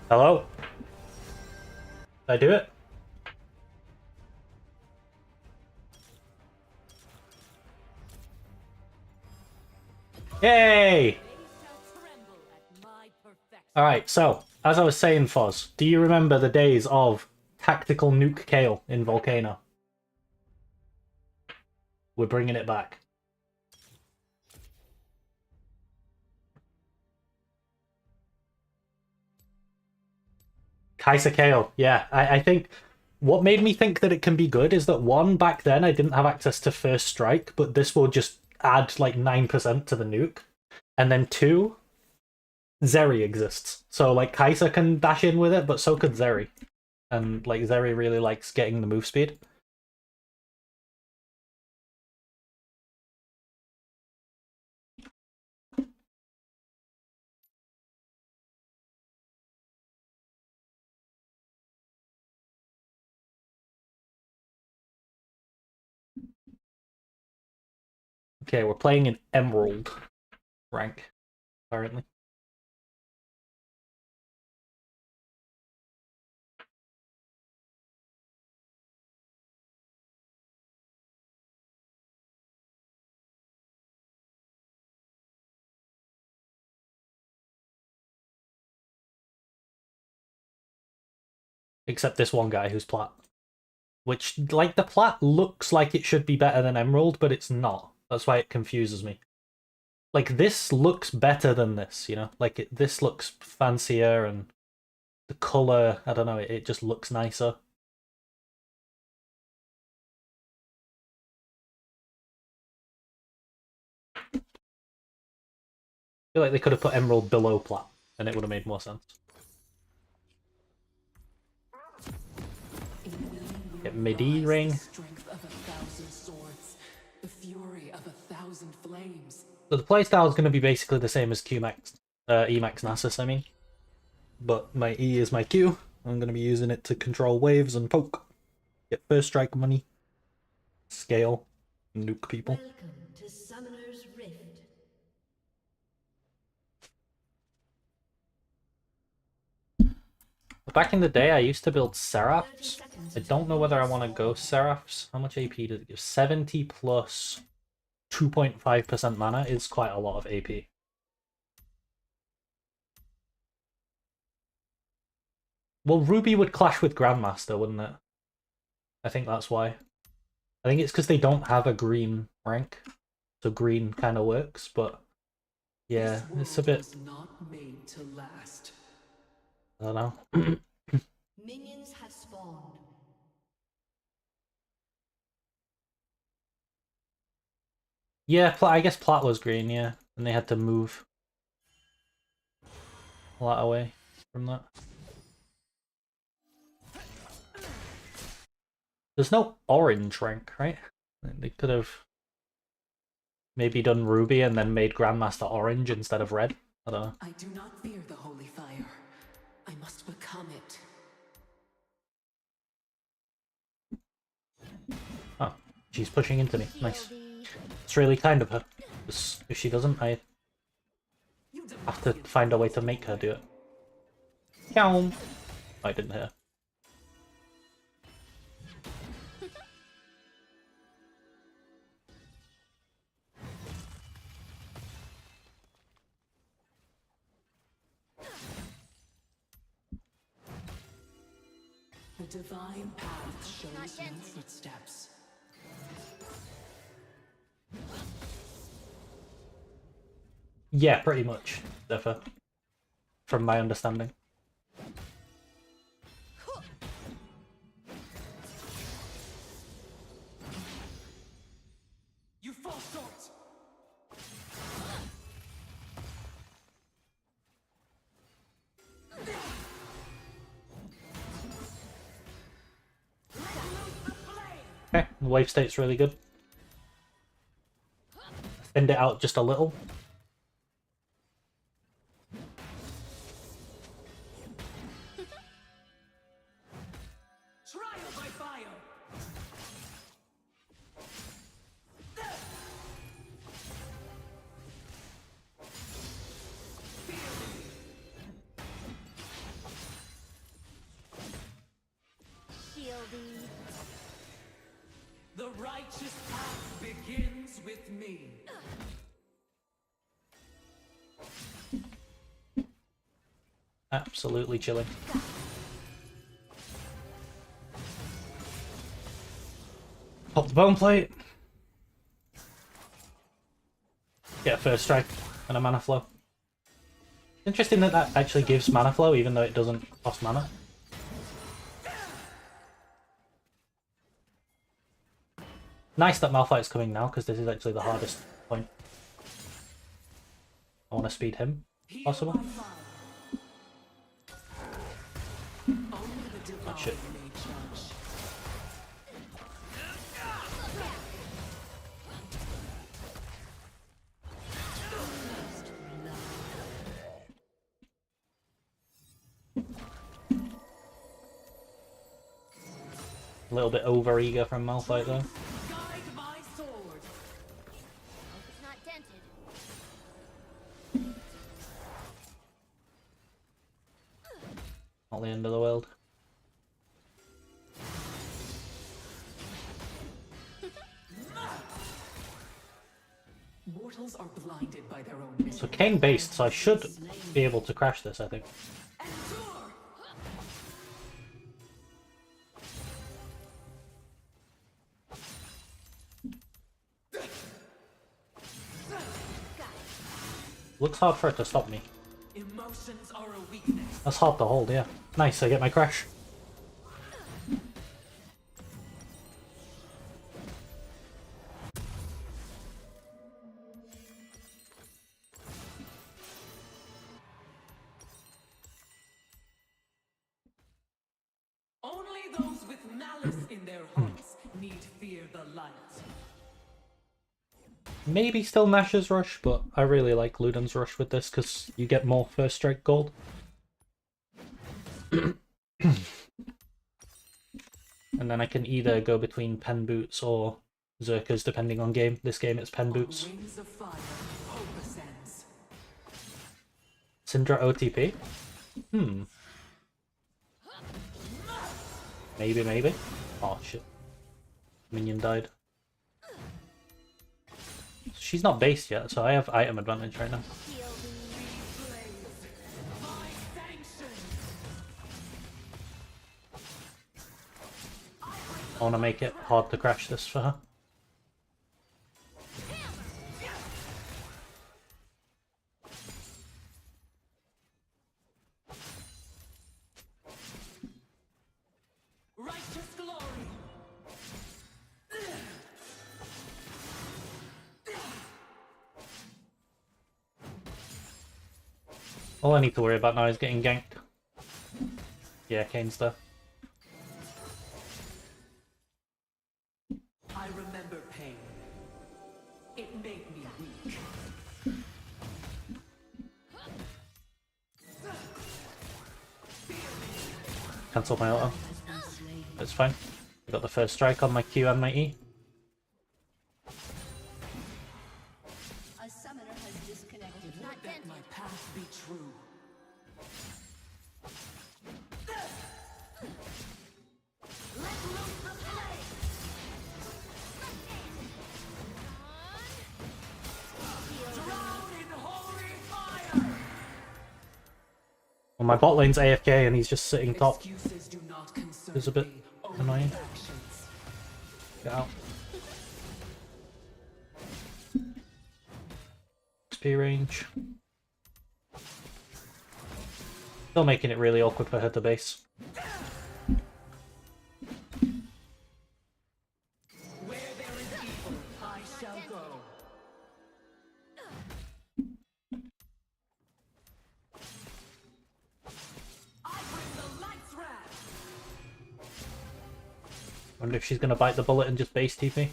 Hello? Did I do it? Yay! Alright, so, as I was saying, Foz, do you remember the days of tactical nuke Kale in Volcano? We're bringing it back. Kaiser Kale, yeah. I think what made me think that it can be good is that one, back then I didn't have access to First Strike, but this will just add like 9% to the nuke. And then two, Zeri exists. So like Kaiser can dash in with it, but so could Zeri. And like Zeri really likes getting the move speed. Okay, we're playing in Emerald rank, apparently. Except this one guy who's plat. Which, like, the plat looks like it should be better than Emerald, but it's not. That's why it confuses me. Like, this looks better than this, you know? Like, this looks fancier and the colour, I don't know, it just looks nicer. I feel like they could have put Emerald below plat, and it would have made more sense. Get midi ring. So the playstyle is going to be basically the same as Qmax, Emax Nasus, I mean. But my E is my Q. I'm going to be using it to control waves and poke. Get first strike money. Scale. Nuke people. Welcome to Summoner's Rift. Back in the day, I used to build Seraphs. I don't know whether I want to go Seraphs. How much AP does it give? 70 plus 2.5% mana is quite a lot of AP. Well, Ruby would clash with Grandmaster, wouldn't it? I think that's why. I think it's because they don't have a green rank. So green kind of works, but yeah, it's a bit... I don't know. Minions have spawned. Yeah, I guess Plat was green, yeah. And they had to move a lot away from that. There's no orange rank, right? They could have maybe done Ruby and then made Grandmaster orange instead of red. I don't know. I do not fear the holy fire. I must become it. Oh, she's pushing into me. Nice. It's really kind of her. If she doesn't, I have to find a way to make her do it. Meow. I didn't hear. The divine path shows no footsteps. Yeah, pretty much, Zephyr. From my understanding. You fall short. Okay, wave state's really good. Thinned it out just a little. Trial by fire. righteous path begins with me. Absolutely chilling. Pop the bone plate. Get a first strike and a mana flow. Interesting that that actually gives mana flow even though it doesn't cost mana. Nice that Malphite's coming now because this is actually the hardest point. I want to speed him, possible. Oh shit. A little bit over eager from Malphite though. Not the end of the world. Mortals are blinded by their own So Kane based, so I should be able to crash this, I think. Looks hard for it to stop me. Emotions are a weakness. That's hard to hold, yeah. Nice, I get my crash. Only those with malice in their hearts need fear the light. Maybe still Nash's rush, but I really like Luden's rush with this because you get more first strike gold. And then I can either go between Pen Boots or Zerkers depending on game. This game it's Pen Boots. Wings of fire, hope ascends. Syndra OTP? Maybe. Oh shit. Minion died. She's not based yet, so I have item advantage right now. I want to make it hard to crash this for her. Righteous glory. All I need to worry about now is getting ganked. Yeah, Kane's there. I remember pain. It made me weak. Cancel my auto. It's fine. I got the first strike on my Q and my E. A summoner has disconnected. Let my path be true. Well, my bot lane's AFK and he's just sitting top. Excuses do not concern It's a bit me, only annoying. actions. Get out. XP range. Still making it really awkward for her to base. Where there is evil, I shall go. I bring the light's wrath. Wonder if she's gonna bite the bullet and just base TP.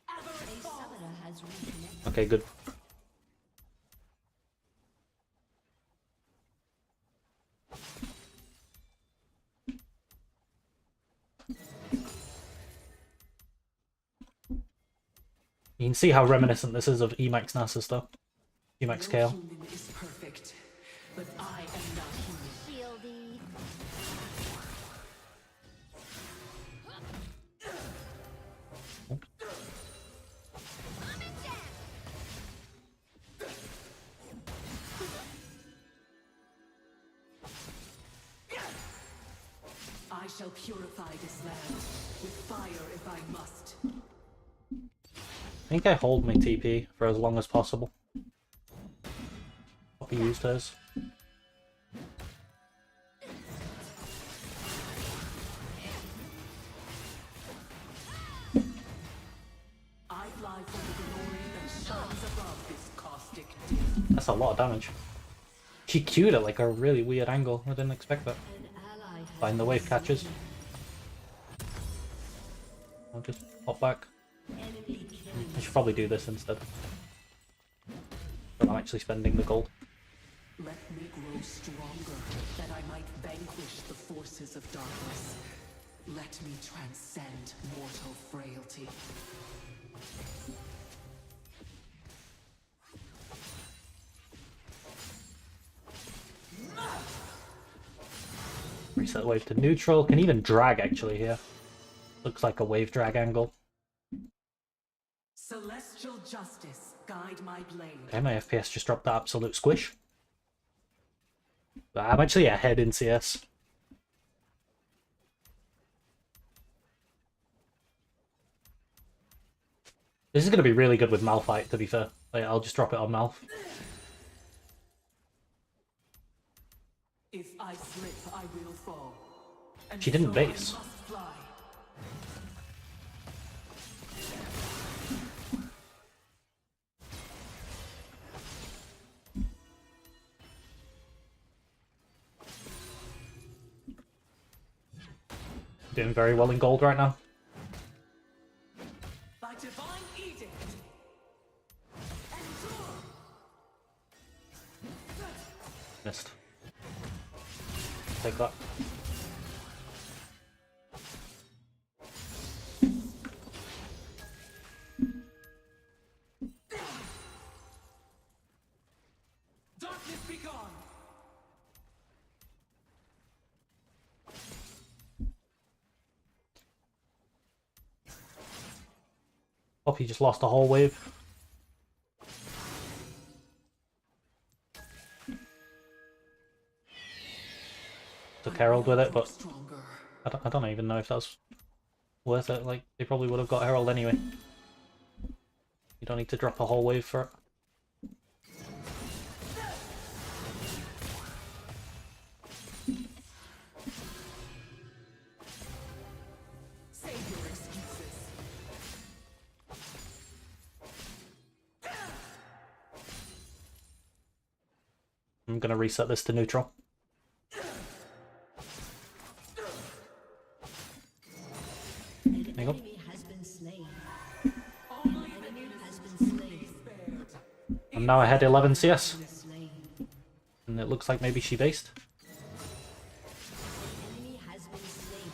A summoner has reconnected. Okay, good. You can see how reminiscent this is of Emax Nasus though. Emax No KO. human is perfect, but I am not human. Shieldy. shall purify this land with fire if I must. I think I hold my TP for as long as possible. Poppy used hers. I fly for the glory that shines above this caustic din. That's a lot of damage. She queued at like a really weird angle. I didn't expect that. An ally has Find the wave catches. I'll just pop back. enemy killing. I should probably do this instead. But I'm actually spending the gold. Let me grow stronger, that I might vanquish the forces of darkness. Let me transcend mortal frailty. Reset wave to neutral. Can even drag actually here. Looks like a wave drag angle. Celestial justice, guide my blade. Okay, my FPS just dropped the absolute squish. But I'm actually ahead in CS. This is going to be really good with Malphite, to be fair. Like, I'll just drop it on Malph. If I slip, I will fall. And She didn't so base. I must fly. Doing very well in gold right now. By divine edict. Endure. Missed. Take that. Darkness be gone. Poppy just lost a whole wave. Took Herald with it, but Stronger. I don't even know if that's worth it. Like, they probably would have got Herald anyway. You don't need to drop a whole wave for it. Save your excuses. I'm gonna reset this to neutral. An There you go. enemy has been slain. An enemy has been slain. I'm now ahead 11 CS. Slain. And it looks like maybe she based. An enemy has been slain.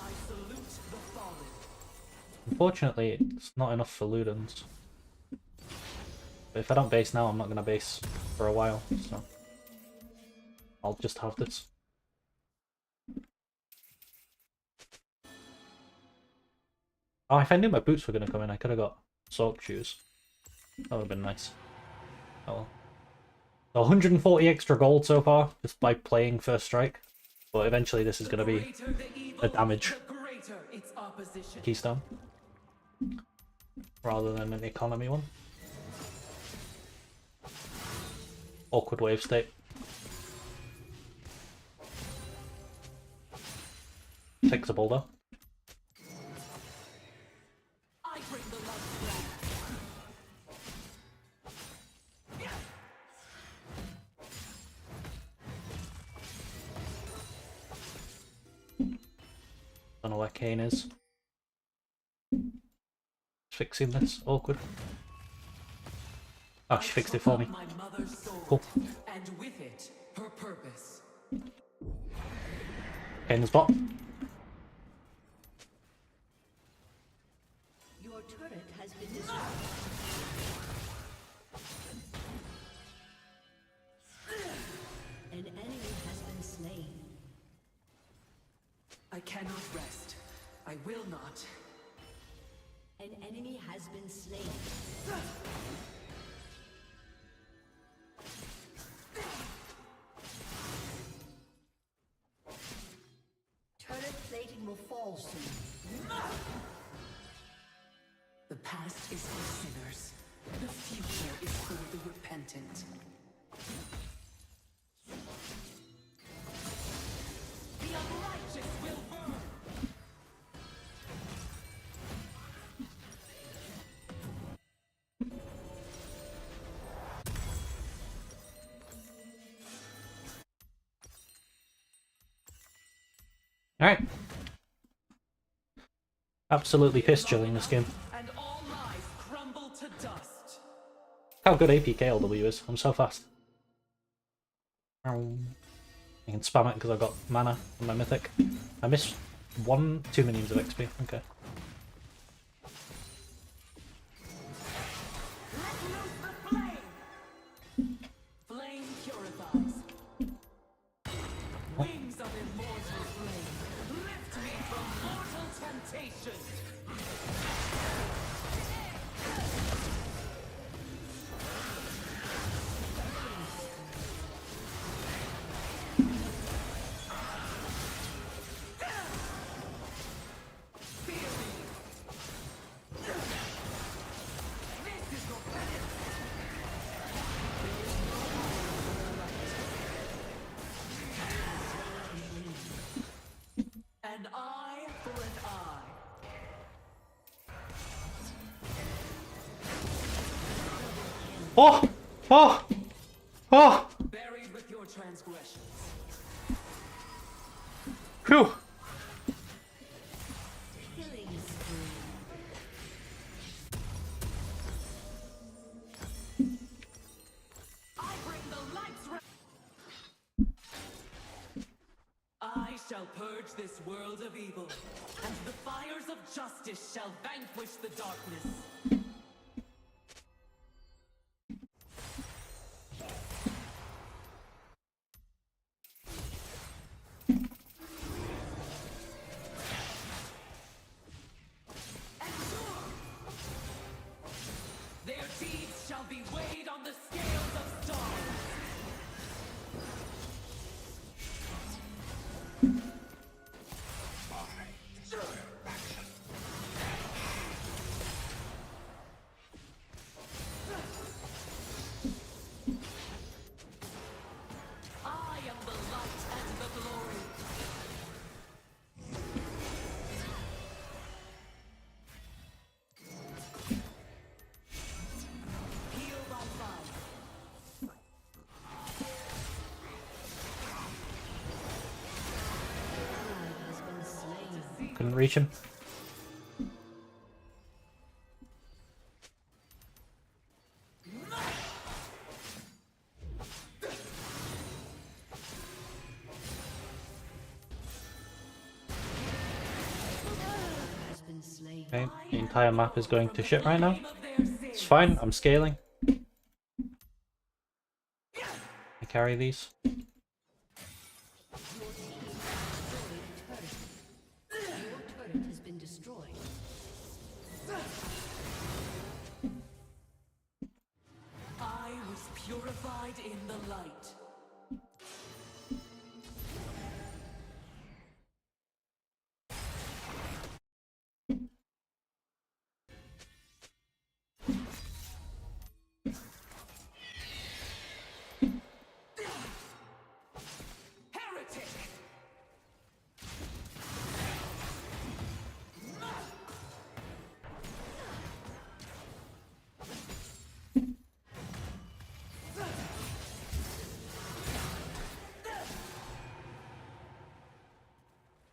I salute the fallen. Unfortunately, it's not enough for Ludens. But if I don't base now, I'm not going to base for a while, so I'll just have this. Oh, if I knew my boots were going to come in, I could have got soak shoes. That would have been nice. Oh well. So 140 extra gold so far, just by playing First Strike. But eventually this is going to be Greater the evil, a damage the greater its opposition. keystone. Rather than an economy one. Awkward wave state. Fixable though. I bring the love back. Don't know where Kane is. Fixing this. Awkward. Oh, she fixed it for me. My mother's soul, Cool. and with it, her purpose. Kane's bot. Your turret has been destroyed. An enemy has been slain. I cannot rest. I will not. An enemy has been slain. fall soon. The past is for sinners. The future is for the repentant. The unrighteous will burn. Alright. Absolutely piss chilling this game. And all lies crumble to dust. How good AP KLW is. I'm so fast. I can spam it because I've got mana on my mythic. I missed 2 minions of XP. Okay. Let loose the flame. Flame purifies. Wings of immortal flame. Lift me from mortal temptation. An eye for an eye. Oh! Oh! Oh! Buried with your transgressions. Phew! Killing spree. I bring the lights. I shall purge this world of evil, and the fires of justice shall vanquish the darkness. Their deeds shall be weighed on the scales of stars. I am the light and the glory. Heal by fire. Has been slain. Couldn't reach him. Has been slain. Okay, the entire map is going to shit right now. Name of their It's sins. fine, I'm scaling. I carry these. Your team has destroyed a turret. Your turret has been destroyed. I was purified in the light. Heretic!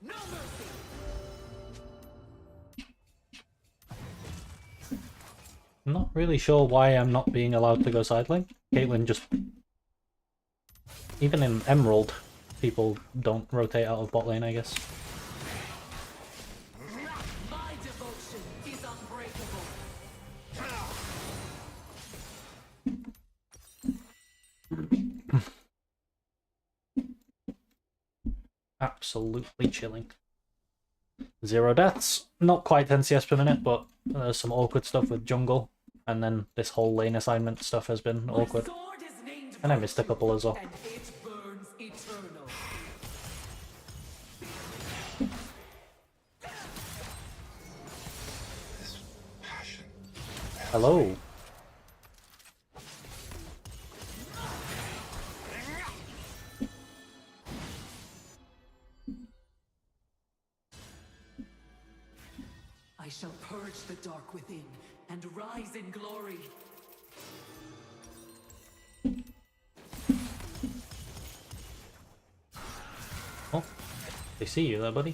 No mercy! I'm not really sure why I'm not being allowed to go side lane. Caitlyn just... Even in Emerald, people don't rotate out of bot lane, I guess. My devotion is unbreakable. Absolutely chilling. 0 deaths. Not quite 10 CS per minute, but there's some awkward stuff with jungle. And then this whole lane assignment stuff has been awkward. My sword is named And I missed a couple as well. and it burns eternal. Hello. I shall purge the dark within and rise in glory. Oh, they see you there, buddy.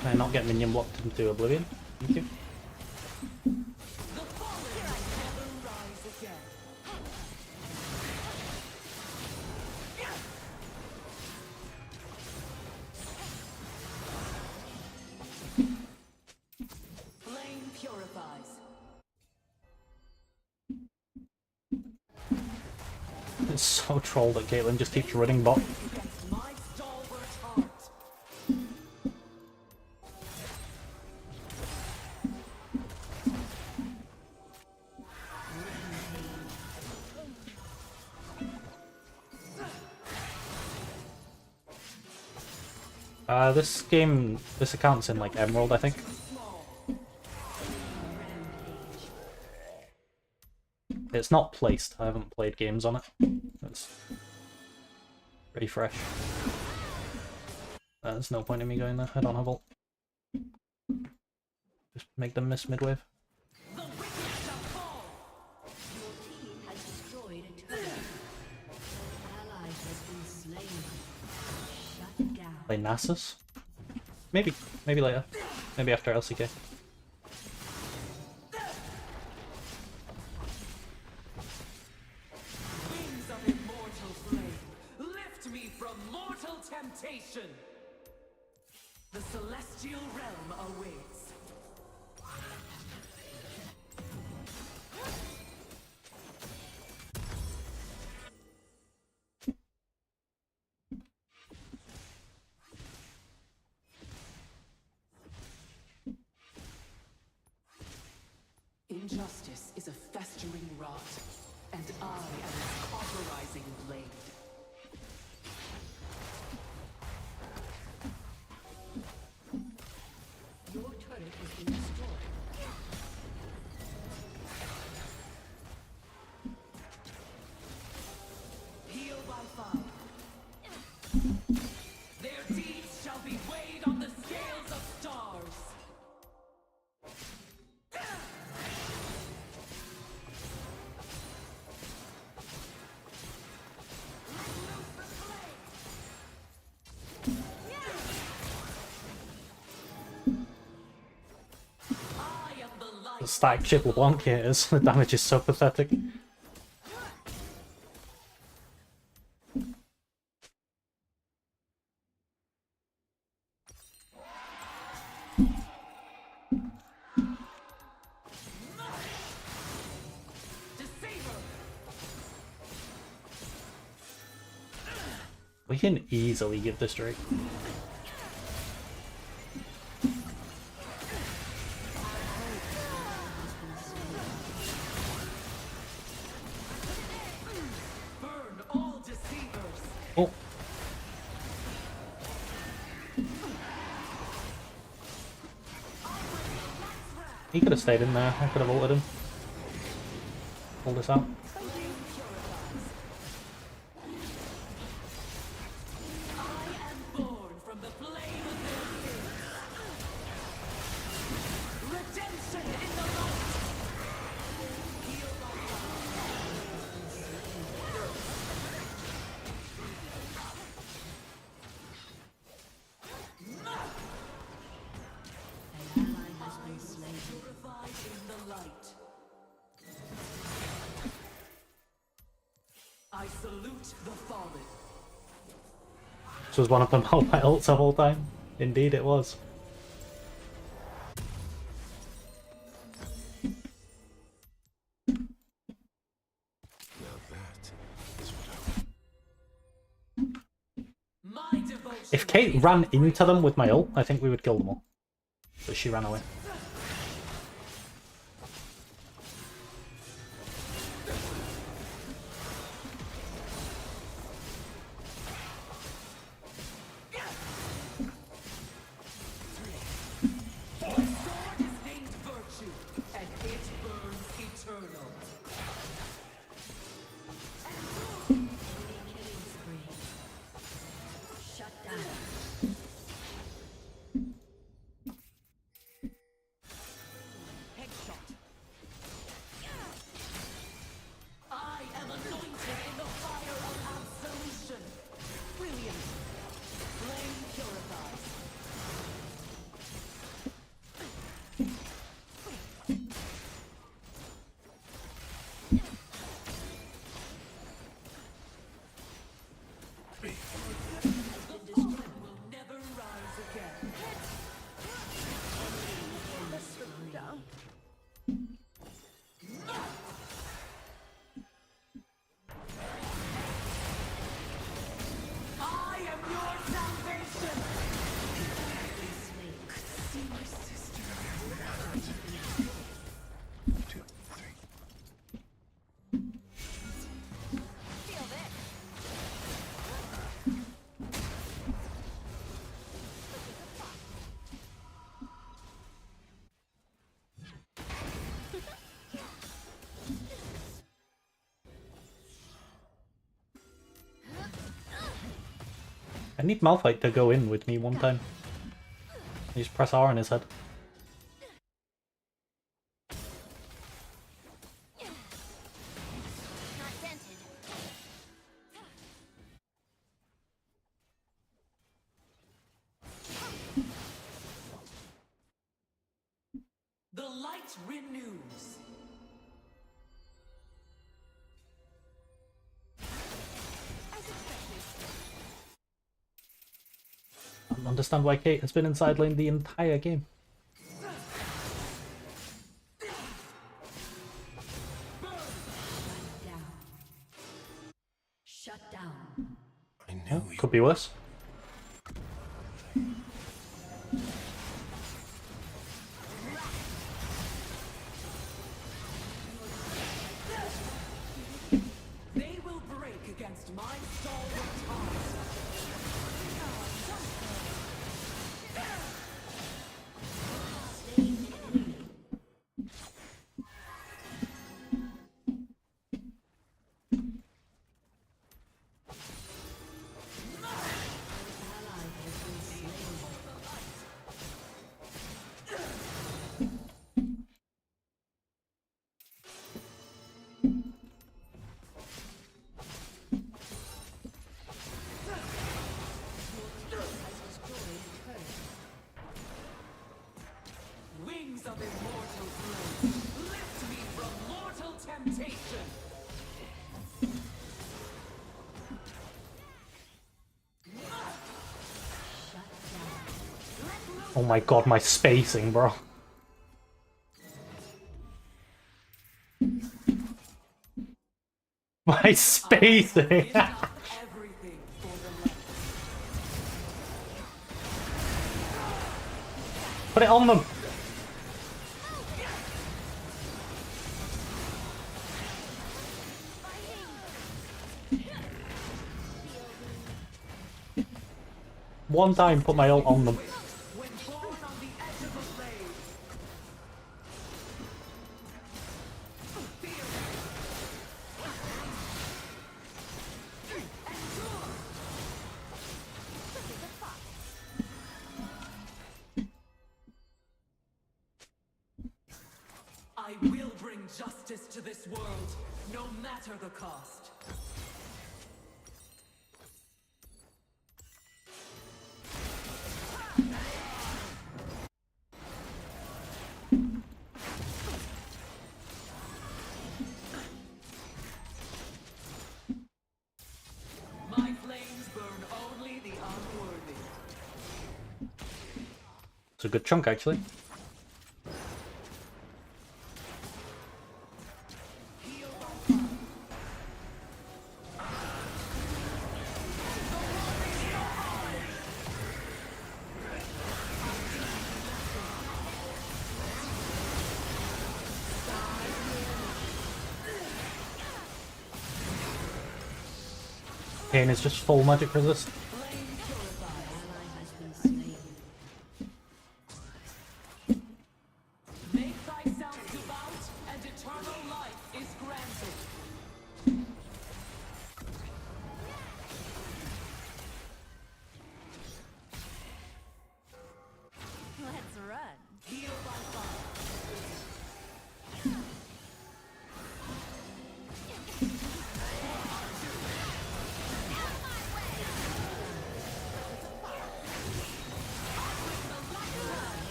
Can I not get minion blocked into oblivion? Thank you. Flame purifies. It's so troll that Caitlyn just keeps running bot. Against my stalwart heart. This game, this account's in like Emerald, I think. It's not placed. I haven't played games on it. It's pretty fresh. There's no point in me going there. I don't have ult. Just make them miss midwave. Your team has destroyed a turret. An ally has been slain. Shut down. Play Nasus? Maybe. Maybe later. Maybe after LCK. Wings of immortal flame, lift me from mortal temptation. The celestial realm awaits. Injustice is a festering rot, and I am its cauterizing blade. Your turret has been destroyed. Heal by fire. Their deeds shall be weighed on the scales of stars. I am the light. The stack chip LeBlanc here is. The damage is so pathetic. Deceiver. We can easily give this Drake. Burn all deceivers. Oh. He could have stayed in there. I could have ulted him. Pull this out. I am born from the flame of their sins. Redemption in the light. Heal by An ally has been slain. purified in the light. I salute the fallen. This was one of them hold my ults the whole time. Indeed it was. My devotion If Kate ran into them with my ult, I think we would kill them all. But she ran away. I need Malphite to go in with me one time. I just press R on his head. The light renews. I don't understand why Kate has been inside lane the entire game. Shut down. I knew Oh, could be worse. They will break against my stalwart heart. Wings of immortal flame, lift me from mortal temptation. Oh my god, my spacing, bro. My spacing! Everything for the light. Put it on them! One time, put my ult on them. When born on the edge of a blade. I will bring justice to this world, no matter the cost. My flames burn only the unworthy. It's a good chunk, actually. Kane is just full magic resist. Ally has been slain. Make thyself devout, and eternal life is granted. Let's run. Heal by fire.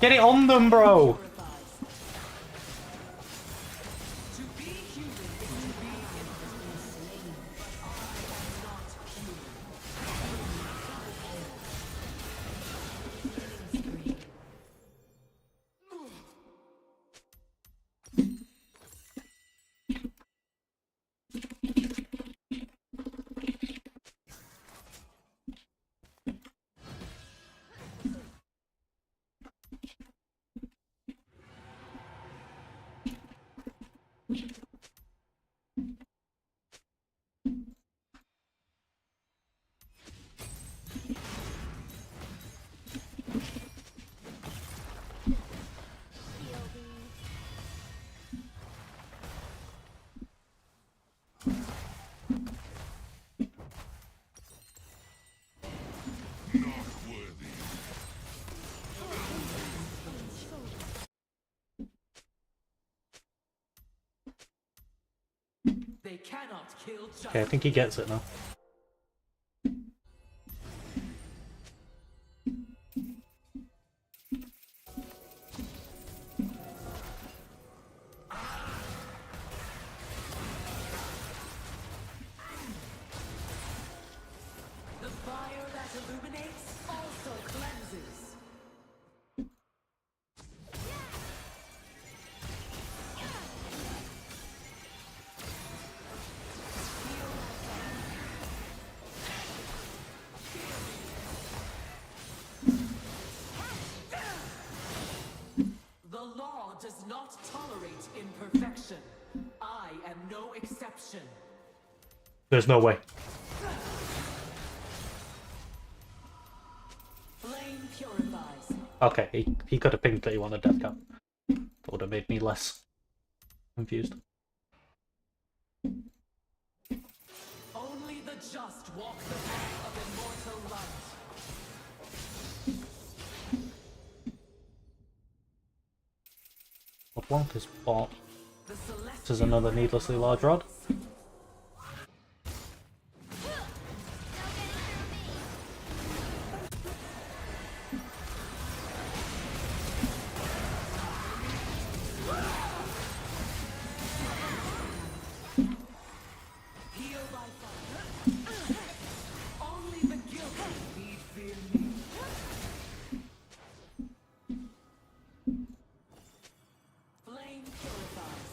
Get it on them, bro! To be human is to be infinite. But I am not human. They cannot kill justice. Okay, I think he gets it now. The fire that illuminates also cleanses. The law does not tolerate imperfection. I am no exception. There's no way. Flame purifies. Okay, he could have pinged that he wanted death cap. That would have made me less confused. Only the just walk the path of immortal light. LeBlanc is bought. The This is another needlessly large rod. Heal by fire. Only the guilty need fear me. Flame purifies.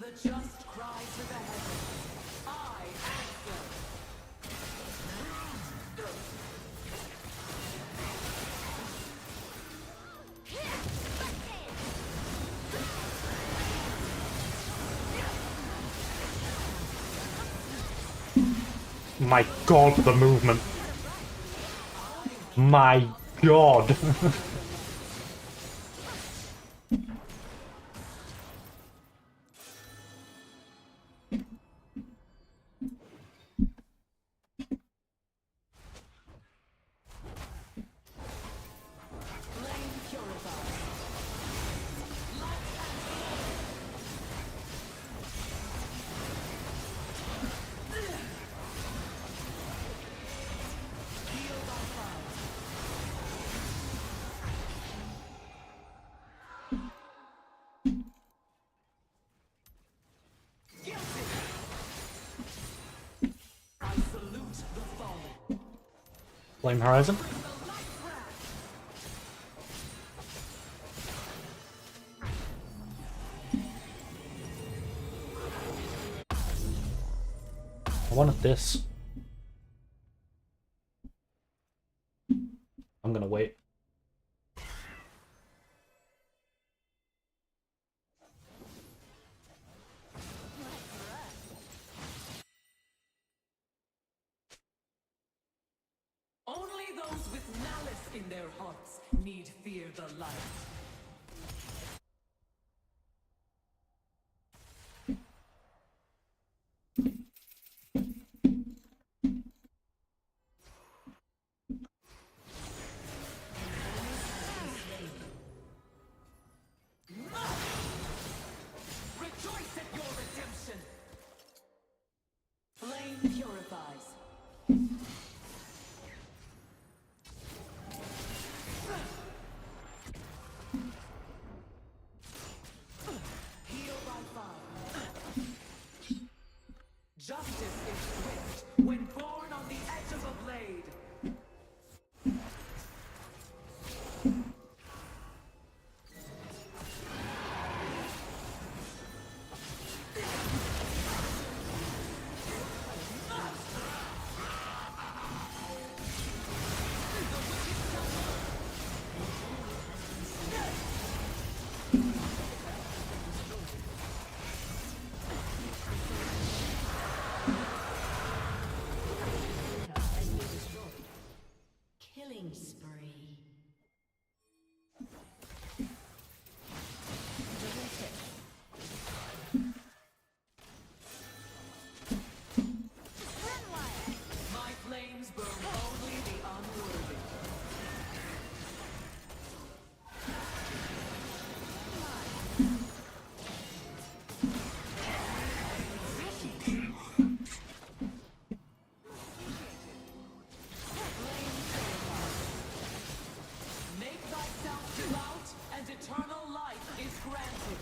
The just cry to the heavens. I answer. My god, the movement. My god. Flame purifies. Heal by fire. Guilty. I salute the fallen. Flame Horizon. I wanted this. in their hearts need fear the light. Rejoice at your redemption! Flame purifies. Heal by fire. Justice is swift when born on the edge of a blade. Has been destroyed. Killing spree. Double tip. My flames burn only the unworthy. Make thyself devout, and eternal life is granted.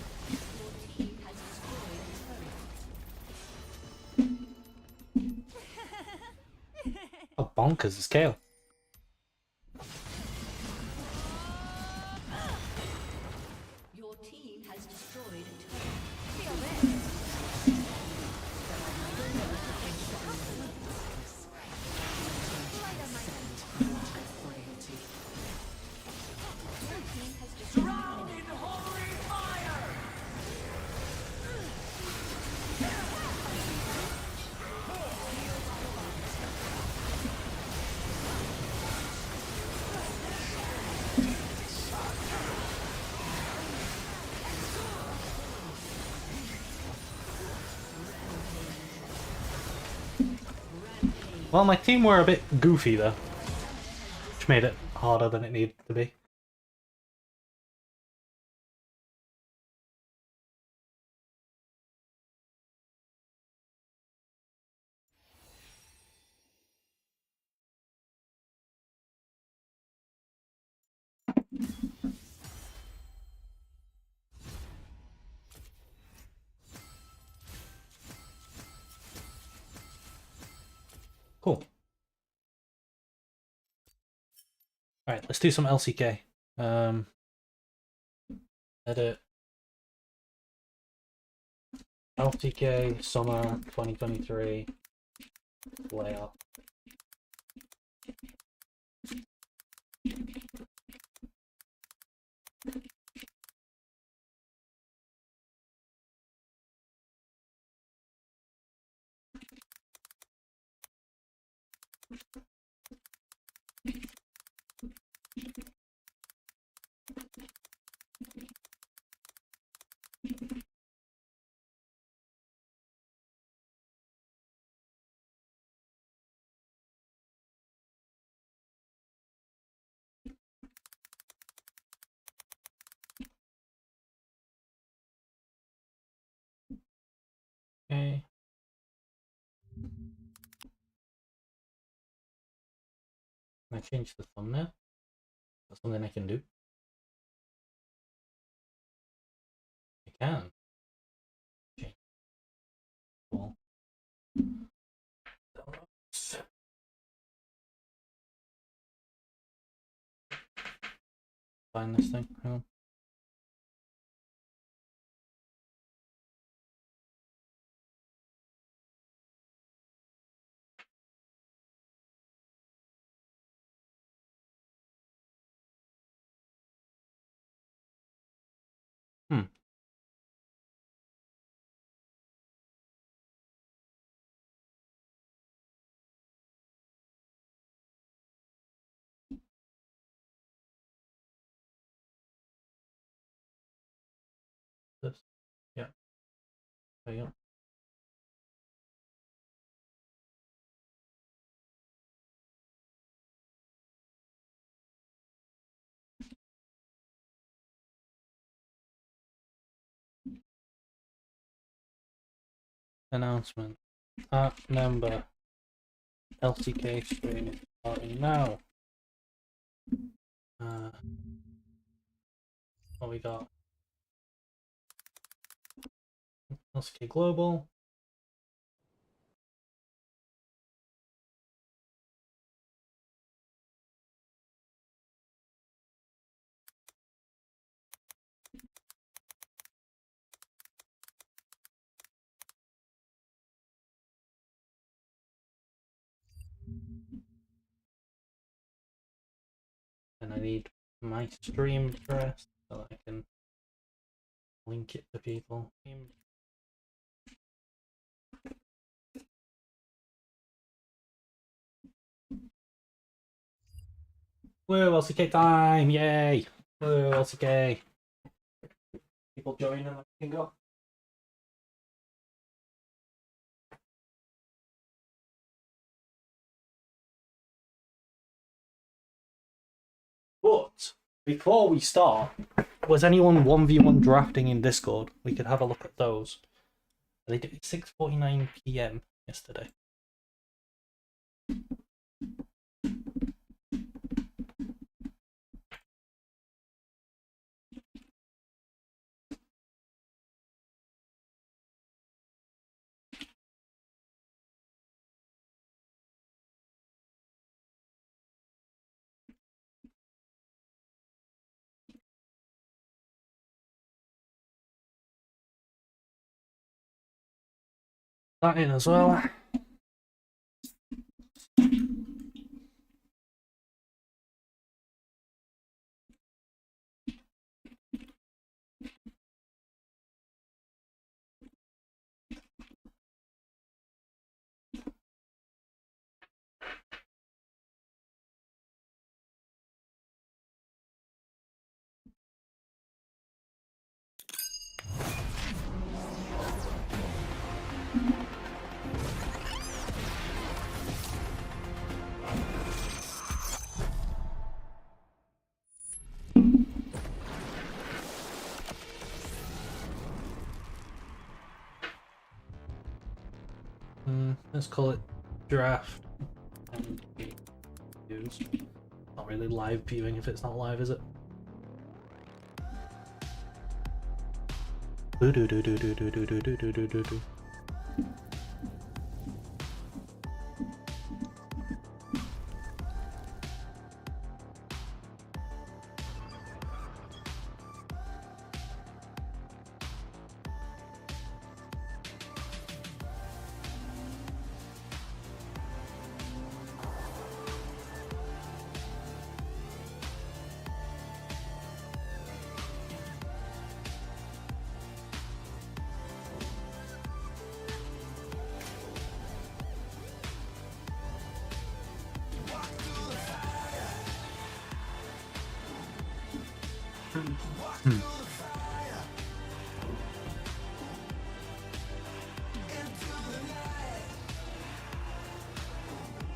Your team has destroyed a turret. Oh, bonkers, the scale. Your team has destroyed a turret. Feel this. Frailty. Your team has destroyed Drown in holy fire! Well, my team were a bit goofy though, which made it harder than it needed to be. Cool. Alright, let's do some LCK. Edit. LCK Summer 2023 Playoff. Okay. Can I change the thumbnail? That's something I can do. I can. Change. Cool. Find this thing. Hang on. Hmm. There you go. Announcement. Number LCK stream starting now. What we got? LCK Global. And I need my stream address so I can link it to people. Whoa, LCK time! Yay! Whoa, LCK! People join and I can go. But before we start, was anyone 1v1 drafting in Discord? We could have a look at those. They did it 6:49 PM yesterday. That in as well. Let's call it draft and views. Not really live viewing if it's not live, is it?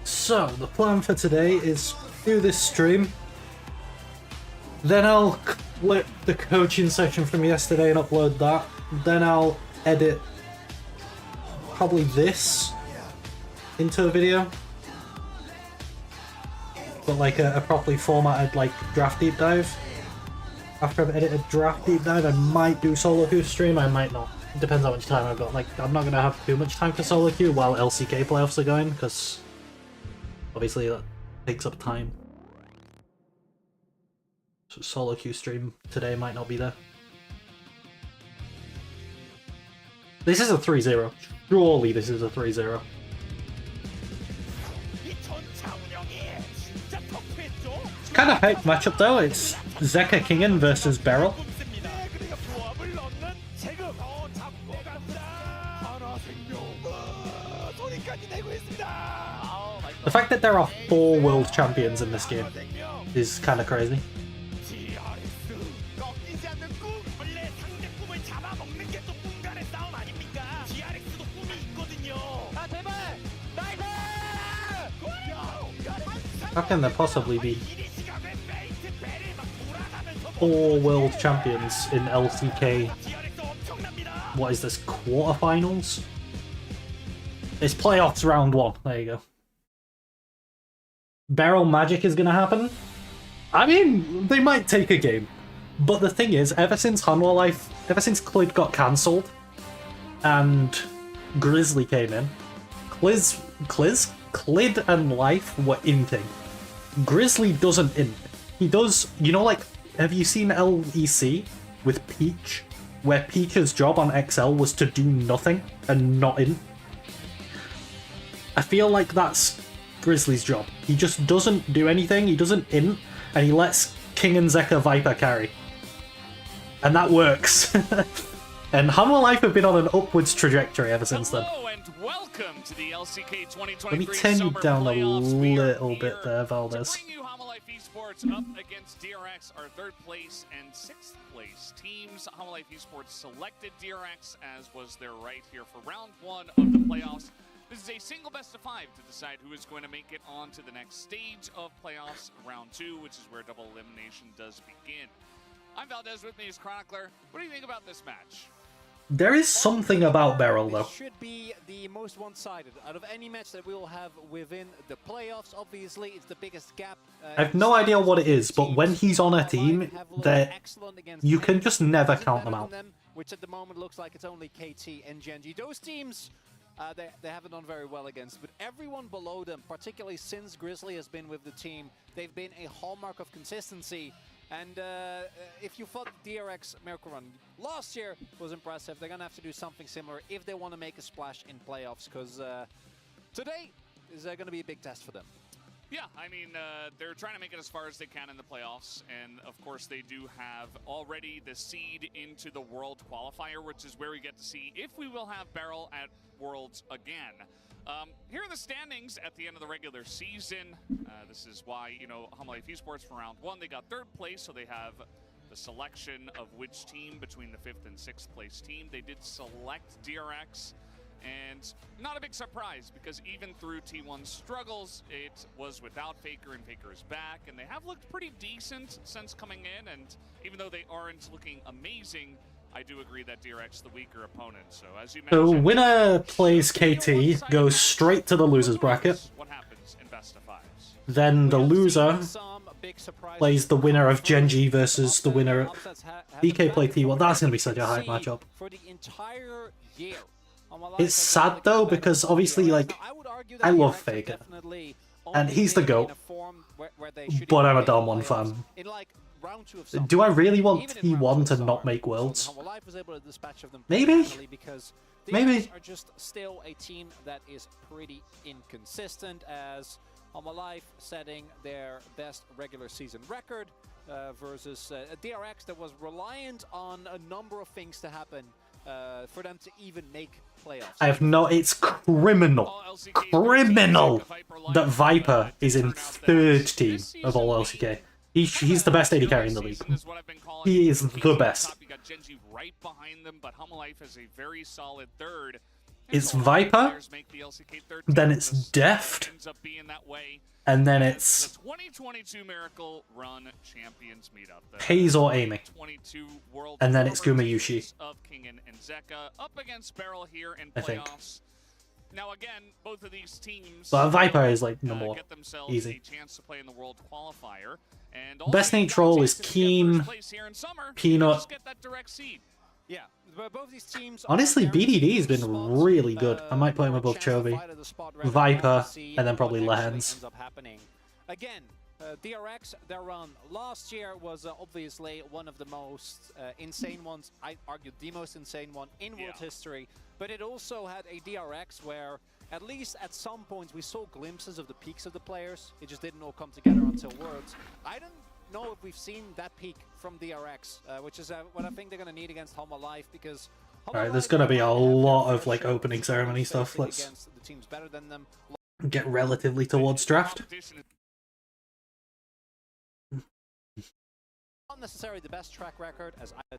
So, the plan for today is do this stream, then I'll clip the coaching session from yesterday and upload that, then I'll edit probably this into a video, but like a properly formatted like draft deep dive. After I've edited draft deep dive, I might do solo queue stream, I might not. It depends how much time I've got. Like, I'm not going to have too much time for solo queue while LCK playoffs are going, because obviously that takes up time. So solo queue stream today might not be there. This is a 3-0. Surely this is a 3-0. It's kind of hype matchup though. It's Zeka Kingen versus Beryl. The fact that there are 4 world champions in this game is kind of crazy. How can there possibly be 4 world champions in LCK? What is this, quarterfinals? It's playoffs round 1. There you go. Beryl Magic is gonna happen? I mean, they might take a game. But the thing is, ever since Clid got cancelled, and Grizzly came in, Clid and Life were inting. Grizzly doesn't int. He does, you know, like, have you seen LEC with Peach? Where Peach's job on XL was to do nothing and not int? I feel like that's Grizzly's job. He just doesn't do anything, he doesn't int, and he lets King and Zeka Viper carry. And that works. And Hanwha Life have been on an upwards trajectory ever since then. And welcome to the LCK 2023 Let me turn you down a little bit there, Valdez. To bring you Hanwha Life Esports up against DRX, our 3rd place and 6th place teams. Hanwha Life Esports selected DRX, as was their right here for round 1 of the playoffs. This is a single best of 5 to decide who is going to make it on to the next stage of playoffs, round 2, which is where double elimination does begin. I'm Valdez, with me is Chronicler. What do you think about this match? There is something about Beryl, though. This should be the most one-sided out of any match that we will have within the playoffs. Obviously, it's the biggest gap. I have no idea what it is, but when he's on a team, you can just never count them out. Which at the moment looks like it's only KT and Genji. Those teams, they haven't done very well against, but everyone below them, particularly since Grizzly has been with the team, they've been a hallmark of consistency. And if you thought DRX Miracle Run last year was impressive, they're going to have to do something similar if they want to make a splash in playoffs, because today is going to be a big test for them. Yeah, I mean, they're trying to make it as far as they can in the playoffs, and of course they do have already the seed into the World Qualifier, which is where we get to see if we will have Beryl at Worlds again. Here are the standings at the end of the regular season. This is why, you know, Hanwha Life Esports for round 1, they got 3rd place, so they have the selection of which team between the 5th and 6th place team. They did select DRX, and not a big surprise, because even through T1's struggles, it was without Faker, and Faker is back, and they have looked pretty decent since coming in, and even though they aren't looking amazing, I do agree that DRX the weaker opponent. So as you mentioned, the winner plays KT, goes straight to the loser's bracket. What happens in best of 5s? Then the loser plays the winner of Genji versus the winner of DK play T1. That's going to be such a hype matchup. It's sad though, because obviously, like, I love Faker, and he's the GOAT, but I'm a Dalmon fan. Do I really want T1 to not make Worlds? Maybe? Maybe. Are just still a team that is pretty inconsistent, as Hanwha Life setting their best regular season record versus a DRX that was reliant on a number of things to happen for them to even make playoffs. I have no... It's criminal that Viper is in 3rd team of all LCK. He's the best AD carry in the league. He is the best. It's Viper, then it's Deft, and then it's Hayes or Amy, and then it's Gumayushi, I think. Now again, both of these teams, but Viper is like number 1, easy. Best Nate troll is Keen, Peanut. Yeah, both these teams. Honestly, BDD has been really good. I might put him above Chovy, Viper, and then probably Lehens. Again, DRX, their run last year was obviously one of the most insane ones. I argue the most insane one in world history. But it also had a DRX where, at least at some points, we saw glimpses of the peaks of the players. It just didn't all come together until Worlds. I don't know if we've seen that peak from DRX, which is what I think they're going to need against Hanwha Life, because... Alright, there's going to be a lot of like opening ceremony stuff. Let's get relatively towards draft. Not necessarily the best track record, as I...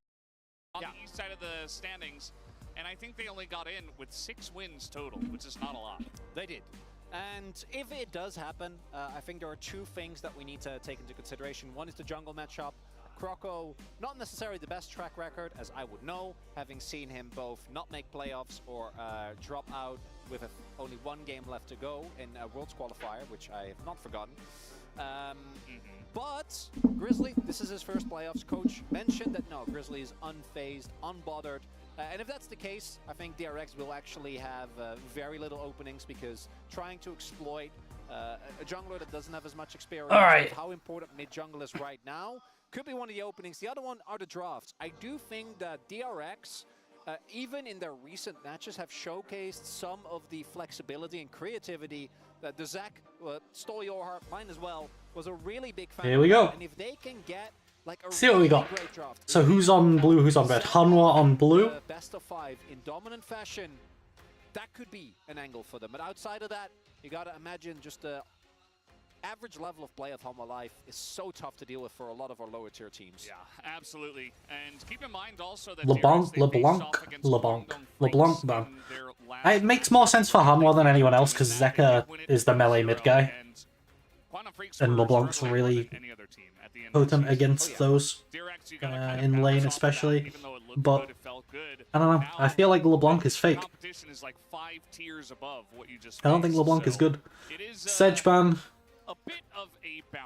On the east side of the standings, and I think they only got in with 6 wins total, which is not a lot. They did. And if it does happen, I think there are two things that we need to take into consideration. One is the jungle matchup. Croco, not necessarily the best track record, as I would know, having seen him both not make playoffs or drop out with only one game left to go in a Worlds qualifier, which I have not forgotten. But Grizzly, this is his first playoffs. Coach mentioned that no, Grizzly is unfazed, unbothered. And if that's the case, I think DRX will actually have very little openings, because trying to exploit a jungler that doesn't have as much experience, all right, how important mid jungle is right now, could be one of the openings. The other one are the drafts. I do think that DRX, even in their recent matches, have showcased some of the flexibility and creativity that the Zach, stole your heart, mine as well, was a really big fan. Here we go. And if they can get like a see what we got. great draft, So who's on blue, who's on red? Hanwha on blue. Best of 5 in dominant fashion, that could be an angle for them. But outside of that, you gotta imagine just the average level of play of Hanwha Life is so tough to deal with for a lot of our lower tier teams. Yeah, absolutely. And keep in mind also that LeBlanc ban. It makes more sense for Hanwha than anyone else, because Zeka is the melee mid guy, and LeBlanc's really potent against those in lane especially. But I don't know, I feel like LeBlanc is fake. I don't think LeBlanc is good. Sedge ban.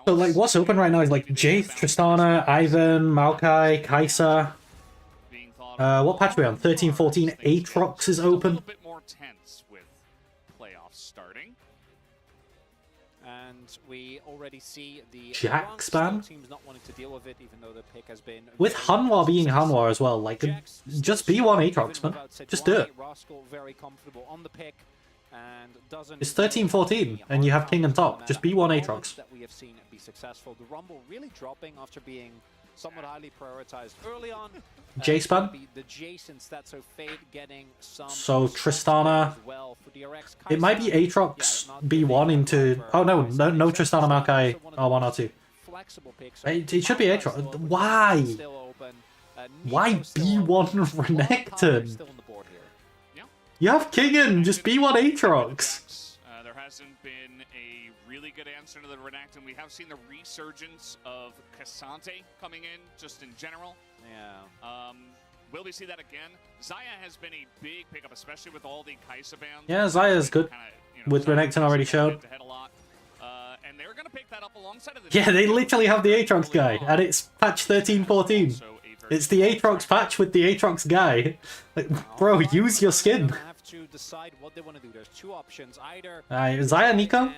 So like what's open right now is like Jayth, Tristana, Ivan, Maokai, Kai'Sa. What patch are we on? 13-14. Aatrox is open. A little bit more tense with playoffs starting. And we already see the Jax ban? teams not wanting to deal with it, even though the pick has been With Hanwha being Hanwha as well, like just B1 Aatrox, man. Just do it. Rascal very comfortable on the pick and doesn't. It's 13-14 and you have King and top. Just B1 Aatrox. That we have seen be successful. The Rumble really dropping after being somewhat highly prioritized early on. Jace ban. The Jasons, that's so Fade getting some. So Tristana. Well for DRX. It might be Aatrox B1 into. Oh no, no Tristana Maokai R1 R2. Flexible picks. It should be Aatrox. Why? Why B1 Renekton? Still on the board here. You have Kingen, just B1 Aatrox. There hasn't been a really good answer to the Renekton. We have seen the resurgence of Cassante coming in, just in general. Yeah. Will we see that again? Xayah has been a big pickup, especially with all the Kai'Sa bans. Yeah, Xayah's good. With Renekton already showed. And they're going to pick that up alongside of the Yeah, they literally have the Aatrox guy, and it's patch 13-14. It's the Aatrox patch with the Aatrox guy. Like, bro, use your skin. Have to decide what they want to do. There's two options. Either Xayah, Nico,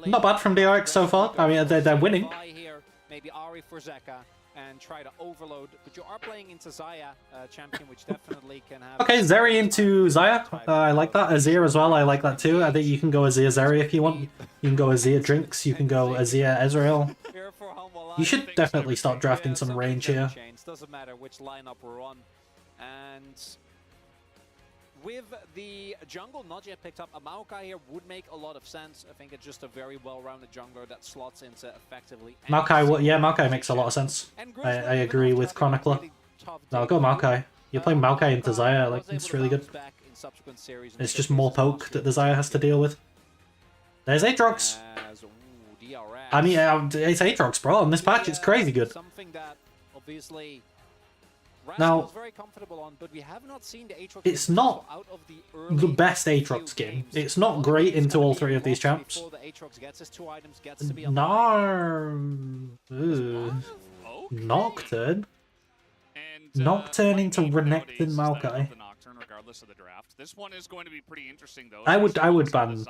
not bad from DRX so far. I mean, they're winning. Here, maybe Ahri for Zeka and try to overload. But you are playing into Xayah, champion, which definitely can have. Okay, Zeri into Xayah. I like that. Azir as well. I like that too. I think you can go Azir Zeri if you want. You can go Azir Drinks. You can go Azir Ezreal. You should definitely start drafting some range here. Doesn't matter which lineup we're on. And with the jungle not yet picked up, a Maokai here would make a lot of sense. I think it's just a very well-rounded jungler that slots into effectively. Maokai, yeah, Maokai makes a lot of sense. I agree with Chronicler. No, go Maokai. You're playing Maokai into Xayah, like, it's really good. It's just more poke that the Xayah has to deal with. There's Aatrox. I mean, it's Aatrox, bro. On this patch, it's crazy good. Something that obviously now, very comfortable on, but we have not seen the Aatrox it's not out of the best Aatrox skin. It's not great into all three of these champs. Nocturne? Nocturne into Renekton Maokai. This one is going to be pretty interesting, though. I would ban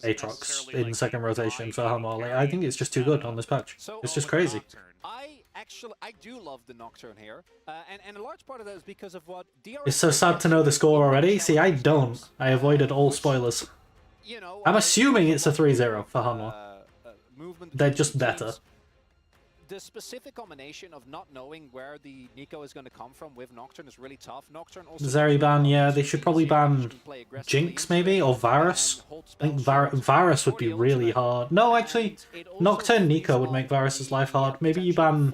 Aatrox in second rotation for Hanwha. Like, I think it's just too good on this patch. It's just crazy. I do love the Nocturne here, and a large part of that is because of what DRX. It's so sad to know the score already. See, I don't. I avoided all spoilers. I'm assuming it's a 3-0 for Hanwha. They're just better. The specific combination of not knowing where the Nico is going to come from with Nocturne is really tough. Nocturne also Zeri ban, yeah, they should probably ban Jinx maybe, or Varus. I think Varus would be really hard. No, actually, Nocturne Nico would make Varus's life hard. Maybe you ban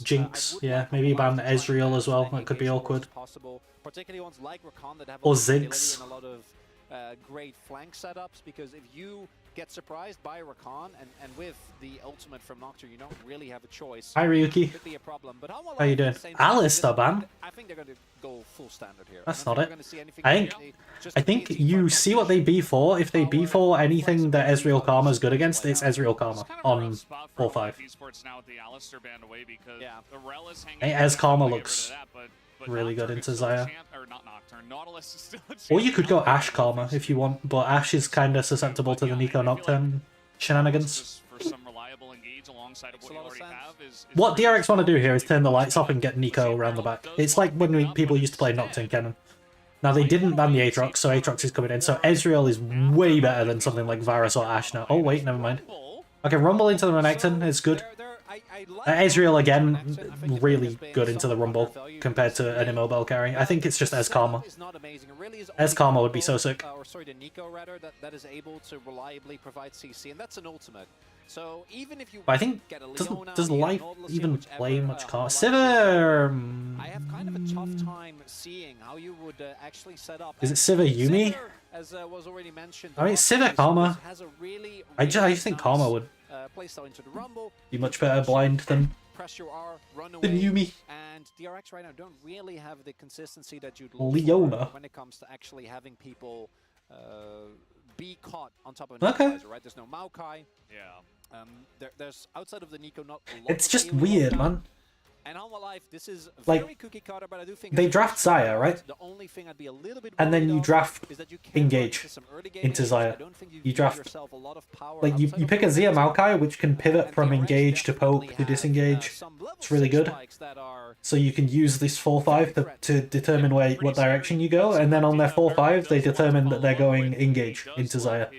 Jinx, yeah, maybe you ban Ezreal as well, that could be awkward. Particularly ones like Rakan that have or Ziggs. a lot of great flank setups, because if you get surprised by Rakan, and with the ultimate from Nocturne, you don't really have a choice. Hi, Ryuki. Could be a problem. But How you doing? Alistair, man. I think they're going to go full standard here. That's I not don't it. think we're gonna see anything I think crazy, just I a think team you fight see what they competition. B4. If they B4 anything that Ezreal Karma's good against, it's Ezreal Karma It's kind of a on rough spot for 4-5. esports now with the Alistair band away because Yeah. the Rel is hanging. Hey, out, Ez they Karma wanna get looks rid of that, but really good Nocturne into is still a Xayah. champ- or not Nocturne, Nautilus is still a champ. Or you could go Ashe Karma if you want, but Ashe is kind of susceptible to the Nico Nocturne shenanigans. Just for some reliable engage alongside of what Makes a you lot of already sense. have is What very DRX want to do here is turn the lights off strong. and get Nico around the back. It's like when people used to play Nocturne Cannon. Now they didn't ban the Aatrox, so Aatrox is coming in. So Ezreal is way better than something like Varus or Ashe now. Oh wait, never mind. Okay, Rumble into the Renekton is good. Ezreal again, really good into the Rumble compared to an immobile carry. I think it's just Ez Karma. Ez Karma would be so sick. Or sorry, the Nico rather, that is able to reliably provide CC, and that's an ultimate. So even if you But I think get a Leona does here, Life Nautilus even here, play whichever, much Karma? Life Sivir. I have kind of a tough time seeing how you would actually set up. Is it Sivir Yumi? Sivir, as was already mentioned, I mean, the Sivir Rocket Karma. has a really, I just think nice, Karma would playstyle into the Rumble. be much better blind than Press your R, run away. Yumi. And DRX right now don't really have the consistency that you'd Leona. for when it comes to actually having people be caught on top of an Okay. equalizer, right? There's no Maokai. Yeah. There's outside of the Nico not a lot It's of just AoE weird, lockdown. man. And on my life, this is Like, very cookie cutter, but I do think they it's draft very Xayah, right? The only thing I'd be a little bit And then worried you of draft is that you can run Engage into some early game into issues. I Xayah. don't think You give draft yourself a lot of power like you outside of pick a the Xayah rotation. Maokai, which can pivot And from DRX engage to poke definitely to have, disengage. some level It's really 6 good. spikes that are So you can use this 4-5 to determine what direction you go, and then on their 4-5 they determine that they're going engage into Xayah.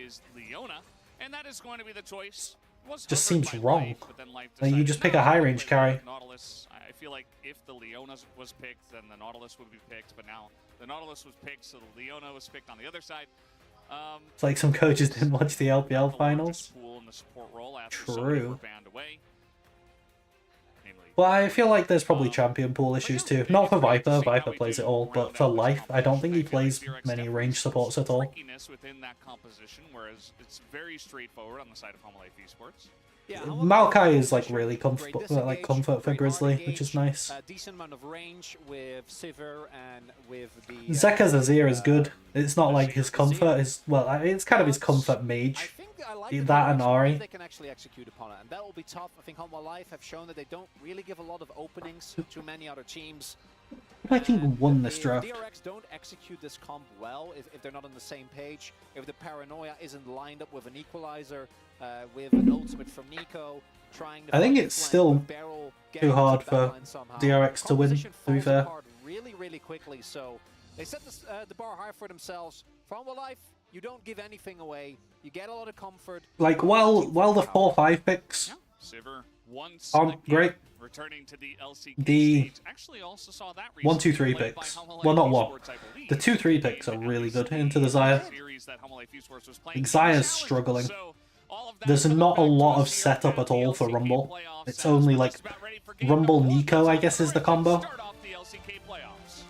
And that is going to be the choice. Was Just hovered seems by wrong. Life, but then Life Like, you decided, just pick "No, a high I'm range gonna play carry." Nautilus. I feel like if the Leona was picked, then the Nautilus would be picked, but now the Nautilus was picked, so the Leona was picked on the other side. It's like some coaches didn't watch the LPL The finals. largest pool in the support role after so many True. were banned away. Namely, Well, I feel like there's probably champion pool issues too. Not for Viper, Viper plays it all, but for Life, I don't think he plays many range supports at all. trickiness within that composition, whereas it's very straightforward on the side of Home Life Esports. Yeah, Maokai is like really great comfort disengage, for very Grizzly, hard which is engage, nice. Decent amount of range with Sivir and with the Zeka's Azir is good. It's not like his comfort is it's kind of his comfort I mage. think I like That the and direction Ari. if they can actually execute upon it, and that will be tough. I think Home Life have shown that they don't really give a lot of openings to many other teams. I think And won this if draft. DRX don't execute this comp well, if they're not on the same page, if the paranoia isn't lined up with an equalizer, with an ultimate from Nico, trying to I think fight it's flank still with Beryl too getting hard to the for backline somehow. DRX to win, Composition to be falls fair. apart really, really quickly. So they set the bar high for themselves. For Humble Life, you don't give anything away. You get a lot of comfort. Like while the 4-5 picks Yeah, Sivir once aren't again great, returning to the LCK the stage. Actually, also saw that 1-2-3 recently played by picks. Home Life Well, not one. Esports, I believe. The 2-3 picks are really good into the Xayah. Series that Home Life Esports was playing Like, in Xayah's Challenge. struggling. So, all of that There's coming not a back to lot us of here setup at at all the for LCK Rumble. Playoffs, It's as only we're like just about ready for game Rumble number one. Nico, Let's I go guess, for is the it. combo. Start off the LCK Playoffs.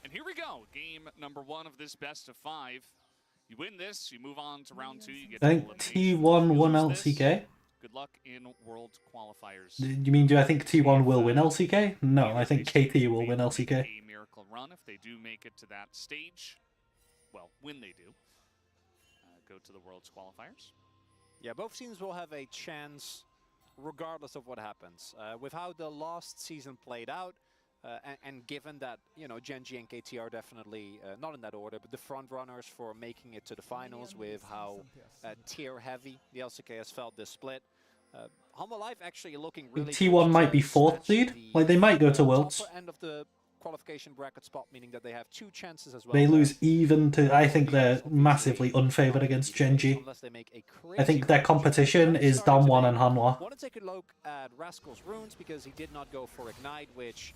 And here we go. Game number one of this best of 5. You win this, you move on to round 2. You get I think elimination. T1 You won lose this, LCK. good luck in World Qualifiers. Do I think T1 will win LCK? No, I think KT will win LCK. A miracle run if they do make it to that stage. Well, when they do, go to the World's qualifiers. Yeah, both teams will have a chance regardless of what happens. With how the last season played out, and given that, you know, Genji and KT are definitely, not in that order, but the front runners for making it to the finals with how tier heavy the LCK has felt this split. Humble Life actually looking really good T1 might be to 4th snatch seed. the, Like, they might go to Worlds. upper end of the qualification bracket spot, meaning that they have 2 chances as well. They lose even to... I think they're massively unfavoured against Genji. Unless they make a I think their competition is Damwon and Hanwha. Want to take a look at Rascal's runes because he did not go for Ignite, which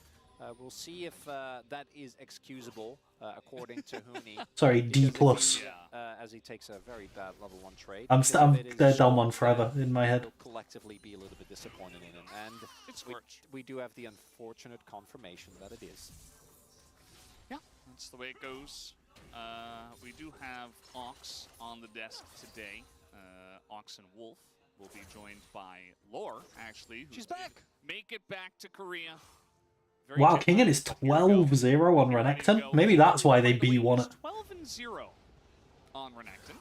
We'll see if that is excusable, according to Huni. Sorry, D+. Because if he, as he takes a very bad level 1 trade. I'm Because if it is down so one forever bad, in my head. we'll collectively be a little bit disappointed in him. And we do have the unfortunate confirmation that it is. Yeah, that's the way it goes. We do have Ox on the desk today. Ox and Wolf will be joined by Lore, actually. She's back! Make it back to Korea. Very Wow, jet Kingen lagged, is but here we go. 12-0 on Ready to Renekton. go. Maybe that's why they By the way, B1 he's it. 12-0 on Renekton.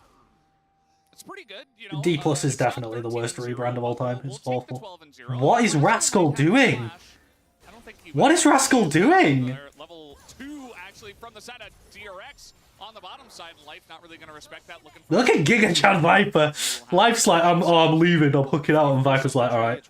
It's pretty good, you know. D+ is it's not definitely the worst 13-0, rebrand of all time. we'll It's take the awful. 12-0. What is Rascal doing? I don't think he What would- is Rascal doing? They're level 2 actually from the side of DRX on the bottom side. Life not really going to respect that. Looking for Look at Giga Chan Viper. Life's like, I'm leaving, I'm hooking out, and Viper's like, alright.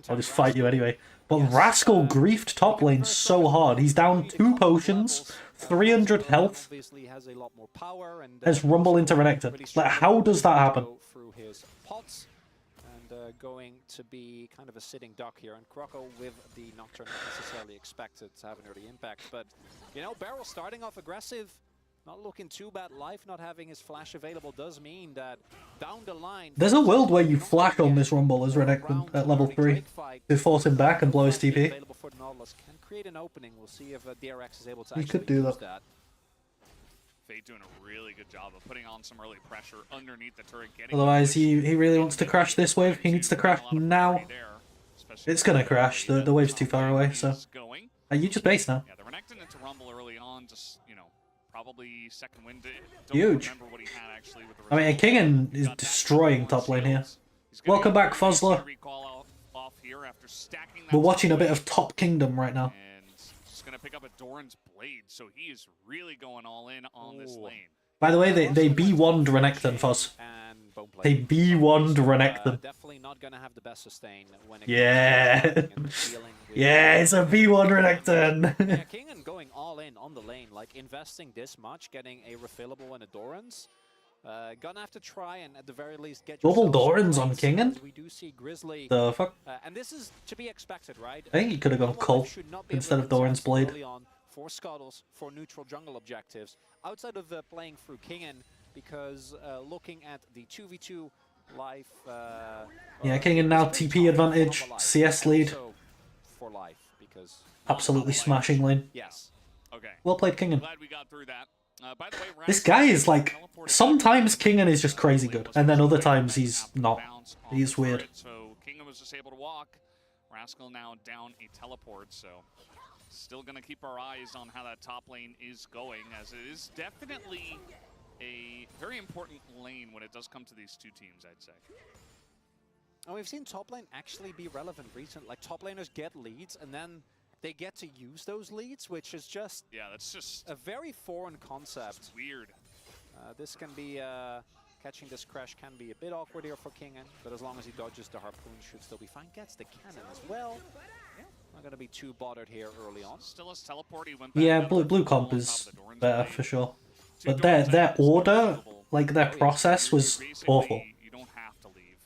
I'll just fight you anyway. But Rascal griefed top lane so hard. He's down 2 potions, 300 health, has Rumble into Renekton. Like, how does that happen? Through his pots and going to be kind of a sitting duck here, and Croco with the Nocturne not necessarily expected to have an early impact, but you know, Beryl starting off aggressive, not looking too bad. Life not having his flash available does mean that down the line There's a world where you flash on this Rumble as Renekton at level 3 to force him back and blow his TP. available for the Nautilus can create an opening. We'll see if DRX is able to You actually could do use that. Fade doing a really good job of putting on some early pressure underneath the turret. Getting Otherwise, he really wants to crash this wave. He needs to crash now. It's gonna crash. The wave's too far away, so... You just base now. Yeah, the Renekton into Rumble early on, just, you know, probably second wind. Huge. What he had actually with the I mean, Kingen is destroying top lane here. Welcome back, Fuzzler. We're watching a bit of Top Kingdom right now. And just going to pick up a Doran's Blade, so he is really going all in on this lane. By the way, they B1'd Renekton, Fuzz. They B1'd Renekton. Definitely not going to have the best sustain when it Yeah. comes to dealing with Yeah, it's a B1 Renekton. yeah, Kingen going all in on the lane, like investing this much, getting a refillable and a Doran's. Gonna have to try and at the very least get Double yourself some Doran's on points, Kingen? as we do see Grizzly, The fuck? and this is to be expected, right? I think he could have gone Cull instead of Doran's Blade. Early on for Scuttles, for neutral jungle objectives, outside of playing through Kingen, because looking at the 2v2 life... Yeah, Kingen now TP advantage, CS lead. Also for life, because... Absolutely smashing lane. Yes. Okay. Well played, Kingen. Glad we got through that. By the way, This guy is like, sometimes Kingen is just crazy good, and then other times he's not. He's weird. So Kingen was just able to walk. Rascal now down a teleport, so still going to keep our eyes on how that top lane is going, as it is definitely a very important lane when it does come to these two teams, I'd say. And we've seen top lane actually be relevant recently. Like, top laners get leads, and then they get to use those leads, which is just... Yeah, that's just... a very foreign concept. It's weird. This can be... catching this crash can be a bit awkward here for Kingen, but as long as he dodges the harpoon, should still be fine. Gets the cannon as well. Not going to be too bothered here early on. Still has teleport. He went back Yeah, up blue on comp top is of the Doran's better Blade. for sure. Two But Doran's their Blades order, available. like their process was Basically, awful. You don't have to leave.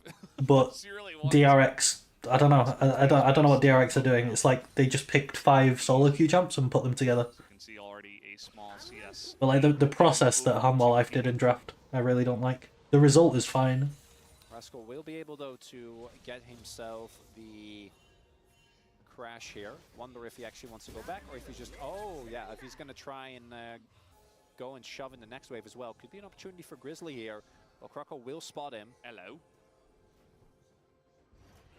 But You really want DRX, I don't know. I don't know what DRX are doing. It's like they just picked 5 solo queue champs and put them together. You can see already a small CS. But like the process that Hanwha Life did in draft, I really don't like. The result is fine. Rascal will be able, though, to get himself the crash here. Wonder if he actually wants to go back, or if he's just... Oh, yeah, if he's going to try and go and shove in the next wave as well. Could be an opportunity for Grizzly here. Well, Croco will spot him. Hello.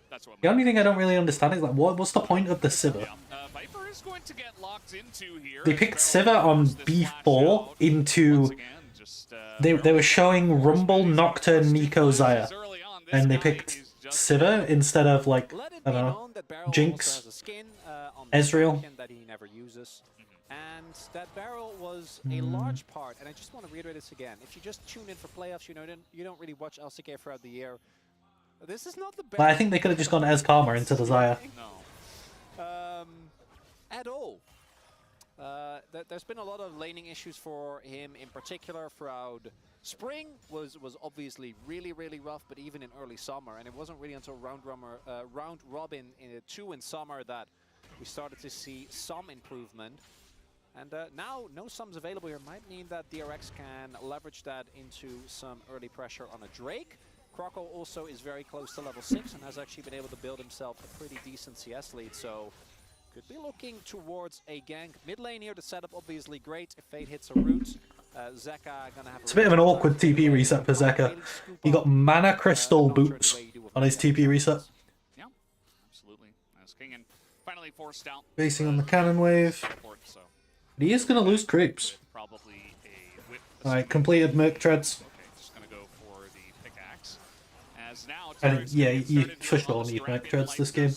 That's what The only thing I don't really understand is like, what's the point of the Sivir? Yeah. Viper is going to get locked into here. They picked Sivir on B4 into... They were showing Rumble, Nocturne, Nico, Xayah. And they picked Sivir instead of like, I don't know, Jinx, Ezreal. That he never uses. And that barrel was a large part, and I just want to reiterate this again. If you just tune in for playoffs, you don't really watch LCK throughout the year. This is not the best. But I think they could have just gone Ez Karma into the Xayah. No. At all. There's been a lot of laning issues for him, in particular throughout spring was obviously really rough, but even in early summer, and it wasn't really until round robin in 2 in summer that we started to see some improvement. And now no sums available here might mean that DRX can leverage that into some early pressure on a Drake. Croco also is very close to level 6 and has actually been able to build himself a pretty decent CS lead, so could be looking towards a gank. Mid lane here, the setup obviously great. If Fade hits a root, Zeka gonna have It's a bit of an awkward TP reset for Zeka. He got Mana Crystal boots on his TP reset. Yeah, absolutely. As Kingen finally forced out. Basing on the cannon wave. Support, so But he is going to lose creeps. probably a whip. Alright, completed Merc Treads. Okay, just gonna go for the pickaxe. As now, And yeah, you for sure need Merc Treads this game.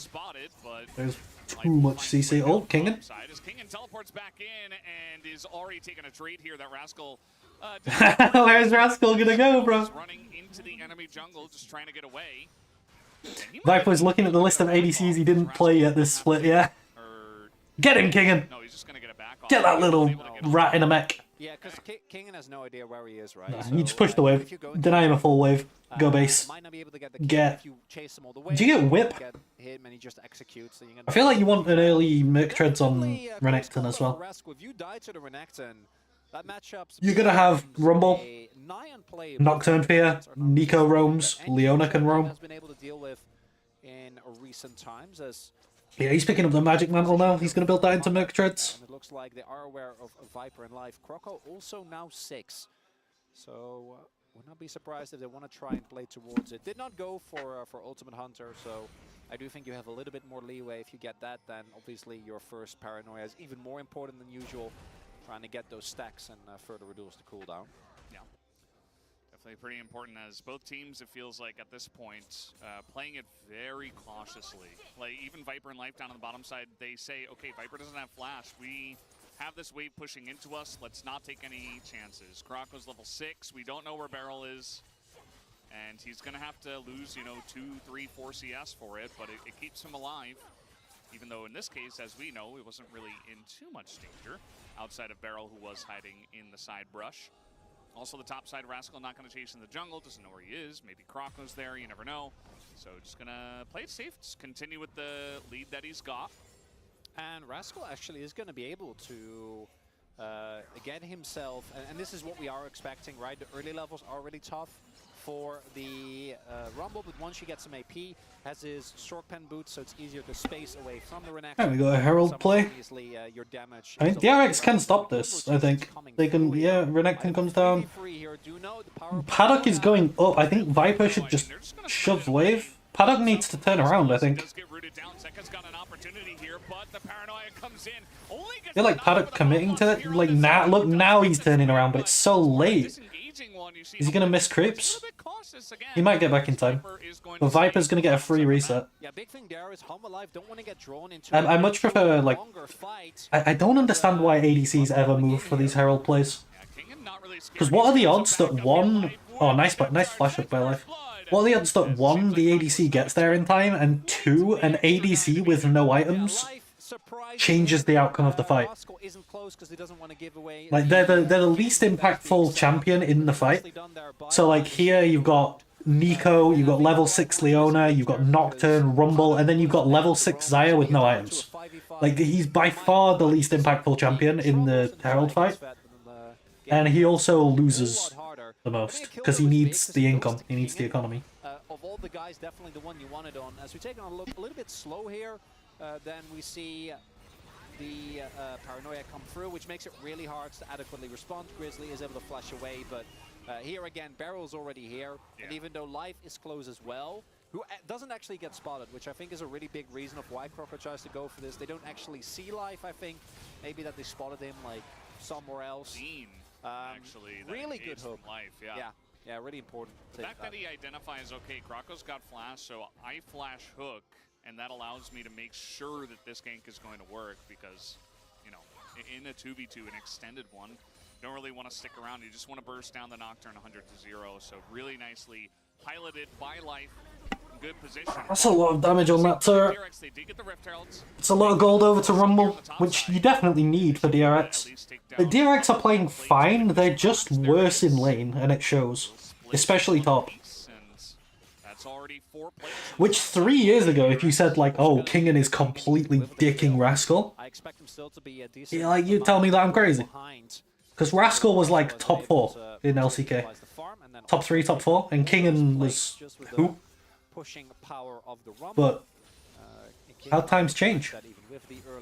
There's too much CC. Oh, Kingen. As Kingen teleports back in and is already taking a trade here. That Rascal. Where's Rascal gonna go, bro? Running into the enemy jungle, just trying to get away. Viper's looking at the list of ADCs he didn't play at this split, yeah. Get him, Kingen! No, he's just gonna get it back. Get that little rat in a mech. Yeah, because Kingen has no idea where he is, right? Nah, So, you just push the wave. if you go Deny him a full wave. Go base. Might not be able to get the kill Get. if you chase him all the way. Do you get whip? Get him and he just executes. So I feel like you want an early Merc Treads on Definitely, Renekton as well. Rascal, if you die to the Renekton, that matchup's You're gonna have Rumble, a nigh unplayable Nocturne Fear, Nico roams, and Leona can roam. has been able to deal with in recent times as Yeah, he's picking up the Magic Mantle now. He's gonna build that into Merc Treads. and it looks like they are aware of Viper in life. Croco also now 6. So would not be surprised if they want to try and play towards it. Did not go for Ultimate Hunter, so I do think you have a little bit more leeway. If you get that, then obviously your first Paranoia is even more important than usual. Trying to get those stacks and further reduce the cooldown. Yeah, definitely pretty important as both teams, it feels like at this point, playing it very cautiously. Like even Viper and Life down on the bottom side, they say, okay, Viper doesn't have flash. We have this wave pushing into us. Let's not take any chances. Croco's level 6. We don't know where Barrel is. And he's going to have to lose, you know, 2, 3, 4 CS for it, but it keeps him alive. Even though in this case, as we know, it wasn't really in too much danger outside of Barrel, who was hiding in the side brush. Also, the top side Rascal not going to chase in the jungle, doesn't know where he is. Maybe Croco's there, you never know. So just going to play it safe, just continue with the lead that he's got. And Rascal actually is going to be able to get himself, and this is what we are expecting, right? The early levels are really tough for the Rumble, but once you get some AP, has his short pen boots, so it's easier to space away from the Renekton. There we go, a Herald play. Your damage I think DRX can stop this, I think. They can, yeah, Renekton comes down. Paddock is going up. I think Viper should just shove wave. Paddock needs to turn around, I think. I feel like Paddock committing to it. Like, now, look, now he's turning around, but it's so late. Is he going to miss creeps? He might get back in time. But Viper's going to get a free reset. Yeah, big thing there is Home Alive don't want to get drawn into I much prefer, like... I don't understand why ADCs ever move for these Herald plays. Because what are the odds that one... Oh, nice flash up by Life. What are the odds that one, the ADC gets there in time, and two, an ADC with no items changes the outcome of the fight? Like, they're the least impactful champion in the fight. So, like, here you've got Nico, you've got level 6 Leona, you've got Nocturne, Rumble, and then you've got level 6 Xayah with no items. Like, he's by far the least impactful champion in the Herald fight. And he also loses the most, because he needs the income, he needs the economy. Of all the guys, definitely the one you wanted on. As we take on a little bit slow here, then we see the Paranoia come through, which makes it really hard to adequately respond. Grizzly is able to flash away, but here again, Barrel's already here, and even though Life is close as well, who doesn't actually get spotted, which I think is a really big reason of why Croco tries to go for this. They don't actually see Life, I think. Maybe that they spotted him, like, somewhere else. Actually, really good hook. Life, yeah, really important. The fact that he identifies, okay, Croco's got flash, so I flash hook, and that allows me to make sure that this gank is going to work because, you know, in a 2v2, an extended one, you don't really want to stick around. You just want to burst down the Nocturne 100 to 0. So really nicely piloted by Life. Good position. That's a lot of damage on that turret. It's a lot of gold over to Rumble, which you definitely need for DRX. The DRX are playing fine, they're just worse in lane, and it shows. Especially top. It's already 4 plates. Which 3 years ago, if you said like, "Oh, Kingen is completely dicking Rascal," I expect him still to be a decent. yeah, like you tell me that I'm crazy. Because Rascal was like top 4 in LCK, top 3, top 4, and Kingen was who? Pushing power of the Rumble. But how times change.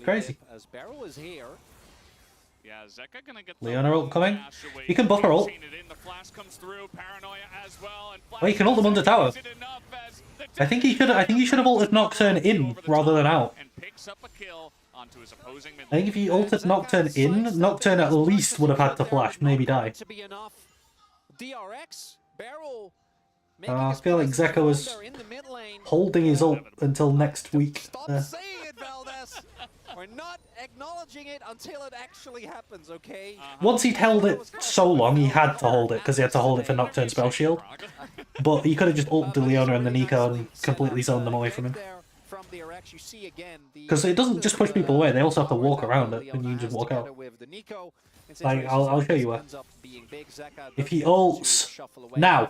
Crazy. As Barrel is here. Yeah, Zeka gonna get Leona ult coming. You can buff her ult. Well, you can ult them under tower. I think he should have ulted Nocturne in rather than out. I think if he ulted Nocturne in, Nocturne at least would have had to flash, maybe die. DRX, Barrel. I feel like Zeka was holding his ult until next week. Stop saying it, Valdez. We're not acknowledging it until it actually happens, okay? Once he'd held it so long, he had to hold it, because he had to hold it for Nocturne Spell Shield. But he could have just ulted the Leona and the Nico and completely zoned them away from him. Because it doesn't just push people away, they also have to walk around it, and you can just walk out. Like, I'll show you where. If he ults now,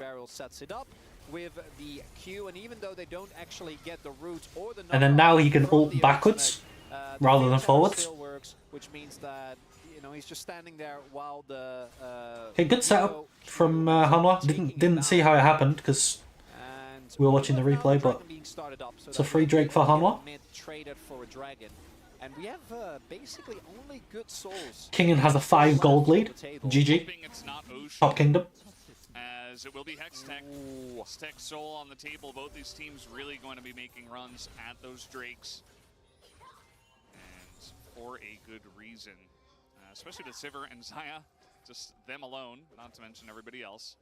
with the Q, and even though they don't actually get the root or the and then now he can ult backwards rather than forwards. Works, which means that he's just standing there while the okay, good setup from Hanwha. Didn't see how it happened because we were watching the replay, but it's a free Drake for Hanwha. And we have basically only good souls. Kingen has a 5 gold lead. GG. Top Kingdom. As it will be Hextech. Hextech Soul on the table. Both these teams really going to be making runs at those Drakes. And for a good reason. Especially with Sivir and Xayah. Just them alone, not to mention everybody else.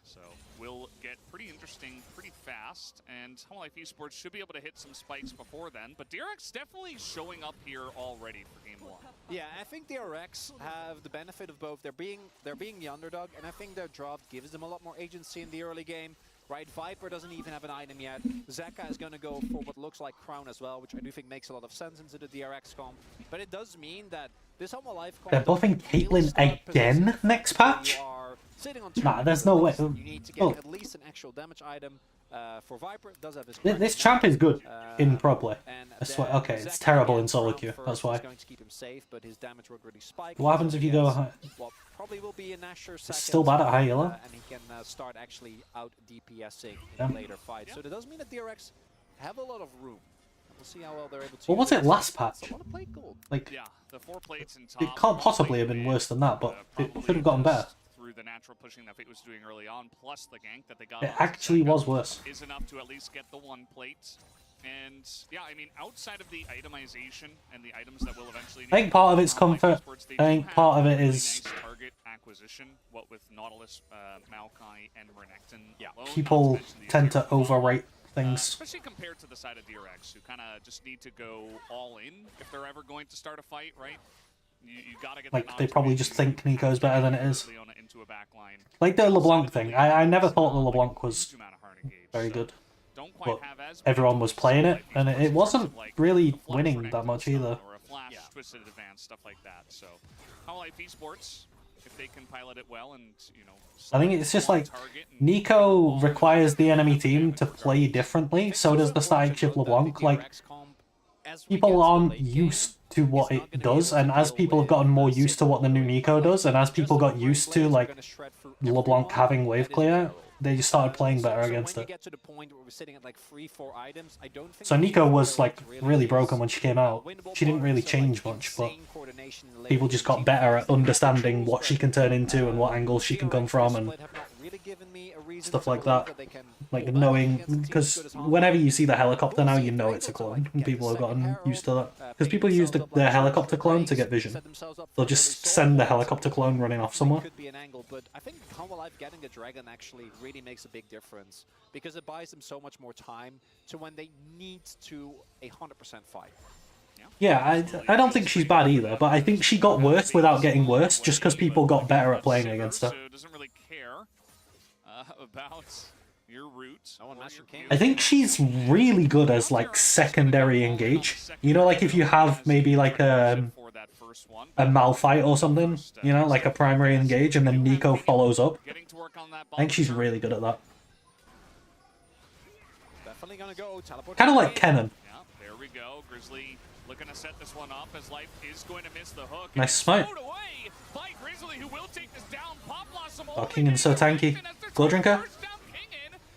So we'll get pretty interesting pretty fast, and Hololive Esports should be able to hit some spikes before then, but DRX definitely showing up here already for game 1. Yeah, I think DRX have the benefit of both. They're being the underdog, and I think their draft gives them a lot more agency in the early game. Right, Viper doesn't even have an item yet. Zeka is going to go for what looks like Crown as well, which I do think makes a lot of sense into the DRX comp. But it does mean that this Hololive comp... They're buffing Caitlyn again next patch? Nah, there's no way. You need to get at least an actual damage item. For Viper, does have his this champ is good in pro play. That's why. Okay, it's terrible in solo queue. That's why. Going to keep him safe, but his damage will really spike. What happens if you go high? Probably will be a Nashor It's still bad at high yellow. And he can start actually out DPSing in later fights. So that does mean that DRX have a lot of room. We'll see how well they're able to. What was it last patch? Like, yeah, the 4 plates in top, it can't possibly have been worse than that, but it should have gotten better. Through the natural pushing that Fate was doing early on, plus the gank that they got. It actually was worse. Is enough to at least get the 1 plate. And yeah, I mean, outside of the itemization and the items that will eventually need, I think part of it's comfort. I think part of it is nice target acquisition. What with Nautilus, Maokai, and Renekton. Yeah, people tend to overrate things. Especially compared to the side of DRX, who kind of just need to go all in if they're ever going to start a fight, right? You gotta get like, they probably just think Nico's better than it is. Like the LeBlanc thing. I never thought the LeBlanc was very good. But everyone was playing it, and it wasn't really winning that much either. Or a flash, twisted advance, stuff like that. So, Hololive Esports, if they can pilot it well and, I think it's just like, Nico requires the enemy team to play differently, so does the static shift LeBlanc. Like, people aren't used to what it does, and as people have gotten more used to what the new Nico does, and as people got used to, like, LeBlanc having wave clear, they just started playing better against it. So Nico was like really broken when she came out. She didn't really change much, but people just got better at understanding what she can turn into and what angles she can come from and stuff like that. Like knowing, because whenever you see the helicopter now, you know it's a clone. And people have gotten used to that. Because people use the helicopter clone to get vision. They'll just send the helicopter clone running off somewhere. But I think Hololive getting a dragon actually really makes a big difference because it buys them so much more time to when they need to 100% fight. Yeah, I don't think she's bad either, but I think she got worse without getting worse just because people got better at playing against her. Doesn't really care about your route. I think she's really good as like secondary engage. You know, like if you have maybe like a Malphite or something, you know, like a primary engage, and then Nico follows up. I think she's really good at that. definitely gonna go teleport. Kind of like Kennen. Yeah, there we go. Grizzly looking to set this one up as Life is going to miss the hook. Nice smite. Away by Grizzly, who will take this down. Pop Blossom. Oh, Kingen's so tanky. Glow Drinker?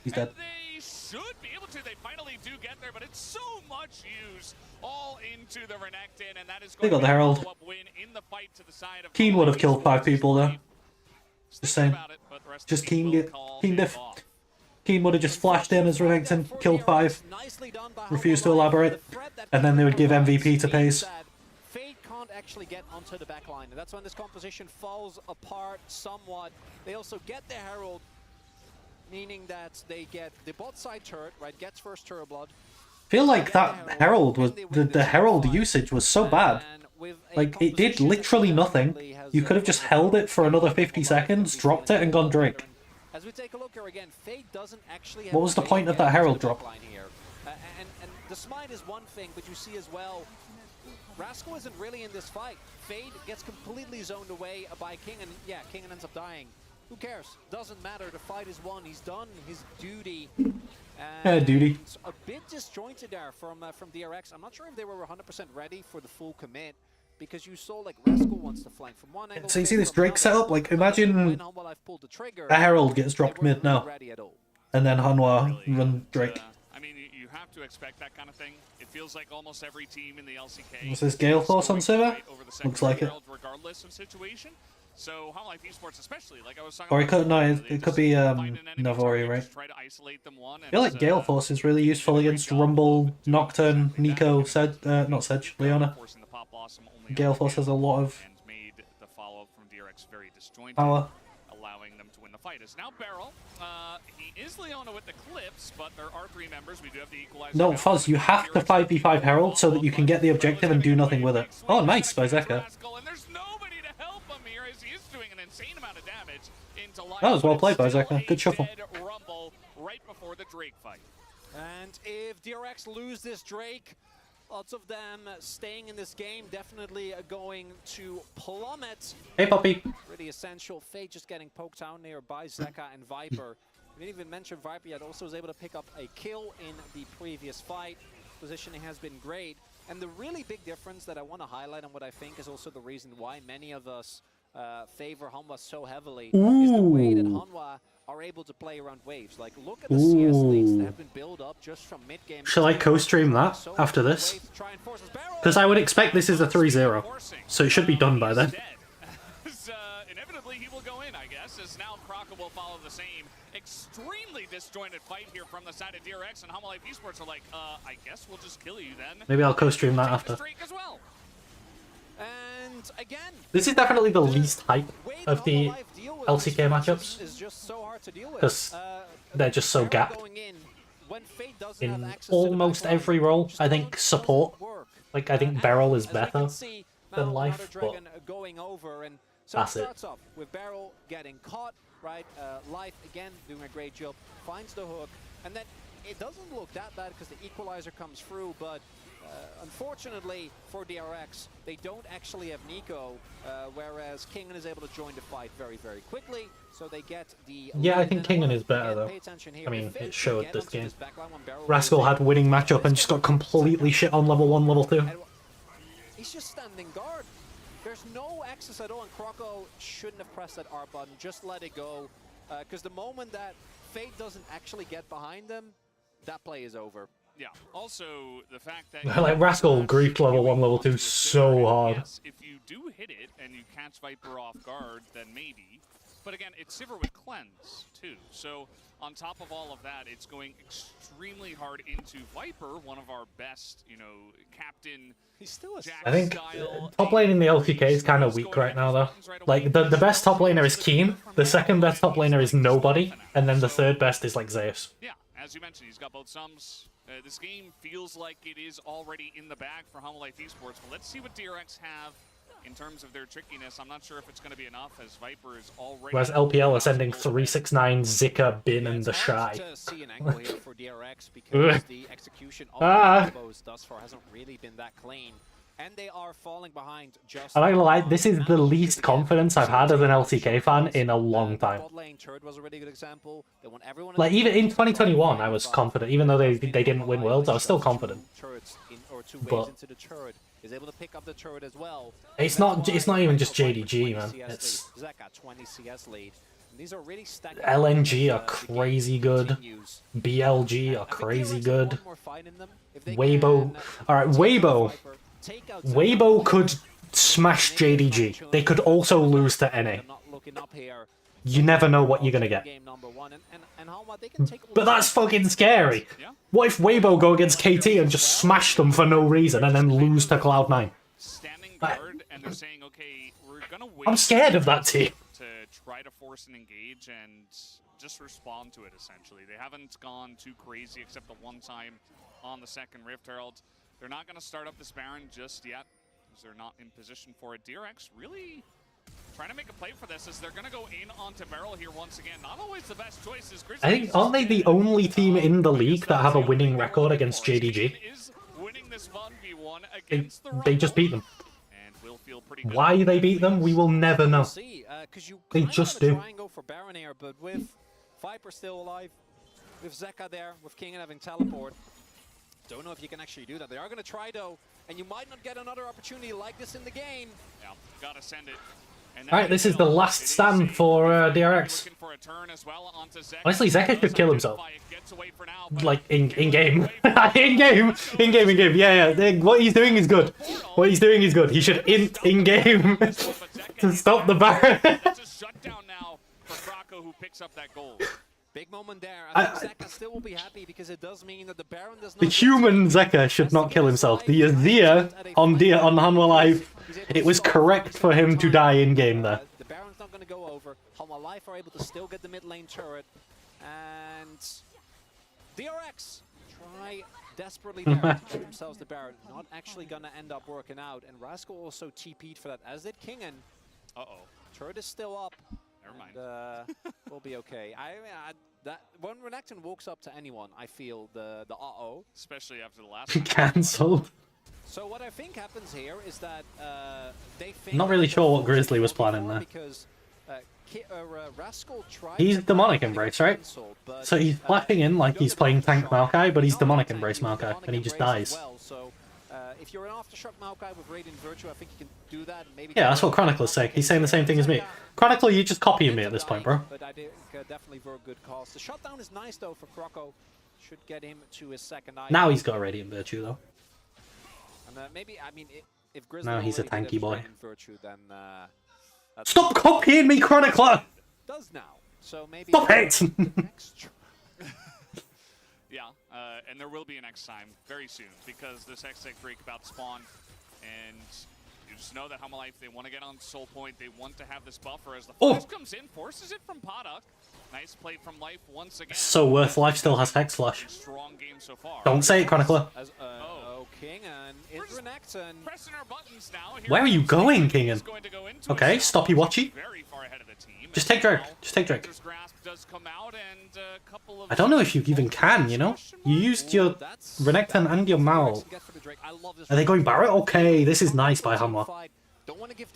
He's dead. They should be able to. They finally do get there, but it's so much use all into the Renekton, and that is They going got the Herald. follow-up win in the fight to the side of Keen would have killed 5 people though. Just saying. about it, but the rest Just of the team Keen will get call Keen it diff. off. Keen would have just flashed in as Renekton, killed 5, Nicely done by refused to Humble Life. elaborate, The threat that and then they would Humble give Life MVP to sees Pace. that Fade can't actually get onto the back line, and that's when this composition falls apart somewhat. They also get the Herald, meaning that they get the bot side turret, right, gets first turret blood. Feel like that Herald was the Herald usage was so bad. And with a Like it did composition that literally nothing. definitely has, You could have just held it for another 50 seconds, dropped it, and gone Drake. As we take a look here again, Fade doesn't actually have What was the a way point of to get that Herald to the drop? back line here. And the smite is one thing, but you see as well, Rascal isn't really in this fight. Fade gets completely zoned away by King, and yeah, King ends up dying. Who cares? Doesn't matter. The fight is won. He's done his duty. Duty. It's a bit disjointed there from DRX. I'm not sure if they were 100% ready for the full commit, because you saw like Rascal wants to flank from one angle. So you see Fade this from Drake another. setup? Like When imagine Humble Life pulled the trigger, a Herald gets they dropped weren't mid now, ready at all. and then Hanwha Really, run Drake. I mean, you have to expect that kind of thing. It feels like almost every team in the LCK. Was this Gale Force on is going to server? fight over the Looks like it. second world regardless of situation. So, Hollow Life Esports, especially, like I was talking Or it about could no, before, it they could just be find an enemy Navori, target, right? just try to isolate them one, I feel like and, Gale Force is really useful against Rumble, Nocturne, Nico, not Sedge, Leona. forcing the Pop Blossom only Gale on Force has a him, lot of and made the follow-up from DRX very disjointed, power. allowing them to win the fight. It's now Beryl. He is Leona with the clips, but there are 3 members. We do have the equalizer. No, now. Fuzz, you have to 5v5 Herald so that you can get the objective and do nothing with it. Oh, nice by Zeka. And there's nobody to help him here as he is doing an insane amount of damage into Life. That was well played by Still Zeka. a Good shuffle. dead Rumble right before the Drake fight. And if DRX lose this Drake, lots of them staying in this game, definitely going to plummet. Hey, puppy. Really essential. Fate just getting poked out there by Zeka and Viper. We didn't even mention Viper yet. Also was able to pick up a kill in the previous fight. Positioning has been great. And the really big difference that I want to highlight, and what I think is also the reason why many of us favor Hanwha so heavily, is the way that Hanwha are able to play around waves. Like, look at the CS leads that have been built up just from mid-game. Shall I co-stream that So after many this? waves to try and force this barrel. Because I would expect this is a 3-0, so it should be done by then. Dead. Inevitably, he will go in, I guess, as now Kraka will follow the same extremely disjointed fight here from the side of DRX, and Humble Life Esports are like, I guess we'll just kill you then. Maybe I'll co-stream that Take after. the streak as well. And again, This is definitely the least hype way that of the Hanwha Life deal with LCK these matchups, is just so hard to deal with. 'cause they're just so Barrel gapped. going in, when Fate doesn't have In access to the almost backline, every role, just I think doesn't support. work. Like, I think And Beryl is as we can better see, than now Life, another but Dragon going over, and so that's it it. starts off with Beryl getting caught, right? Life again doing a great job, finds the hook, and then it doesn't look that bad because the equalizer comes through, but unfortunately for DRX, they don't actually have Nico, whereas Kingen is able to join the fight very, very quickly. So they get the Yeah, I lead, think and Kingen is better, again, though. pay attention here. I mean, If Fate it showed can this get onto game. backline when Beryl Rascal goes in, had winning matchup and just got completely shit on level 1, level 2. and he's just standing guard. There's no access at all, and Kroko shouldn't have pressed that R button. Just let it go, because the moment that Fate doesn't actually get behind them, that play is over. Yeah. Also, the fact that Like, Rascal griefed level 1, level 2 so hard. Yes, if you do hit it and you catch Viper off guard, then maybe. But again, it's Sivir with cleanse too. So on top of all of that, it's going extremely hard into Viper, one of our best, captain. He's still a Jack I think style top lane in the LCK is kind of weak right now, though. Like, the best top laner is Keen, the second best top laner is Nobody, and then the third best is, like, Zeus. Yeah, as you mentioned, he's got both sums. This game feels like it is already in the bag for Humble Life Esports, but let's see what DRX have in terms of their trickiness. I'm not sure if it's going to be enough, as Viper is already... Whereas LPL are sending 369, Zika, Bin, and the It's Shy. hard to see an angle here for DRX because the execution of the Ah. combos thus far hasn't really been that clean. and they are falling behind just. I'm not gonna lie, this is the least confidence I've had as an LCK fan in a long time. Bot lane turret was a really good example. They want everyone Like, even in 2021, I was confident. Even though they didn't win Worlds, I was still confident. Turrets or two But- waves into the turret is able to pick up the turret as well. It's not even just JDG, man. It's Zeka 20 CS lead. And these are really stacked. LNG are crazy good. BLG are crazy good. Weibo. Alright, Weibo could smash JDG. They could also lose to NA. You never know what you're gonna get. But that's fucking scary. What if Weibo go against KT and just smash them for no reason and then lose to Cloud9? Standing guard, and they're saying, okay, we're gonna wait. I'm scared of that team. To try to force an engage and just respond to it, essentially. They haven't gone too crazy except the one time on the second Rift Herald. They're not going to start up this Baron just yet because they're not in position for it. DRX really trying to make a play for this as they're going to go in onto Beryl here once again. Not always the best choices. I think, aren't they the only team in the league that have a winning record against JDG? Winning this 1v1 against the They just beat them. And will feel pretty good. Why they beat them, we will never know. They just do. Try and go for Baron here, but with Viper still alive, with Zeka there, with King having teleport, don't know if you can actually do that. They are going to try though, and you might not get another opportunity like this in the game. Yeah, gotta send it. Alright, this is the last stand for DRX. Honestly, Zeka should kill himself. Like, in game. in game. Yeah. What he's doing is good. He should int in game to stop the Baron. It's a shutdown now for Krako, who picks up that goal. Big moment there. I think Zeka still will be happy because it does mean that the Baron does not. The human Zeka should not kill himself. The Azir on Hanwha Live, it was correct for him to die in game there. The Baron's not going to go over. Hanwha Life are able to still get the mid lane turret, and DRX try desperately there to give themselves the Baron. Not actually going to end up working out, and Rascal also TP'd for that, as did Kingen. Turret is still up. Never mind. And, we'll be okay. That when Renekton walks up to anyone, I feel the uh-oh. Especially after the last one. Cancelled. So what I think happens here is that they Not really sure what Grizzly was planning there. Because Rascal tried He's Demonic Embrace, right? So he's flashing in like he's playing Tank Maokai, but he's Demonic Embrace Maokai, and he just dies. So if you're an Aftershock Maokai with Radiant Virtue, I think you can do that. Maybe Yeah, that's what Chronicler's saying. He's saying the same thing as me. Chronicler, you're just copying me at this point, bro. But I think definitely for a good cause. The shutdown is nice though for Kroko. Should get him to his second eye. Now he's got a Radiant Virtue, though. And maybe, I mean, if Grizzly Now he's a already tanky did his boy. Radiant Virtue, then that's Stop copying me, Chronicler! does now. So maybe Stop it! Yeah, and there will be a next time very soon because this Hextech break about to spawn, and you just know that Hanwha Life, they want to get on Soul Point, they want to have this buffer as the flash comes in, forces it from Paddock. Nice play from Life once again. So worth Life still has Hex Flash. Strong game so far. Don't say it, Chronicler. King and Renekton. Pressing our buttons now. Here Where are you going, Kingen? going to go into Okay, a stoppy watchy. very far ahead of the team. Just take Drake. Just take Drake. Grasp does come out and a couple of I don't know if you even can, you know? You used your Renekton and your Mao. Are they going Barret? Okay, this is nice by Hanwha.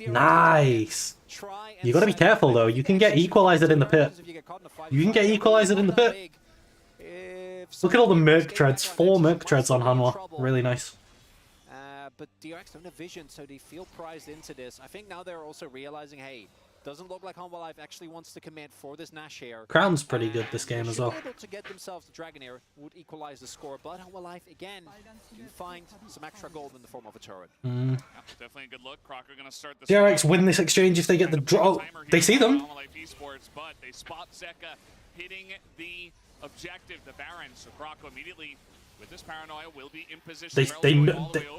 Nice. You gotta be careful though. You can get Equalized in the pit. You can get Equalized in the pit. Look at all the Merc Treads. 4 Merc Treads on Hanwha. Really nice. But DRX don't have vision, so they feel prized into this. I think now they're also realizing, hey, doesn't look like Hanwha Life actually wants to commit for this Nash here. Crown's pretty good this game as well. Able to get themselves the Dragonair would equalize the score, but Hanwha Life again do find some extra gold in the form of a turret. Yeah, definitely a good look. Crocker gonna start the DRX win this exchange if they get the draw. They see them. Hanwha Life Esports, but they spot Zeka hitting the objective, the Baron. So Crocker immediately, with this paranoia, will be in position.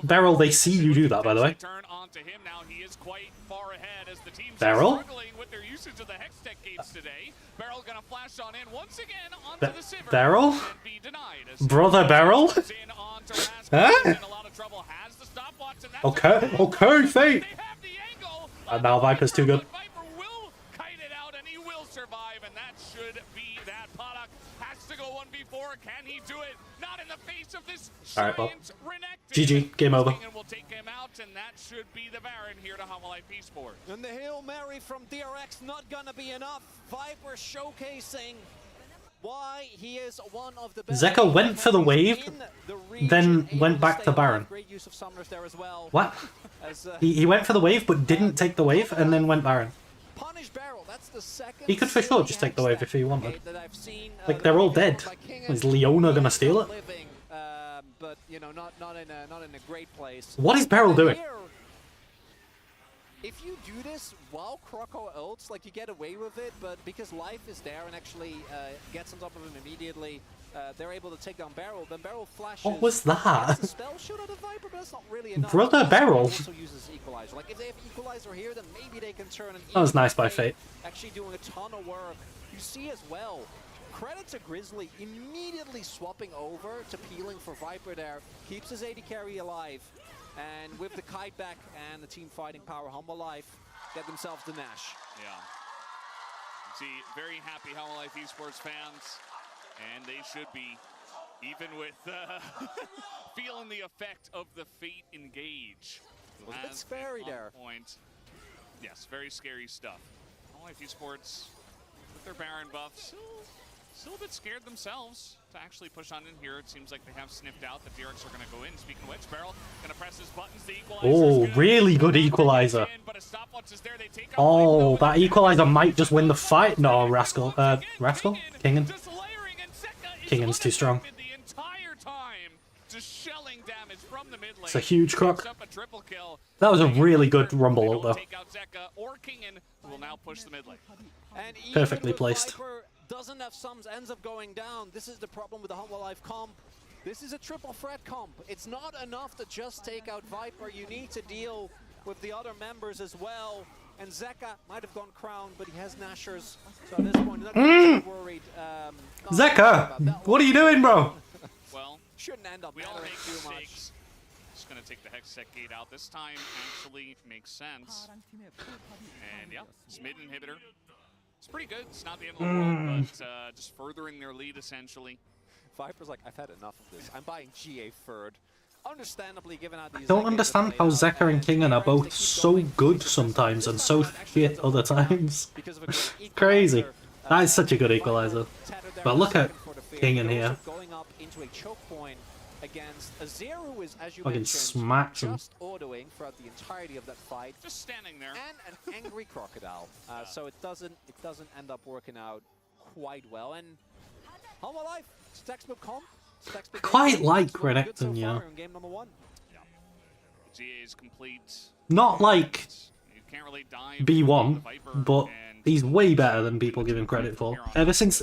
Beryl, they see you do that, by the way. Turn onto him now. He is quite far ahead as the team's Beryl? struggling with their usage of the Hextech gates today. Beryl gonna flash on in once again onto the Sivir. Beryl? And be denied as Brother Beryl? in onto Rascal. Huh? In a lot of trouble, has the stopwatch, and that's Okay, Fate. they have the angle. And now Viper's too good. Viper will kite it out and he will survive, and that should be that. Paddock has to go 1v4 Can he do it? Not in the face of this Alright, well. giant Renekton. GG, game over. And will take him out, and that should be the Baron here to Homolife Esports. And the Hail Mary from DRX not gonna be enough. Viper showcasing why he is one of the best. Zeka went for the wave, then went back to Baron. Great use of summoners there as well. What? As, He went for the wave, but didn't take the wave, and then went Baron. Punish Barrel, that's the second. He could for sure just take the wave if he wanted. that I've seen, Like, they're all dead. Is Leona gonna steal it? Living, but you know, not in a great place. What is Beryl doing? Here, if you do this while Croco ults, like, you get away with it, but because Life is there and actually gets on top of him immediately, they're able to take down Beryl. Then Beryl flashes. What was that? Gets a spell shot at the Viper, but that's not really enough. Brother Beryl. Also uses Equalizer. Like, if they have Equalizer here, then maybe they can turn an. That was nice by Fate. Actually doing a ton of work. You see as well. Credit to Grizzly immediately swapping over to peeling for Viper there. Keeps his AD carry alive. And with the kite back and the team fighting power, Homolife get themselves the Nash. Yeah. See, very happy Homolife Esports fans, and they should be, even with feeling the effect of the Fate engage. It was a bit scary there. Point. Yes, very scary stuff. Homolife Esports, with their Baron buffs, still a bit scared themselves to actually push on in here. It seems like they have sniffed out that DRX are going to go in. Speaking of which, Beryl going to press his buttons. The equalizer. Oh, really good equalizer. Oh, that equalizer might just win the fight. No, Rascal. Rascal? Kingen? Kingen's too strong. It's a huge croc. That was a really good Rumble ult, though. Perfectly placed. Doesn't have sums, ends up going down. This is the problem with the Homolife comp. This is a triple threat comp. It's not enough to just take out Viper. You need to deal with the other members as well. And Zeka might have gone crowned, but he has Nashers. So at this point, not worried. Zeka, what are you doing, bro? Well, shouldn't end up we all mattering make too much. mistakes. Just gonna take the Hextech gate out. This time actually makes sense. And yeah, it's mid inhibitor. It's pretty good. It's not the end of the world, but just furthering their lead, essentially. Viper's like, I've had enough of this. I'm buying GA third. Understandably, given out these. I don't understand how Zeka and Kingen are both so good sometimes and so shit other times. Crazy. That is such a good equalizer. But look at Kingen here. Going up into a choke point against Azir, who is, as you Fucking mentioned, smacks him. just autoing throughout the entirety of that fight. Just standing there. And an angry crocodile. So it doesn't end up working out quite well. And Homolife, it's textbook comp. I quite like Renekton, you know. Game number 1. Yeah. GA is complete. Not like You can't really dive B1, the Viper, but and he's way better than people give him credit for. Ever since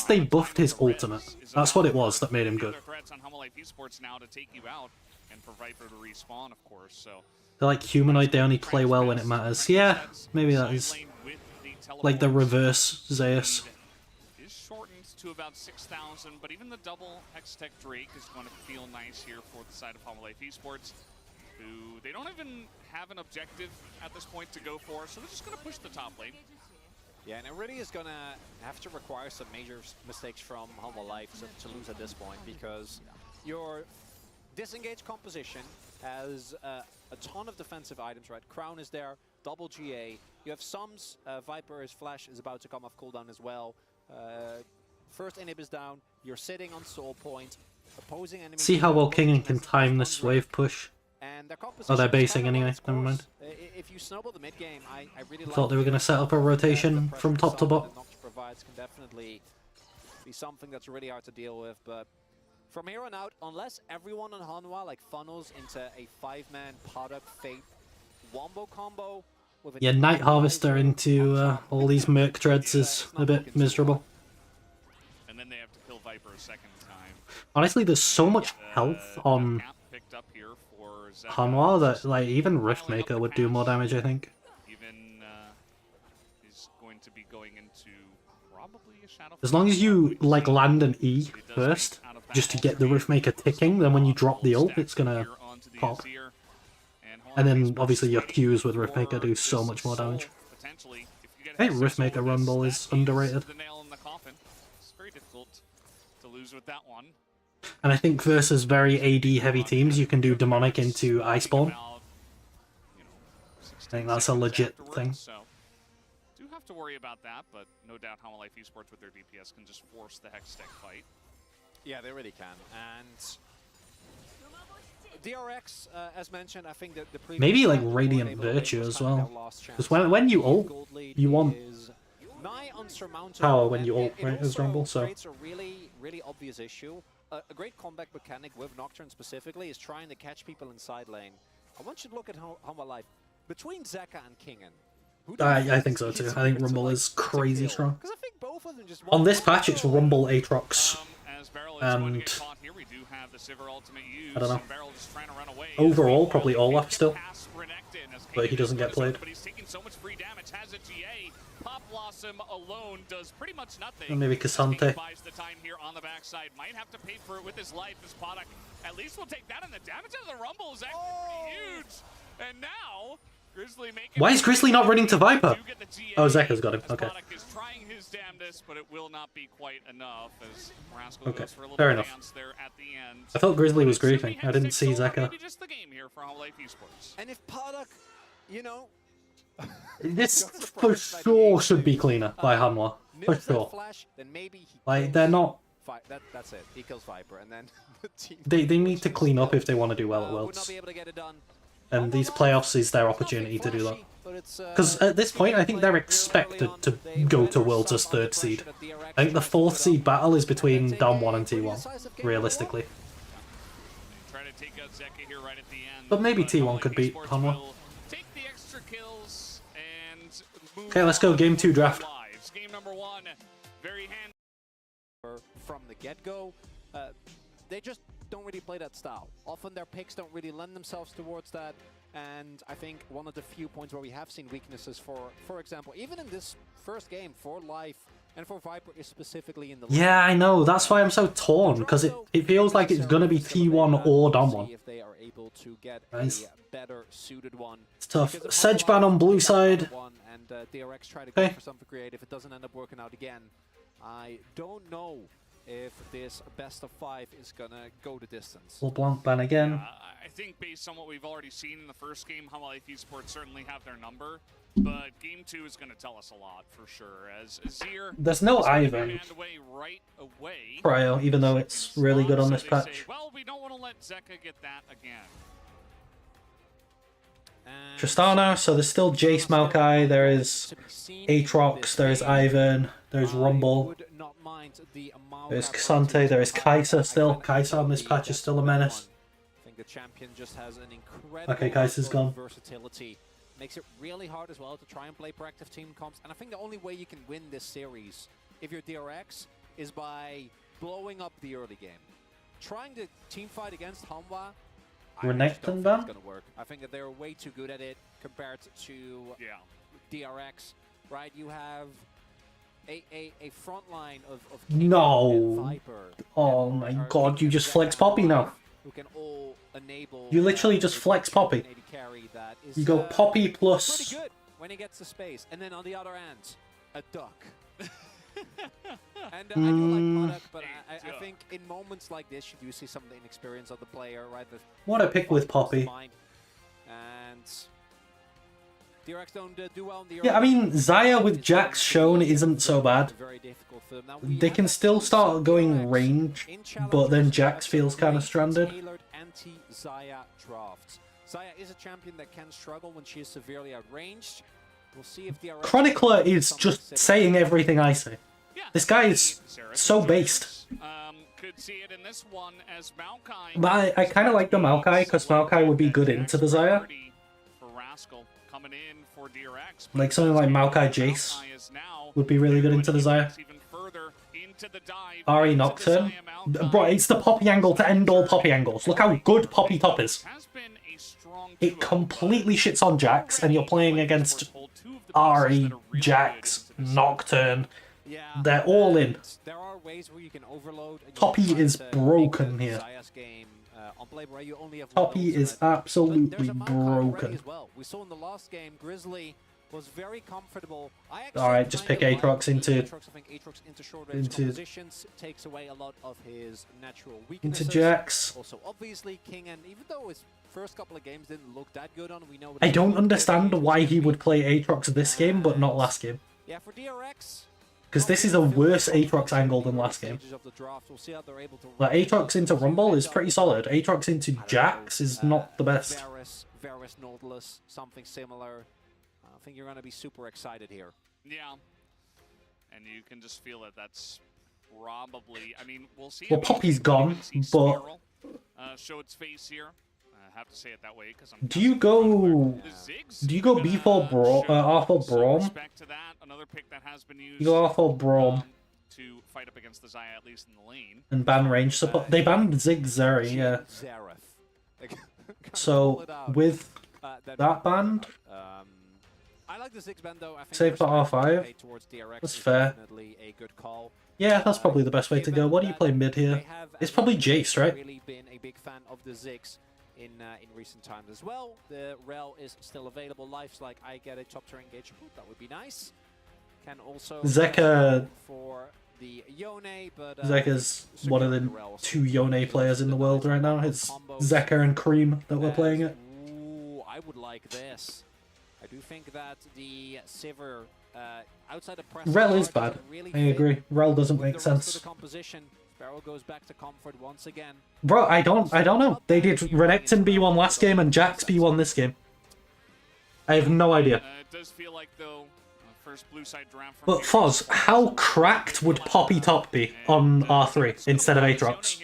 they buffed his ultimate, that's what it was that made him good. Threats on Homolife Esports now to take you out and for Viper to respawn, of course. So They're like humanoid, they only play well when it matters. Yeah, maybe that is like the reverse Zeus. Is shortened to about 6,000, but even the double Hextech Drake is going to feel nice here for the side of Homolife Esports, who they don't even have an objective at this point to go for, so they're just going to push the top lane. Yeah, and it really is going to have to require some major mistakes from Homolife to lose at this point, because your disengaged composition has a ton of defensive items, right? Crown is there, double GA. You have Sums, Viper's Flash is about to come off cooldown as well. First inhib is down, you're sitting on soul point, opposing enemy. See how well Kingen can time this wave push. And their Oh, they're composition is basing kind of anyway, on its never mind. course. If you snowball the mid game, I really Thought they were going to set up a rotation from top to bottom. Nox provides can definitely be something that's really hard to deal with, but from here on out, unless everyone on Hanwha like funnels into a 5-man Poduk Fate wombo combo with Yeah, Night Harvester into all these Merc Dreads is a bit miserable. And then they have to kill Viper a second time. Honestly, there's so much health on Picked up here for Zeka. Hanwha that like even Riftmaker would do more damage, I think. Even is going to be going into probably a shadow. As long as you like land an E first, just to get the Riftmaker ticking, then when you drop the ult, it's gonna pop. And then obviously your Qs with Riftmaker do so much more damage. I think Riftmaker Rumble is underrated. The nail in the coffin. It's very difficult to to lose with that one. And I think versus very AD heavy teams, you can do Demonic into Iceborne. I think that's a legit thing. So, do have to worry about that, but no doubt How Life Esports with their DPS can just force the Hextech fight. Yeah, they really can. And DRX, as mentioned, I think that the previous Maybe like time Radiant they were able Virtue to as find their well. last Because chance. when you ult, Gold lead you want is nigh unsurmountable, power when and you ult, it right, as also Rumble, so... creates a really obvious issue. A great comeback mechanic with Nocturne specifically is trying to catch people in side lane. I want you to look at Humble Life. Between Zeka and Kingen, who do you I think so too. I think Rumble is crazy strong. Because I think both of them just On this patch, it's Rumble, Aatrox, As Beryl is going to and get caught here, we do have the Sivir ultimate used, I don't know. and Beryl just trying to run away. Overall, probably Olaf still, Past Renekton as but he Kagan doesn't is get played. But he's taking so much free damage, has a GA. Pop Blossom alone does pretty much nothing. And maybe As Cassante. Kagan buys the time here on the backside. Might have to pay for it with his life as Podak. At least we'll take that, and the damage of the Rumble is actually pretty huge. And now, Grizzly making... Why is Grizzly not running to Viper? Do get the GA, Oh, Zeka's got him. as Okay. Podak is trying his damnedest, but it will not be quite enough as Rascal Okay, goes for a little fair enough. dance there at the end. I thought Grizzly was Certainly griefing. I had didn't 6 see over, Zeka. maybe just the game here for How Life Esports. And if Podak, you know, This for sure should be cleaner by Hanwha. For milks that sure. flash, then maybe he Like, kills they're not... that's it. He kills Viper, and then the team They need to clean up if they want to do well at would not Worlds. be able to get it done. And these playoffs is their opportunity to do that. Because at this point, I think they're expected to go to Worlds as 3rd seed. I think the 4th seed battle is between Dom1 and T1, realistically. Try to take out Zeka here right at the end. But maybe How T1 Life could beat Esports Hanwha. will take the extra kills and move Okay, let's go, on game 2 with their draft. lives. Game number 1, very handy. From the get-go, they just don't really play that style. Often their picks don't really lend themselves towards that, and I think one of the few points where we have seen weaknesses for example, even in this first game for Life and for Viper is specifically in the Yeah, I know. That's why I'm so torn, because it feels like it's going to be T1 or Dom1. If they are able to get Nice. a better suited one. It's tough. Because Sedge ban on blue side. And DRX try to go Okay. for something creative. It doesn't end up working out again. I don't know if this best of 5 is gonna go the distance. Full blank ban again. I think based on what we've already seen in the first game, How Life Esports certainly have their number. But game 2 is going to tell us a lot for sure. As Azir, There's no Ivan away right away. Cryo, even though it's really good on this So they say, patch. well, we don't want to let Zeka get that again. And Tristana, so there's still Jace Maokai, there is to be seen Aatrox, this there is game. Ivan, there's I Rumble, would not mind the amount there's of Cassante, there is Kai'Sa still. Kai'Sa on this the patch is still a menace. I think the champion just has an incredible Okay, Kai'Sa's level of gone. versatility. Makes it really hard as well to try and play proactive team comps. And I think the only way you can win this series, if you're DRX, is by blowing up the early game. Trying to team fight against Hanwha, I Renekton just don't think ban? it's going to work. I think that they're way too good at it compared to Yeah. DRX, right? You have a front line of No. and Viper Oh that my are god, you Kingen, just Zeka, flex Poppy and now. Life, who can all enable You literally just flex Poppy. 80 carry that is, You go Poppy pretty plus... good when he gets the space. And then on the other end, a duck. And I do like Podak, but I think in moments like this, you do see some of the inexperience of the player, right? The What a pick with Poppy. mind. And DRX don't do well in the Yeah, I early mean, Xayah with It's Jax shown isn't so bad. very difficult for them. Now, we They have can still seen start some going DRX range, in but then challengers Jax that feels kind of range stranded. Tailored anti-Xayah drafts. Xayah is a champion that can struggle when she is severely outranged. We'll see if DRX Chronicler is some just specific- saying everything I say. Yeah. This guy is Xerath so and based. could see it in this one as Maokai. But I kind of like the Maokai, because Maokai would be good into the Xayah. For Rascal coming in for DRX. Like something like Maokai Jace Maokai is now would be really good into the Xayah. even further into the dive. Ari into the Nocturne. Xayah Maokai. Bro, it's the Poppy angle to end all Poppy angles. Look how good Poppy top is. Has been a strong It duo, completely but shits on Jax, and you're playing against hold two of the pieces Ari, that are really Jax, good into this. Nocturne. Yeah, They're all in. and there are ways where you can overload. and you Toppy can try is to make broken the here. Xayah's game on play where you only have one Toppy ultimate. is But absolutely there's a Maokai already broken. as well. We saw in the last game Grizzly was very comfortable. Alright, just pick Aatrox into... I think Aatrox into short range compositions takes away a lot of his natural weaknesses. Into Jax. Also, obviously, King, and even though his first couple of games didn't look that good on, we know... I don't understand why he would play Aatrox this game, but not last game. Yeah, for DRX... Because this is a worse Aatrox angle than last game. Like, Aatrox into Rumble is pretty solid. Aatrox into Jax is not the best. Varus, Nautilus, something similar. I think you're going to be super excited here. Yeah. And you can just feel it. That's probably... I mean, we'll see. Well, Poppy's gone, but... show its face here. I have to say it that way because I'm... Do you go B4 R4 Braum? Another pick that has been used. You go R4 Braum. To fight up against the Xayah, at least in the lane. And ban range support. They banned Zig Zeri, yeah. So, with that banned... I like the Ziggs ban though. I think save for R5. That's fair. A good call. Yeah, that's probably the best way to go. What do you play mid here? It's probably Jace, right? Really been a big fan of the Ziggs in recent times as well. The Rel is still available. Life's like I get a top tier engage. Ooh, that would be nice. Can also Zeka for the Yone, but Zeka's one of the 2 Yone players in the world right now. It's Zeka and Cream that we're playing it. Ooh, I would like this. I do think that the Sivir outside of press Rel is bad. Really I agree. Rel doesn't make sense. Sparrow goes back to comfort once again. Bro, I don't know. They did Renekton B1 last game and Jax B1 this game. I have no idea. It does feel like though first blue side draft from But Foz, how cracked would Poppy Top be on R3 instead of Aatrox?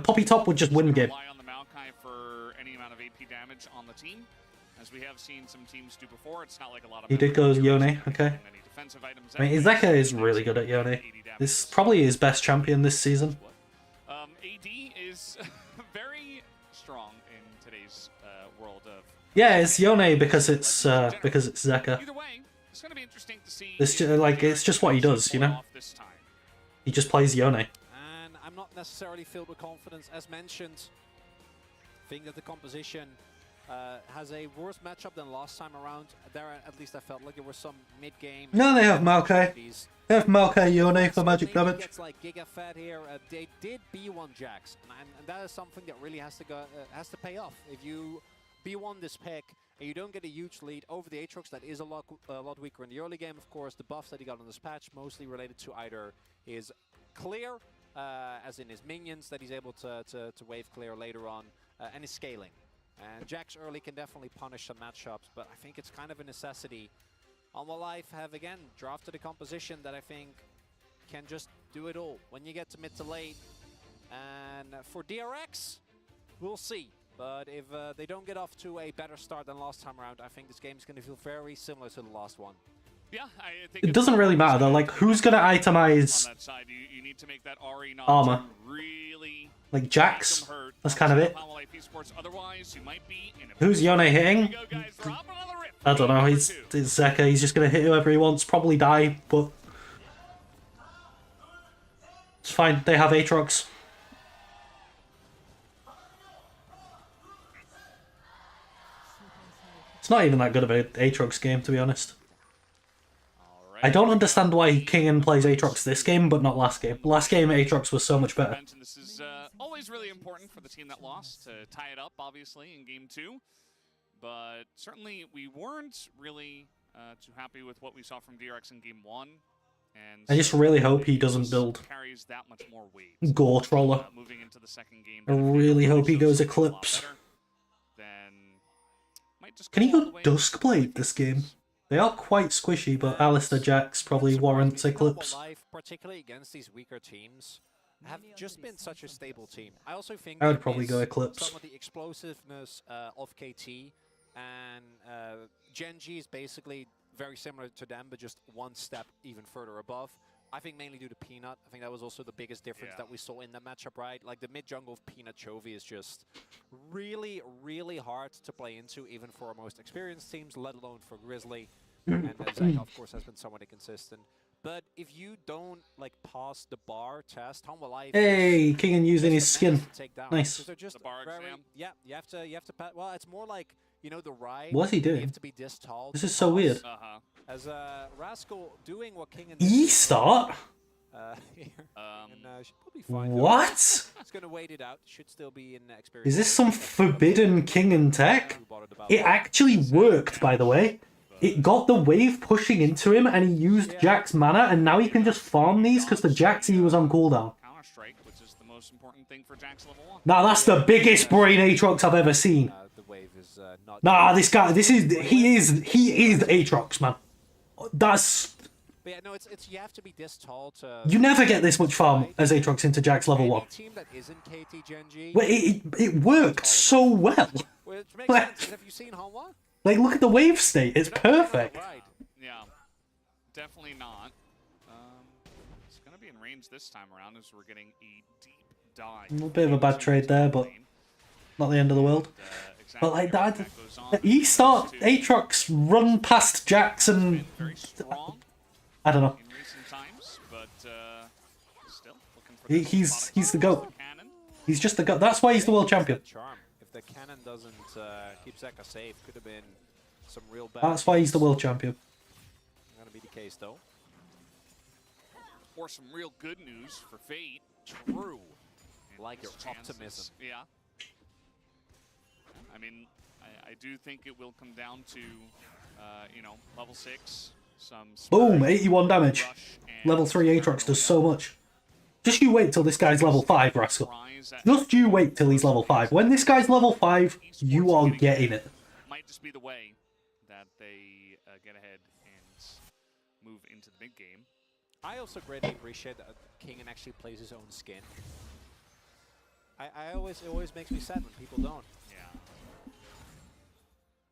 Poppy Top would just win the game. Rely on the Maokai for any amount of AP damage on the team. As we have seen some teams do before, it's not like a lot of... He did go Yone, okay. I mean, Zeka is really good at Yone. This is probably his best champion this season. AD is very strong in today's world of... Yeah, it's Yone because it's Zeka. Either way, it's going to be interesting to see... It's just what he does, you know? He just plays Yone. And I'm not necessarily filled with confidence, as mentioned. I think that the composition has a worse matchup than last time around. There, at least I felt like there was some mid-game... No, they have Maokai. They have Maokai Yone for magic damage. Gets like Giga Fed here. They did B1 Jax, and that is something that really has to pay off. If you B1 this pick and you don't get a huge lead over the Aatrox, that is a lot weaker in the early game. Of course, the buffs that he got on this patch mostly related to either his clear, as in his minions that he's able to wave clear later on, and his scaling. And Jax early can definitely punish some matchups, but I think it's kind of a necessity. Alma Life have, again, drafted a composition that I think can just do it all when you get to mid to late. And for DRX, we'll see. But if they don't get off to a better start than last time around, I think this game is going to feel very similar to the last one. Yeah, I think it doesn't really matter though. Like, who's gonna itemize on that side? You need to make that RE armor? Really like Jax? That's kind of it. Otherwise, you might be in Who's Yone hitting? I don't know. He's Zeka. He's just gonna hit whoever he wants. Probably die, but it's fine. They have Aatrox. It's not even that good of an Aatrox game, to be honest. I don't understand why Kingan plays Aatrox this game, but not last game. Last game, Aatrox was so much better. This is always really important for the team that lost to tie it up, obviously, in Game 2. But certainly, we weren't really too happy with what we saw from DRX in Game 1. And I just really hope he doesn't build carries that much more weight. Gore Troller. Moving into the second game. I really hope he goes Eclipse. Can he go Duskblade this game? They are quite squishy, but Alistair Jax probably warrants Eclipse. Life, particularly against these weaker teams, have just been such a stable team. I also think I would probably go Eclipse. Some of the explosiveness of KT and Genji is basically very similar to them, but just one step even further above. I think mainly due to Peanut. I think that was also the biggest difference that we saw in the matchup, right? Like the mid-jungle of Peanut Chovy is just really, really hard to play into, even for our most experienced teams, let alone for Grizzly. And Zeka, of course, has been somewhat inconsistent. But if you don't like pass the bar test, Life. Hey, Kingan using his skin. Nice. The bar exam. Yeah, you have to pass. Well, it's more like, you know, the ride. What's he doing? You have to be this tall. This is so weird. As Rascal doing what King and E-start? here. And should probably find What? It's gonna wait it out. Should still be in experience. Is this some forbidden King and tech? It actually worked, by the way. It got the wave pushing into him, and he used Jack's mana, and now he can just farm these because the Jack's E was on cooldown. Counter-strike, which is the most important thing for Jack's level 1. Now that's the biggest brain Aatrox I've ever seen. The wave is not. Nah, this guy, he is Aatrox, man. That's, But yeah, no, it's you have to be this tall to. you never get this much farm as Aatrox into Jack's level 1. Any team that isn't KT Gen G. Well, it worked so well. Which makes sense. Have you seen Hanwha? Like, look at the wave state, it's perfect. Right. Yeah, definitely not. It's going to be in range this time around as we're getting a deep dive. A little bit of a bad trade there, but not the end of the world. But like that, the E-start Aatrox run past Jackson. Very strong I don't know. in recent times, but still looking for He's the GOAT. He's just the GOAT. That's why he's the world champion. Charm. If the cannon doesn't keep Zeka safe, could have been some real bad. That's why he's the world champion. Gonna be the case though. Or some real good news for Fate. True. Like your optimism. Yeah. I mean, I do think it will come down to, you know, level 6, some... Boom, 81 damage. rush and Level 3 Aatrox does so much. Just you wait till this guy's level 5, Rascal. Just you wait till he's level 5. When this guy's level 5, you are getting it. Might just be the way that they get ahead and move into the mid game. I also greatly appreciate that King actually plays his own skin. It always makes me sad when people don't. Yeah.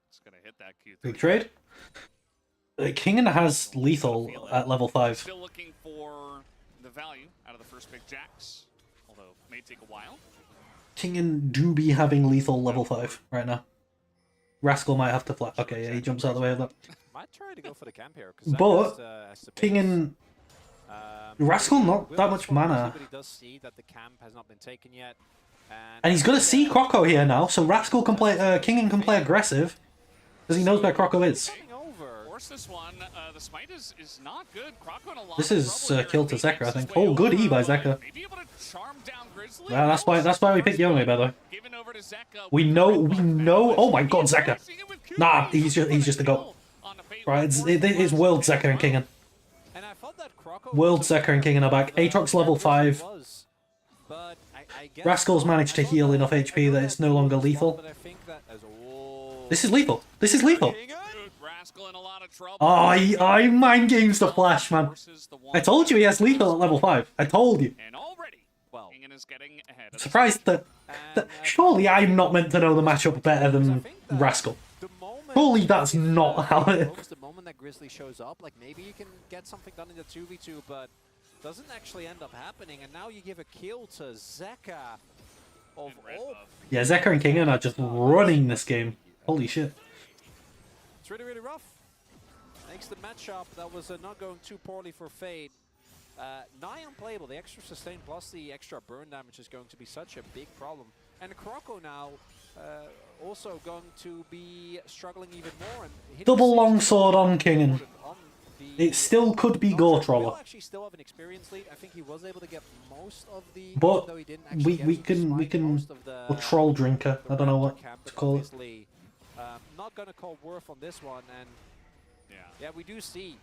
It's gonna hit that Q3. Big trade. Kingen has lethal at level 5. Still looking for the value out of the first pick Jax, although may take a while. Kingen do be having lethal level 5 right now. Rascal might have to flat. Okay, yeah, he jumps out of the way of that. Might try to go for the camp here. 'Cause But has to Kingen, Rascal not that much mana. But he does see that the camp has not been taken yet. And he's gonna see Croco here now, so Rascal can play, Kingen can play aggressive. Because he knows where Croco is. Force this one. The smite is not good. Croco in a lot This of is trouble here. kill to Zeka, I think. Oh, good E by Zeka. Maybe able to charm down Grizzly. Yeah, that's why we picked Yone, by the way. Given over to Zeka. We know. Oh my God, Zeka. Nah, he's just a goat. Right, it's World Zeka and Kingen. And I thought that Croco World Zeka and Kingen are back. Aatrox level 5. But I guess Rascal's managed to heal enough HP that it's no longer lethal. But I think that as This is lethal. This is lethal. Dude, Rascal in a lot of trouble. Oh, I mind games the Flash, man. I told you he has lethal at level 5. I told you. And already, well, Kingen is getting ahead of Surprised that surely I'm not meant to know the matchup better than Rascal. the moment Surely that's not how it... the moment that Grizzly shows up, like maybe you can get something done in the 2v2, but doesn't actually end up happening. And now you give a kill to Zeka of all. Yeah, Zeka and Kingen are just running this game. Holy shit. It's really, really rough. Makes the matchup that was not going too poorly for Fade nigh unplayable. The extra sustain plus the extra burn damage is going to be such a big problem. And Croco now also going to be struggling even more. And hitting Double six longsword on Kingen. on the- It still could be Gore Will Troller. actually still have an experience lead. I think he was able to get most of the. But even though he didn't actually we get can despite most of the, or Troll Drinker. I don't know what camp, to but call it. obviously, not gonna call Worth on this one, and yeah, we do see.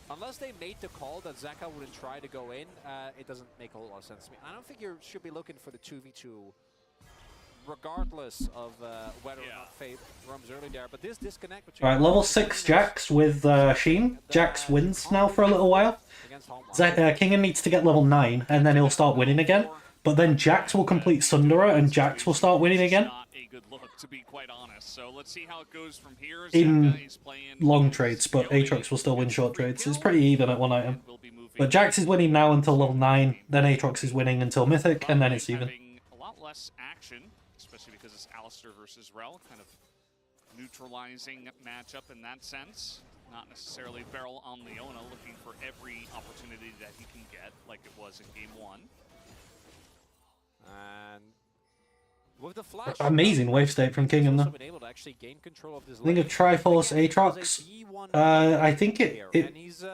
Unless they made the call that Zeka wouldn't try to go in, it doesn't make a whole lot of sense to me. I don't think you should be looking for the 2v2, regardless of whether or not Fate roams early there. But this disconnect between Alright, level 6 Jax with Sheen. Jax wins now for a little while. Kingen needs to get level 9 and then he'll start winning again. But then Jax will complete Sundara and Jax will start winning again. Not a good look, to be quite honest. So let's see how it goes from here. In Zeka is playing long trades, but Aatrox will still win short trades. It's pretty even at one item. But Jax is winning now until level 9, then Aatrox is winning until Mythic, and then it's even. Having a lot less action, especially because it's Alistair versus Rel, kind of neutralizing matchup in that sense. Not necessarily Beryl on Leona looking for every opportunity that he can get, like it was in game 1. And With the flash, Amazing wave state from Kingan also though. been able to actually gain control of this I think of lane. Triforce Again, it was a Aatrox. B1 I think here, and he's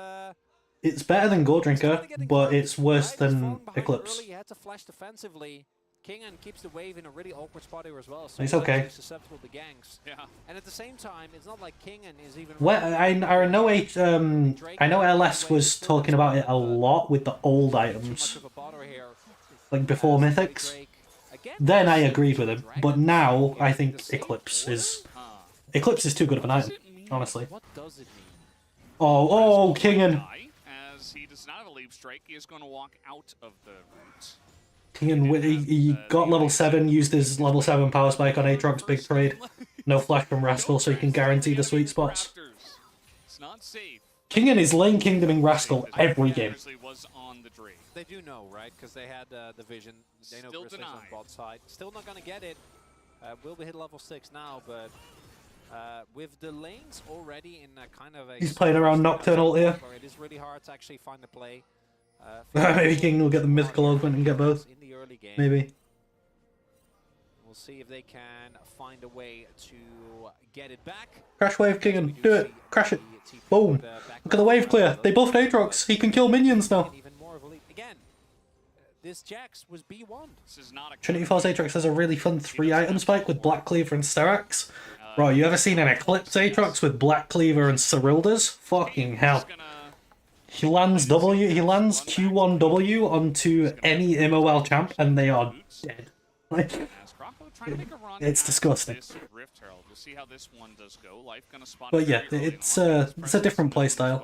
it's better than Gold Drinker, starting to get but encouraged, it's worse right? He's than falling behind Eclipse. early, he had to flash defensively. Kingan keeps the wave in a really awkward spot here as well, so It's he's okay. actually susceptible to ganks. Yeah. And at the same time, it's not like Kingan is even. Well, I know I know LS was talking about it a lot with the old items, like before Mythics. Then I agreed with him, but now I think Eclipse is too good of an item, honestly. What does it mean? Oh, Kingan. As he does not have a leap strike, he is going to walk out of the route. Kingan, he got level 7, used his level 7 power spike on Aatrox big trade. No flash from Rascal, so he can guarantee the sweet spots. It's not safe. Kingan is lane kingdoming Rascal every game. Was on the Drake. They do know, right? Because they had the vision. They know Still Grizzly's on denied. bot side. Still not going to get it. Will be hit level 6 now, but with the lanes already in a kind of a... He's playing around Nocturnal here. It is really hard to actually find the play. Maybe Kingan will get the mythical augment and get both. In the early game. Maybe. We'll see if they can find a way to get it back. Crash wave, Kingan. Do it. Crash it. Boom. Look at the wave clear. They buffed Aatrox. He can kill minions now. Even more of a lead. Again, this Jax was B1. This is not a Trinity Force Aatrox has a really fun 3-item spike with Black Cleaver and Sterak's. Bro, you ever seen an Eclipse Aatrox with Black Cleaver and Cerylda's? Fucking hell. He lands Q1W onto any MOL champ and they are dead. Like, it's disgusting. But yeah, it's a different playstyle.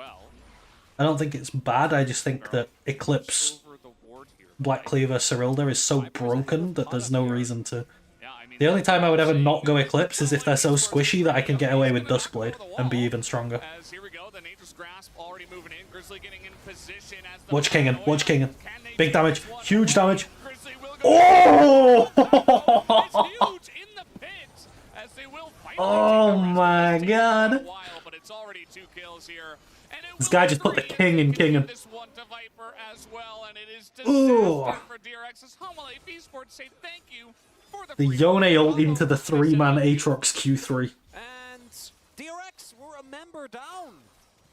I don't think it's bad, I just think that Eclipse, Black Cleaver, Cerylda is so broken that there's no reason to... The only time I would ever not go Eclipse is if they're so squishy that I can get away with Duskblade and be even stronger. Watch Kingan, watch Kingan. Big damage, huge damage. Oh! Oh my god. This guy just put the king in Kingan. Ooh. The Yone ult into the 3-man Aatrox Q3. And DRX were a member down.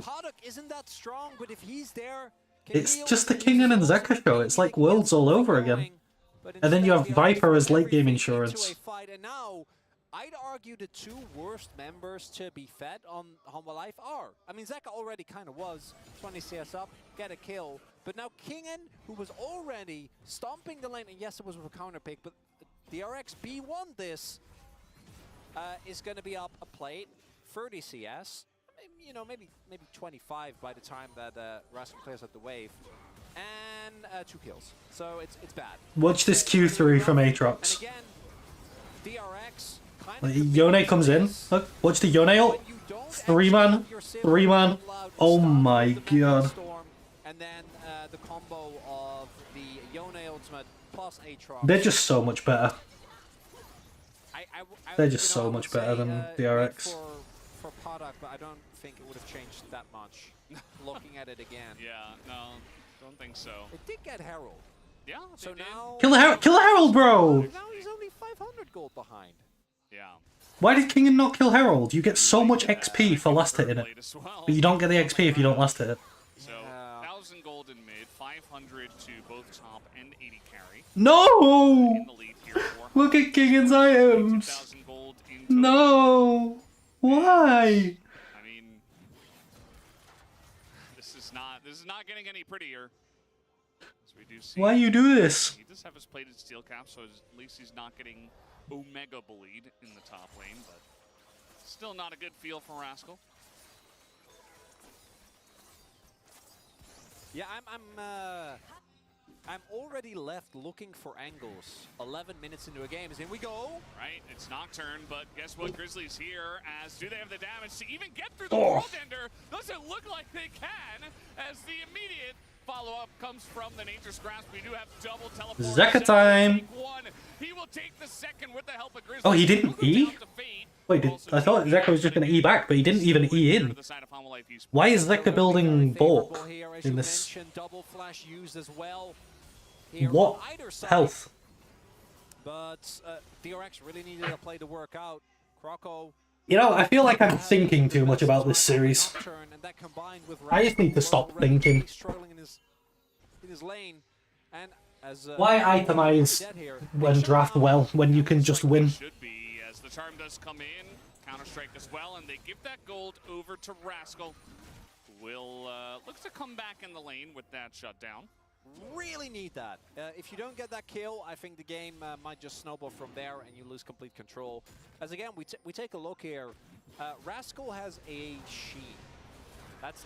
Paddock isn't that strong, but if he's there... It's just the Kingan and Zeka show. It's like Worlds all over again. And then you have Viper as late game insurance. And now, I'd argue the two worst members to be fed on Humble Life are. I mean, Zeka already kind of was. 20 CS up, get a kill. But now Kingan, who was already stomping the lane, and yes, it was with a counter pick, but DRX B1 this is going to be up a plate, 30 CS. You know, maybe 25 by the time that Rascal clears out the wave, and 2 kills. So it's bad. Watch this Q3 from Aatrox. And again, DRX Like, Yone comes in. Look, watch the Yone ult. 3-man. Oh my god. And then the combo of the Yone ultimate plus Aatrox. They're just so much better. They're just so much better than DRX. For Paddock, but I don't think it would have changed that much. Looking at it again. Yeah, no, don't think so. It did get Herald. Yeah, So now... Kill the Herald, bro! Now he's only 500 gold behind. Yeah. Why did Kingan not kill Herald? You get so much XP for last hitting it. But you don't get the XP if you don't last hit it. So, 1,000 gold in mid, 500 to both top and 80 carry. No! In the lead here, Look at Kingan's items! 2,000 gold in total. No! Why? I mean, this is not getting any prettier. So we do see Why you do this? he does have his plated steel cap, so at least he's not getting Omega bullied in the top lane, but still not a good feel for Rascal. Yeah, I'm already left looking for angles. 11 minutes into a game, in we go. Right, it's Nocturne, but guess what? Grizzlies here, as do they have the damage to even get through the World Ender? Doesn't look like they can, as the immediate follow-up comes from the Nature's Grasp. We do have double teleport. Zeka time! He will take the second with the help of Grizzlies. Oh, he didn't E? Wait, I thought Zeka was just going to E back, but he didn't even E in. Why is Zeka building bulk in this? Double flash used as well. What health? But DRX really needed to play the work out. Croco. You know, I feel like I'm thinking too much about this series. I just need to stop thinking. In his lane. And as, Why itemize when draft well when you can just win? Should be, as the charm does come in, Counter-Strike as well, and they give that gold over to Rascal, who will look to come back in the lane with that shutdown. Really need that. If you don't get that kill, I think the game might just snowball from there and you lose complete control. As again, we take a look here. Rascal has a shield.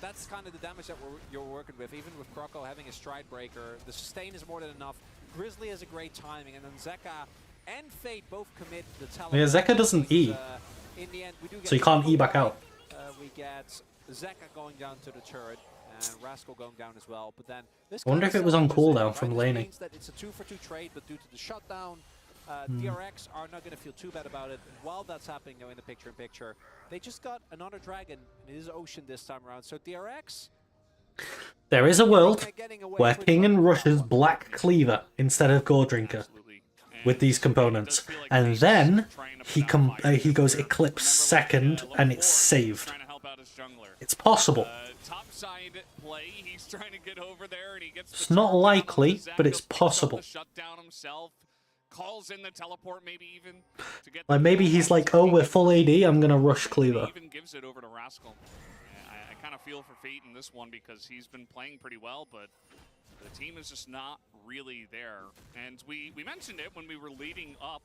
That's kind of the damage that you're working with. Even with Croco having a stride breaker, the sustain is more than enough. Grizzly has a great timing, and then Zeka and Fate both commit the talent. Yeah, Zeka doesn't E, in the end, we do get so you can't E back out. We get Zeka going down to the turret, and Rascal going down as well. But then this I wonder if it was on cooldown from laning. Means that it's a 2-for-2 trade, but due to the shutdown, DRX are not going to feel too bad about it. While that's happening, though, in the picture-in-picture, they just got another dragon, and it is Ocean this time around. So DRX... There is a world where King rushes Black Cleaver instead of Gore Drinker with these components, and then he goes Eclipse second, and it's saved. It's possible. It's not likely, but it's possible. Calls in the teleport, maybe even to get like maybe he's like, oh, we're full AD, I'm gonna rush Cleaver. Even gives it over to Rascal. I kind of feel for Fate in this one because he's been playing pretty well, but the team is just not really there. And we mentioned it when we were leading up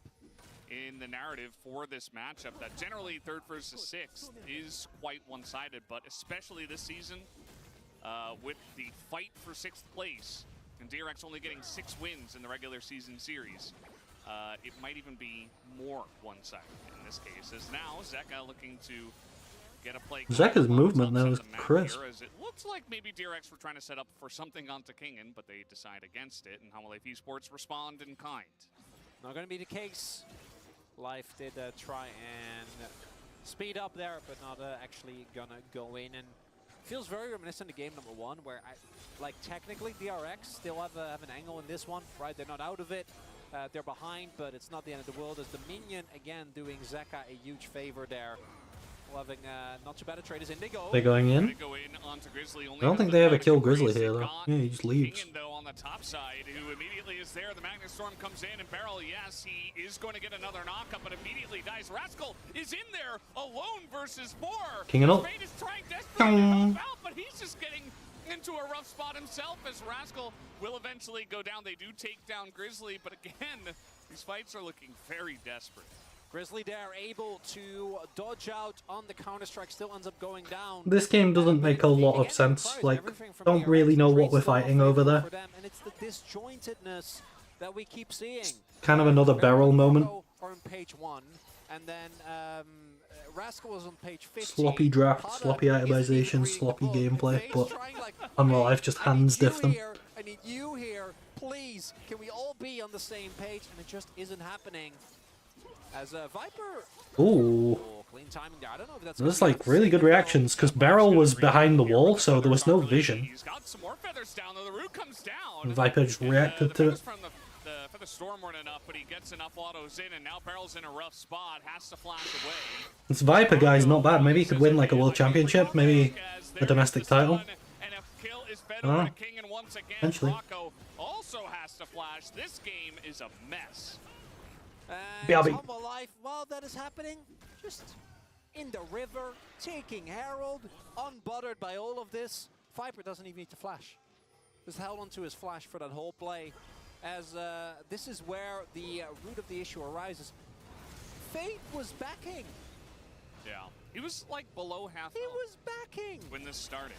in the narrative for this matchup that generally 3rd versus 6th is quite one-sided, but especially this season with the fight for 6th place and DRX only getting 6 wins in the regular season series. It might even be more one-sided in this case, as now Zeka looking to get a play. Zeka's movement now is crisp. It looks like maybe DRX were trying to set up for something onto Kingen, but they decide against it, and Hamaleif Esports respond in kind. Not going to be the case. Life did try and speed up there, but not actually gonna go in. And feels very reminiscent of game number 1, where technically DRX still have an angle in this one, right? They're not out of it. They're behind, but it's not the end of the world. As the minion, again, doing Zeka a huge favor there. Having not too bad a trade is in. They're going in? I don't think they ever kill Grizzly here, though. Yeah, he just leaves. Kingen, though, on the top side, who immediately is there. The Magnus Storm comes in, and Beryl, yes, he is going to get another knockup, but immediately dies. Rascal is in there alone versus 4. Kingen up. Fate is trying desperately to help out, but he's just getting into a rough spot himself as Rascal will eventually go down. They do take down Grizzly, but again, these fights are looking very desperate. Grizzly there able to dodge out on the Counter-Strike, still ends up going down. This game doesn't make a lot of sense. Like, don't really know what we're fighting over there. And it's the disjointedness that we keep seeing. Kind of another barrel moment. Are on page 1, and then Rascal is on page 15. Sloppy draft, sloppy itemization, sloppy gameplay, but Unreal Life just hands diff them. I need you here, please. Can we all be on the same page? And it just isn't happening. As Viper. Ooh. Clean timing there. I don't know if that's There's like really good reactions because Beryl was behind the wall, so there was no vision. He's got some more feathers down, though the root comes down. And Viper just reacted to it. From the feather storm weren't enough, but he gets enough autos in, and now Beryl's in a rough spot. Has to flash away. This Viper guy's not bad. Maybe he could win like a world championship, maybe a domestic title. And a kill is fed Oh. over to King, and once again, Eventually. Rocco also has to flash. This game is a mess. BRB. Humble Life, while that is happening, just in the river, taking Herald, unbuttered by all of this. Viper doesn't even need to flash. Just held onto his flash for that whole play. As this is where the root of the issue arises. Fate was backing. Yeah, he was like below half. He was backing when this started.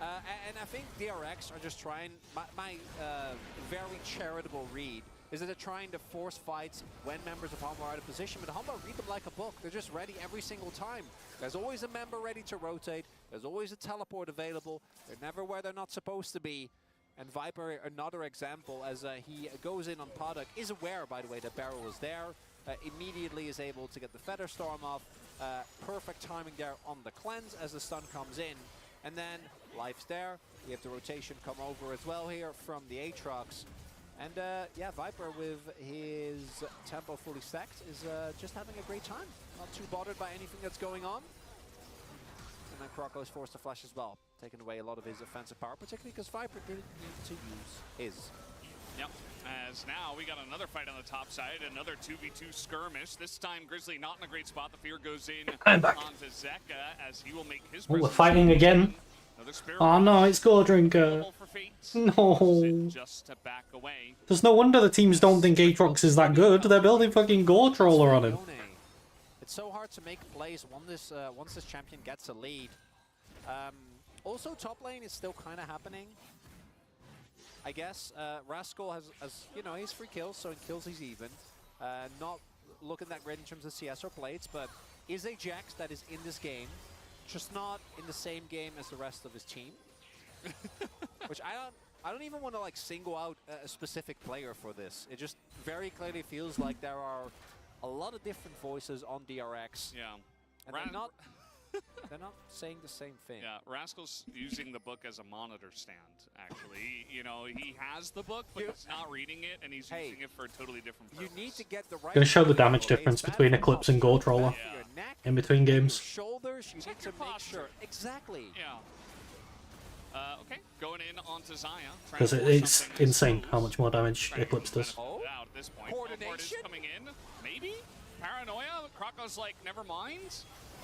And I think DRX are just trying, my very charitable read is that they're trying to force fights when members of Humble are out of position, but Humble read them like a book. They're just ready every single time. There's always a member ready to rotate. There's always a teleport available. They're never where they're not supposed to be. And Viper, another example, as he goes in on Podok, is aware, by the way, that Beryl is there. Immediately is able to get the Feather Storm off. Perfect timing there on the cleanse as the stun comes in. And then Life's there. We have the rotation come over as well here from the Aatrox. And yeah, Viper with his tempo fully stacked is just having a great time. Not too bothered by anything that's going on. And then Croco is forced to flash as well, taking away a lot of his offensive power, particularly because Viper didn't need to use his. Yep, as now we got another fight on the top side, another 2v2 skirmish. This time Grizzly not in a great spot. The fear goes in I'm back. onto Zeka as he will make his Oh, we're presence fighting known. again. Another spear Oh no, it's Gore Drinker. for fate. No. Just to back away. There's no wonder the teams don't think Aatrox is that good. They're building fucking Gore Troller on him. It's so hard to make plays once this champion gets a lead. Also, top lane is still kind of happening. I guess Rascal has, you know, he's 3 kills, so in kills he's even. Not looking that great in terms of CS or plates, but is a Jax that is in this game, just not in the same game as the rest of his team. Which I don't even want to like single out a specific player for this. It just very clearly feels like there are a lot of different voices on DRX. Yeah. And they're not saying the same thing. Yeah, Rascal's using the book as a monitor stand, actually. You know, he has the book, but he's not reading it, and he's using it for a totally different purpose. You need to get the right... Gonna show the damage difference between Eclipse and Gore Troller in between games. Shoulders, you need to make sure. Exactly. Yeah. Okay, going in onto Zaya. Because it's insane how much more damage Eclipse does. Oh, at this point. Coordination coming in. Maybe? Paranoia? Croco's like, never mind.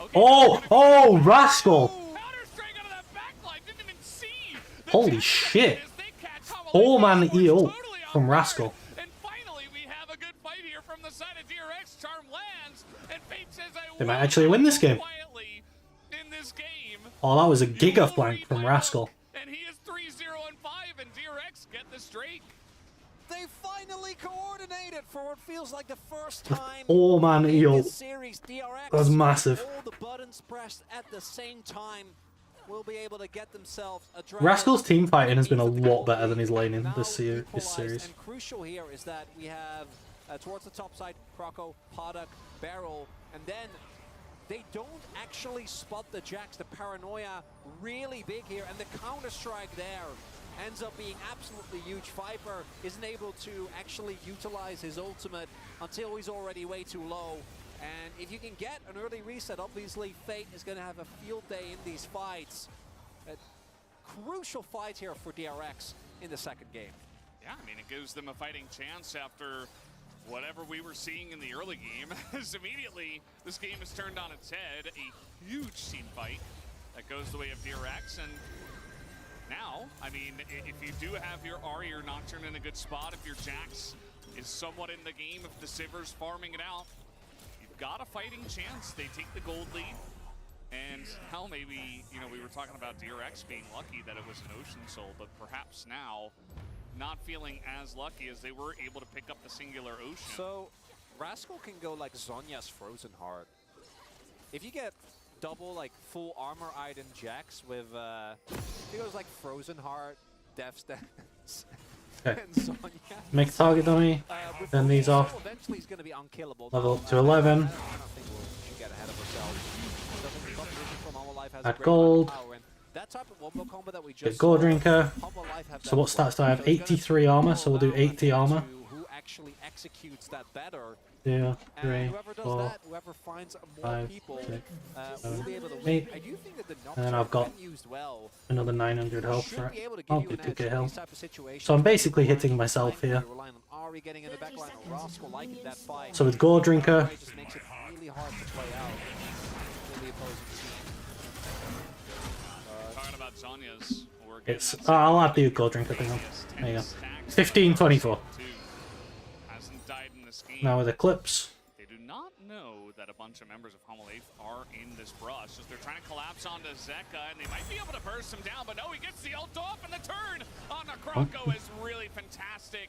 Okay, Oh, Rascal! Counter-strike out of that backline, didn't even see. Holy shit! 4-man EO from Rascal. And finally, we have a good fight here from the side of DRX. Charm lands, and Fate says, They might actually win this game. Quietly in this game. Oh, that was a giga flank from Rascal. And he is 3-0-5, and DRX get the streak. They finally coordinated for what feels like the first time 4-man in EO. this series. DRX, That was massive. all the buttons pressed at the same time, will be able to get themselves a dragon. Rascal's team fighting has been a lot better than his laning this series. And crucial here is that we have towards the top side, Croco, Podok, Barrel, and then they don't actually spot the Jax. The Paranoia really big here, and the counter-strike there ends up being absolutely huge. Viper isn't able to actually utilize his ultimate until he's already way too low. And if you can get an early reset, obviously Fate is going to have a field day in these fights. A crucial fight here for DRX in the second game. Yeah, I mean, it gives them a fighting chance after whatever we were seeing in the early game. As immediately, this game is turned on its head. A huge team fight that goes the way of DRX. And now, I mean, if you do have your Ahri or Nocturne in a good spot, if your Jax is somewhat in the game, if the Sivir's farming it out, you've got a fighting chance. They take the gold lead. And hell, maybe, you know, we were talking about DRX being lucky that it was an Ocean Soul, but perhaps now not feeling as lucky as they were able to pick up the singular Ocean. So, Rascal can go like Zonya's Frozen Heart. If you get double, like, full armor item Jax with, he goes like Frozen Heart, Death Stance, Okay. and Zonya. Make a target dummy, then these off. Eventually he's going to be unkillable. Level up to 11. I don't think we should get ahead of ourselves. I think the competition from Humble Life has Add a great gold. amount of power, and that type of wombo combo that we just Get Gore saw, Drinker. Humble Life have So that what as well. stats do I have? So it's gonna 83 armor, so we'll do allow 80 armor. to Who actually executes that better. 2, And 3, whoever does 4, that, whoever finds more 5, people, 6, will be able to win. 8. I do think that the And then Nocturne, I've got when used well, another 900 health should for be it. able to give I'll you do an edge 2k in health. these type of situations. So I'm basically Relying hitting on myself Viper, here. relying on Ahri getting in the backline, or Rascal liking that fight. So with Gore Drinker, It just makes it really hard to play out for the opposing team. Talking about Zonya's, we're it's... I'll add the Gore Drinker thing on. There you go. 15-24. Hasn't died in this game. Now with Eclipse. They do not know that a bunch of members of Humble Life are in this brush. As they're trying to collapse onto Zeka, and they might be able to burst him down, but no, he gets the ult off, and the turn on Croco is really fantastic.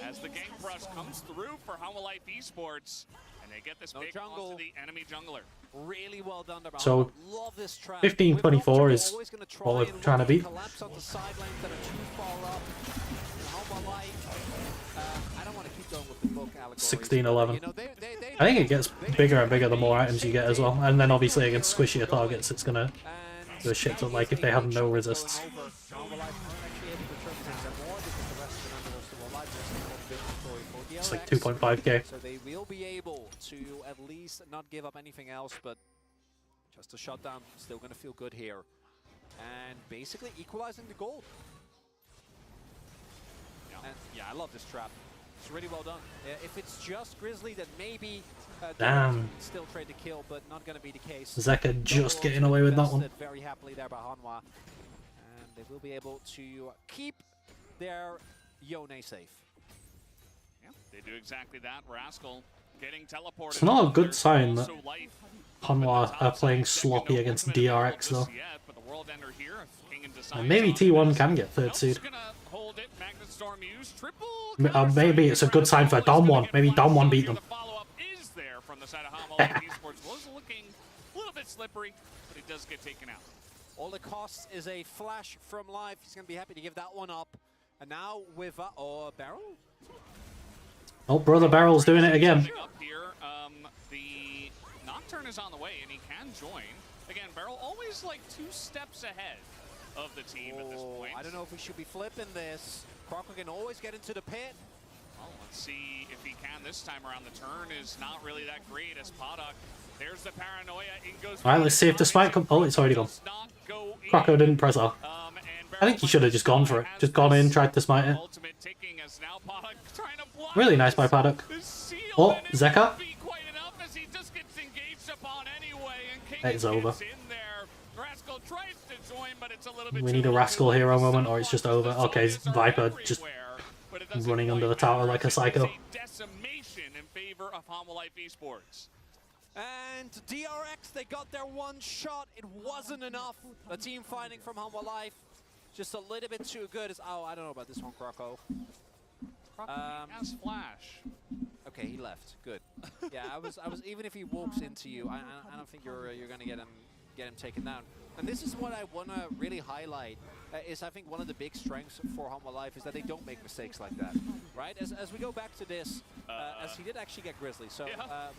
As the gank brush comes through for Humble Life Esports, and they get this pick onto the enemy jungler. Really well done. So, love this trap. 15-24 is Always gonna try what we're and trying to beat. Collapse onto side lanes that are too far up. Humble Life. I don't want to keep going with the book allegories. 16-11. You know, I think it gets bigger and bigger the more items you get as well. And then obviously against squishier targets, it's gonna do a shit ton, like if they have no resists. Humble Life aren't actually able to turn things more because the rest of the members are still alive. like 2.5k. So they will be able to at least not give up anything else, but just a shutdown, still going to feel good here. And basically equalizing the goal. And yeah, I love this trap. It's really well done. If it's just Grizzly, then maybe Damn. still trade the kill, but not going to be the case. Zeka just getting away with that one. Very happily there by Hanwha. And they will be able to keep their Yone safe. Yeah, they do exactly that. Rascal getting teleported. It's not a good sign that Also life. Hanwha are playing sloppy against DRX though. Yet, but the world ender here, King and And maybe T1 can get third seed. Hold it. Storm used. Triple Maybe it's a good sign for Dom1. Maybe Dom1 beat them. The follow-up is there from the side of Hamel. Esports was looking a little bit slippery, but it does get taken out. All it costs is a flash from life. He's going to be happy to give that one up. And now with Barrel? Oh, Brother Barrel's doing it again. Up here, the Nocturne is on the way, and he can join. Again, Barrel always like 2 steps ahead of the team at this point. I don't know if we should be flipping this. Croco can always get into the pit. Well, let's see if he can this time around. The turn is not really that great as Podok. There's the paranoia. In goes. Alright, let's see if the spike comes. Oh, it's already gone. Croco didn't press R. I think he should have just gone for it. Just gone in, tried to smite it. Really nice by Podok. Oh, Zeka. It's over. We need a Rascal hero moment, or it's just over. Okay, Viper just running under the tower like a psycho. And DRX, they got their one shot. It wasn't enough. The team fighting from Hanwha Life, just a little bit too good. Oh, I don't know about this one, Croco. Has flash. Okay, he left. Good. Yeah, I was. Even if he walks into you, I don't think you're gonna get him taken down. And this is what I want to really highlight, is I think one of the big strengths for Hanwha Life is that they don't make mistakes like that, right? As we go back to this, as he did actually get Grizzly, so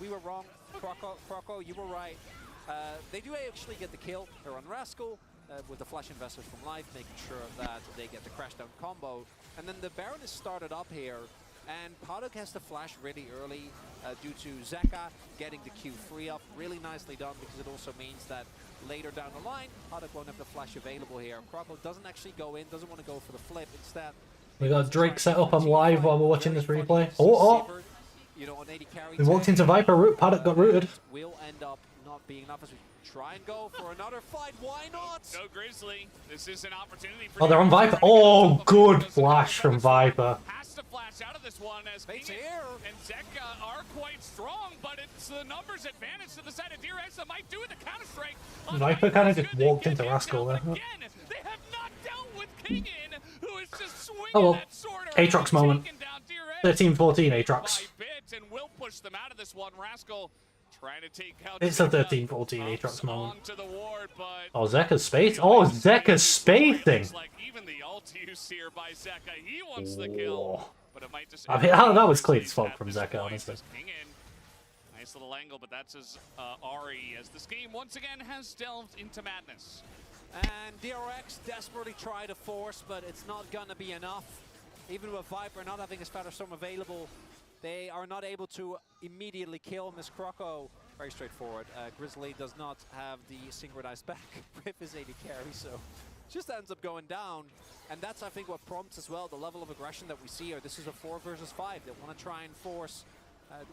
we were wrong, Croco, you were right. They do actually get the kill, they're on Rascal, with the Flash Investors from Life, making sure that they get the crash down combo. And then the Baron is started up here, and Podok has to flash really early due to Zeka getting the Q free up. Really nicely done, because it also means that later down the line, Podok won't have the flash available here. Croco doesn't actually go in, doesn't want to go for the flip. Instead, we got Drake set up on live while we're watching this replay. Oh! We walked into Viper, Podok got rooted. Will end up not being enough as we try and go for another fight. Why not? No Grizzly. This is an opportunity for. Oh, they're on Viper. Oh, good flash from Viper. Has to flash out of this one as King and Zeka are quite strong, but it's the numbers advantage to the side of DRX that might do it. The counter strike. Viper kind of just walked into Rascal there. Again, they have not dealt with King who is just swinging oh well, that sword. Aatrox moment. 13-14 Aatrox. And will push them out of this one. Rascal trying to take out. It's a 13-14 Aatrox moment. Ward, oh, Zeka's space. Oh, Zeka's spacing. Like even the ult use here by Zeka. He wants the kill, but it might just. I mean, that was clean as fuck from Zeka, honestly. Nice little angle, but that's his Ari as this game once again has delved into madness. And DRX desperately try to force, but it's not gonna be enough. Even with Viper not having his Spatterstorm available, they are not able to immediately kill Miss Croco. Very straightforward. Grizzly does not have the synchronized back with his AD carry, so just ends up going down. And that's, I think, what prompts as well the level of aggression that we see here. This is a 4 versus 5. They want to try and force,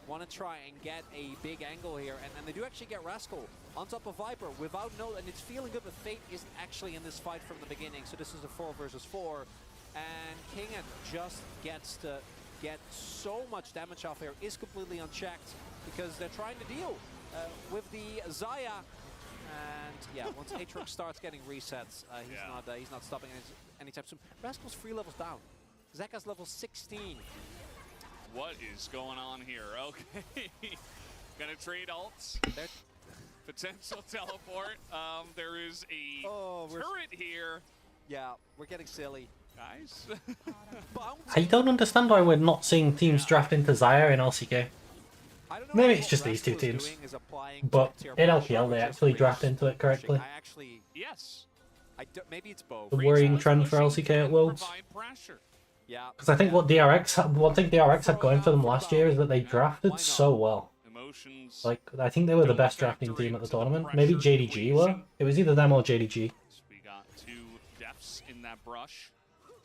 want to try and get a big angle here. And they do actually get Rascal on top of Viper without no, and it's feeling good, but Fate isn't actually in this fight from the beginning. So this is a 4 versus 4. And Kingen just gets to get so much damage off here, is completely unchecked because they're trying to deal with the Zaya. And yeah, once Aatrox starts getting resets, he's not stopping anytime soon. Rascal's 3 levels down. Zeka's level 16. What is going on here? Okay, gonna trade ults. Potential teleport. There is a turret here. Yeah, we're getting silly. Guys. I don't understand why we're not seeing teams draft into Zaya in LCK. Maybe it's just these two teams. But in LPL they actually draft into it correctly. Yes. Maybe it's both. The worrying trend for LCK at Worlds. Yeah. Because I think what one thing DRX had going for them last year is that they drafted so well. Emotions. Like, I think they were the best drafting team at the tournament. Maybe JDG were. It was either them or JDG. We got 2 deaths in that brush.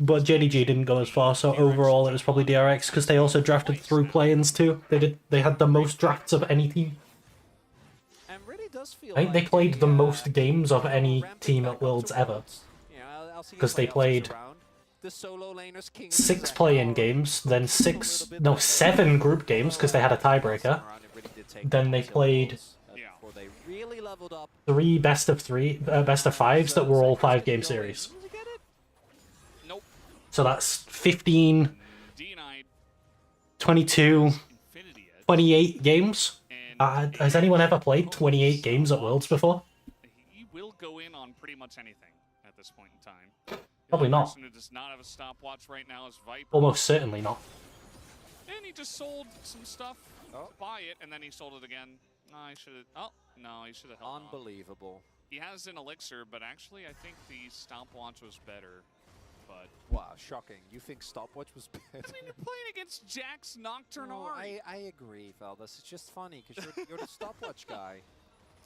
But JDG didn't go as far, so overall it was probably DRX because they also drafted through play-ins too. They had the most drafts of any team. And really does feel I think they like played the most you games of know, any ramping team back at up Worlds to ever. Worlds. You know, LCK 'Cause they Playoffs is played around. The solo laners king 6 play-in games, then 7 group games because they had a tiebreaker. Then they played really leveled up. 3 best of 5s that were all 5-game series. Nope. So that's 15, Denied 22, Infinity Edge. 28 games. And Has anyone ever played 28 games at Worlds before? he will go in on pretty much anything at this point in time. Probably The only not. person who does not have a stopwatch right now is Viper. Almost certainly not. And he just sold some stuff Oh. to buy it, and then he sold it again. No, he should have. Oh, no, he should have held on. Unbelievable. He has an elixir, but actually, I think the stopwatch was better. But Wow, shocking. You think stopwatch was better? I mean, you're playing against Jack's Nocturne No, Ari. I agree, Feldas. It's just funny because you're the stopwatch guy.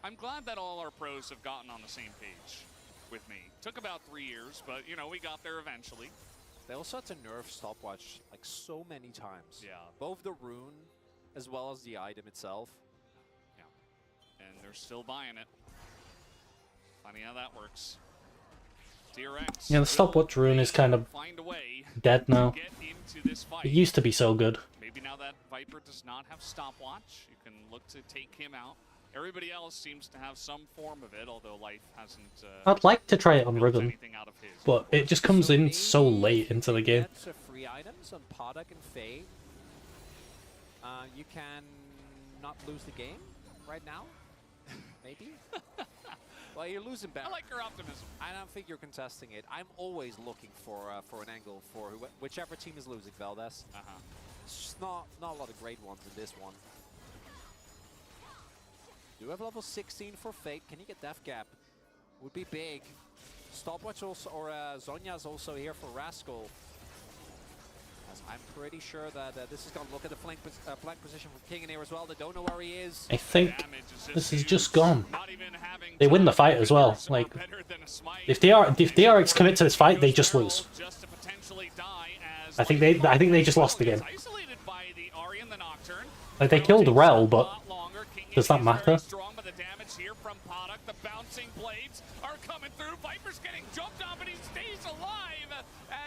I'm glad that all our pros have gotten on the same page with me. Took about 3 years, but you know, we got there eventually. They also had to nerf stopwatch like so many times. Yeah. Both the rune as well as the item itself. And they're still buying it. Funny how that works. DRX. Yeah, the stopwatch rune is kind of find a way dead now. to get into this fight. It used to be so good. Maybe now that Viper does not have stopwatch, you can look to take him out. Everybody else seems to have some form of it, although Life hasn't I'd like to try it on built Rhythm, anything out of his. but it just comes in so late into the game. Get free items on Podok and Faye. You can not lose the game right now. Maybe. Well, you're losing back. I like your optimism. I don't think you're contesting it. I'm always looking for an angle for whichever team is losing, Valdez. It's just not a lot of great ones in this one. Do have level 16 for Fate. Can you get Death Gap? Would be big. Stopwatch also, or Zonya's also here for Rascal. As I'm pretty sure that this is going to look at the flank position from King in here as well. They don't know where he is. I think Damage is this is huge. just gone. Not even having They win the fight time as well. are Like, better than a smite. if DRX commit to this fight, they just lose. Just to potentially die as I think they just lost the game. isolated by the Ari and the Nocturne. Like, they killed Rel, but Lot longer. King does that is very matter? strong, but the damage here from Podok, the bouncing blades are coming through. Viper's getting jumped on, but he stays alive.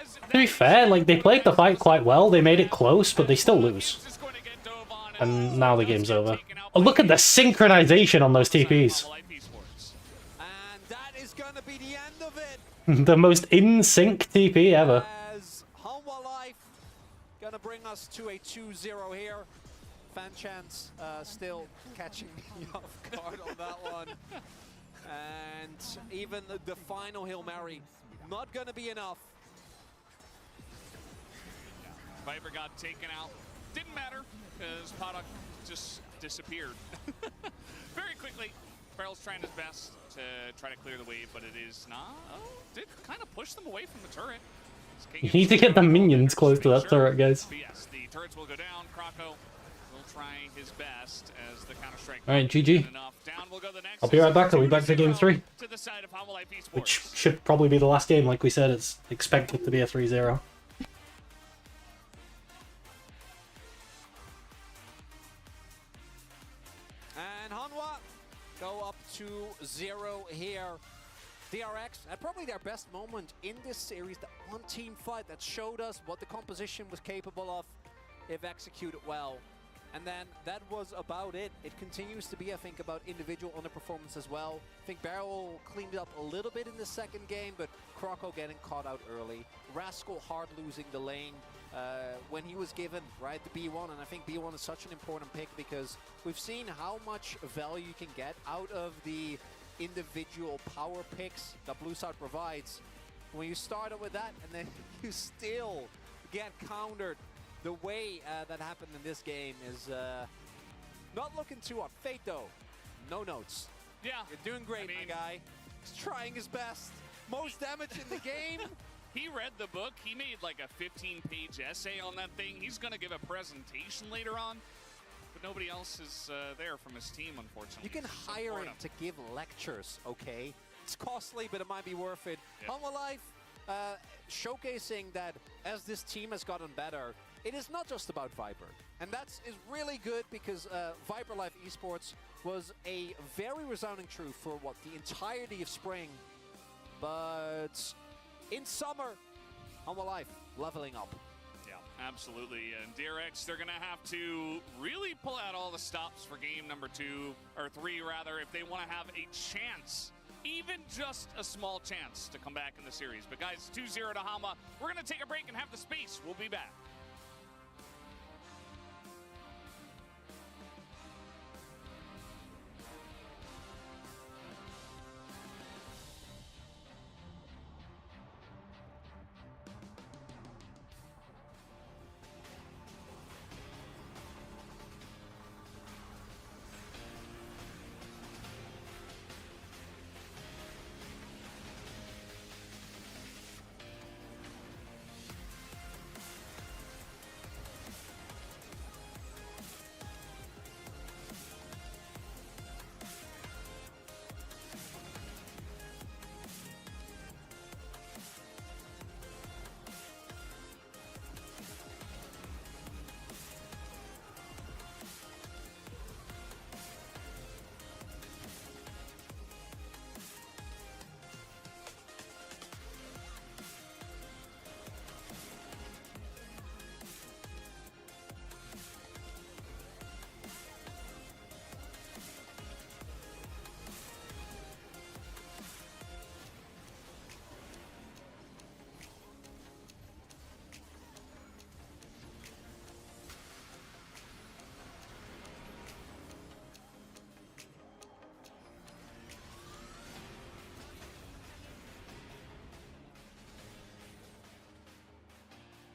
As to be fair, like, they played the fight quite well. They made it close, but they still lose. And now the game's over. Oh, look at the synchronization on those TPs. And that is going to be the end of it. The most in-sync TP ever. As Hanwha Life going to bring us to a 2-0 here. Fan Chance still catching me off guard on that one. And even the final Hail Mary, not going to be enough. Viper got taken out. Didn't matter, because Podok just disappeared. Very quickly, Farrell's trying his best to try to clear the wave, but it is not. Oh, did kind of push them away from the turret. You need to get the minions close to that turret, guys. But yes, the turrets will go down. Krako will try his best as the Counter-Strike. Alright, GG. Down will go the next. I'll be right back. I'll be back for game 3. To the side of Hanwha Life Esports. Which should probably be the last game. Like we said, it's expected to be a 3-0. And Hanwha go up to 0 here. DRX had probably their best moment in this series, that one team fight that showed us what the composition was capable of if executed well. And then that was about it. It continues to be, I think, about individual underperformance as well. I think Barrel cleaned it up a little bit in the second game, but Kroko getting caught out early. Rascal hard losing the lane when he was given, right, the B1. And I think B1 is such an important pick because we've seen how much value you can get out of the individual power picks that Blue Side provides. When you start up with that and then you still get countered, the way that happened in this game is not looking too hot. Fate, though, no notes. Yeah. You're doing great, my guy. He's trying his best. Most damage in the game. He read the book. He made like a 15-page essay on that thing. He's going to give a presentation later on. But nobody else is there from his team, unfortunately. You can hire him to give lectures, okay? It's costly, but it might be worth it. Yep. Humble Life, showcasing that as this team has gotten better, it is not just about Viper. And that is really good because Viper Life Esports was a very resounding truth for what, the entirety of spring. But in summer, Humble Life leveling up. Yeah, absolutely. And DRX, they're going to have to really pull out all the stops for game number 2, or 3 rather, if they want to have a chance, even just a small chance, to come back in the series. But guys, 2-0 to Hama. We're going to take a break and have the space. We'll be back.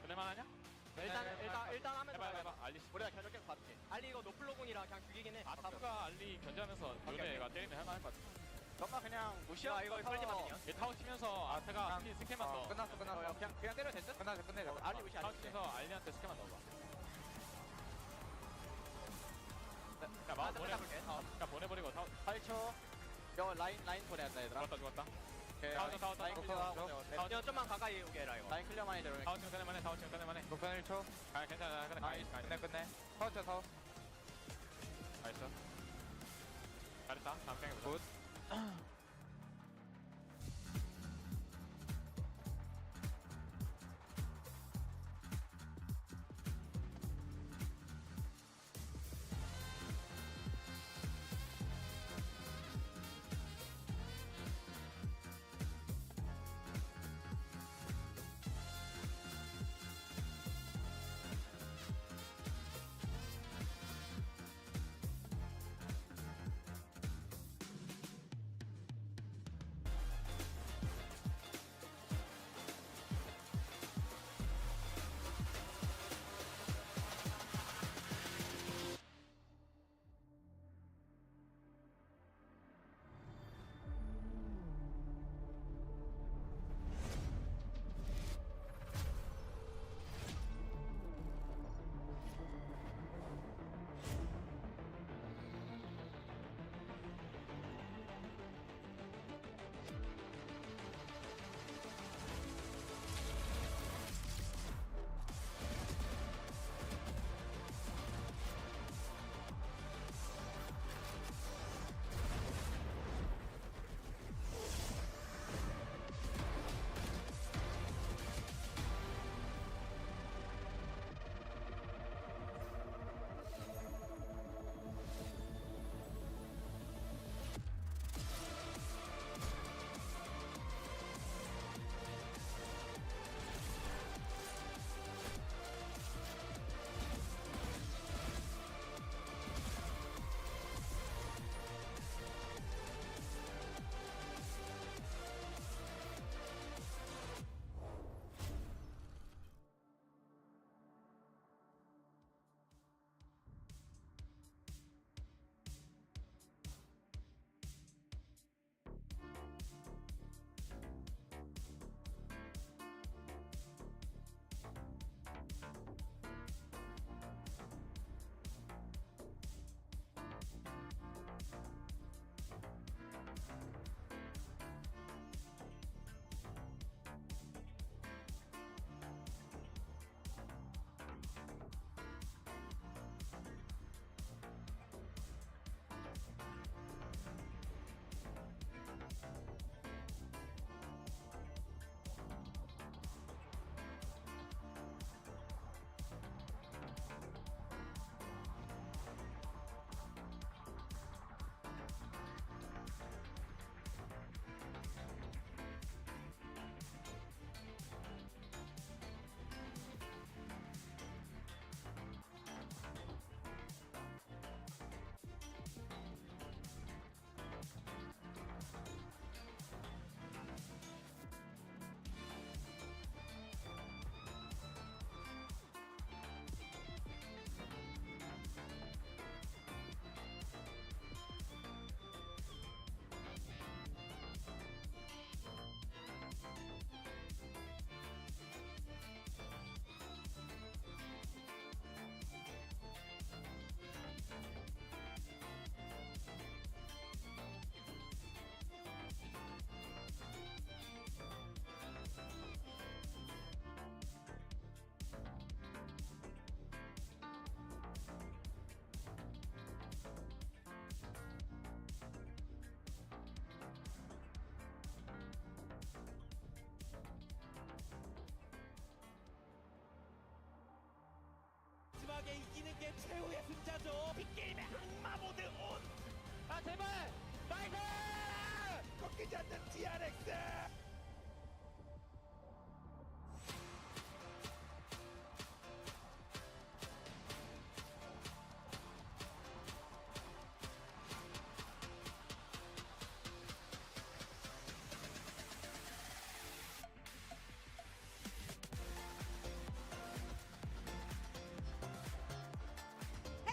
끝낼만하냐? 일단 하면 해봐 좋아요. 해봐 알리 우리가 견적계속 받을게. 알리 이거 노플로군이라 그냥 죽이긴 해. 다프가 알리 견제하면서 요네가 때리면 할만할 것 같아. 너가 그냥 무시하고 이거 설지거든요. 얘 타워 치면서 아트가 스킬만 넣어. 끝났어. 그냥 때려 됐어? 끝내자. 알리 무시 안 타워 해. 치면서 알리한테 스킬만 넣어봐. 자 마우 보내. 자 보내버리고 타워. 8초. 이거 라인 보내야 얘들아. 죽었다. 타워 라인 클리어. 좀만 가까이 오게 해라 이거. 라인 클리어만 해 들어. 타워 치면 끝낼만해. 타워 치면 끝낼만해. 녹턴 1초. 아 괜찮아. 끝내. 타워. 나이스. 잘했다. 다음 경기 보자.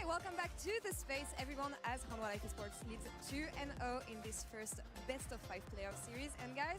Welcome back to the space, everyone, as Hanwha Life Esports leads 2-0 in this first best of 5 playoff series. And guys,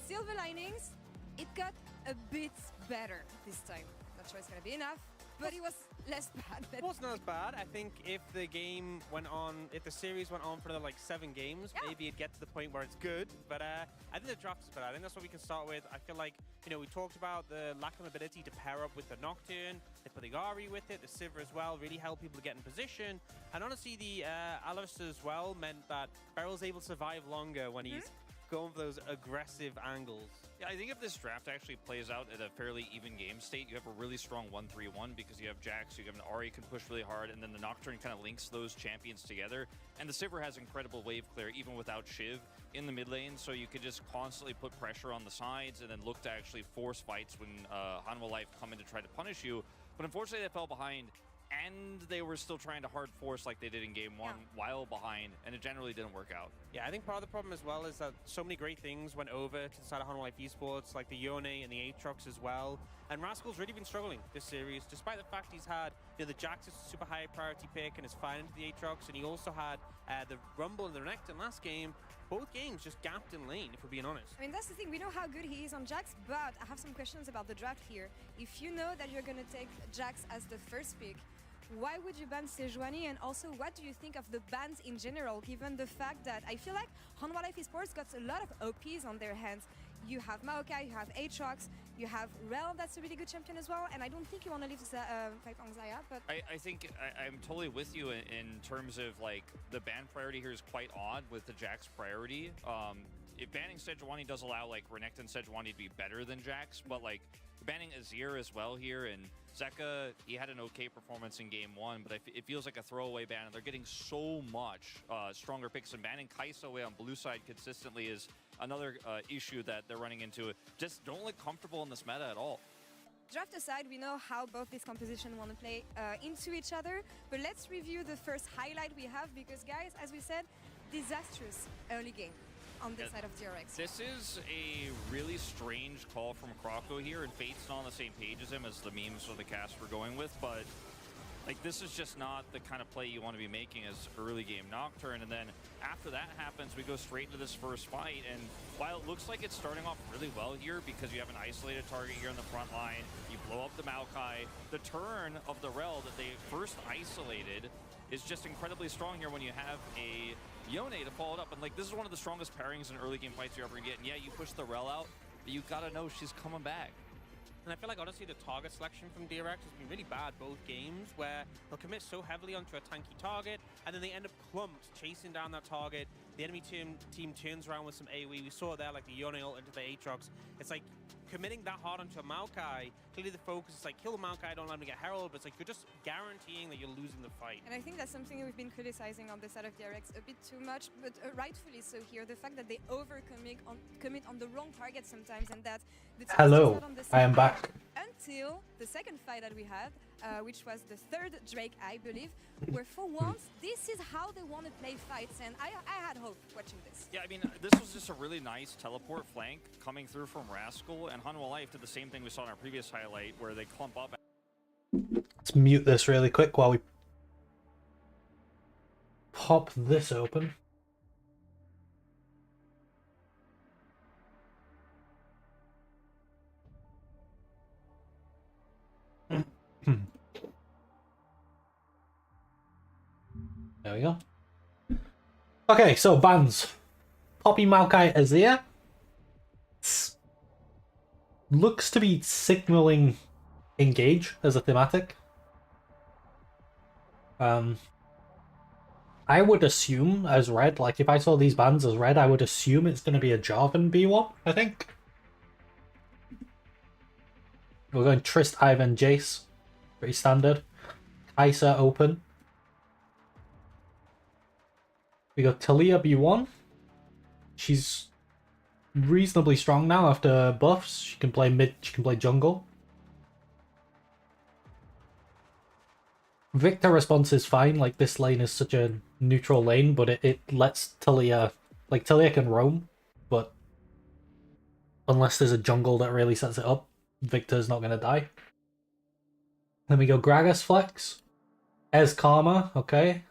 silver linings, it got a bit better this time. Not sure it's gonna be enough, but it was less bad. It wasn't as bad. I think if the game went on, if the series went on for another like 7 games, maybe it'd get to the point where it's good. But I think the draft is better. I think that's what we can start with. I feel like, you know, we talked about the lack of ability to pair up with the Nocturne. They put the Ari with it, the Sivir as well, really helped people get in position. And honestly, the Alistair as well meant that Beryl's able to survive longer when he's going for those aggressive angles. Yeah, I think if this draft actually plays out at a fairly even game state, you have a really strong 1-3-1 because you have Jax, you have an Ahri can push really hard, and then the Nocturne kind of links those champions together. And the Sivir has incredible wave clear even without Shiv in the mid lane, so you could just constantly put pressure on the sides and then look to actually force fights when Hanwha Life come in to try to punish you. But unfortunately, they fell behind, and they were still trying to hard force like they did in game 1 while behind, and it generally didn't work out. Yeah, I think part of the problem as well is that so many great things went over to the side of Hanwha Life Esports, like the Yone and the Aatrox as well. And Rascal's really been struggling this series, despite the fact he's had, you know, the Jax is a super high priority pick and is fine into the Aatrox, and he also had the Rumble and the Renekton last game. Both games just gapped in lane, if we're being honest. I mean, that's the thing. We know how good he is on Jax, but I have some questions about the draft here. If you know that you're going to take Jax as the first pick, why would you ban Sejuani? And also, what do you think of the bans in general, given the fact that I feel like Hanwha Life Esports got a lot of OPs on their hands? You have Maokai, you have Aatrox, you have Rel, that's a really good champion as well, and I don't think you want to leave fight on Xayah, but... I think I'm totally with you in terms of, like, the ban priority here is quite odd with the Jax priority. If banning Sejuani does allow, like, Renekton Sejuani to be better than Jax, but, like, banning Azir as well here, and Zeka, he had an okay performance in game 1, but it feels like a throwaway ban, and they're getting so much stronger picks, and banning Kai'Sa away on blue side consistently is another issue that they're running into. Just don't look comfortable in this meta at all. Draft aside, we know how both these compositions want to play into each other, but let's review the first highlight we have, because guys, as we said, disastrous early game on this side of DRX. This is a really strange call from Kroko here, and Fate's not on the same page as him as the memes or the cast we're going with, but like this is just not the kind of play you want to be making as early game Nocturne. And then after that happens, we go straight into this first fight, and while it looks like it's starting off really well here because you have an isolated target here in the front line, you blow up the Maokai, the turn of the Rel that they first isolated is just incredibly strong here when you have a Yone to follow it up. And like this is one of the strongest pairings in early game fights you're ever gonna get. And yeah, you push the Rel out, but you gotta know she's coming back. And I feel like honestly the target selection from DRX has been really bad both games, where they'll commit so heavily onto a tanky target and then they end up clumped chasing down that target. The enemy team turns around with some AoE. We saw there like the Yone ult into the Aatrox. It's like committing that hard onto a Maokai. Clearly the focus is like kill the Maokai, don't let him get Herald, but it's like you're just guaranteeing that you're losing the fight. And I think that's something we've been criticizing on the side of DRX a bit too much, but rightfully so here. The fact that they commit on the wrong target sometimes, and that the team Hello, not on the I am same back. page until the second fight that we had, which was the third Drake, I believe, where for once this is how they want to play fights, and I had hope watching this. Yeah, I mean, this was just a really nice teleport flank coming through from Rascal, and Hanwha Life did the same thing we saw in our previous highlight where they clump up. Let's mute this really quick while we pop this open. There we go. Okay, so bans. Poppy Maokai Azir. Looks to be signaling engage as a thematic. I would assume as red, like if I saw these bans as red, I would assume it's going to be a Jarvan B1, I think. We're going Trist, Ivan, Jace. Pretty standard. Kai'Sa open. We got Talia B1. She's reasonably strong now after buffs. She can play mid, she can play jungle. Victor response is fine, like this lane is such a neutral lane, but it lets Talia, like Talia can roam, but unless there's a jungle that really sets it up, Victor's not going to die. Then we go Gragas flex. Ez Karma, okay.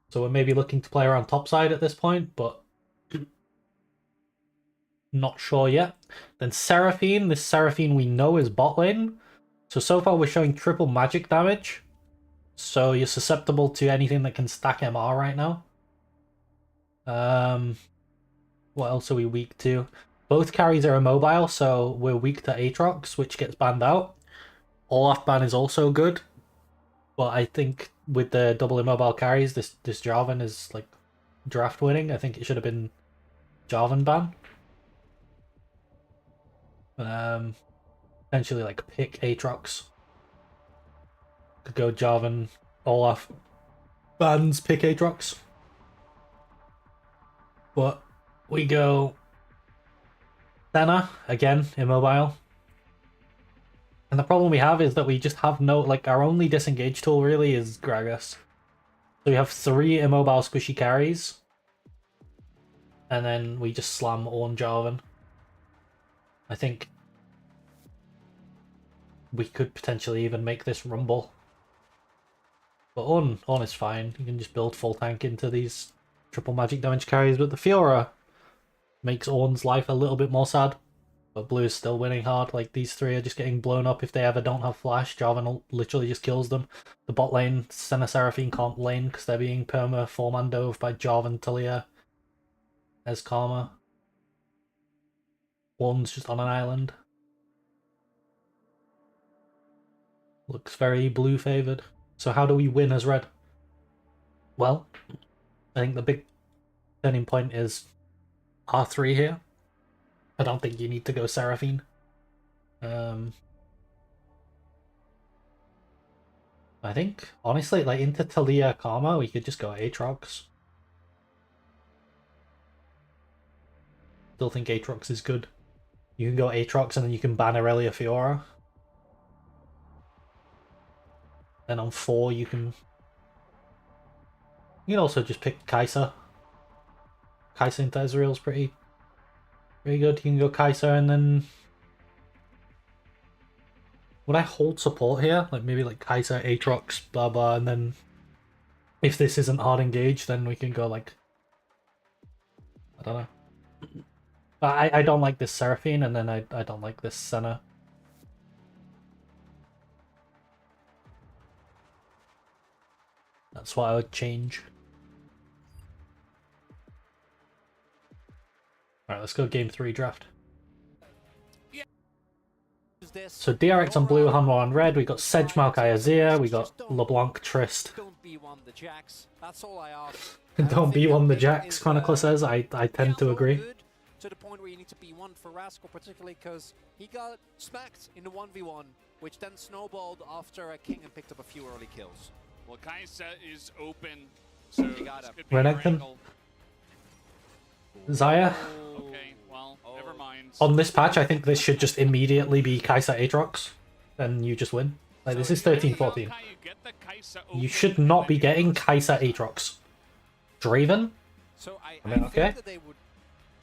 So we're maybe looking to play around topside at this point, but not sure yet. Then Seraphine, this Seraphine we know is bot lane. So far we're showing triple magic damage. So you're susceptible to anything that can stack MR right now. What else are we weak to? Both carries are immobile, so we're weak to Aatrox, which gets banned out. Olaf ban is also good. But I think with the double immobile carries, this Jarvan is like draft winning. I think it should have been Jarvan ban. Potentially like pick Aatrox. Could go Jarvan, Olaf, bans, pick Aatrox. But we go Senna, again, immobile. And the problem we have is that we just have no, like, our only disengage tool really is Gragas. So we have 3 immobile squishy carries. And then we just slam on Jarvan. I think we could potentially even make this rumble. But on is fine. You can just build full tank into these triple magic damage carries. But the Fiora makes Ornn's life a little bit more sad. But blue is still winning hard. Like, these 3 are just getting blown up if they ever don't have flash. Jarvan literally just kills them. The bot lane, Senna Seraphine can't lane because they're being perma 4-man dove by Jarvan, Talia, Ez Karma. One's just on an island. Looks very blue favoured. So how do we win as red? Well, I think the big turning point is R3 here. I don't think you need to go Seraphine. I think, honestly, like into Talia Karma, we could just go Aatrox. Still think Aatrox is good. You can go Aatrox and then you can ban Aurelia Fiora. Then on 4 you can also just pick Kai'Sa. Kai'Sa into Ezreal's pretty good. You can go Kai'Sa and then would I hold support here? Like maybe like Kai'Sa, Aatrox, blah blah, and then if this isn't hard engaged, then we can go like I don't know. I don't like this Seraphine, and then I don't like this Senna. That's what I would change. Alright, let's go game 3 draft. So DRX on blue, Hanwha on red, we got Sedge, Maokai, Azir, we got LeBlanc, Trist. Don't B1 the Jax. That's all I ask. Don't B1 the Jax, Chronicler says. I tend to agree. To the point where you need to B1 for Rascal, particularly because he got smacked in the 1v1, which then snowballed after a king and picked up a few early kills. Well, Kai'Sa is open, so You got him. Renekton. Xayah. Okay, well, never mind. On this patch, I think this should just immediately be Kai'Sa Aatrox, and you just win. Like, this is 13-14. You should not be getting Kai'Sa Aatrox. Draven? So I okay. think that they would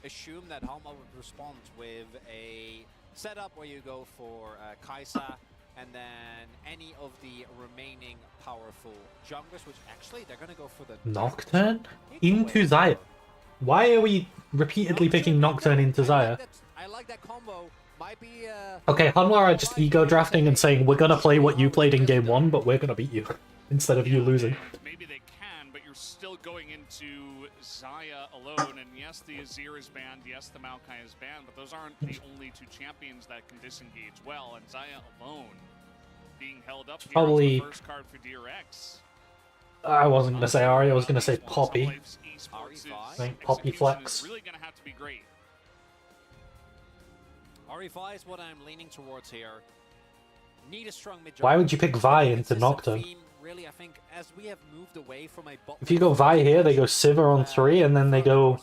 assume that Halma would respond with a setup where you go for Kai'Sa and then any of the remaining powerful junglers, which actually they're going to go for the Nocturne? Into Xayah. Why are we repeatedly picking Nocturne into Xayah? I like that combo. Might be okay, Hanwha are just ego drafting and saying we're gonna play what you played in game 1, but we're gonna beat you instead of you losing. Maybe they can, but you're still going into Xayah alone. And yes, the Azir is banned. Yes, the Maokai is banned, but those aren't the only 2 champions that can disengage well. And Xayah alone being held up here probably the first card for DRX. I wasn't gonna say Ahri, I was gonna say Poppy. I think Poppy flex. Really gonna have to be great. RE5 is what I'm leaning towards here. Need a strong mid. Why would you pick Vi into Nocturne? really, I think, as we have moved away from a bot If you go Vi here, they go Sivir on 3, and then they go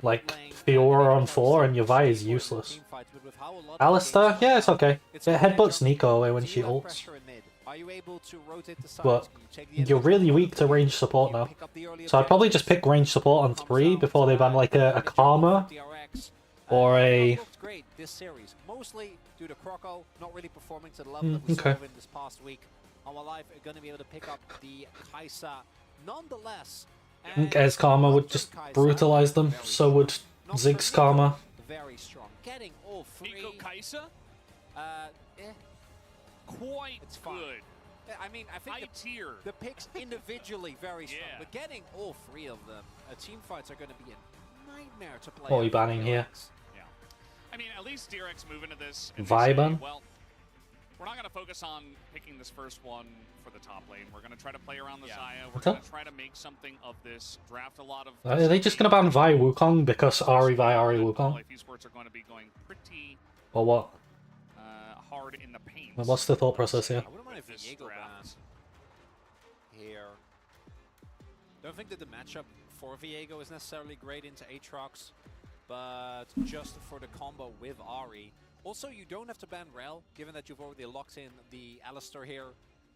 like Fiora on 4, and your Vi is useless. Alistar, yeah, it's okay. It headbutts Nico away when she ults. But you're really weak to range support now. So I'd probably just pick range support on 3 before they ban like a Karma or a... great this series, mostly due to Croco not really performing to the level that we saw in this past week. Our life are going to be able to pick up the Kai'Sa nonetheless. I think Ez Karma would just brutalize them, so would Ziggs Karma. Very strong. Getting all three. Nico Kai'Sa? Quite good. I mean, I think the picks individually very strong, but getting all three of them, team fights are going to be a nightmare to play. What are you banning here? Yeah. I mean, at least DRX move into this. Viban? Well, we're not going to focus on picking this first one for the top lane. We're going to try to play around the Xayah. We're going to try to make something of this. Draft a lot of... Are they just going to ban Vi Wukong because Ahri Vi Ahri Wukong? Esports are going to be going pretty... Or what? Hard in the paint. What's the thought process here? I wouldn't mind if Viego banned here. Don't think that the matchup for Viego is necessarily great into Aatrox, but just for the combo with Ahri. Also, you don't have to ban Rel, given that you've already locked in the Alistar here.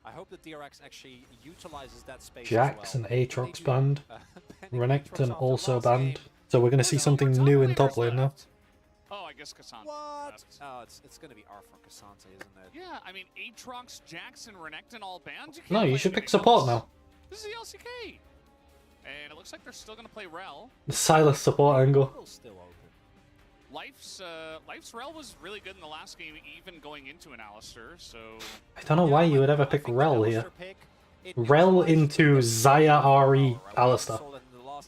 I hope that DRX actually utilizes that space Jax as well. and Aatrox banned. Renekton also banned. So we're going to see something new in top lane now. Oh, I guess Cassandra. What? Oh, it's going to be R for Cassandra, isn't it? Yeah, I mean, Aatrox, Jax, and Renekton all banned. No, you should pick support now. This is the LCK. And it looks like they're still going to play Rel. The Silas support angle. Still open. Life's Rel was really good in the last game, even going into an Alistar, so... I don't know why you would ever pick Rel here. Rel into Xayah Ahri Alistar.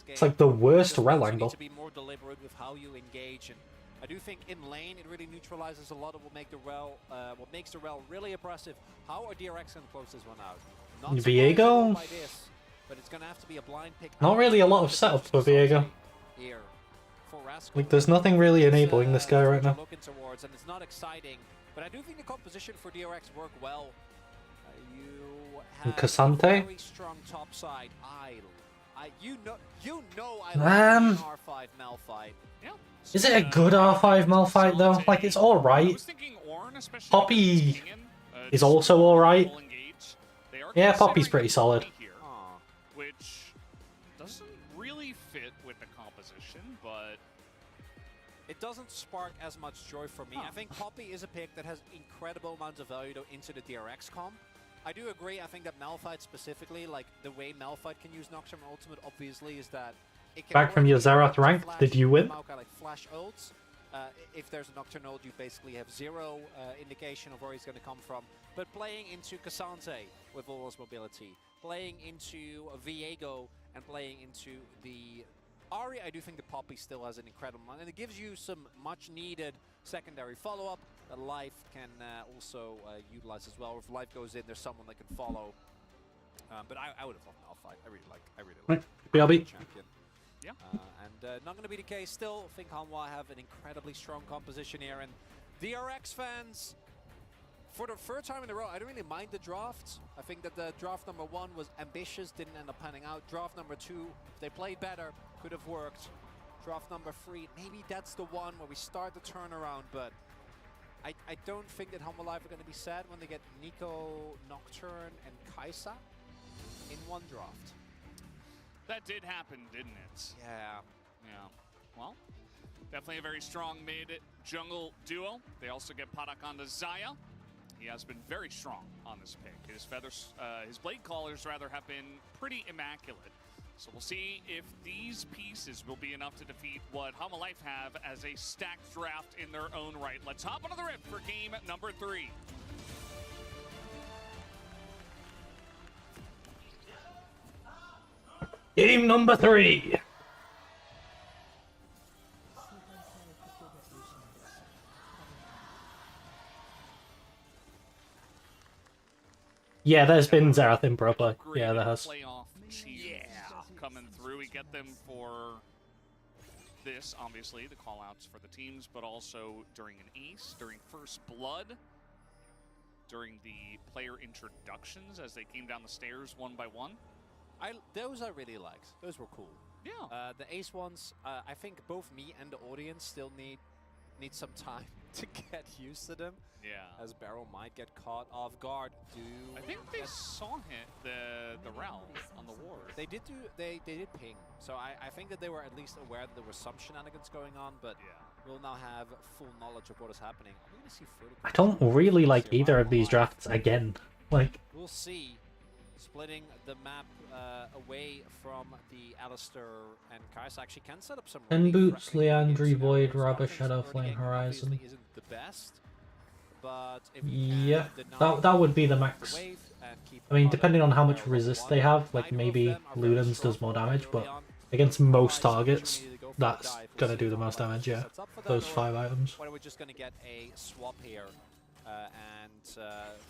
It's like the worst Rel angle. To be more deliberate with how you engage, and I do think in lane it really neutralizes a lot of what makes the Rel really impressive. How are DRX going to close this one out? Not Viego? by this, but it's going to have to be a blind pick. Not really a lot of setup for Viego. Here. Like, there's nothing really enabling this guy right now. Looking towards, and it's not exciting, but I do think the composition for DRX work well. You have Cassante? a very strong top side. You know I like R5 Malphite. Yeah. Is it a good R5 Malphite though? Like, it's alright. Poppy is also alright. Yeah, Poppy's pretty solid. Which doesn't really fit with the composition, but... It doesn't spark as much joy for me. I think Poppy is a pick that has incredible amounts of value into the DRX comp. I do agree, I think that Malphite specifically, like the way Malphite can use Nocturne Ultimate obviously is that it can Back from your Xerath rank, did you win? Like flash ults. If there's a Nocturne ult, you basically have zero indication of where he's going to come from. But playing into Cassante with all his mobility, playing into Viego, and playing into the Ahri, I do think the Poppy still has an incredible amount, and it gives you some much needed secondary follow-up that Life can also utilize as well. If Life goes in, there's someone that can follow. But I would have loved Malphite. I really like BRB. champion. Yeah. And not going to be the case still. I think Hanwha have an incredibly strong composition here, and DRX fans, for the third time in a row, I don't really mind the draft. I think that the draft number 1 was ambitious, didn't end up panning out. Draft number 2, they played better, could have worked. Draft number 3, maybe that's the one where we start the turnaround, but I don't think that Hanwha Live are going to be sad when they get Nico, Nocturne, and Kai'Sa in one draft. That did happen, didn't it? Yeah. Yeah. Well, definitely a very strong mid-jungle duo. They also get Padak onto Xayah. He has been very strong on this pick. His feathers, his blade callers rather, have been pretty immaculate. So we'll see if these pieces will be enough to defeat what Hanwha Life have as a stacked draft in their own right. Let's hop onto the rip for game number 3. Game number 3. Yeah, there's been Xerath in pro play. Yeah, there has. Coming through, we get them for this, obviously, the call-outs for the teams, but also during an ace, during First Blood. during the player introductions as they came down the stairs one by one. Those I really liked. Those were cool. Yeah. The ace ones, I think both me and the audience still need some time to get used to them. Yeah. As Barrel might get caught off guard. I think they saw hit the realm on the ward. They did ping. So I think that they were at least aware that there was some shenanigans going on, but we'll now have full knowledge of what is happening. I'm gonna see I don't really like either of these drafts again. Like, we'll see. Splitting the map away from the Alistair and Kai'Sa actually can set up some. and Boots, Leandri, Void, Rabba, Shadow, Flame, Horizon. Isn't the best, but if yeah, that would be the max. I mean, depending on how much resist they have, like maybe Ludens does more damage, but against most targets, that's gonna do the most damage. Yeah, those 5 items. We're just gonna get a swap here, and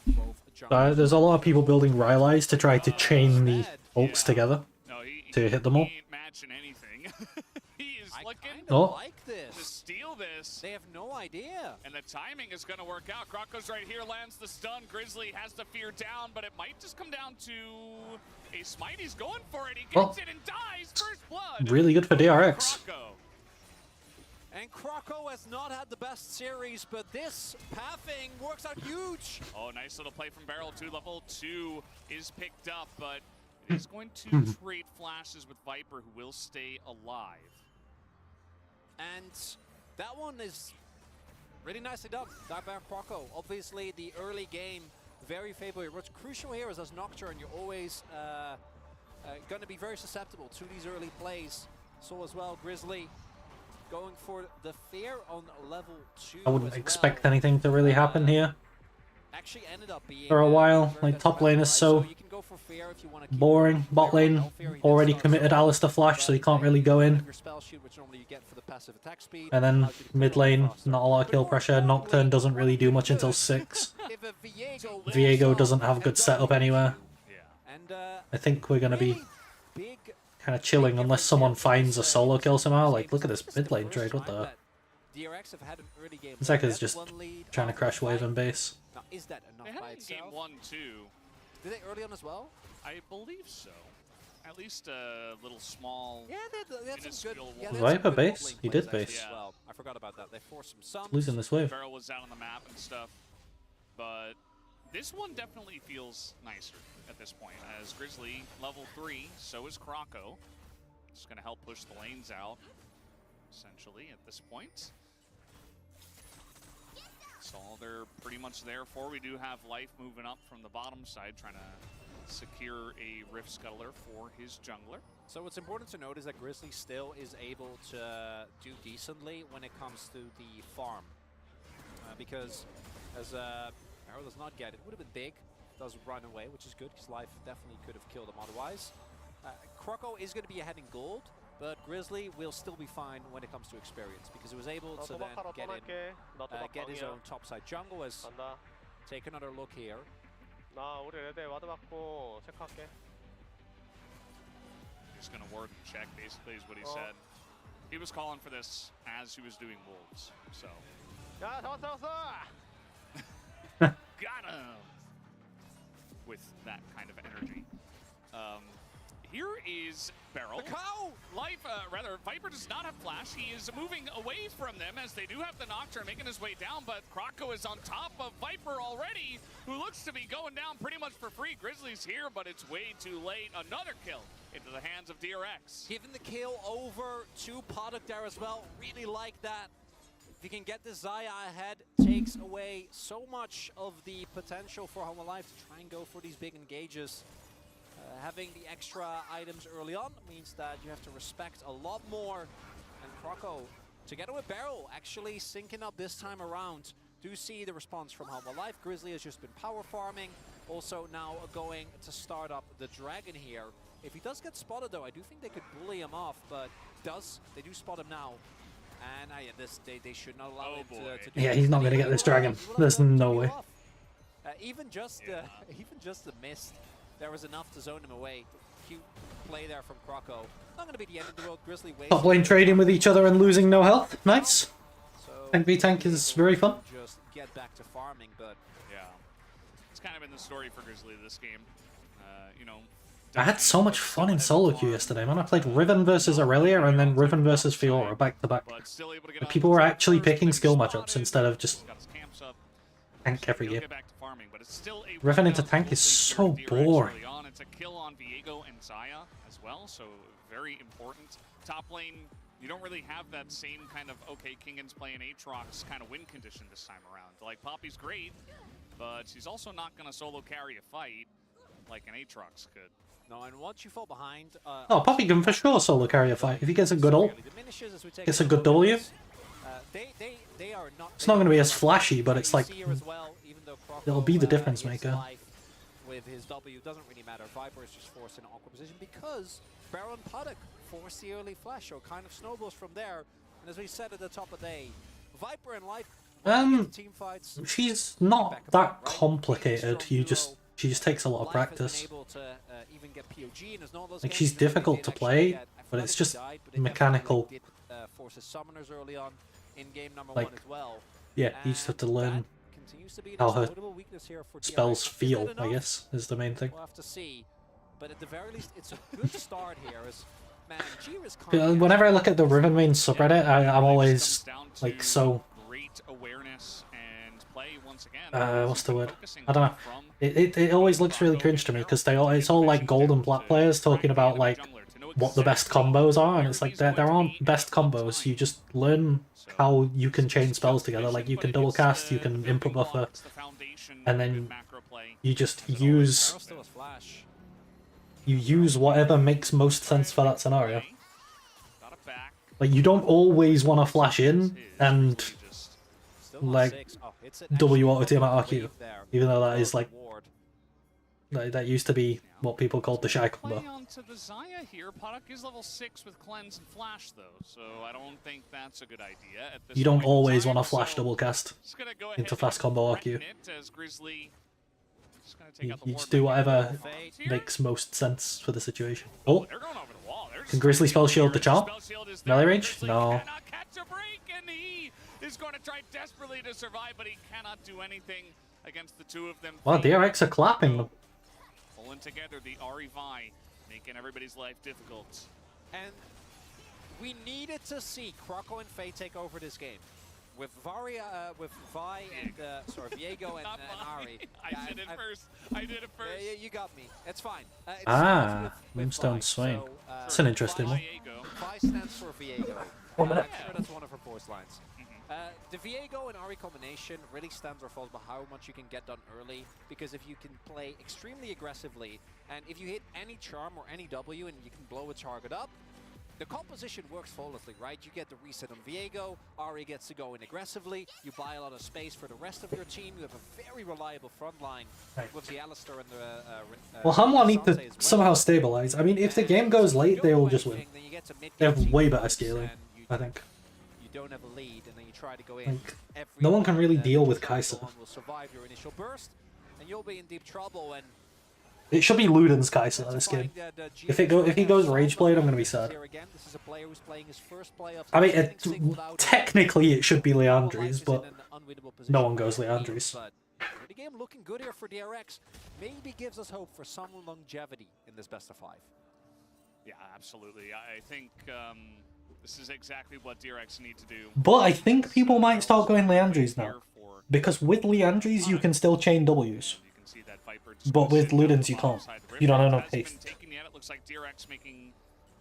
both. There's a lot of people building Rylai's to try to chain the ults together to hit them all. He ain't matching anything. He is looking like this. to steal this. They have no idea. And the timing is going to work out. Krako's right here, lands the stun. Grizzly has the fear down, but it might just come down to a smite. He's going for it. He gets it and dies. First blood. Really good for DRX. Krako. And Krako has not had the best series, but this pathing works out huge. Oh, nice little play from Barrel 2. Level 2 is picked up, but it is going to trade flashes with Viper, who will stay alive. And that one is really nicely done. That by Krako. Obviously, the early game, very favorable. What's crucial here is as Nocturne, you're always going to be very susceptible to these early plays. So as well, Grizzly going for the fear on level 2. I wouldn't expect anything to really happen here actually ended up being for a while. Like, top lane is so boring. Bot lane already committed Alistair Flash, so he can't really go in. And then mid lane, not a lot of kill pressure. Nocturne doesn't really do much until 6. Viego doesn't have good setup anywhere. I think we're going to be kind of chilling unless someone finds a solo kill somehow. Like, look at this mid lane trade, what the... Zeka's just trying to crash wave and base. Now, is that enough they had by in itself? game 1, 2. Did they early on as well? I believe so. At least a little small. Yeah, they had some good. Yeah, Viper base? He did base. Yeah. Well, I forgot about that. They forced some sums. Losing this wave. Barrel was out on the map and stuff, but this one definitely feels nicer at this point. As Grizzly level 3, so is Krako. It's going to help push the lanes out, essentially, at this point. That's all they're pretty much there for. We do have Life moving up from the bottom side, trying to secure a Rift Scuttler for his jungler. So what's important to note is that Grizzly still is able to do decently when it comes to the farm. Because as Arrow does not get it, would have been big, does run away, which is good, because Life definitely could have killed him otherwise. Kroko is going to be ahead in gold, but Grizzly will still be fine when it comes to experience, because he was able to then get in, get his own topside jungle. As take another look here. He's going to ward and check, basically, is what he said. He was calling for this as he was doing wolves, so. Got him! With that kind of energy. Here is Barrel. Life, Viper does not have flash. He is moving away from them as they do have the Nocturne making his way down, but Krako is on top of Viper already, who looks to be going down pretty much for free. Grizzly's here, but it's way too late. Another kill into the hands of DRX. Giving the kill over to Podok there as well. Really like that. If you can get the Xayah ahead, takes away so much of the potential for Homo Life to try and go for these big engages. Having the extra items early on means that you have to respect a lot more. And Kroko, together with Barrel, actually syncing up this time around. Do see the response from Homo Life. Grizzly has just been power farming. Also now going to start up the Dragon here. If he does get spotted though, I do think they could bully him off, but they do spot him now. And yeah, they should not allow him to do yeah, he's not going to get this Dragon. There's no way. Even just the mist, there was enough to zone him away. Cute play there from Kroko. Not going to be the end of the world. Grizzly waves. Top lane trading with each other and losing no health. Nice. So Tank v tank is very fun. Just get back to farming, but yeah, that's kind of been the story for Grizzly this game. You know, I had so much fun in solo queue yesterday, man. I played Riven versus Aurelia and then Riven versus Fiora back to back. Like, people were actually picking skill matchups instead of just tank every game. Riven into tank is so boring. It's a kill on Viego and Zaya as well, so very important. Top lane, you don't really have that same kind of, okay, Kingan's playing Aatrox kind of win condition this time around. Like, Poppy's great, but she's also not going to solo carry a fight like an Aatrox could. No, and once you fall behind... Oh, Poppy can for sure solo carry a fight. If he gets a good ult, gets a good W, it's not going to be as flashy, but it's like, it'll be the difference maker. With his W, doesn't really matter. Viper is just forced in an awkward position because Baron Puddock forced the early flash, so kind of snowballs from there. And as we said at the top of the day, Viper in life, team fights, she's not that complicated. She just takes a lot of practice. Like, she's difficult to play, but it's just mechanical. Like, yeah, you just have to learn how her spells feel, I guess, is the main thing. We'll have to see, but at the very least, it's a good start here. As man, Jira's kind of whenever I look at the Riven main subreddit, I'm always like so. Great awareness and play once again. What's the word? I don't know. It always looks really cringe to me because it's all like gold and plat players talking about like what the best combos are, and it's like there aren't best combos. You just learn how you can chain spells together. Like, you can double cast, you can input buffer, and then you just use whatever makes most sense for that scenario. Like, you don't always want to flash in and like W auto team at RQ, even though that is like that used to be what people called the shy combo. Onto the Zaya here. Puddock is level 6 with cleanse and flash though, so I don't think that's a good idea. At this You don't point in always time, want to flash so double cast just gonna go into ahead fast and combo threaten RQ. it as Grizzly just gonna take out the You ward just do back whatever here. makes most sense for the situation. Oh, They're going over the wall. There's can Grizzly spell shield the charm? Spell shield is there. Melee range? Grizzly No. cannot catch a break, and he is going to try desperately to survive, but he cannot do anything against the two of them. Wow, DRX are clapping them. Pulling together the Ahri Vi, making everybody's life difficult. And we needed to see Croco and Faye take over this game. With with Vi and Viego and Ahri. I did it first. Yeah, you got me. It's fine. It Ah, starts with Moonstone Vi. Swain. So, That's an interesting one. Vi stands for Viego. I'm sure that's one of her voice lines. The Viego and Ahri combination really stands or falls by how much you can get done early, because if you can play extremely aggressively, and if you hit any charm or any W and you can blow a target up, the composition works flawlessly, right? You get the reset on Viego, Ahri gets to go in aggressively, you buy a lot of space for the rest of your team, you have a very reliable front line with the Alistar and the... Well, Hamwa need to somehow stabilize. I mean, if the game goes late, they will just win. They have way better scaling, I think. You don't have a lead, and then you try to go in. Like, no one can really deal with Kai'Sa. Will survive your initial burst, and you'll be in deep trouble. And It should be Luden's Kai'Sa this game. If he goes Rageblade, I'm gonna be sad. I mean, technically it should be Leandri's, but no one goes Leandri's. The game looking good here for DRX. Maybe gives us hope for some longevity in this best of 5. Yeah, absolutely. I think this is exactly what DRX need to do. But I think people might start going Leandri's now. Because with Leandri's, you can still chain Ws. But with Luden's, you can't. You don't have enough haste. It looks like DRX making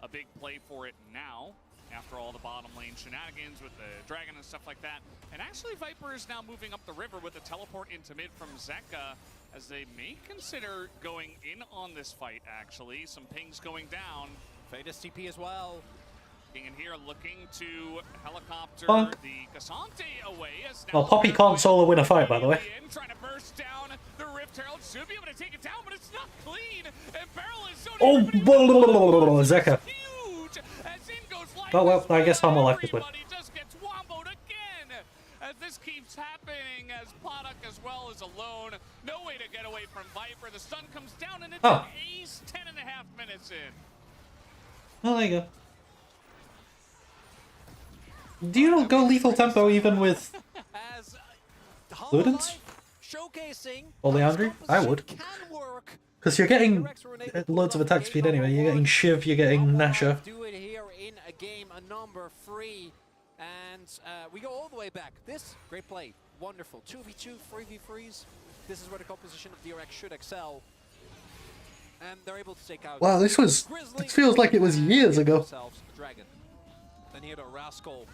a big play for it now, after all the bottom lane shenanigans with the dragon and stuff like that. And actually, Viper is now moving up the river with a teleport into mid from Zeka, as they may consider going in on this fight, actually. Some pings going down. Fadus TP as well. In here, looking to helicopter Bonk. the Cassante away. As Well, Poppy can't solo win a fight, by the way. Trying to burst down the Rift Herald. Should be able to take it down, but it's not clean. And Barrel is so Oh, Zeka. huge. As in goes Oh, well, I guess Hamwa left this one. Everybody just gets womboed again. As this keeps happening, as Puddock as well is alone. No way to get away from Viper. The stun comes down, and it's an ace 10.5 minutes in. Oh, there you go. Do you not go lethal tempo even with Luden's? showcasing Or Leandri? I would. can work. Because you're getting loads of attack speed anyway. You're getting Shiv, you're getting Nasha. Do it here in a game, a number 3, and we go all the way back. This, great play, wonderful. 2v2, 3v3s. This is where the composition of DRX should excel. And they're able to take out. Wow, this feels like it was years ago. Dragon. Then here to Rascal.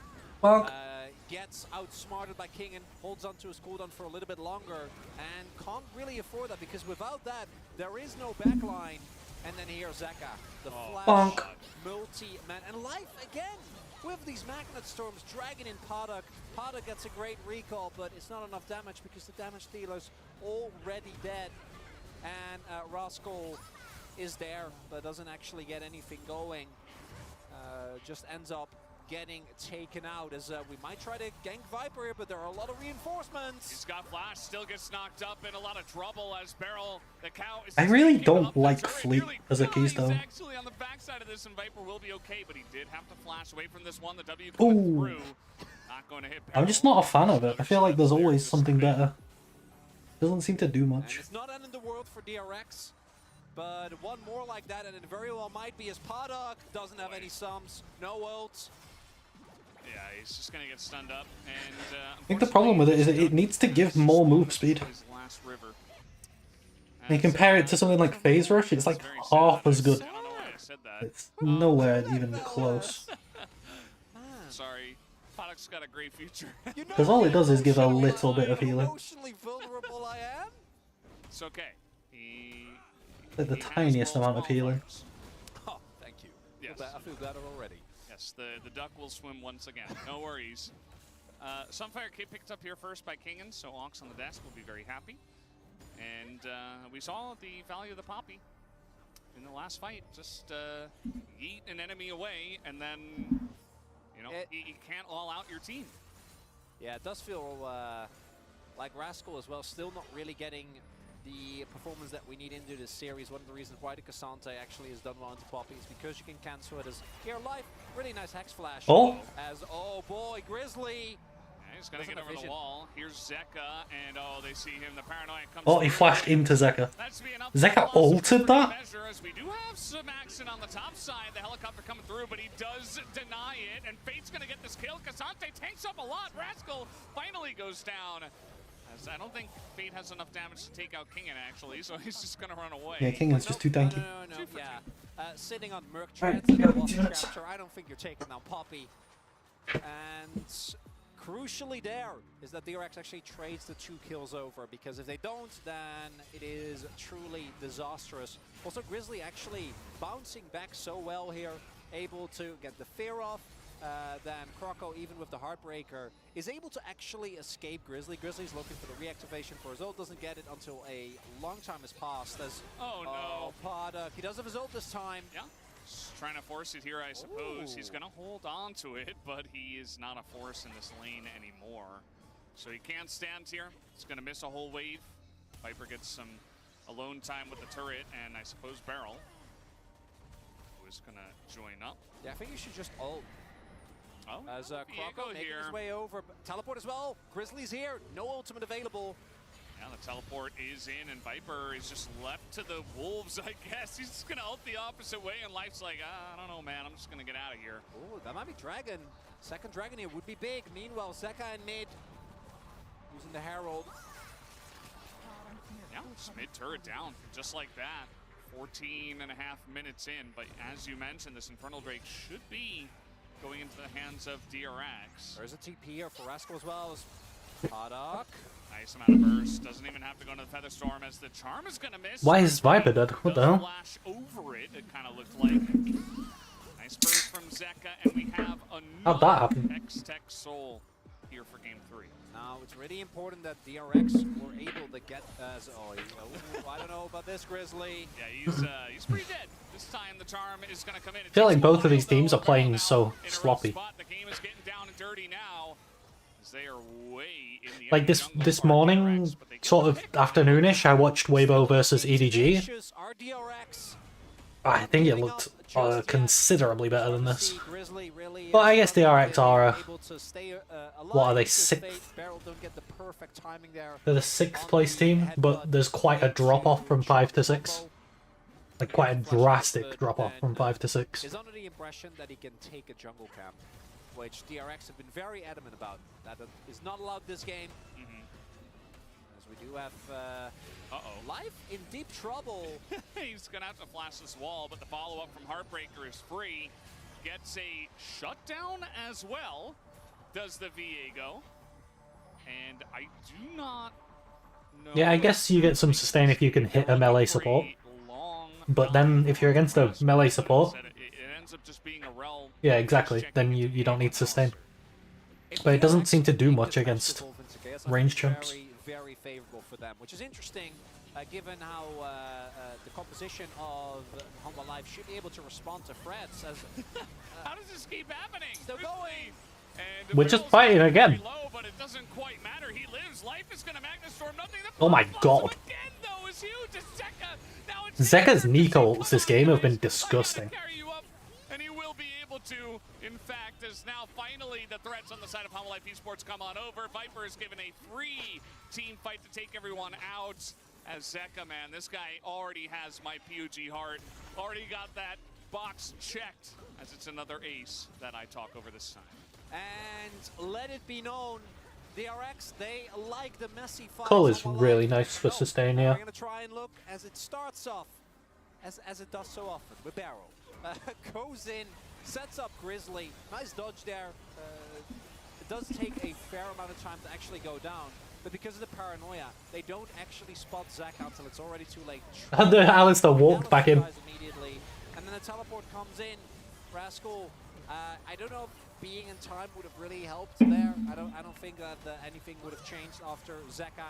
Bonk. Gets outsmarted by Kingen, holds onto his cooldown for a little bit longer, and can't really afford that because without that, there is no backline. And then here Zeka, the flash Bonk. multi-man, and life again with these Magnet Storms. Dragon in Paddock. Paddock gets a great recall, but it's not enough damage because the damage dealer's already dead. And Rascal is there, but doesn't actually get anything going. Just ends up getting taken out as we might try to gank Viper here, but there are a lot of reinforcements. He's got flash, still gets knocked up in a lot of trouble as Beryl, the cow is I really don't like Fleet as a keystone. He's actually on the backside of this, and Viper will be okay, but he did have to flash away from this one. The W coming through. Not going to hit Beryl. I'm just not a fan of it. I feel like there's always something better. Doesn't seem to do much. And it's not end in the world for DRX, but one more like that, and it very well might be as Paddock doesn't have any sums, no ults. Yeah, he's just gonna get stunned up, and I think the problem with it is that it needs to give more move speed. his last river. And you compare it to something like Phase Rush, it's like half as good. I don't know why I said that. It's nowhere even close. Sorry, Paddock's got a great future. Because all it does is give a little bit of healing. Emotionally vulnerable I am. It's okay. He Like the he has tiniest world's amount of healing. qualifiers. Oh, thank you. Yes. I feel better already. Yes, the duck will swim once again. No worries. Sunfire Kid picked up here first by Kingen, so Ox on the desk will be very happy. And we saw the value of the Poppy in the last fight. Just yeet an enemy away, and then, you know, you can't all out your team. Yeah, it does feel like Rascal as well, still not really getting the performance that we need into this series. One of the reasons why the Cassante actually has done well into Poppy is because you can cancel it as here life. Really nice Hex Flash. Oh! As, oh boy, Grizzly. Yeah, he's gonna get over the wall. Here's Zeka, and oh, they see him. The paranoia comes Oh, he through. flashed into Zeka. That's to be enough Zeka for ulted that? measure, as we do have some action on the top side. The helicopter coming through, but he does deny it, and Fate's gonna get this kill. Cassante tanks up a lot. Rascal finally goes down. As I don't think Fate has enough damage to take out Kingen, actually, so he's just gonna run away. Yeah, Kingen's just too tanky. No, yeah. Sitting on Merc Alright, Trance, you got 2 minutes. chapter, I don't think you're taking down Poppy. And crucially there is that DRX actually trades the 2 kills over, because if they don't, then it is truly disastrous. Also, Grizzly actually bouncing back so well here, able to get the fear off. Then Croco, even with the Heartbreaker, is able to actually escape Grizzly. Grizzly's looking for the reactivation for his ult, doesn't get it until a long time has passed. As, oh no. Paddock, he does have his ult this time. Yeah, just trying to force it here, I suppose. Ooh. He's gonna hold on to it, but he is not a force in this lane anymore. So he can't stand here. He's gonna miss a whole wave. Viper gets some alone time with the turret, and I suppose Beryl, who is gonna join up. Yeah, I think you should just ult. Oh, as Croco making his way over. Teleport as well. Grizzly's here. No ultimate available. Yeah, the teleport is in, and Viper is just left to the wolves, I guess. He's just going to ult the opposite way, and Life's like, I don't know, man. I'm just going to get out of here. Oh, that might be Dragon. Second Dragon here would be big. Meanwhile, Zeka in mid. Using the Herald. Yeah, just mid-turret down, just like that. 14 and a half minutes in, but as you mentioned, this Infernal Drake should be going into the hands of DRX. There's a TP here for Rascal as well as Paddock. Nice amount of burst. Doesn't even have to go into the Feather Storm as the charm is going to miss. Why is Viper dead? What the hell? Flash over it, it kind of looked like. Nice burst from Zeka, and we have How'd that happen? X-Tech Soul here for game 3. Now, it's really important that DRX were able to get as I don't know about this Grizzly. Yeah, he's pretty dead. This time the charm is going to come in. I feel like both of these teams are playing so sloppy. The game is getting down and dirty now. They are way in the like this morning, sort of afternoonish, I watched Weibo versus EDG. I think it looked are considerably better than this. Grizzly really But I guess the RX are, able to stay, what are they, alive because 6th? Beryl don't get the perfect timing there. They're the 6th place team, but there's quite a drop-off from 5 to 6. Like, quite a drastic drop-off from 5 to 6. Is under the impression that he can take a jungle camp, which DRX have been very adamant about. That is not allowed this game. As we do have Life in deep trouble. He's going to have to flash this wall, but the follow-up from Heartbreaker is free. Gets a shutdown as well, does the Viego. And I do not know... Yeah, I guess you get some sustain if you can hit a melee support. But then if you're against a melee support... It ends up just being a rel. Yeah, exactly. Then you don't need sustain. But it doesn't seem to do much against range chumps. Very favorable for them, which is interesting, given how the composition of Humble Life should be able to respond to threats. As how does this keep happening? Still going. And we're just fighting again. Low, but it doesn't quite matter. He lives. Life is going to Magnastorm. Nothing. Oh my god. Again, though, is huge. Zeka's Nico ults this game have been disgusting. And he will be able to, in fact, as now finally the threats on the side of Humble Life Esports come on over. Viper is given a free team fight to take everyone out. As Zeka, man, this guy already has my PUG heart. Already got that box checked, as it's another ace that I talk over this time. And let it be known, DRX, they like the messy fight. Cole is really nice for sustain here. We're going to try and look as it starts off, as it does so often, with Barrel. Goes in, sets up Grizzly. Nice dodge there. It does take a fair amount of time to actually go down. But because of the paranoia, they don't actually spot Zac until it's already too late. And the Alistair walked back in. Immediately. And then the teleport comes in. Rascal, I don't know if being in time would have really helped there. I don't think that anything would have changed after Zeka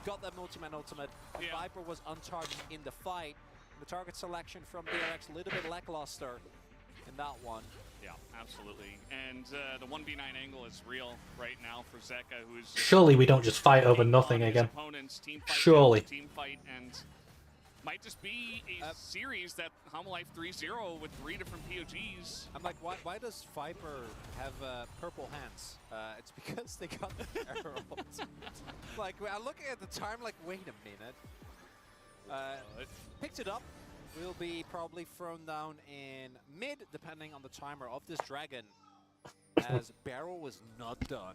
got that multi-man ultimate. And Viper was untargeted in the fight. The target selection from DRX a little bit lackluster in that one. Yeah, absolutely. And the 1v9 angle is real right now for Zeka, who's... Surely we don't just fight over nothing again. Surely. Team fight, and might just be a series that Humble Life 3-0 with 3 different POGs. I'm like, why does Viper have purple hands? It's because they got the arrows. Like, I'm looking at the time like, wait a minute. Picked it up. Will be probably thrown down in mid, depending on the timer of this dragon, as Barrel was not done.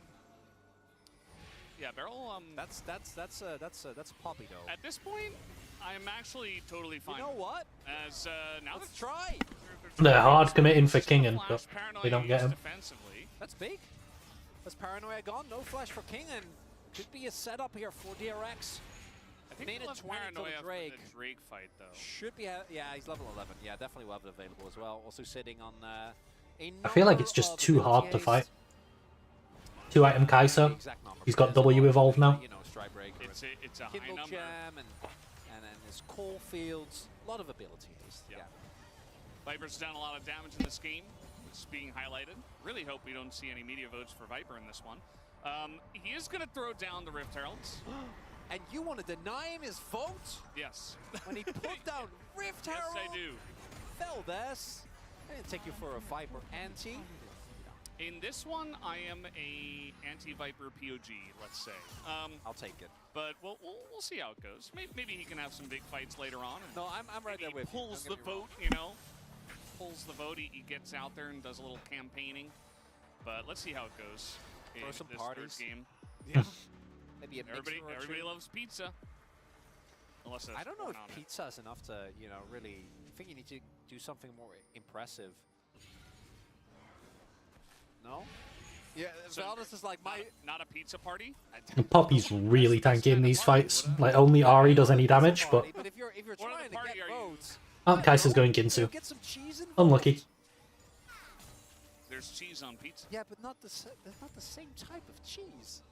Yeah, Barrel. That's Poppy though. At this point, I'm actually totally fine. You know what? As now let's try. They're hard committing for Kingen, but they don't get him. That's big. That's Paranoia gone. No flash for King, and could be a setup here for DRX. I think Minute 20 till the Drake. For the Drake fight, though. Should be, yeah, he's level 11. Yeah, definitely will have it available as well. Also sitting on I feel like it's just too hard to fight. 2-item Kai'Sa. He's got W evolved now. You know, Strybreaker. It's a high Kindle number. Gem and then there's Coal Fields. A lot of abilities. Yeah. Viper's done a lot of damage in this game, which is being highlighted. Really hope we don't see any media votes for Viper in this one. He is going to throw down the Rift Heralds. And you want to deny him his vote? Yes. When he put down Rift Herald? Yes, I do. Feldes, I didn't take you for a Viper anti. In this one, I am a anti-Viper POG, let's say. I'll take it. But we'll see how it goes. Maybe he can have some big fights later on. No, I'm right there with you. Pulls the vote, you know. Pulls the vote. He gets out there and does a little campaigning. But let's see how it goes in Throw some this parties. third game. Yeah. Maybe a Everybody loves pizza. Unless I don't know if pizza is enough to, you know, really. I think you need to do something more impressive. No? Yeah, so Valdez is like my... Not a pizza party? Poppy's really tanky in these fights. Like, only Ari does any damage, but... But if you're trying to get votes... Kai'Sa's going Ginsu. Get some cheese involved. Unlucky. There's cheese on pizza. Yeah, but not the same type of cheese.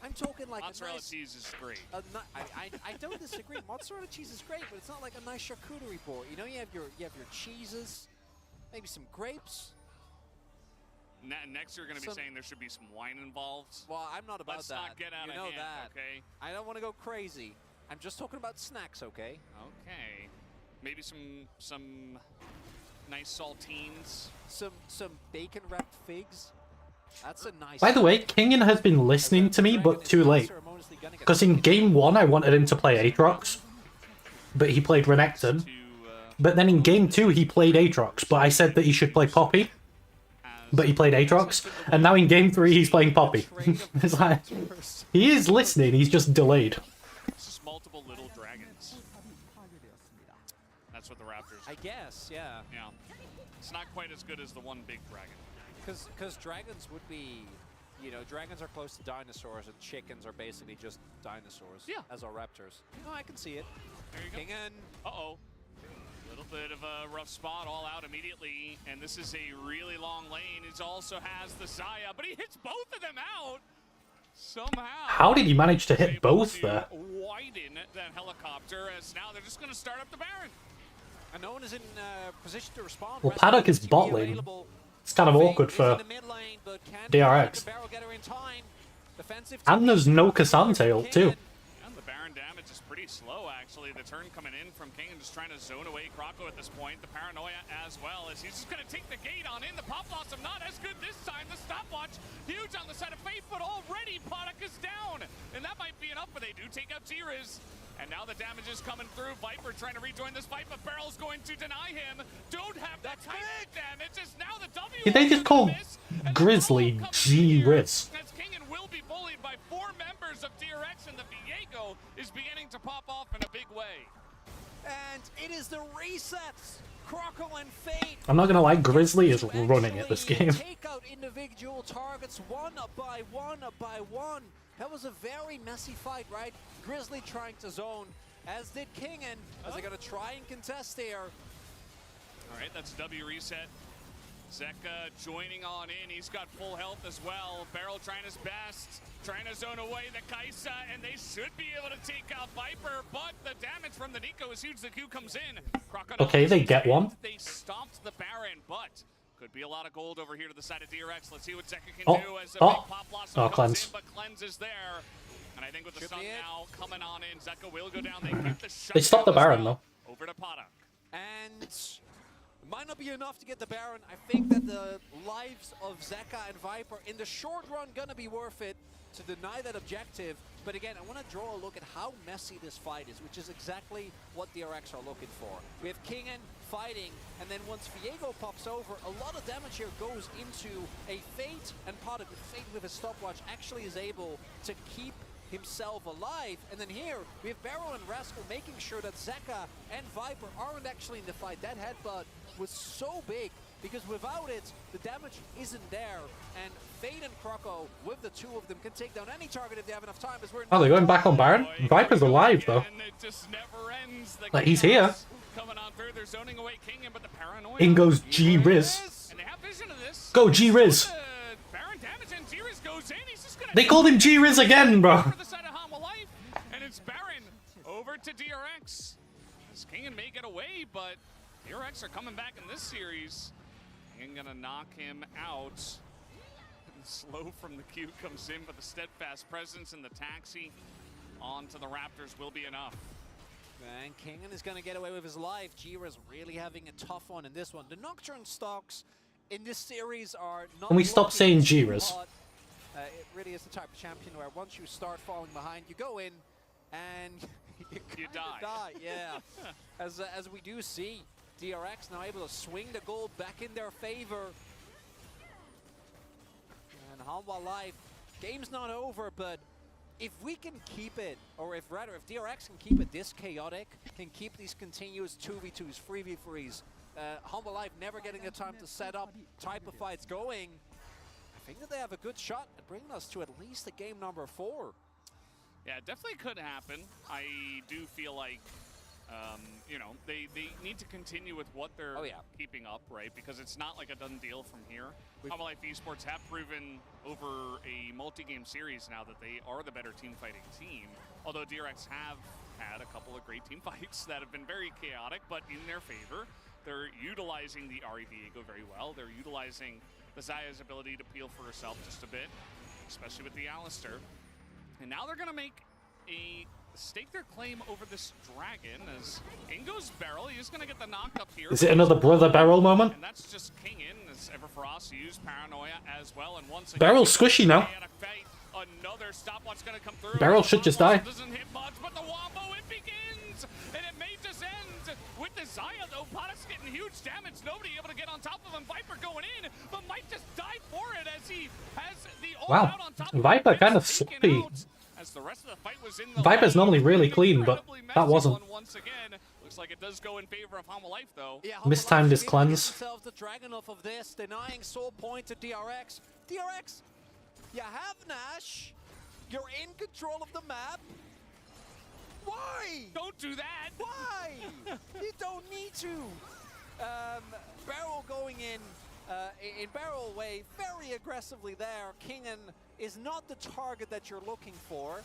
I'm talking like mozzarella a nice, cheese is great. I don't disagree. Mozzarella cheese is great, but it's not like a nice charcuterie board. You know, you have your cheeses, maybe some grapes. Next, you're going to be saying there should be some wine involved. Well, I'm not about Let's that. not get out of hand, okay? I don't want to go crazy. I'm just talking about snacks, okay? Okay. Maybe some nice saltines. Some bacon wrapped figs. That's a nice. By the way, Kingen has been listening to me, but too late. Because in game 1, I wanted him to play Aatrox, but he played Renekton. But then in game 2, he played Aatrox, but I said that he should play Poppy, but he played Aatrox. And now in game 3, he's playing Poppy. It's like, he is listening, he's just delayed. It's just multiple little dragons. That's what the Raptors. I guess, yeah. Yeah. It's not quite as good as the one big dragon. Because dragons would be, you know, dragons are close to dinosaurs, and chickens are basically just dinosaurs. Yeah. As are raptors. No, I can see it. There you go. Kingen. Uh-oh. Little bit of a rough spot, all out immediately, and this is a really long lane. It also has the Zaya, but he hits both of them out somehow. How did he manage to hit both there? Widen that helicopter, as now they're just going to start up the Baron. And no one is in position to respond. Well, Paddock is bot lane. It's kind of awkward for DRX. And there's no Cassandra too. And the Baron damage is pretty slow, actually. The turn coming in from King and just trying to zone away Kroko at this point. The paranoia as well, as he's just going to take the gate on in. The pop blossom not as good this time. The stopwatch huge on the side of Faith, but already Paddock is down. And that might be enough, but they do take out T-Riz. And now the damage is coming through. Viper trying to rejoin this fight, but Barrel's going to deny him. Don't have that kind of damage. As now the W. Did they just call Grizzly G-Riz? As Kingen will be bullied by 4 members of DRX, and the Viego is beginning to pop off in a big way. And it is the resets. Kroko and Fate. I'm not gonna lie, Grizzly is running at this game. Take out individual targets one by one by one. That was a very messy fight, right? Grizzly trying to zone, as did Kingen, as they're gonna try and contest there. All right, that's W reset. Zeka joining on in. He's got full health as well. Barrel trying his best, trying to zone away the Kaisa, and they should be able to take out Viper, but the damage from the Nico is huge. The Q comes in. Crocodile Okay, they get one. They stomped the Baron, but could be a lot of gold over here to the side of DRX. Let's see what Zeka can do as a big pop blossom comes Cleanse. in, but Cleanse is there. And I think with the sun now coming on in, Zeka will go down. They keep the shot. They stopped the Baron though. Over to Paddock. And it might not be enough to get the Baron. I think that the lives of Zeka and Viper in the short run gonna be worth it to deny that objective. But again, I want to draw a look at how messy this fight is, which is exactly what DRX are looking for. We have Kingen fighting, and then once Viego pops over, a lot of damage here goes into a Fate, and Paddock with Fate with his stopwatch actually is able to keep himself alive. And then here, we have Barrow and Rascal making sure that Zeka and Viper aren't actually in the fight. That headbutt was so big, because without it, the damage isn't there. And Fate and Kroko, with the two of them, can take down any target if they have enough time. As we're Oh, they're going back on Baron? Viper's alive though. It just never ends. The Like, he's here. coming on through. They're zoning away Kingen, but the paranoia. In goes G-Riz. And they have vision of this. Go G-Riz. Baron damage, and G-Riz goes in. He's just gonna They called him G-Riz again, bro. over the side of Hama Life, and it's Baron over to DRX. As Kingen may get away, but DRX are coming back in this series. Kingen gonna knock him out. And slow from the Q comes in, but the steadfast presence in the taxi onto the Raptors will be enough. And Kingen is going to get away with his life. G-Riz really having a tough one in this one. The Nocturne stocks in this series are not... Can we stop looking saying too G-Riz? hot. It really is the type of champion where once you start falling behind, you go in and you die. Yeah. As we do see, DRX now able to swing the gold back in their favor. And Hanwha Life, game's not over, but if we can keep it, or if DRX can keep it this chaotic, can keep these continuous 2v2s, 3v3s, Hanwha Life never getting the time to set up type of fights going, I think that they have a good shot at bringing us to at least the game number 4. Yeah, it definitely could happen. I do feel like, you know, they need to continue with what they're keeping up, right? Because it's not like a done deal from here. Hanwha Life Esports have proven over a multi-game series now that they are the better team fighting team. Although DRX have had a couple of great team fights that have been very chaotic, but in their favor. They're utilizing the Ahri Viego very well. They're utilizing the Zaya's ability to peel for herself just a bit, especially with the Alistar. And now they're going to make a stake their claim over this dragon. As in goes Beryl, he's gonna get the knock up here. Is it another brother Beryl moment? And that's just King in as Everfrost used Paranoia as well. And once Beryl's squishy now. Another stopwatch gonna come through. Beryl should just die. Doesn't hit much, but the wombo it begins, and it may just end with the Xayah though. Potus getting huge damage. Nobody able to get on top of him. Viper going in, but might just die for it as he has the ult Wow, out on top of Viper him. kind of sloppy. As the rest of the fight was in the Viper's lane. normally really clean, but that wasn't. Once again, looks like it does go in favor of Homo Life though. Yeah, Mistimed his cleanse. Themselves the dragon off of this, denying soul point to DRX. DRX, you have Nash. You're in control of the map. Why? Don't do that. Why? You don't need to. Beryl going in Beryl way very aggressively there. Kingen is not the target that you're looking for.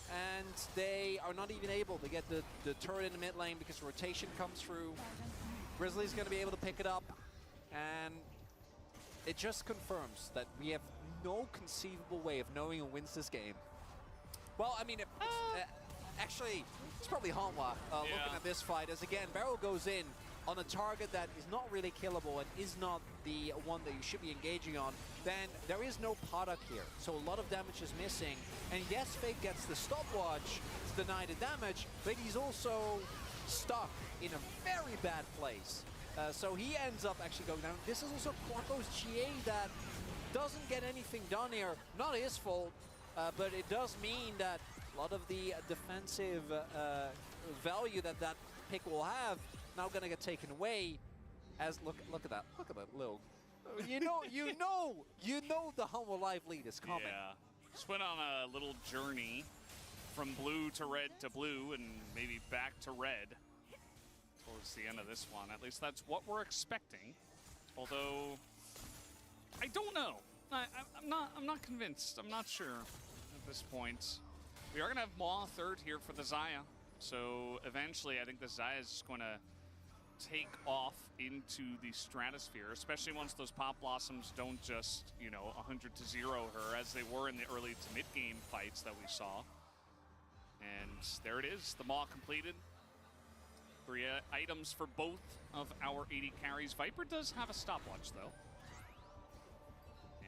And they are not even able to get the turret in the mid lane because rotation comes through. Grizzly's going to be able to pick it up. And it just confirms that we have no conceivable way of knowing who wins this game. Well, I mean, actually, it's probably Hanwha looking at this fight. As again, Beryl goes in on a target that is not really killable and is not the one that you should be engaging on, then there is no product here. So a lot of damage is missing. And yes, Fake gets the stopwatch to deny the damage, but he's also stuck in a very bad place. So he ends up actually going down. This is also Quacko's GA that doesn't get anything done here. Not his fault, but it does mean that a lot of the defensive value that that pick will have now gonna get taken away. As look at that little, you know the Homo Live lead is coming. Yeah, just went on a little journey from blue to red to blue and maybe back to red towards the end of this one. At least that's what we're expecting. Although I don't know. I'm not convinced. I'm not sure at this point. We are gonna have Maw third here for the Xayah. So eventually I think the Xayah is just gonna take off into the stratosphere, especially once those Pop Blossoms don't just, 100 to 0 her as they were in the early to mid game fights that we saw. And there it is, the Maw completed. 3 items for both of our 80 carries. Viper does have a stopwatch though.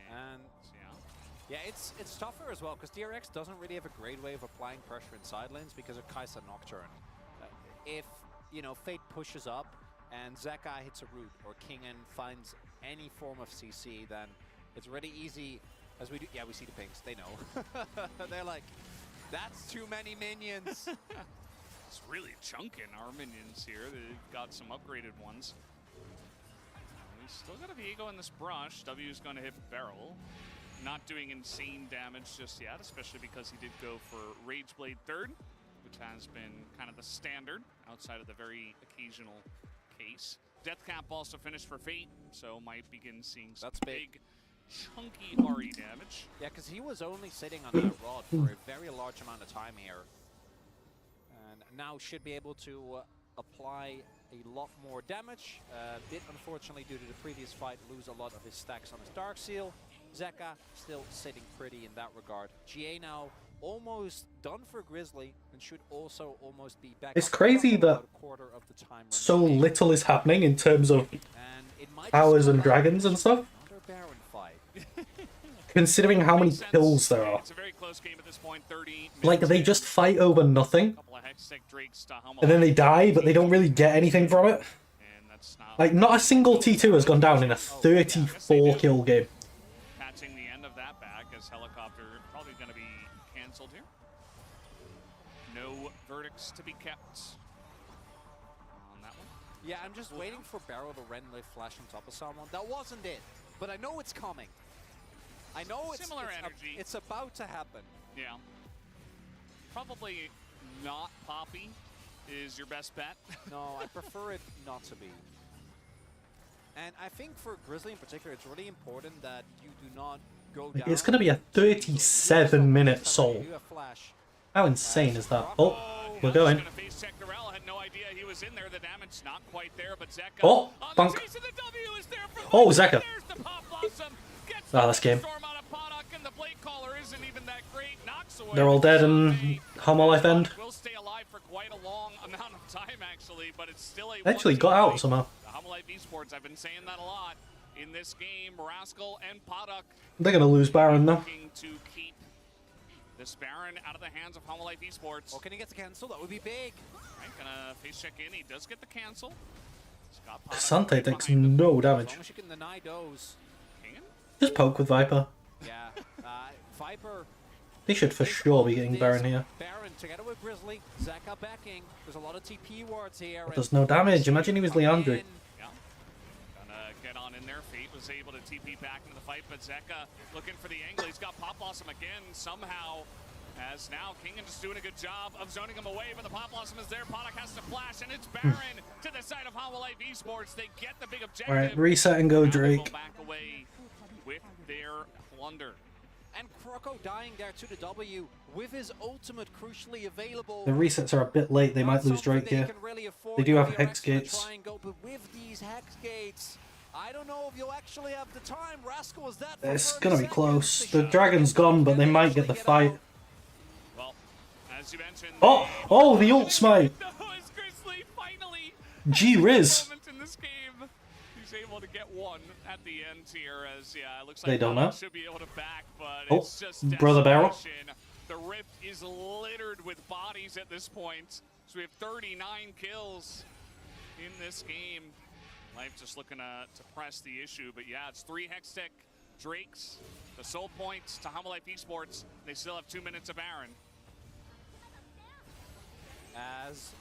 And yeah, it's tougher as well because DRX doesn't really have a great way of applying pressure in side lanes because of Kai'Sa Nocturne. If Fate pushes up and Zekai hits a root or Kingen finds any form of CC, then it's really easy. As we do, yeah, we see the pings. They know. They're like, that's too many minions. It's really chunking our minions here. They've got some upgraded ones. We still got a Viego in this brush. W is going to hit Beryl. Not doing insane damage just yet, especially because he did go for Rageblade third, which has been kind of the standard outside of the very occasional case. Deathcap also finished for Fate, so might begin seeing some big, chunky RE damage. Yeah, because he was only sitting on that rod for a very large amount of time here. And now should be able to apply a lot more damage. Did unfortunately, due to the previous fight, lose a lot of his stacks on his Dark Seal. Zeka still sitting pretty in that regard. GA now almost done for Grizzly and should also almost be back. It's crazy that so little is happening in terms of towers and dragons and stuff. Considering how many kills there are. It's a very close game at this point, 30 like, they just fight over nothing. And then they die, but they don't really get anything from it. Like, not a single T2 has gone down in a 34 kill game. Catching the end of that back as Helicopter probably going to be cancelled here. No verdicts to be kept on that one. Yeah, I'm just waiting for Beryl to Renly flash on top of someone. That wasn't it, but I know it's coming. I know it's similar energy. It's about to happen. Yeah. Probably not Poppy is your best bet. No, I prefer it not to be. And I think for Grizzly in particular, it's really important that you do not go down. It's going to be a 37-minute soul. How insane is that? Oh, we're going. Had no idea he was in there. The damage not quite there, but Zeka. Oh, funk. Oh, Zeka. Ah, this game. They're all dead and Homo Life end. Will stay early, but it's still a Actually got out somehow. Life Esports, I've been saying that a lot in this game. Rascal and Paddock. They're gonna lose Baron though. Looking to keep this Baron out of the hands of Life Esports. Or can he get the cancel? That would be big. Right, gonna face check in. He does get the cancel. Asante takes no damage. As long as you can deny those. Just poke with Viper. Yeah, Viper. They should for sure be getting Baron here. Baron together with Grizzly, Zeka backing. There's a lot of TP wards here. But there's no damage. Imagine he was Leandri. Yeah. Gonna get on in there. Fate was able to TP back into the fight, but Zeka looking for the angle. He's got Pop Blossom again somehow. As now Kingen just doing a good job of zoning him away, but the Pop Blossom is there. Paddock has to flash, and it's Baron to the side of Life Esports. They get the big objective. Alright, reset and go Drake. Back away with their plunder. And Croco dying there to the W with his ultimate crucially available. The resets are a bit late. They might lose Drake here. They do have Hex Gates. But with these Hex Gates, I don't know if you'll actually have the time. Rascal is that. It's gonna be close. The dragon's gone, but they might get the fight. Well, as you mentioned. Oh, the ult smite. G-Riz. Able to get one at the end here, as it looks like they don't know. Should be able to back, but oh, it's just Brother Barrel. The rift is littered with bodies at this point. So we have 39 kills in this game. Life just looking to press the issue, but yeah, it's 3 Hextech Drakes, the soul points to Life Esports. They still have 2 minutes of Baron. As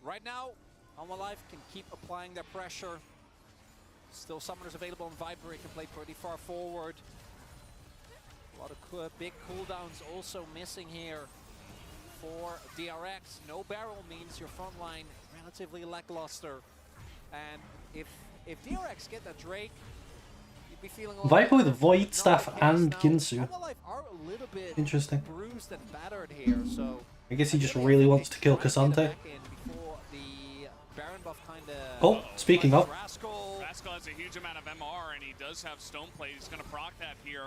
right now, Life can keep applying their pressure. Still summoners available on Viper. He can play pretty far forward. A lot of big cooldowns also missing here for DRX. No barrel means your front line relatively lackluster. And if DRX get that Drake, you'd be feeling a Viper with Void Staff and Ginsu. Life are a little bit interesting. Bruised and battered here, so I guess he just really wants to kill Cassante. Oh, speaking of. Rascal has a huge amount of MR, and he does have Stone Plate. He's going to proc that here.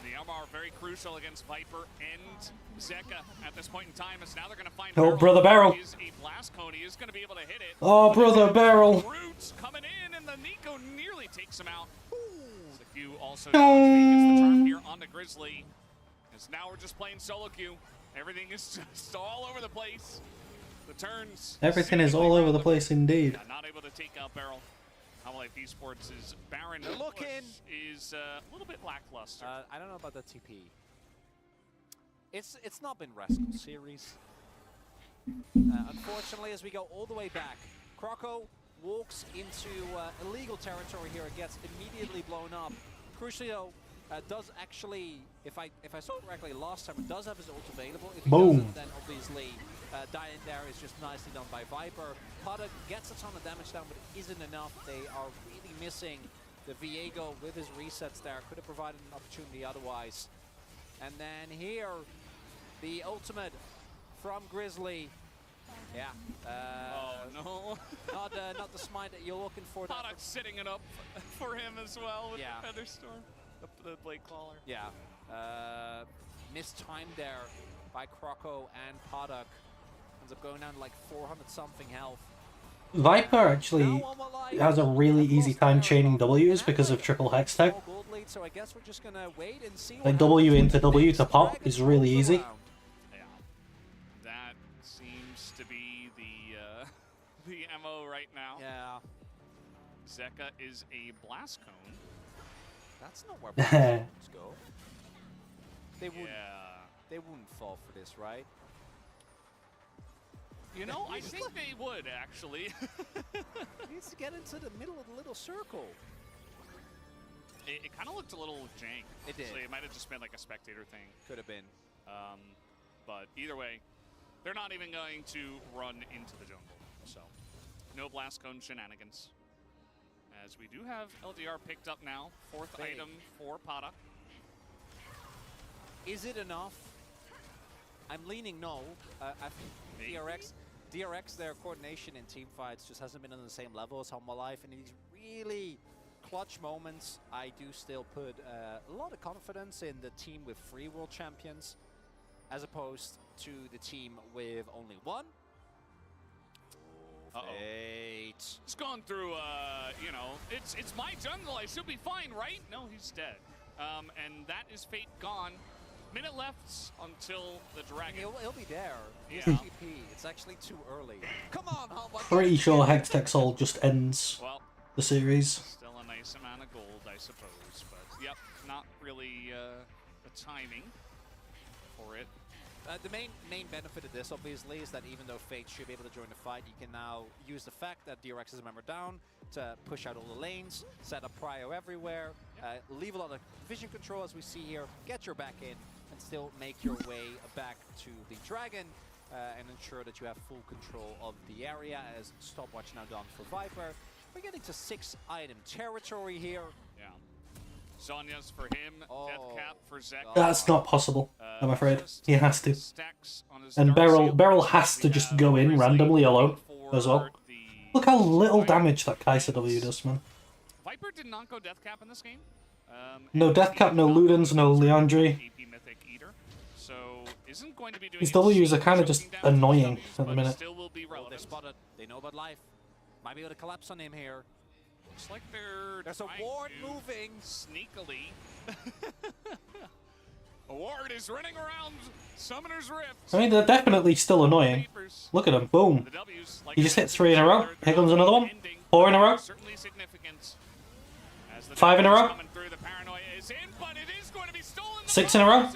The MR very crucial against Viper and Zeka at this point in time. As now they're going to find Brother Barrel. Is a blast cone. He is going to be able to hit it. Oh, Brother Barrel. Roots coming in, and the Nico nearly takes him out. The Q also gets the charm here on the Grizzly. As now we're just playing solo queue. Everything is just all over the place. The turns. Everything is all over the place indeed. Yeah, not able to take out Barrel. Life Esports' Baron is a little bit lackluster. I don't know about the TP. It's not been Rascal series. Unfortunately, as we go all the way back, Croco walks into illegal territory here and gets immediately blown up. Crucio does actually, if I saw it correctly last time, does have his ult available. If he doesn't, then obviously dying there is just nicely done by Viper. Paddock gets a ton of damage down, but it isn't enough. They are really missing the Viego with his resets there. Could have provided an opportunity otherwise. And then here, the ultimate from Grizzly. Yeah. Oh no! not the smite that you're looking for. Paddock setting it up for him as well with the Featherstorm, the Blade Clawer. Yeah. Mistimed there by Croco and Paddock. Ends up going down to like 400 something health. Viper actually has a really easy time chaining W's because of triple hex tech. So I guess we're just gonna wait and see. Like W into W to pop is really easy. Yeah, that seems to be the MO right now. Yeah. Zeka is a blast cone. That's not where blast cones go. They wouldn't fall for this, right? You know, I think they would, actually. He needs to get into the middle of the little circle. It kind of looked a little jank. It did. So it might have just been like a spectator thing. Could have been. But either way, they're not even going to run into the jungle. So, no blast cone shenanigans. As we do have LDR picked up now. 4th item for Paddock. Is it enough? I'm leaning no. I think DRX, their coordination in team fights just hasn't been on the same level as Life, and in these really clutch moments, I do still put a lot of confidence in the team with 3 world champions, as opposed to the team with only 1. Fate. It's gone through, you know, it's my jungle. I should be fine, right? No, he's dead. And that is Fate gone. Minute left until the dragon. He'll be there. Yeah. GP. It's actually too early. Come on, Humble. Pretty sure Hextech Soul just ends the series. Still a nice amount of gold, I suppose. But, yep, not really the timing for it. The main benefit of this, obviously, is that even though Fate should be able to join the fight, you can now use the fact that DRX is a member down to push out all the lanes, set up prio everywhere, leave a lot of vision control as we see here, get your back in, and still make your way back to the dragon and ensure that you have full control of the area as stopwatch now done for Viper. We're getting to 6-item territory here. Yeah. Sonya's for him, Death Cap for Zeka. That's not possible, I'm afraid. He has to. And Beryl has to just go in randomly alone as well. Look how little damage that Kai'Sa W does, man. Viper did not go Death Cap in this game. No Death Cap, no Ludens, no Leandre. So isn't going to be doing His W's are kind of just annoying at the minute. Still will be They're relevant. spotted. They know about life. Might be able to collapse on him here. Looks like There's a ward moving sneakily. A ward is running around Summoner's Rift. I mean, they're definitely still annoying. Look at him, boom. He just hit 3 in a row. Here comes another one. 4 in a row. 5 in a row. 6 in a row.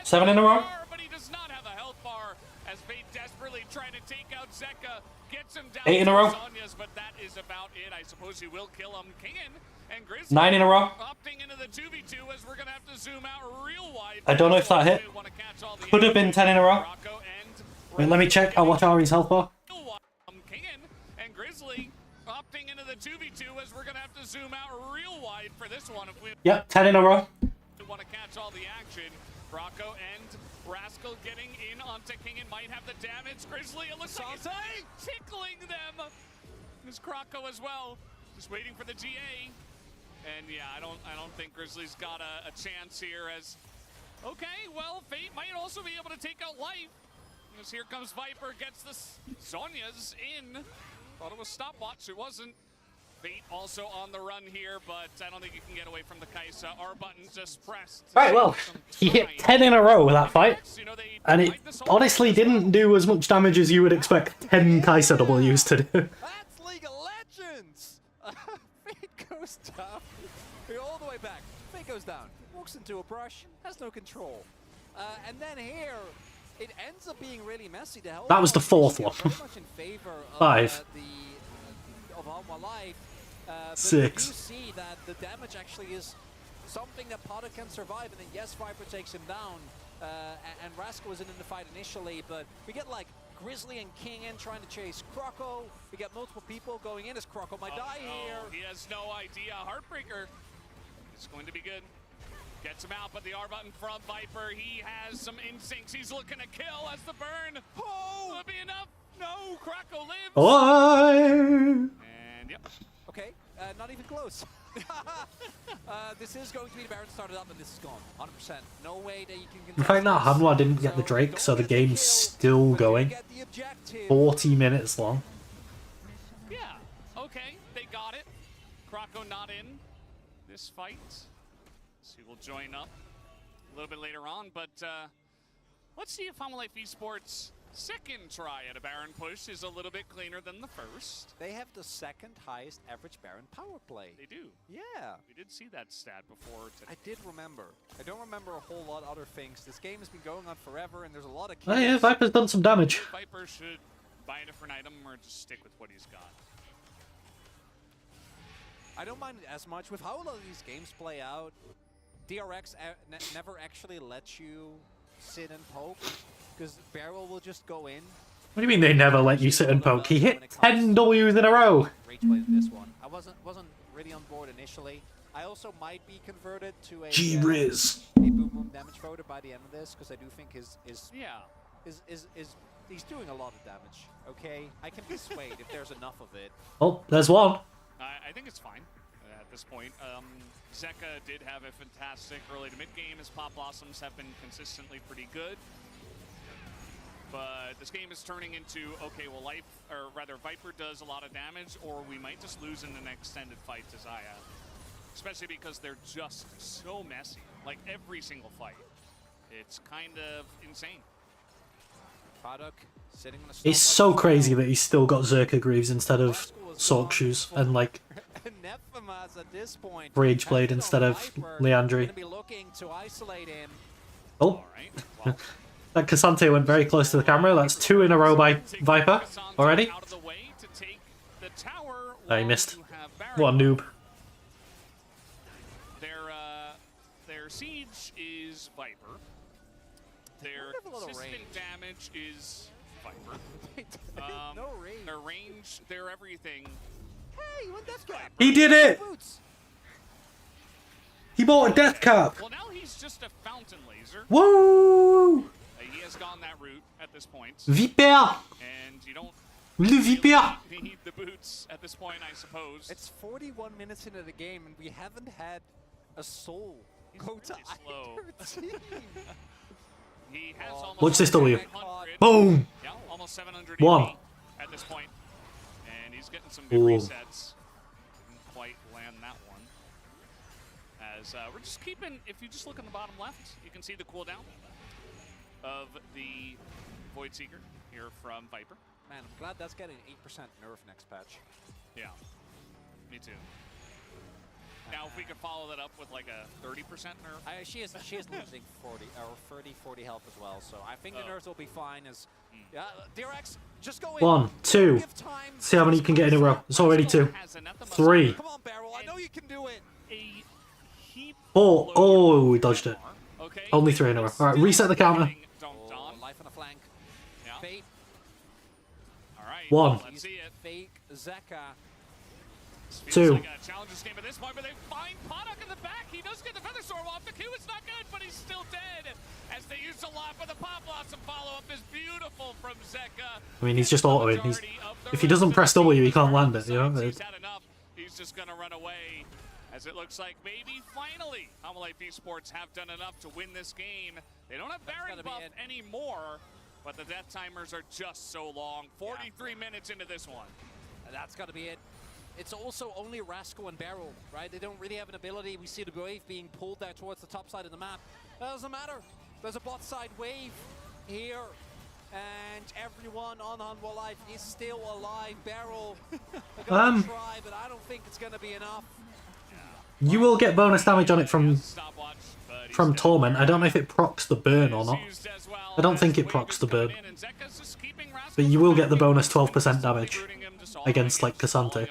7 in a row. But he does not have a health bar as Fate desperately trying to take out Zeka. Gets him down 8 in a row. Sonya's, but that is about it. I suppose he will kill him. Kingen and Grizzly 9 in a row. opting into the 2v2 as we're going to have to zoom out real wide. I don't know if that hit. Could have been 10 in a row. Wait, let me check. I'll watch Ari's health bar. Kingen and Grizzly opting into the 2v2 as we're going to have to zoom out real wide for this one. If we Yep, 10 in a row. want to catch all the action. Rocco and Rascal getting in onto Kingen might have the damage. Grizzly, it looks like it's tickling them. There's Croco as well, just waiting for the GA. And yeah, I don't think Grizzly's got a chance here. As okay, well, Fate might also be able to take out Life. As here comes Viper, gets the Sonya's in. Thought it was stopwatch, it wasn't. Fate also on the run here, but I don't think you can get away from the Kai'Sa. R button's just pressed. Right, well, he hit 10 in a row with that fight. And it honestly didn't do as much damage as you would expect 10 Kai'Sa W's to do. That's League of Legends! Fate goes down. All the way back. Fate goes down. Walks into a brush. Has no control. And then here, it ends up being really messy. That was the 4th one. Very much in favor of, 5. Of Alma Life. But 6. you see that the damage actually is something that Potter can survive. And then yes, Viper takes him down. And Rascal was in the fight initially, but we get like Grizzly and Kingen trying to chase Croco. We get multiple people going in as Croco might die here. He has no idea. Heartbreaker is going to be good. Gets him out, but the R button from Viper. He has some instincts. He's looking to kill as the burn. Oh! Will it be enough? No, Croco lives. Why? And yep. Okay, not even close. This is going to be the Baron started up, and this is gone. 100%. No way that you can. In fact, that Hanwha didn't get the Drake, so the game's still going. 40 minutes long. Yeah. Okay, they got it. Croco not in this fight. So he will join up a little bit later on, but let's see if Hama Life Esports' second try at a Baron push is a little bit cleaner than the first. They have the second highest average Baron power play. They do. Yeah. We did see that stat before today. I did remember. I don't remember a whole lot of other things. This game has been going on forever, and there's a lot of Oh yeah, Viper's done some damage. Viper should buy a different item or just stick with what he's got. I don't mind it as much. With how a lot of these games play out, DRX never actually lets you sit and poke, because Barrel will just go in. What do you mean they never let you sit and poke? He hit 10 W's in a row. Rage played this one. I wasn't really on board initially. I also might be converted to a G-Riz. a boom boom damage voter by the end of this, because I do think is he's doing a lot of damage. Okay, I can be swayed if there's enough of it. Oh, there's one. I think it's fine at this point. Zeka did have a fantastic early to mid game. His Pop Blossoms have been consistently pretty good. But this game is turning into, okay, well, Viper does a lot of damage, or we might just lose in an extended fight to Xayah. Especially because they're just so messy. Like, every single fight. It's kind of insane. Sitting on a It's so crazy that he's still got Zerka Greaves instead of Sork Shoes and like Rage Blade instead of Leandry. Oh, that Cassante went very close to the camera. That's 2 in a row by Viper already. Oh, he missed. What a noob. Their siege is Viper. Their consistent damage is Viper. Their range, their everything. Hey, what that's good. He did it! He bought a death cap! Well, now he's just a fountain laser. Woo! He has gone that route at this point. Viper! And you don't Le Viper! need the boots at this point, I suppose. It's 41 minutes into the game and we haven't had a soul go to either team. He has almost Watch this W. 700. Boom! Yeah, almost 700 One. AP at this point. And he's getting some good resets. Didn't quite land that one. As we're just keeping, if you just look on the bottom left, you can see the cooldown of the Void Seeker here from Viper. Man, I'm glad that's getting 8% nerf next patch. Yeah, me too. Now, if we could follow that up with like a 30% nerf. She is losing 40 health as well, so I think the nerfs will be fine. As DRX, just go in. 1, 2. See how many you can get in a row. It's already 2. 3. Come on, Barrel. I know you can do it. 4. Oh, we dodged it. Only 3 in a row. Alright, reset the counter. Life on a flank. Fate. All right. 1. Let's see it. Fake Zeka. 2. Like a challenger's game at this point, but they find Podok in the back. He does get the Feather Sword off. The Q is not good, but he's still dead. As they use a lot, but the Pop Blossom follow-up is beautiful from Zeka. I mean, he's just autoing. If he doesn't press W, he can't land it, you know? He's had enough. He's just going to run away. As it looks like maybe finally Life Esports have done enough to win this game. They don't have Baron buff anymore, but the death timers are just so long. 43 minutes into this one. That's got to be it. It's also only Rascal and Beryl, right? They don't really have an ability. We see the wave being pulled there towards the top side of the map. That doesn't matter. There's a bot side wave here. And everyone on Life is still alive. Beryl, they're gonna try, but I don't think it's going to be enough. You will get bonus damage on it from Torment. I don't know if it procs the burn or not. I don't think it procs the burn. But you will get the bonus 12% damage against like Cassante.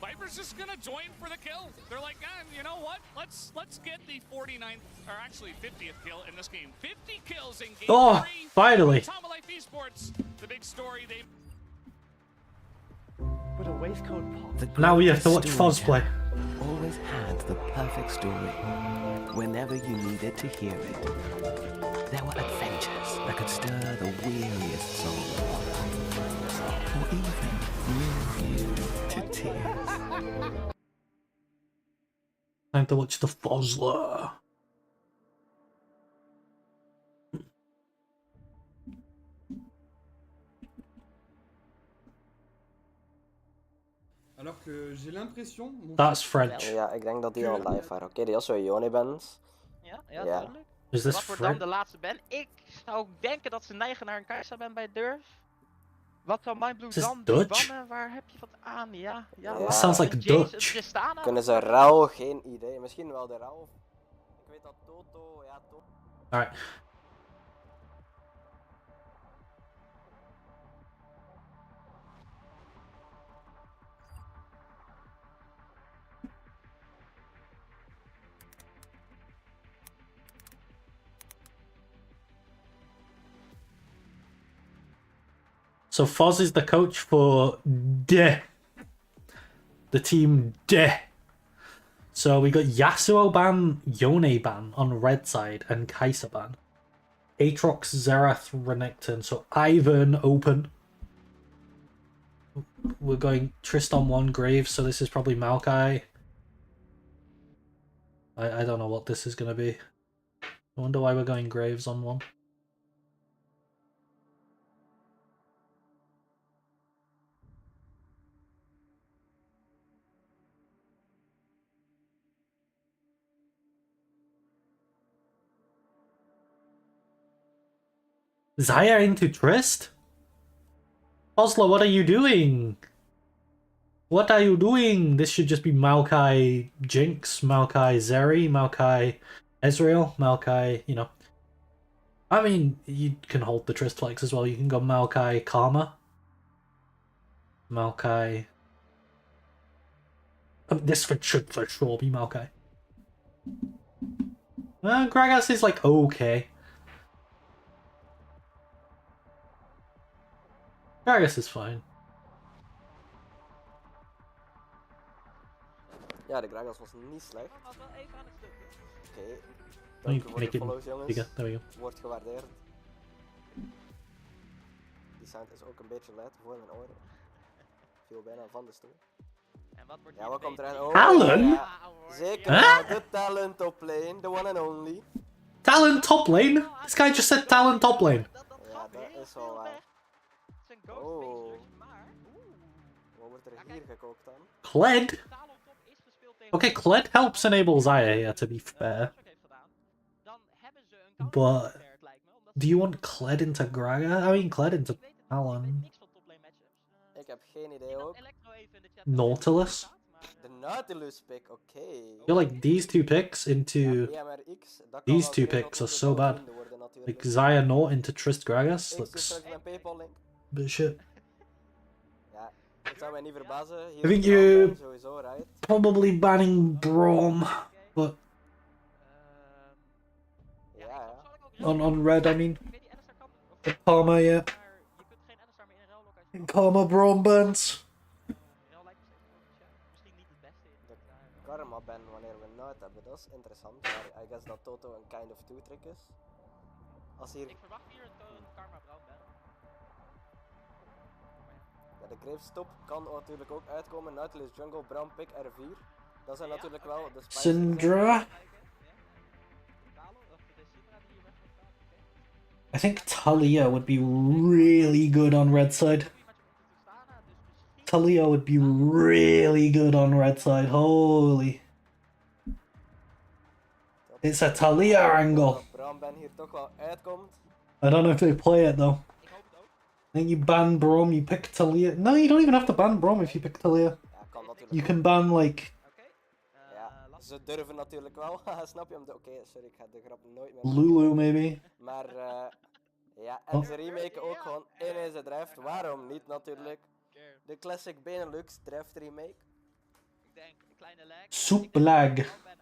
Viper's just gonna join for the kill. They're like, you know what? Let's get the 49th, or actually 50th kill in this game. 50 kills in game 3. Finally! Life Esports, the big story they. But a waistcoat pop. Now we have to watch Foz play. Always had the perfect story. Whenever you needed to hear it. There were adventures that could stir the weariest soul. Or even move you to tears. Time to watch the Fozler. Alors que j'ai l'impression... That's French. Ja, ik denk dat die al live waren. Oké, die was zo Joni bent. Ja, duidelijk. Is this Wat wordt dan de laatste ban? Ik zou denken dat ze neigen naar een Kai'Sa ban bij Durf. Wat zou Mindblue dan bannen? Waar heb je wat aan? Ja. That sounds like Dutch. Kunnen ze Rauw? Geen idee. Misschien wel de Rauw. Ik weet dat Toto... Ja, Toto... Alright. So Foz is the coach for the team De. So we got Yasuo ban, Yone ban on red side, and Kai'Sa ban. Aatrox, Xerath, Renekton. So Ivern open. We're going Tristan 1 Graves, so this is probably Maokai. I don't know what this is going to be. I wonder why we're going Graves on 1. Xayah into Trist? Oslo, what are you doing? What are you doing? This should just be Maokai Jinx, Maokai Zeri, Maokai Ezreal, Maokai, you know. I mean, you can hold the Trist flex as well. You can go Maokai Karma. Maokai... this should for sure be Maokai. Gragas is like okay. Gragas is fine. Ja, de Gragas was niet slecht. was wel even aan het stuk. Oké. Oh, you Dank u can voor make de it follows, jongens. bigger. There we go. Wordt gewaardeerd. Die sound is ook een beetje luid voor mijn oren. Viel bijna van de stoel. En wat wordt Ja, wat komt erin? Oh, Talon? ja. Zeker Huh? wel, de Talon top lane, the one and only. Talon top lane? This guy just said Talon top lane. Ja, dat is wel waar. Oh. Wat wordt er hier gekookt dan? Kled? Okay, Kled helps enable Xayah here, to be fair. But do you want Kled into Gragas? I mean, Kled into Talon. Ik heb geen idee ook. Nautilus? De Nautilus pick, oké. I feel like these two picks into... BMRX, dat kan These wel two geregeld picks are worden so door bad. vrienden worden natuurlijk. Like Xayah Naut into Trist Gragas Ik stuur looks straks mijn Paypal link. bit shit. Ja, het zou mij niet verbazen. Hier I think is Brown you Ben sowieso, right? probably banning Braum, but Ja, ja. on red I mean. The Karma, yeah. Karma Braum bans. De Karma ban wanneer we Naut hebben, dat is interessant. Maar I guess dat Toto een kind of two trick is. Als hier... Ik verwacht hier een Karma Brown Ben. Ja, de Gravestop kan natuurlijk ook uitkomen. Nautilus Jungle, Brown Pick, R4. Dat zijn natuurlijk wel de spices. Syndra? I think Talia would be really good on red side. Talia would be really good on red side, holy. It's a Talia angle. Brown Ben hier toch wel uitkomt. I don't know if they play it though. Then you ban Braum, you pick Talia. No, you don't even have to ban Braum if you pick Talia. Ja, kan natuurlijk You can ban like Ja, ze durven natuurlijk wel. Snap je? Oké, sorry, ik ga de grap nooit meer Lulu maybe. Maar ja, en ze remaken ook gewoon in deze draft. Waarom niet natuurlijk? De Classic Benelux draft remake. Ik denk een kleine lag. Super lag.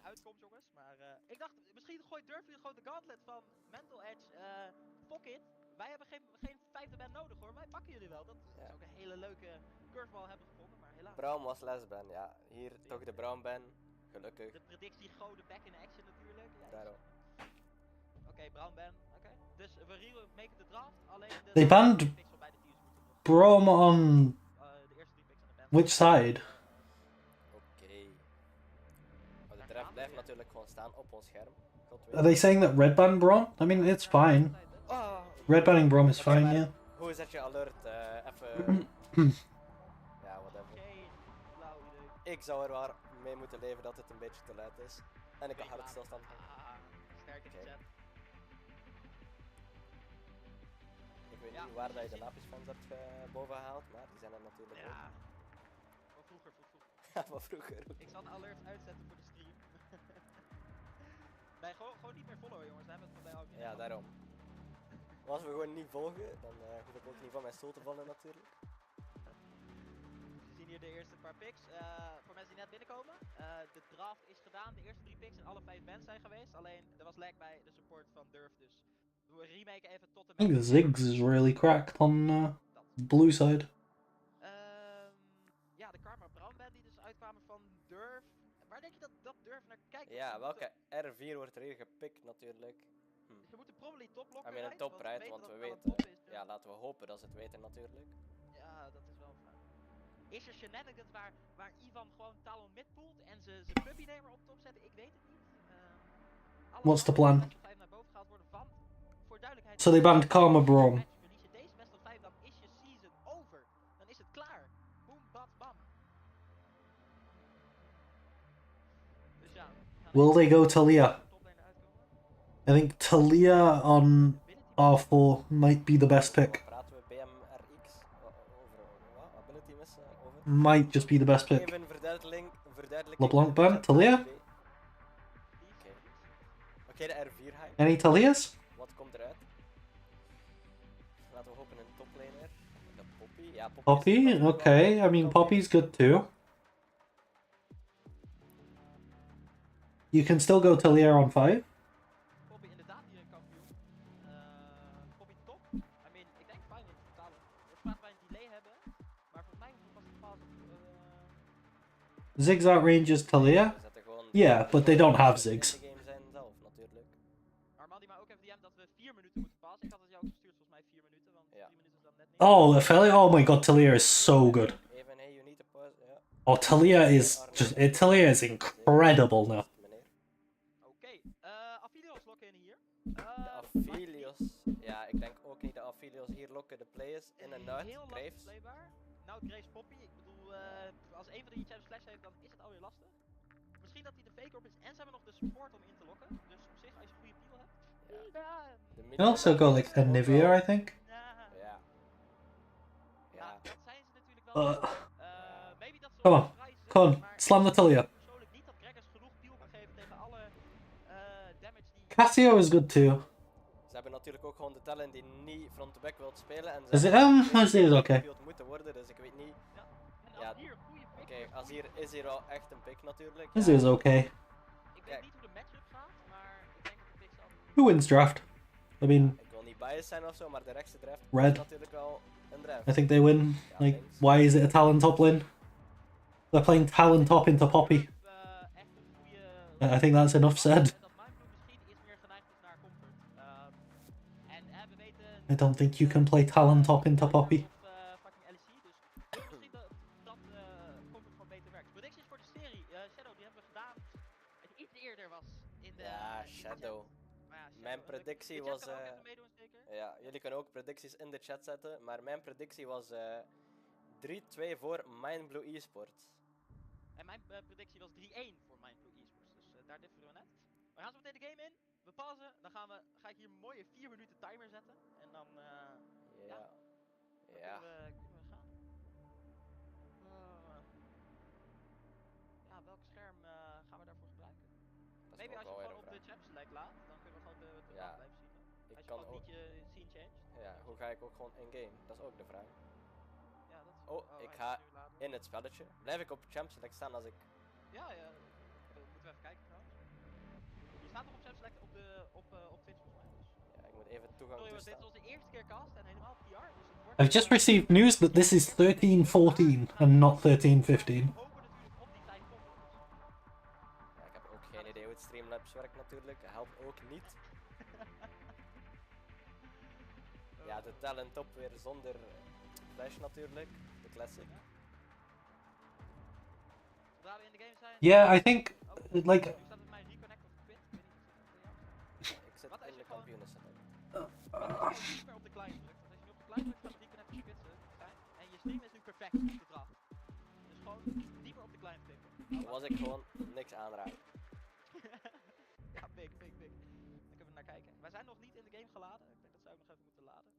Uitkomt jongens, maar ik dacht misschien durf je gewoon de gauntlet van Mental Edge pocket. Wij hebben geen vijfde band nodig hoor, wij pakken jullie wel. Dat is ook een hele leuke curveball hebben gevonden, maar helaas. Brown was last ban, ja. Hier toch de Brown ban. Gelukkig. De predictie gouden back in action natuurlijk. Ja, daarom. Oké, Brown ban, oké. Dus we remake de draft, alleen de... They banned Braum on which side? Oké. Maar de draft blijft natuurlijk gewoon staan op ons scherm. Are they saying that red ban Braum? I mean, it's fine. Red banning Braum is fine, yeah. Hoe zet je alert? Even... ja, whatever. Ik zou er wel mee moeten leven dat het een beetje te luid is. En ik kan hartstilstand. Sterke chat. Ik weet niet waar dat je de lapjesfans hebt boven gehaald, maar die zijn er natuurlijk ook. Van vroeger. Ja, van vroeger. Ik zal de alerts uitzetten voor de stream. Nee, gewoon niet meer followen jongens, daar hebben we het vandaag ook niet. Ja, daarom. Maar als we gewoon niet volgen, dan hoef ik ook niet van mijn stoel te vallen natuurlijk. We zien hier de eerste paar picks. Voor mensen die net binnenkomen. De draft is gedaan, de eerste 3 picks en alle 5 bands zijn geweest. Alleen er was lag bij de support van Durf, dus we remaken even tot en I think Ziggs is really cracked on blue side. Ja, de Karma Brown band die dus uitkwamen van Durf. Waar denk je dat Durf naar kijkt? Ja, welke R4 wordt er hier gepikt natuurlijk? Ze moeten probably toplocken. I mean, een top right, want we weten. Ja, laten we hopen dat ze het weten natuurlijk. Ja, dat is wel fijn. Is er shenanigans waar Ivan gewoon Talon mid poelt en ze puppy namer op top zetten? Ik weet het niet. What's the plan? Naar boven gehaald worden van, voor duidelijkheid. So they banned Karma Braum. Verlies je deze best of 5, dan is je season over. Dan is het klaar. Boom, bam, bam. Dus ja. Will they go Talia? I think Talia R4 might be the best pick. Praten we BMRX over wat? Ability missen? Over? Might just be the best pick. Even verduidelijking. LeBlanc ban, Talia? Oké, de R4 hype. Any Talias? Wat komt eruit? Laten we hopen een toplaner. De Poppy? Ja, Poppy? Okay, I mean Poppy's good too. You can still go Talia on 5. Poppy inderdaad hier een kampioen. Poppy top. I mean, ik denk fijn in het totale. Het vraagt wij een delay hebben, maar volgens mij was het pas Ziggs outranges Talia? Yeah, but they don't have Ziggs. Armand die mij ook even DM dat we 4 minuten moeten passen. Ik had het jou ook gestuurd, volgens mij 4 minuten, want 3 minuten is dan net niet. Oh, Ophelia? Oh my god, Talia is so good. Oh, Talia is just... Talia is incredible now. Oké, Aphelios lokken in hier. De Aphelios. Ja, ik denk ook niet de Aphelios hier lokken de players in en uit. Heel lastig playbaar. Nou, Grace Poppy, ik bedoel, als een van die champs flash heeft, dan is het alweer lastig. Misschien dat hij de fake op is en ze hebben nog de support om in te lokken. Dus op zich, als je een goede peel hebt. You can also go like a Nivea, I think. Ja. Ja, dat zijn ze natuurlijk wel. Maybe dat ze Come on, come on, slam the Talia. persoonlijk niet dat Gragas genoeg peel kan geven tegen alle damage die... Cassio is good too. Ze hebben natuurlijk ook gewoon de talent die niet front-to-back wilt spelen. En Is ze it, hebben is okay. gespeeld moeten worden, dus ik weet niet. Ja, oké, als hier is hier al echt een pick natuurlijk. This is okay. Ik weet niet hoe de matchup gaat, maar ik denk dat de pick zelf... Who wins draft? I mean, Ik wil niet biased zijn of zo, maar de rechtse draft Red. is natuurlijk wel een draft. I think they win. Like, why is it a Talon top lane? They're playing Talon top into Poppy. I think that's enough said. I don't think you can play Talon top into Poppy. Predictions voor de serie. Shadow, die hebben we gedaan. Het iets eerder was in de... Ja, Shadow. Mijn predictie was... ja, jullie kunnen ook predicties in de chat zetten, maar mijn predictie was 3-2 voor Mindblue Esports. En mijn predictie was 3-1 voor Mindblue Esports, dus daar differen we net. We gaan zo meteen de game in, we pauzen, dan ga ik hier een mooie 4 minuten timer zetten. En dan, Ja. kunnen we gaan. Ja, welk scherm gaan we daarvoor gebruiken? Maybe als je gewoon op de chat select laat, dan kunnen we gewoon de naam blijven zien. Als je gewoon niet je scene change. Ja, hoe ga ik ook gewoon in-game? Dat is ook de vraag. Ja, dat is... Oh, ik ga in het spelletje. Blijf ik op champ select staan als ik... Ja, moeten we even kijken trouwens. Je staat nog op champ select op Twitch volgens mij. Dus. Ja, ik moet even toegang Sorry, toestaan. dit is onze eerste keer cast en helemaal PR, dus het wordt... I've just received news that this is 13-14 and not 13-15. Ja, ik heb ook geen idee hoe het Streamlabs werkt natuurlijk. Dat helpt ook niet. Ja, de talent top weer zonder flash natuurlijk. De classic. Zodra we in de game zijn... Yeah, I think, like... Nu staat het mij reconnect of quit. Ik weet niet, Ik zit in de kampioenen setup. Wat als je niet meer op de klein drukt? Want als je nu op de klein drukt, gaat het reconnect of quit zijn. En je stream is nu perfect op de draft. Dus gewoon niet meer op de klein tikken. Dan was ik gewoon niks aanraken. Ja, big. Dan kunnen we naar kijken. Wij zijn nog niet in de game geladen. Ik denk dat zou ik nog even moeten laden.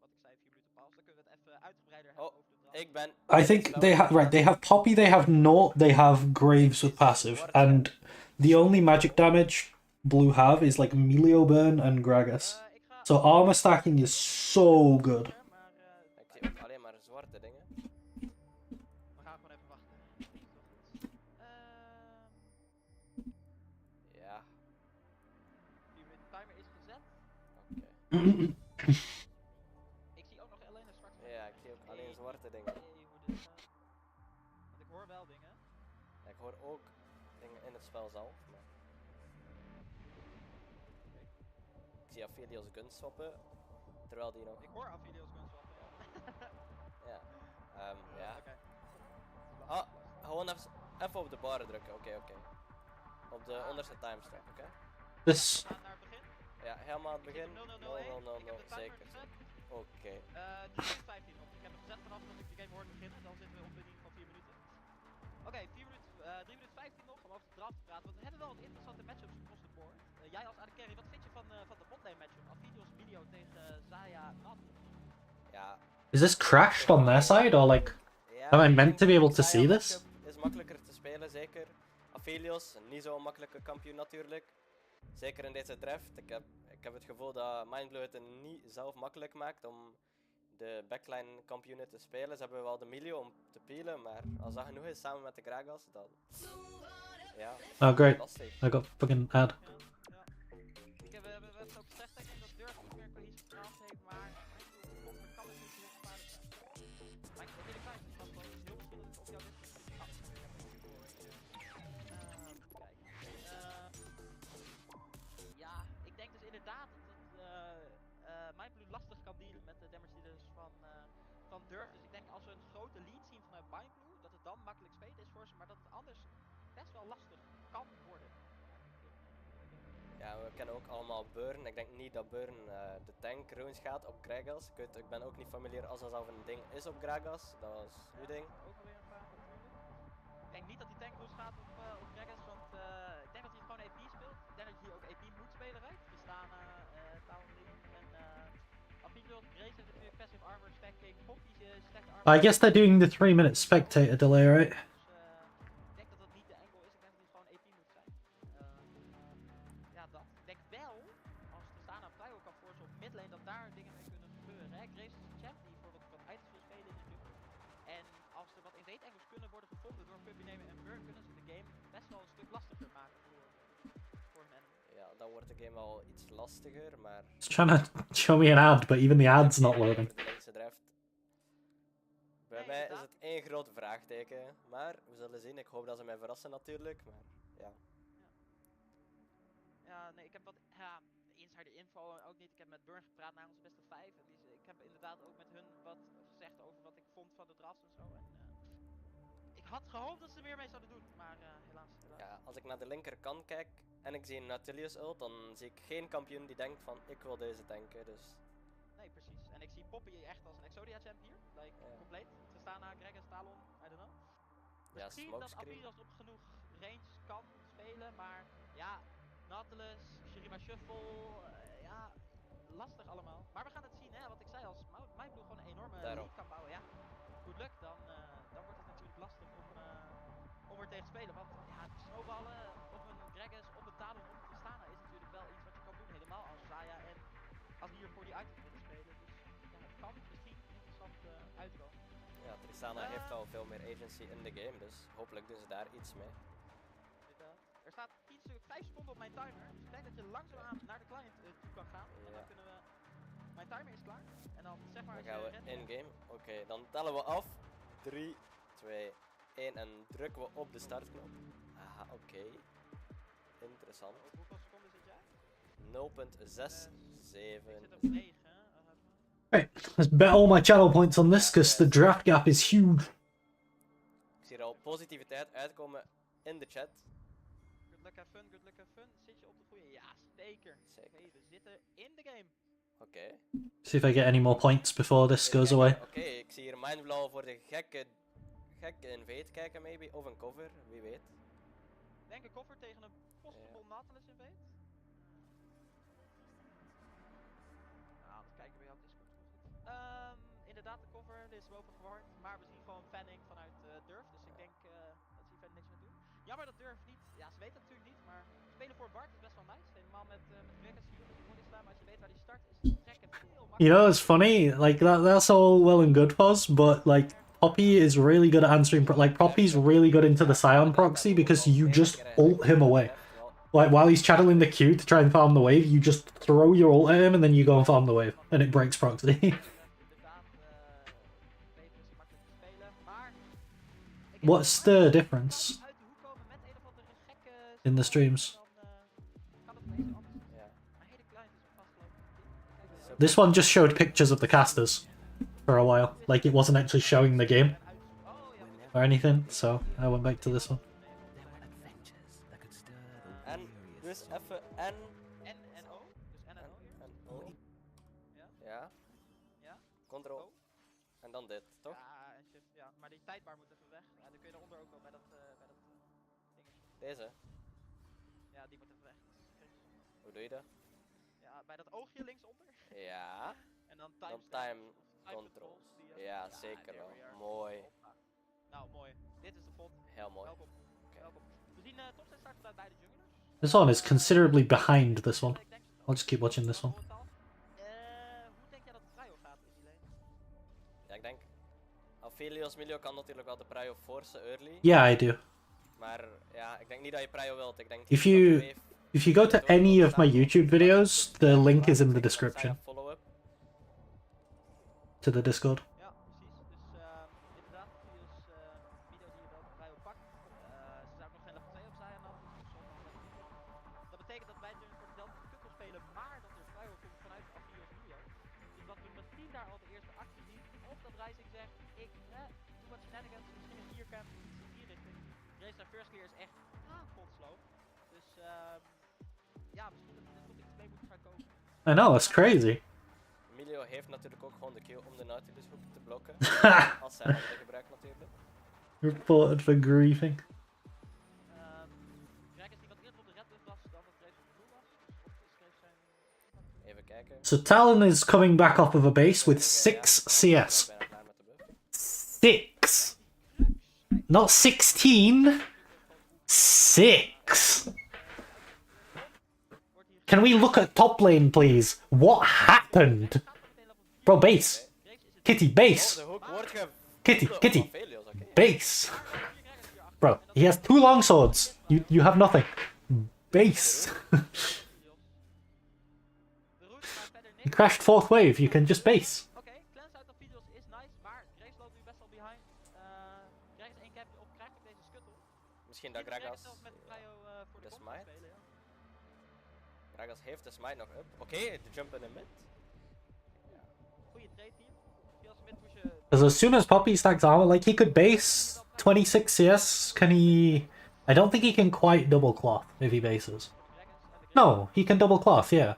Wat ik zei, 4 minuten pauze. Dan kunnen we het even uitgebreider hebben over de draft. Ik ben... I think they have they have Poppy, they have Naught, they have Graves with passive, and the only magic damage Blue have is like Melio Burn and Gragas. So armor stacking is so good. Ik zie ook alleen maar zwarte dingen. We gaan gewoon even wachten. Ja. 4 minuten timer is gezet. Oké. Ik zie ook nog alleen een zwarte. Ja, ik zie ook alleen zwarte dingen. Want ik hoor wel dingen. Ja, ik hoor ook dingen in het spel zelf. Maar... Ik zie Aphelios gun swappen, terwijl die nog... Ik hoor Aphelios gun swappen, ja. Ja. Ja. Ah, gewoon even op de barren drukken, oké. Op de onderste timestamp, oké? This... Naar het begin? Ja, helemaal aan het begin. 0, Zeker. Oké. 3:15 nog. Ik heb het gezet vanaf dat ik de game hoorde beginnen. Dan zitten we op de bediening van 4 minuten. Oké, 4 minuten 3 minuten 15 nog om over de draft te praten. Want we hebben wel wat interessante matchups across the board. Jij als AD Carry, wat vind je van de botlane matchup? Aphelios Milio tegen Zaya Nautilus? Ja. Is this crashed on their side, or like, am I meant to be able to see this? Is makkelijker te spelen, zeker. Aphelios, niet zo'n makkelijke kampioen natuurlijk. Zeker in deze draft. Ik heb het gevoel dat Mindblue het niet zelf makkelijk maakt om de backline kampioenen te spelen. Ze hebben wel de Milio om te peelen, maar als dat genoeg is samen met de Gragas, dan... Ja, Oh great, lastig. I got fucking ad. We hebben het ook gezegd, denk ik, dat Durf niet meer cohesief draft heeft, maar Mindblue kan het niet heel gevaarlijk zijn. Maar ik ben heel klein, dus dat is heel verschillend op jouw ja, ik denk dus inderdaad dat Mindblue lastig kan dealen met de damage dealers van Durf. Dus ik denk als we een grote lead zien vanuit Mindblue, dat het dan makkelijk spelen is voor ze, maar dat het anders best wel lastig kan worden. Ja, we kennen ook allemaal Burn. Ik denk niet dat Burn de tank ruins gaat op Gragas. Ik ben ook niet familiar als dat zelf een ding is op Gragas. Dat was uw ding. Ook alweer een vraag natuurlijk. Ik denk niet dat die tank ruins gaat op Gragas, want ik denk dat hij gewoon AP speelt. Ik denk dat hij ook AP moet spelen, right? Tristana, Townley en Aphelios, Grace heeft natuurlijk passive armor stacking, Poppy stacked armor. I guess they're doing the 3-minute spectator delay, right? Ik denk dat dat niet de angle is, ik denk dat hij gewoon AP moet zijn. Ja, dat. Ik denk wel, als Tristana Prio kan forcen op midlane, dat daar dingen mee kunnen gebeuren. Hè? Grace is een champ die voor wat items wil spelen in de jungle. En als er wat invade angles kunnen worden gevonden door Puppy nemen en Burn, kunnen ze de game best wel een stuk lastiger maken voor hun enemy. Ja, dan wordt de game wel iets lastiger, maar... It's trying to show me an ad, but even the ad's not loading. De linkse draft. Bij mij is het één groot vraagteken, maar we zullen zien. Ik hoop dat ze mij verrassen natuurlijk, maar ja. Ja, nee, ik heb wat insider info ook niet. Ik heb met Burn gepraat naar onze beste 5. En ik heb inderdaad ook met hun wat gezegd over wat ik vond van de drafts en zo. En, ik had gehoopt dat ze er meer mee zouden doen, maar helaas. Ja, als ik naar de linkerkant kijk en ik zie een Nautilus ult, dan zie ik geen kampioen die denkt van ik wil deze tanken, dus... Nee, precies. En ik zie Poppy echt als een Exodia champ hier. Like, compleet. Tristana, Gragas, Talon, I don't know. Ja, Misschien dat Aphelios op genoeg range kan spelen, maar ja, Nautilus, Shurima Shuffle, ja, lastig allemaal. Maar we gaan het zien, hè, wat ik zei, als Mindblue gewoon een enorme lead kan bouwen, ja, goed lukt, dan wordt het natuurlijk lastig om er tegen te spelen. Want ja, snowballen op een Gragas, op een Talon, op een Tristana is natuurlijk wel iets wat je kan doen, helemaal als Zaya en als hier voor die items willen spelen. Dus ja, het kan misschien interessant uitkomen. Ja, Tristana heeft al veel meer agency in de game, dus hopelijk doen ze daar iets mee. Er staat 5 seconden op mijn timer, dus ik denk dat je langzaamaan naar de client toe kan gaan. En dan kunnen we... Mijn timer is klaar. En dan zeg maar... Dan gaan we in-game. Oké, dan tellen we af. 3, 2, 1 en drukken we op de startknop. Aha, oké. Interessant. Hoeveel seconden zit jij? 0.67. Ik zit op 9. Right, let's bet all my channel points on this, because the draft gap is huge. Ik zie er al positiviteit uitkomen in de chat. Good luck, have fun, good luck, have fun. Zit je op de goede? Ja, zeker. Oké, we zitten in de game. Oké. See if I get any more points before this goes away. Oké, ik zie hier Mindblue voor de gekke invade kijken, maybe. Of een cover, wie weet. Denk een cover tegen een possible Nautilus invade. Nou, we kijken bij jou op Discord. Inderdaad, de cover is boven gewarnd, maar we zien gewoon fanning vanuit Durf, dus ik denk dat ze hier verder niks mee doen. Jammer dat Durf niet, ja, ze weten het natuurlijk niet, maar spelen voor Bart is best wel nice. Helemaal met Gragas hier op de body slaan, maar als je weet waar die start is, trek het heel makkelijk. You know, it's funny, like that's all well and good, Pos, but like Poppy is really good at answering, like Poppy's really good into the Scion proxy because you just ult him away. Like while he's channeling the Q to try and farm the wave, you just throw your ult at him and then you go and farm the wave, and it breaks proxy. What's the difference in the streams? This one just showed pictures of the casters for a while, like it wasn't actually showing the game or anything, so I went back to this one. En dus even N. N-N-O? Dus N-N-O hier? Ja. Ja? Ctrl. En dan dit, toch? Ja, en shift, ja. Maar die tijdbar moet even weg. Ja, dan kun je eronder ook wel bij dat Deze? Ja, die moet even weg. Hoe doe je dat? Ja, bij dat oogje linksonder. Ja. En dan Dan time time controls. Ja, zeker wel. Mooi. Nou, mooi. Dit is de pot. Heel mooi. Welkom. Welkom. We zien topset starten bij beide junglers. This one is considerably behind this one. I'll just keep watching this one. Hoe denk jij dat het prio gaat in die lane? Ja, ik denk... Aphelios Milio kan natuurlijk wel de prio forcen early. Yeah, I do. Maar ja, ik denk niet dat je prio wilt. Ik denk If you go to any of my YouTube videos, the link is in the description. To the Discord. Ja, precies. Dus inderdaad, Aphelios video die je wel de prio pakt. Ze zou ook nog geen level 2 op zijn dan. Dat betekent dat wij natuurlijk voor de Delta Cup spelen, maar dat er prio komt vanuit Aphelios Milio. Dus dat we meteen daar al de eerste actie zien. Of dat Rising zegt, ik doe wat shenanigans, misschien een 4-camp, iets in die richting. Race naar first clear is echt kapot slow. Dus ja, misschien dat er nog iets mee moet gaan komen. I know, that's crazy. Milio heeft natuurlijk ook gewoon de kill om de Nautilus hoek te blokken. Als zij dat gebruikt natuurlijk. Reported for griefing. Kijk eens die wat eerder op de red buff was dan dat Grace op de blue was. Of is Grace zijn... Even kijken. So Talon is coming back off of a base with 6 CS. 6! Not 16! 6! Can we look at top lane, please? What happened? Bro, base! Kitty, base! Kitty, Kitty! Base! Bro, he has 2 longswords! You have nothing. Base! He crashed 4th wave, you can just base. Oké, cleanse uit Aphelios is nice, maar Grace loopt nu best wel behind. Grace 1 capje op, krijgt ook deze scuttle. Misschien dat Gragas zelfs met prio voor de smite spelen, ja. Gragas heeft de smite nog up. Oké, de jump in de mid. Goeie trade team. Als mid pushen. Because as soon as Poppy stacks armor, like, he could base 26 CS, can he... I don't think he can quite double cloth if he bases. No, he can double cloth, yeah.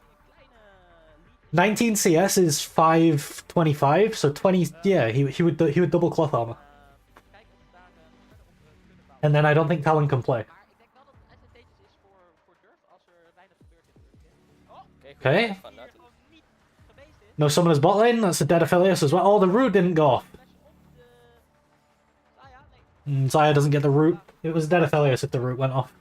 19 CS is 525, so 20, yeah, he would double cloth armor. And then I don't think Talon can play. Okay. No summoner's bot lane, that's a dead Aphelios as well. Oh, the root didn't go off. Zaya doesn't get the root. It was dead Aphelios if the root went off.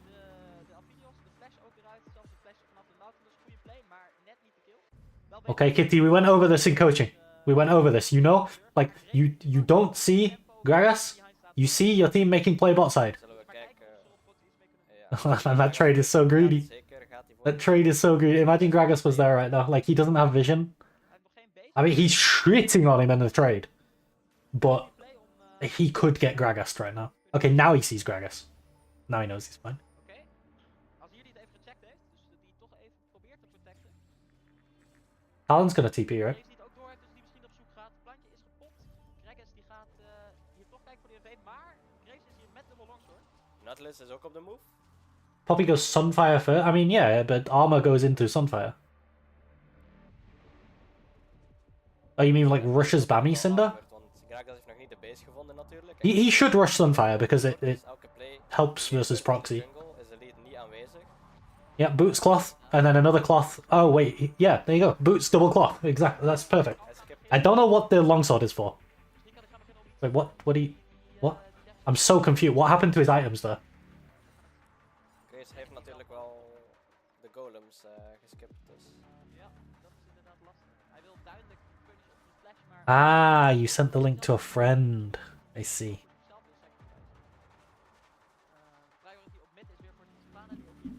Okay, Kitty, we went over this in coaching. We went over this, you know? Like, you don't see Gragas, you see your team making play bot side. And that trade is so greedy. That trade is so greedy. Imagine Gragas was there right now. Like, he doesn't have vision. I mean, he's shitting on him in the trade. But he could get Gragas right now. Okay, now he sees Gragas. Now he knows he's fine. Talon's gonna TP, right? Nautilus is ook op de move. Poppy goes Sunfire first. I mean, yeah, but armor goes into Sunfire. Oh, you mean like rushes Bammy Cinder? He should rush Sunfire because it helps versus proxy. Yeah, boots cloth, and then another cloth. Oh wait, yeah, there you go. Boots double cloth. Exactly, that's perfect. I don't know what the longsword is for. Wait, what? What do you? What? I'm so confused. What happened to his items there? Grace heeft natuurlijk wel de golems geskipt, dus. Ja, dat is inderdaad lastig. Hij wil duidelijk punish op de flash, maar... Ah, you sent the link to a friend. I see. Priority op mid is weer voor Savannah, die ook hier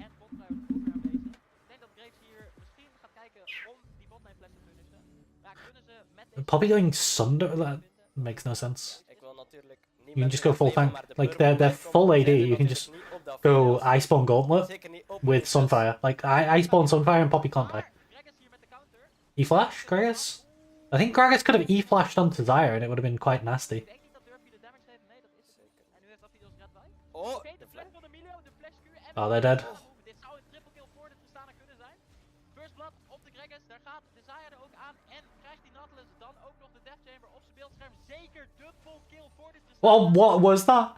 en bot priority ook weer aanwezig. Ik denk dat Graves hier misschien gaat kijken om die botlane flash te punishen. Maar kunnen ze met deze... Poppy going Sunder? That makes no sense. Ik wil natuurlijk niet You can just go full tank. Like, they're full AD. You can just go Iceborne Gauntlet with Sunfire. Like, Iceborne Sunfire and Poppy can't die. E-Flash, Gragas? I think Gragas could have E-Flashed onto Zyre and it would have been quite nasty. Oh, Oh, they're dead. Dit zou een triple kill voor de Tristana kunnen zijn. First blood op de Gragas, daar gaat de Zaya er ook aan. En krijgt die Nautilus dan ook nog de Death Chamber op zijn beeldscherm. Zeker dubbel kill voor de Tristana. Well, what was that?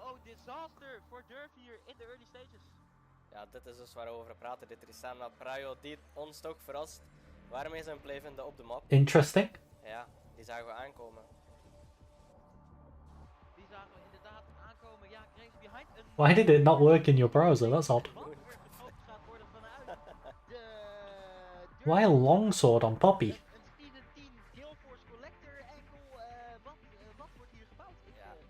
Oh, disaster voor Durf hier in de early stages. Ja, dit is dus waar we over praten. De Tristana Praio die ons toch verrast. Waarmee ze een play vinden op de map. Interesting. Ja, die zagen we aankomen. Die zagen we inderdaad aankomen. Ja, Graves behind. Why did it not work in your browser? That's odd. Why a longsword on Poppy? Een season 10 Gale Force Collector angle. Wat wordt hier gebouwd?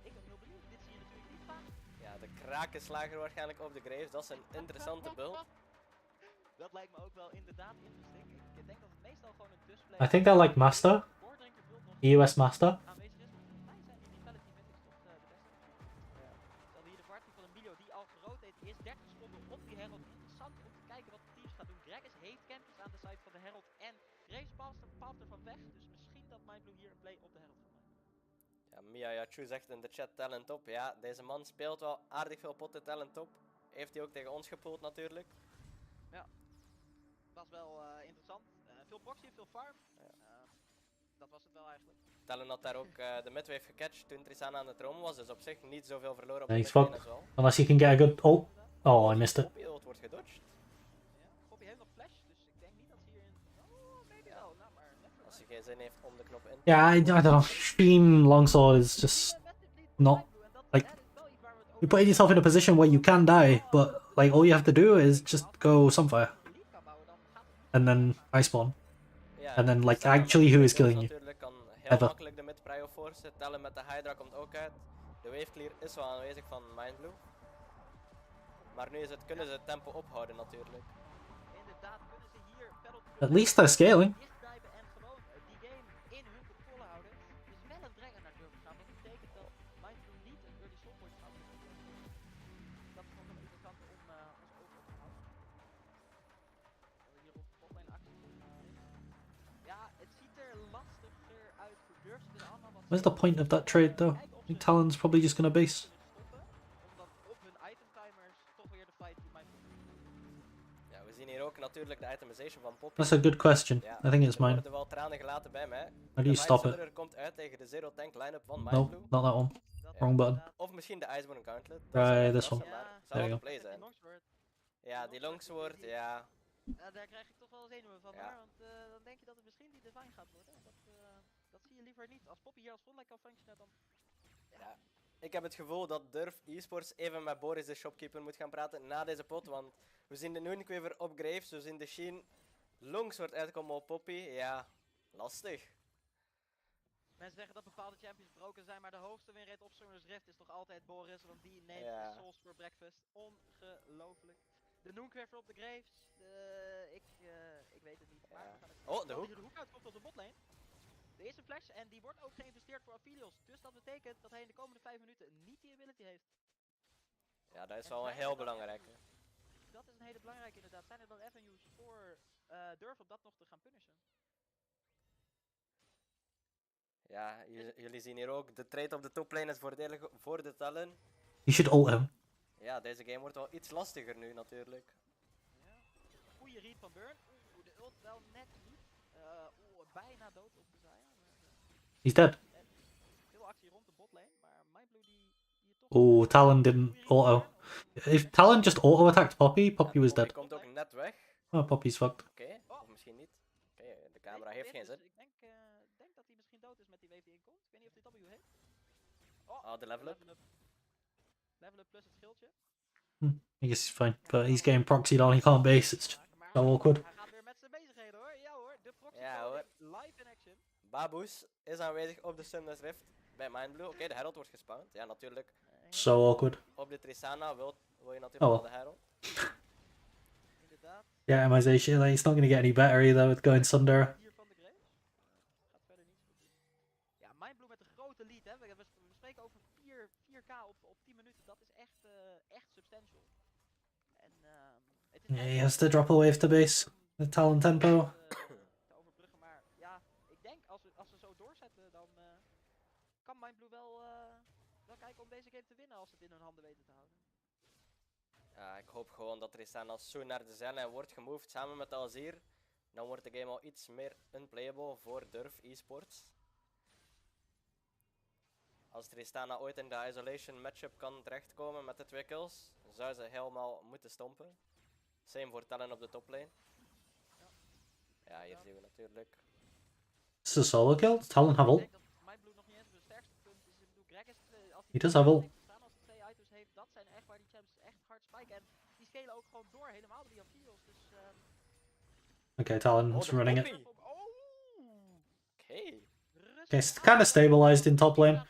Ik ben heel benieuwd. Dit zie je natuurlijk niet vaak. Ja, de krakenslager waarschijnlijk op de Graves. Dat is een interessante build. Dat lijkt me ook wel inderdaad interesting. Ik denk dat het meestal gewoon een display. I think they're like Master. EOS Master. Aanwezig is. Volgens mij zijn die Vitality Mythics toch de beste. Stel hier de party van Emilio die al geroteerd is. 30 seconden op die Herald. Interessant om te kijken wat de teams gaan doen. Gragas heeft campus aan de side van de Herald. En Graves paalt ervan weg. Dus misschien dat Mindblue hier een play op de Herald gaat maken. Ja, Mia Yachu zegt in de chat talent op. Ja, deze man speelt wel aardig veel potten talent op. Heeft hij ook tegen ons gepoeld natuurlijk. Ja, was wel interessant. Veel proxy, veel farm. Dat was het wel eigenlijk. Talon had daar ook de midwave gecatcht toen Tristana aan het roamen was. Dus op zich niet zoveel verloren op Thanks, de fuck. midlane as well. Unless you can get a good ult. Oh, I missed it. Poppy ult wordt gedodged. Ja, Poppy heeft nog flash, dus ik denk niet dat ze hierin... Oh, maybe wel. Nou, maar net Als hij geen zin heeft om de knop in te Yeah, I don't know. Stream longsword is just not like you're putting yourself in a position where you can die, but like all you have to do is just go Sunfire, and then I spawn, and then like actually who is killing you? Natuurlijk kan heel Ever. makkelijk de mid prio forcen. Tellen met de Hydra komt ook uit. De wave clear is wel aanwezig van Mindblue. Maar nu is het, kunnen ze het tempo ophouden natuurlijk. Inderdaad kunnen ze hier pedal At least they're scaling. dichtblijven en gewoon die game in hun controle houden. Dus wel een dragon naar durven gaan. Wat betekent dat Mindblue niet een early soulpoint gaat doen. Dat is nog een interessante om ons ogen op te houden. Hier op de botlane actie. Ja, het ziet er lastiger uit voor Durf. Ze willen allemaal wat Where's the point of that trade though? I think Talon's probably just gonna base. omdat op hun item timers toch weer de fight die Mindblue. Ja, we zien hier ook natuurlijk de itemization van Poppy. That's a good question. Ja, I think it's er mine. worden wel tranen gelaten bij mij. How do you stop it? Er komt uit tegen de zero tank line-up van No, Mindblue. not that one. Wrong button. Of misschien de Iceborne Gauntlet. Right, this one. Zou There wel you een go. play zijn. Ja, die longsword, ja. Daar krijg ik toch wel zenuwen van, Ja. maar, want dan denk je dat het misschien die divine gaat worden. Dat zie je liever niet. Als Poppy hier als frontline kan functionen, dan... Ja. Ik heb het gevoel dat Durf Esports even met Boris de shopkeeper moet gaan praten na deze pot, want we zien de Noonquiver op Graves, we zien de Sheen longsword uitkomen op Poppy. Ja, lastig. Mensen zeggen dat bepaalde champions broken zijn, maar de hoogste winrate op Summer's Rift is toch altijd Boris, want die neemt Ja. de souls for breakfast. Ongelooflijk. De Noonquiver op de Graves, ik weet het niet. Maar we gaan het zien. Oh, de Terwijl hoek. hier de hoek uitkomt op de botlane. Er is een flash en die wordt ook geïnvesteerd voor Aphelios. Dus dat betekent dat hij in de komende 5 minuten niet die ability heeft. Ja, dat is wel een heel belangrijke. Dat is een hele belangrijke inderdaad. Zijn er dan avenues voor Durf om dat nog te gaan punishen? Ja, jullie zien hier ook, de trade op de toplane is voordelig voor de Talon. You should ult him. Ja, deze game wordt wel iets lastiger nu natuurlijk. Goeie read van Burn. Oeh, de ult wel net niet. Bijna dood op de Zaya. He's dead. Veel actie rond de botlane, maar Mindblue die toch... Oh, Talon didn't auto. If Talon just auto-attacked Poppy, Poppy was Die dead. komt ook net weg. Oh, Poppy's fucked. Oké, of misschien niet. Oké, de camera heeft geen zin. Ik denk dat hij misschien dood is met die wave die inkomt. Ik weet niet of hij W heeft. Oh, de level up. Level up plus het schildje. I guess he's fine, but he's getting proxied on, he can't base, it's just so awkward. Hij gaat weer met zijn bezigheden hoor. Ja hoor, de proxy Ja, hoor. live in action. Baboes is aanwezig op de Summoners Rift bij Mindblue. Oké, de Herald wordt gespawned. Ja, natuurlijk. So awkward. Op de Tristana wil je natuurlijk Oh, wel well. de Herald. Inderdaad. Yeah, Amization, like, it's not gonna get any better either with going Sunder. Hier van de Graves. Gaat verder niet zo goed. Ja, Mindblue met een grote lead hè. We spreken over 4k op 10 minuten. Dat is echt substantial. En het is Yeah, he has to drop a wave to base. The Talon tempo. te overbruggen, maar ja, ik denk als ze zo doorzetten, dan kan Mindblue wel kijken om deze game te winnen als ze het in hun handen weten te houden. Ja, ik hoop gewoon dat Tristana zo naar de zijlijn wordt gemoved samen met Alzir. Dan wordt de game al iets meer unplayable voor Durf Esports. Als Tristana ooit in de isolation matchup kan terechtkomen met de 2 kills, zou ze helemaal moeten stompen. Same voor Talon op de toplane. Ja, hier zien we natuurlijk. Is het een solo kill? Does Talon have ult? He does have ult. Als hij 2 items heeft, dat zijn echt waar die champs echt hard spike. En die scalen ook gewoon door, helemaal bij die Amphios. Dus Okay, Talon's running it. Okay. Okay, it's kind of stabilized in top lane.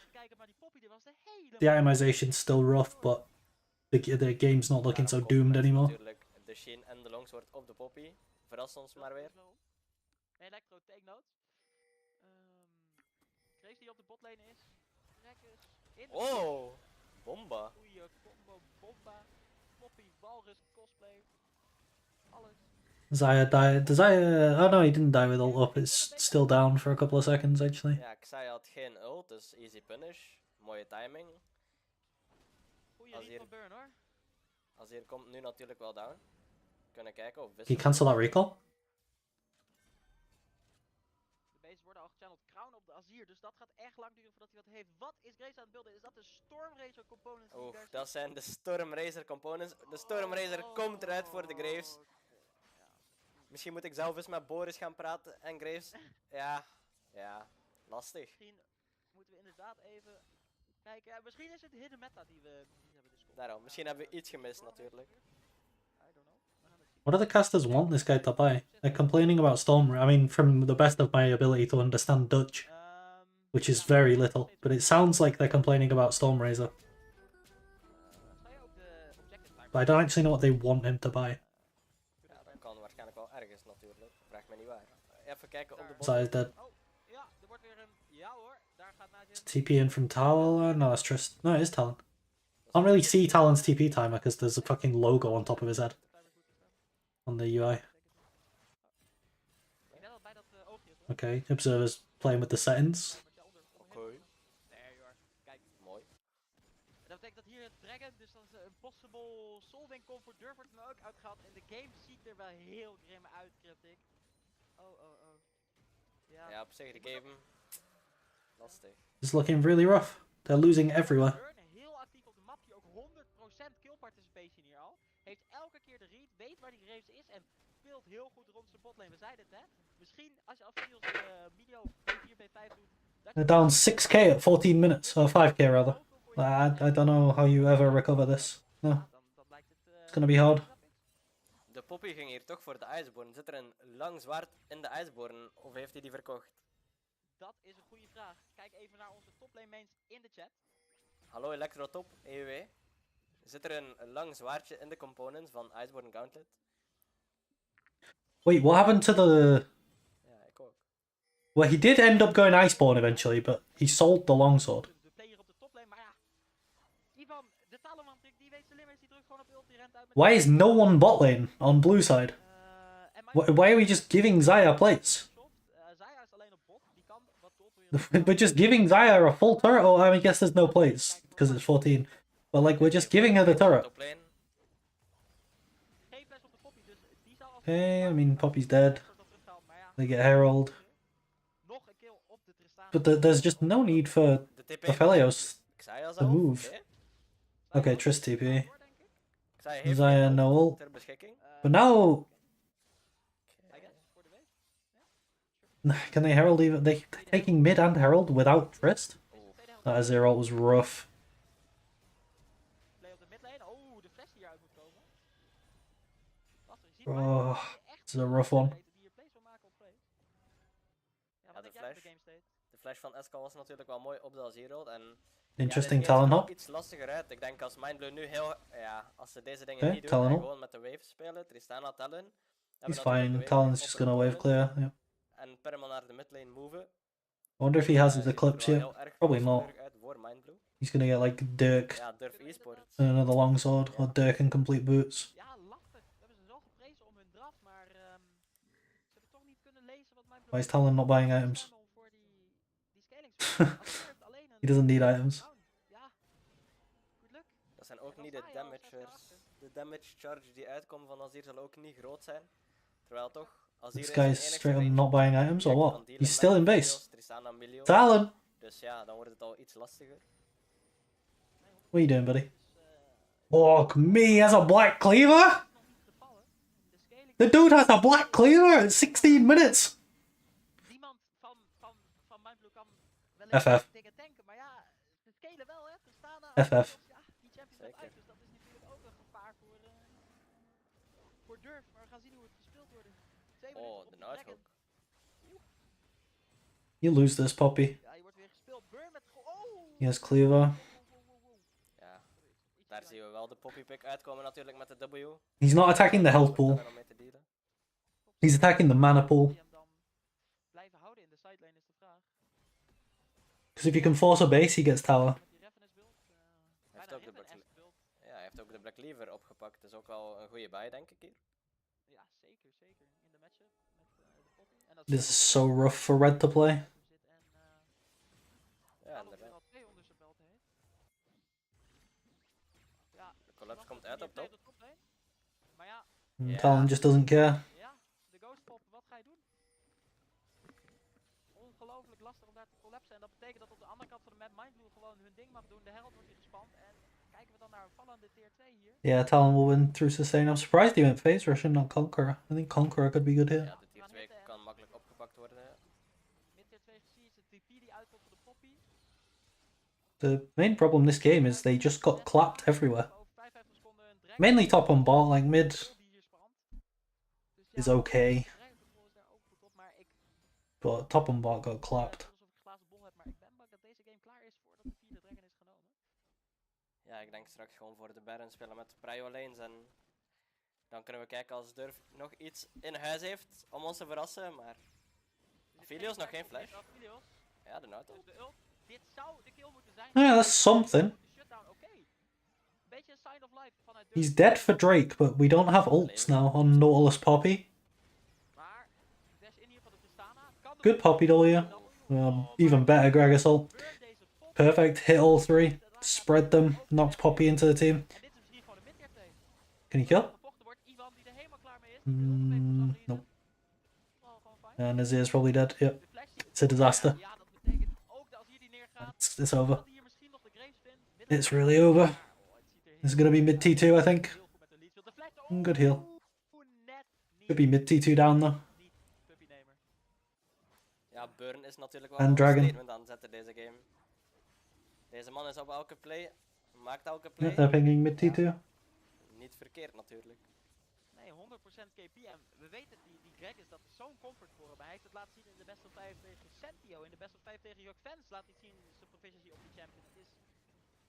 The itemization's still rough, but the game's not looking so doomed anymore. Natuurlijk, de Shin en de Longs wordt op de Poppy. Verras ons maar weer. Electro, take notes. Graves die op de botlane is. Rekkers. Oh! Bomba. Goeie combo, bomba. Poppy, walrus, cosplay. Alles. Xayah died. Xayah... Oh no, he didn't die with ult up. It's still down for a couple of seconds, actually. Ja, Xayah had geen ult, dus easy punish. Mooie timing. Goeie read van Burn hoor. Als hier komt, nu natuurlijk wel down. Kunnen kijken of Can you cancel that recall? De bases worden al gechanneld. Crown op de Azir, dus dat gaat echt lang duren voordat hij wat heeft. Wat is Grace aan het beelden? Is dat de Stormrazer components? Oeh, dat zijn de Stormrazer components. De Stormrazer komt eruit voor de Graves. Misschien moet ik zelf eens met Boris gaan praten en Graves. Ja, lastig. Misschien moeten we inderdaad even kijken. Ja, misschien is het hidden meta die we hebben discussieerd. Daarom, misschien hebben we iets gemist natuurlijk. What do the casters want this guy to buy? They're complaining about Storm. I mean, from the best of my ability to understand Dutch, which is very little, but it sounds like they're complaining about Stormrazor. But I don't actually know what they want him to buy. Ja, dat kan waarschijnlijk wel ergens natuurlijk. Vraag me niet waar. Even kijken op de bot. Xayah's dead. Oh, ja, er wordt weer een... Ja hoor, daar gaat Nadia. Is TP in from Talon? No, that's Trist. No, it is Talon. I can't really see Talon's TP timer because there's a fucking logo on top of his head. On the UI. Okay, Observer's playing with the settings. Oké. Kijk, mooi. Dat betekent dat hier het Dragon, dus dat is een possible solving komt voor Durf wordt er ook uitgehaald. En de game ziet er wel heel grim uit, Cryptic. Oh. Ja, op zich de game. Lastig. It's looking really rough. They're losing everywhere. Heel actief op de mapje, ook 100% kill participation hier al. Heeft elke keer de read, weet waar die Graves is en speelt heel goed rond zijn botlane. We zeiden het hè. Misschien als je Aphelios Milio B4, B5 doet. They're down 6k at 14 minutes, or 5k rather. I don't know how you ever recover this. No. It's gonna be hard. De Poppy ging hier toch voor de Iceborne. Zit er een lang zwaard in de Iceborne of heeft hij die verkocht? Dat is een goede vraag. Kijk even naar onze toplane mains in de chat. Hallo Electrotop, EUW. Zit er een lang zwaardje in de components van Iceborne Gauntlet? Wait, what happened to the... Ja, ik ook. Well, he did end up going Iceborne eventually, but he sold the longsword. De player op de toplane, maar ja. Ivan, de Talonman trick, die weet slimmers, die drukt gewoon op ult, die rent uit met... Why is no one bot lane on blue side? Why are we just giving Xayah plates? Xayah is alleen op bot, die kan wat tot We're just giving Xayah a full turret? Oh, I guess there's no plates, because it's 14. But like, we're just giving her the turret. Okay, I mean, Poppy's dead. They get Herald. But there's just no need for Aphelios to move. Okay, Trist TP. Xayah no ult. But now... Can they Herald even... They're taking mid and Herald without Trist? That Azir ult was rough. Oh, this is a rough one. Ja, de flash van SK was natuurlijk wel mooi op de Azir en... Interesting ja, Talon hop. Iets lastiger uit. Ik denk als Mindblue nu heel... Ja, als ze deze dingen Okay, niet doen Talon en hop. gewoon met de wave spelen, Tristana, Talon... He's fine. Talon's just gonna wave clear. Yeah. En perma naar de midlane moven. I wonder if he has his eclipse yet. Probably not. He's gonna get like Dirk Ja, Durf esports. and another longsword, or Dirk and complete boots. Ja, lastig. We hebben ze wel geprezen om hun draf, maar ze hebben toch niet kunnen lezen wat mijn... Why is Talon not buying items? He doesn't need items. Dat zijn ook niet de damagers. De damage charge die uitkomt van Azir zal ook niet groot zijn. Terwijl toch, Azir This is guy een is enigste straight up range not buying items or object what? van dealen He's met still in Aphelios, base. Tristana, Milio. Talon! Dus ja, dan wordt het al iets lastiger. What are you doing, buddy? Fuck me, he has a black cleaver? The dude has a black cleaver at 16 minutes! Niemand van Mindblue kan FF. tegen tanken, maar ja, ze scalen wel, hè. Ze staan FF. ja, die champion gaat uit, dus dat is natuurlijk ook een gevaar voor Durf. Maar we gaan zien hoe het gespeeld wordt. 7 minuten op de de Dragon. Nighthawk. You lose this, Poppy. Ja, je wordt weer gespeeld. Burn met... Oh! He has cleaver. Ja, daar zien we wel de Poppy pick uitkomen natuurlijk met de W. He's not attacking the health pool. He's attacking the mana pool. Blijven houden in de sidelane is de vraag. Because if you can force a base, he gets tower. Hij heeft ook de hij heeft ook de Black Cleaver opgepakt. Dat is ook wel een goede buy, denk ik hier. Ja, zeker, zeker. In de matchup met de Poppy. En dat This is so rough for Red to play. Ja, inderdaad. De collapse komt uit op top. Maar ja, Talon just doesn't care. ja, de Ghost Pop, wat ga je doen? Ongelooflijk lastig om daar te collapsen. En dat betekent dat op de andere kant van de map Mindblue gewoon hun ding mag doen. De Herald wordt hier gespamd. En kijken we dan naar een vallende tier 2 hier. Yeah, Talon will win through sustain. I'm surprised he went phase rush and not Conqueror. I think Conqueror could be good here. Ja, de tier 2 kan makkelijk opgepakt worden. Mid tier 2 precies, de TP die uitkomt voor de Poppy. The main problem this game is they just got clapped everywhere. Mainly top and bot, like mid is okay. But top and bot got clapped. Ja, ik denk straks gewoon voor de Baron spelen met prio lanes en dan kunnen we kijken als Durf nog iets in huis heeft om ons te verrassen, maar Aphelios nog geen flash. Ja, de Nighthawk. Dit zou de kill moeten zijn. Yeah, that's something. Beetje een sign of life vanuit He's dead for Drake, but we don't have ults now on Nautilus Poppy. Good Poppy W. Even better Gragas ult. Perfect, hit all three. Spread them, knocked Poppy into the team. Can he kill? Nope. And Nazir's probably dead, yep. It's a disaster. It's over. It's really over. This is gonna be mid T2, I think. Good heal. Could be mid T2 down though. Ja, Burn is natuurlijk wel En een Dragon. statement aan het zetten deze game. Deze man is op elke play, maakt elke play. Yeah, they're pinging mid T2. Niet verkeerd natuurlijk. Nee, 100% KP. En we weten, die Greg is dat zo'n comfort voor hem. Hij heeft het laten zien in de best of 5 tegen Sentio. In de best of 5 tegen York Fans laat hij zien zijn proficiency op die champion. Het is...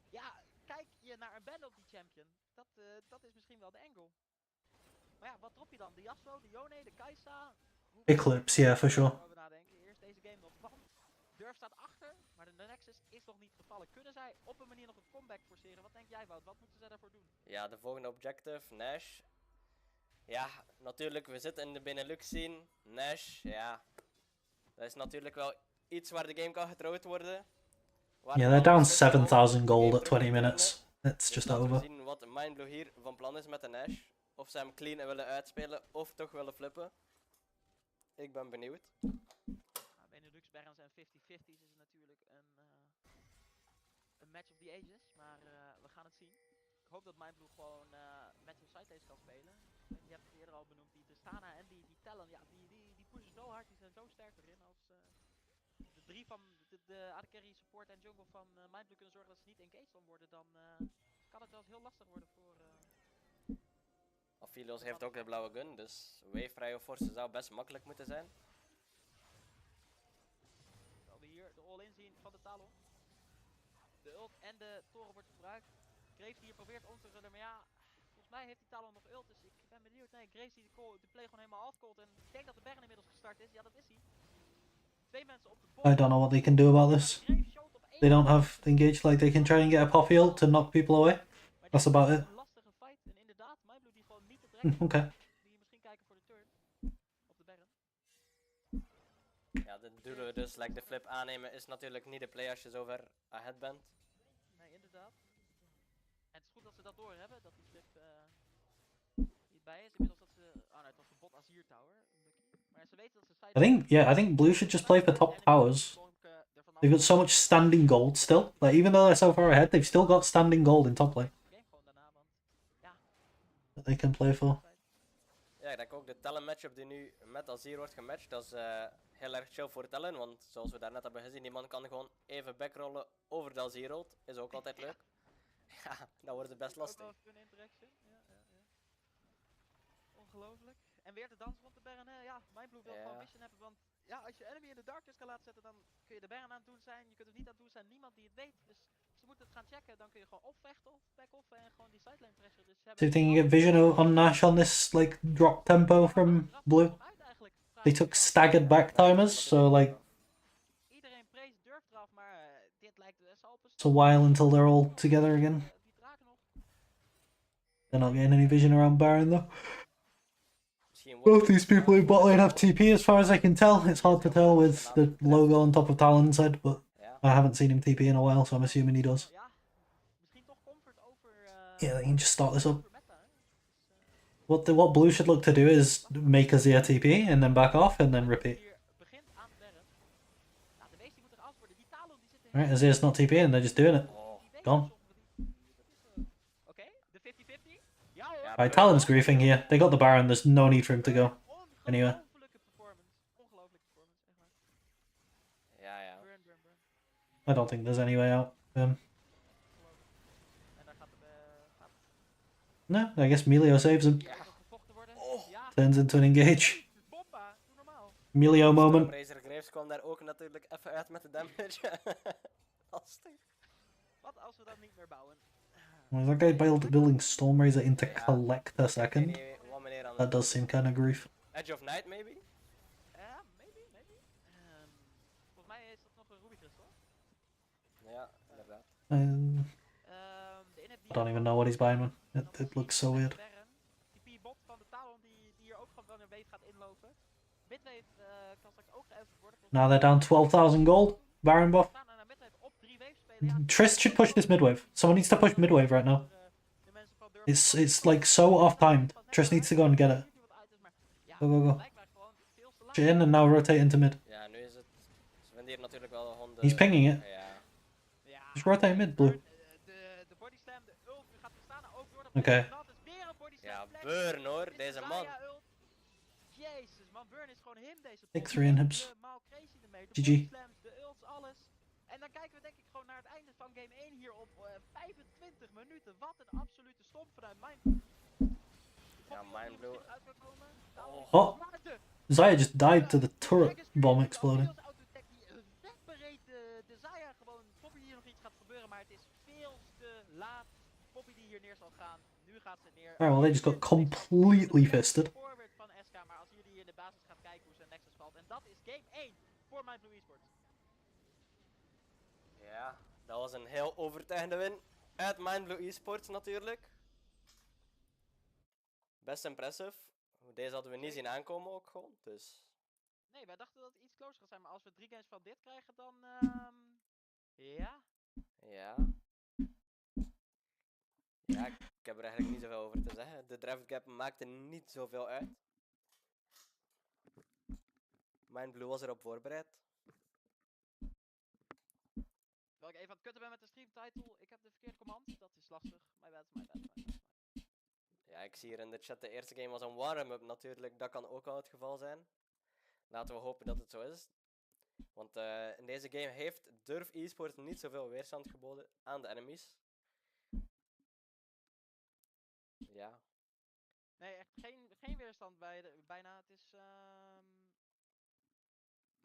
Ja, kijk je naar een ban op die champion. Dat is misschien wel de angle. Maar ja, wat drop je dan? De Yasuo, de Yone, de Kai'Sa? Eclipse, yeah, for sure. Eerst deze game nog van. Durf staat achter, maar de Nexus is nog niet gevallen. Kunnen zij op een manier nog een comeback forceren? Wat denk jij, Wout? Wat moeten zij daarvoor doen? Ja, de volgende objective, Nash. Ja, natuurlijk, we zitten in de Benelux scene. Nash, ja. Dat is natuurlijk wel iets waar de game kan getrouwd worden. Yeah, they're down 7,000 gold at 20 minutes. It's just over. We zien wat Mindblue hier van plan is met de Nash. Of ze hem clean willen uitspelen, of toch willen flippen. Ik ben benieuwd. Benelux Barons en 50-50's is natuurlijk een match of the ages, maar we gaan het zien. Ik hoop dat Mindblue gewoon met hun sidelane kan spelen. Je hebt het eerder al benoemd, die Tristana en die Talon, ja, die pushen zo hard, die zijn zo sterk erin. Als de drie van de AD Carry, support en jungle van Mindblue kunnen zorgen dat ze niet engaged dan worden, dan kan het wel eens heel lastig worden voor... Aphelios heeft ook de blauwe gun, dus Wave Cryo Force zou best makkelijk moeten zijn. We hier de all-in zien van de Talon. De ult en de toren wordt gebruikt. Graves die hier probeert om te rullen, maar ja, volgens mij heeft die Talon nog ult, dus ik ben benieuwd. Nee, Graves die de play gewoon helemaal afcallt en ik denk dat de Baron inmiddels gestart is. Ja, dat is hij. Twee mensen op de bot. I don't know what they can do about this. They don't have engaged, like they can try and get a Poppy ult to knock people away. That's about it. Lastige fight en inderdaad, Mindblue die gewoon niet de Dragon Okay. die misschien kijken voor de turn op de Baron. Ja, de doelen dus, like de flip aannemen is natuurlijk niet de play als je zo ver ahead bent. Nee, inderdaad. En het is goed dat ze dat doorhebben, dat die flip niet bij is. Inmiddels dat ze... Oh nee, het was de bot Azir Tower. Maar ze weten dat ze side... I think Blue should just play for top towers. They've got so much standing gold still. Like, even though they're so far ahead, they've still got standing gold in top lane. That they can play for. Ja, ik denk ook de Talon matchup die nu met Azir wordt gematcht, dat is heel erg chill voor Talon, want zoals we daarnet hebben gezien, die man kan gewoon even backrollen over de Azir rolt. Is ook altijd leuk. Ja, dan wordt het best lastig. Ongelooflijk. En weer de dans rond de Baron. Ja, Mindblue wil gewoon vision hebben, want ja, als je enemy in de darkness kan laten zetten, dan kun je de Baron aan het doen zijn. Je kunt het niet aan het doen zijn, niemand die het weet. Dus ze moeten het gaan checken, dan kun je gewoon of vechten of back-offen en gewoon die sidelane pressure. Dus Do you think you get vision on Nash on this like drop tempo from blue? They took staggered back timers, so like iedereen prees durfdraf, maar dit lijkt best al it's a while until they're all together again. They're not getting any vision around Baron though. Both these people in bot lane have TP as far as I can tell. It's hard to tell with the logo on top of Talon's head, but I haven't seen him TP in a while, so I'm assuming he does. Yeah, they can just start this up. What blue should look to do is make Azir TP and then back off and then repeat. Alright, Azir's not TP and they're just doing it. Gone. Alright, Talon's griefing here. They got the Baron, there's no need for him to go anywhere. I don't think there's any way out. No, I guess Melio saves him. Turns into an engage. Melio moment. Razor Graves kwam daar ook natuurlijk even uit met de damage. Lastig. Wat als we dat niet meer bouwen? Was that guy building Stormrazor into collect a second? That does seem kind of grief. Edge of Night, maybe? Maybe. Volgens mij is dat nog een Ruby Crystal. Ja, inderdaad. I don't even know what he's buying, man. It looks so weird. Die bot van de Talon die hier ook gewoon wel een wave gaat inlopen. Midwave kan straks ook geëffend worden. Now they're down 12,000 gold. Baron buff. Trist should push this midwave. Someone needs to push midwave right now. It's like so off-timed. Trist needs to go and get it. Go. Push it in and now rotate into mid. Ja, nu is het... Ze vinden hier natuurlijk wel gewoon de... He's pinging it. Just rotate mid, blue. Okay. Ja, Burn hoor, deze man. Jezus man, Burn is gewoon him deze Take 3 inhibs. GG. En dan kijken we denk ik gewoon naar het einde van game 1 hier op 25 minuten. Wat een absolute stomp vanuit Mindblue. Ja, Mindblue. Oh! Zaya just died to the turret bomb exploding. Wegbereed de Zaya gewoon. Poppy hier nog iets gaat gebeuren, maar het is veel te laat. Poppy die hier neer zal gaan. Nu gaat ze neer. Alright, well they just got completely fisted. Forward van SK, maar als hier die in de basis gaat kijken hoe zijn Nexus valt. En dat is game 1 voor Mindblue Esports. Ja, dat was een heel overtuigende win uit Mindblue Esports natuurlijk. Best impressive. Deze hadden we niet zien aankomen ook gewoon, dus... Nee, wij dachten dat het iets closer gaat zijn, maar als we 3 games van dit krijgen dan... Ja. Ja. Ja, ik heb er eigenlijk niet zoveel over te zeggen. De draft gap maakte niet zoveel uit. Mindblue was erop voorbereid. Terwijl ik even aan het kutten ben met de stream title, ik heb de verkeerde command, dat is lastig. My bad. Ja, ik zie hier in de chat, de eerste game was een warm-up natuurlijk, dat kan ook al het geval zijn. Laten we hopen dat het zo is. Want in deze game heeft Durf Esports niet zoveel weerstand geboden aan de enemies. Ja. Nee, echt geen weerstand bijna. Het is...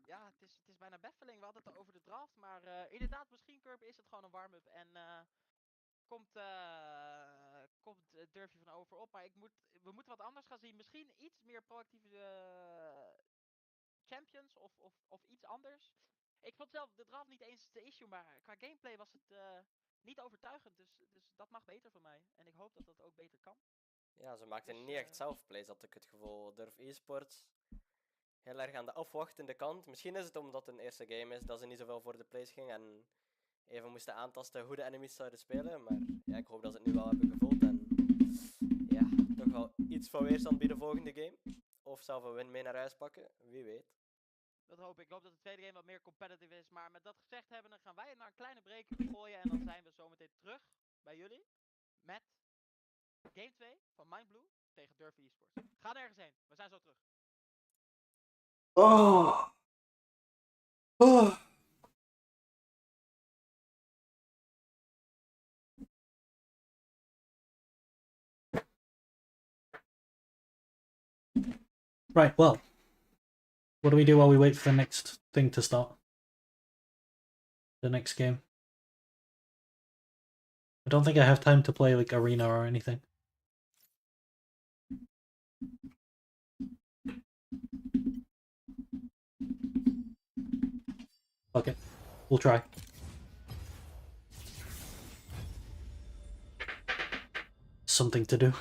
Ja, het is bijna beffeling. We hadden het over de draft, maar inderdaad, misschien Kirby is het gewoon een warm-up en komt Durfje van over op. Maar we moeten wat anders gaan zien. Misschien iets meer proactieve champions of iets anders. Ik vond zelf de draft niet eens de issue, maar qua gameplay was het niet overtuigend. Dus dat mag beter van mij. En ik hoop dat dat ook beter kan. Ja, ze maakten niet echt self-plays, had ik het gevoel. Durf Esports heel erg aan de afwachtende kant. Misschien is het omdat het een eerste game is dat ze niet zoveel voor de plays ging en even moesten aantasten hoe de enemies zouden spelen. Maar ja, ik hoop dat ze het nu wel hebben gevoeld en ja, toch wel iets van weerstand bieden volgende game. Of zelf een win mee naar huis pakken, wie weet. Dat hoop ik. Ik hoop dat de tweede game wat meer competitive is. Maar met dat gezegd hebben, dan gaan wij naar een kleine break gooien. En dan zijn we zometeen terug bij jullie met game 2 van Mindblue tegen Durf Esports. Ga nergens heen. We zijn zo terug. Oh. Oh. Right, well. What do we do while we wait for the next thing to start? The next game. I don't think I have time to play like arena or anything. Okay, we'll try. Something to do.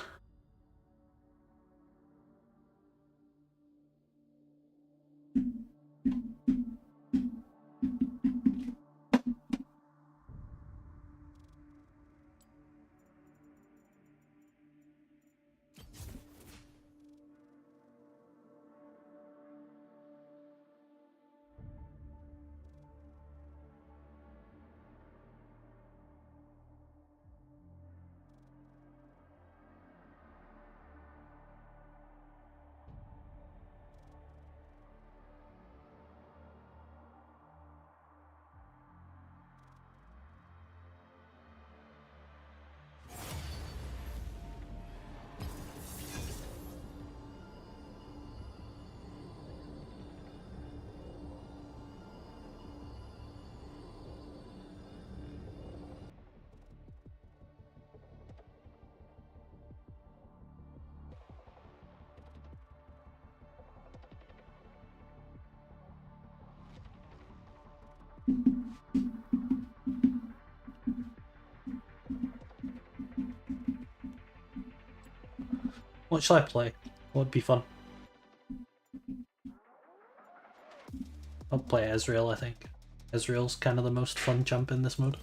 What shall I play? What would be fun? I'll play Ezreal, I think. Ezreal's kind of the most fun champ in this mode.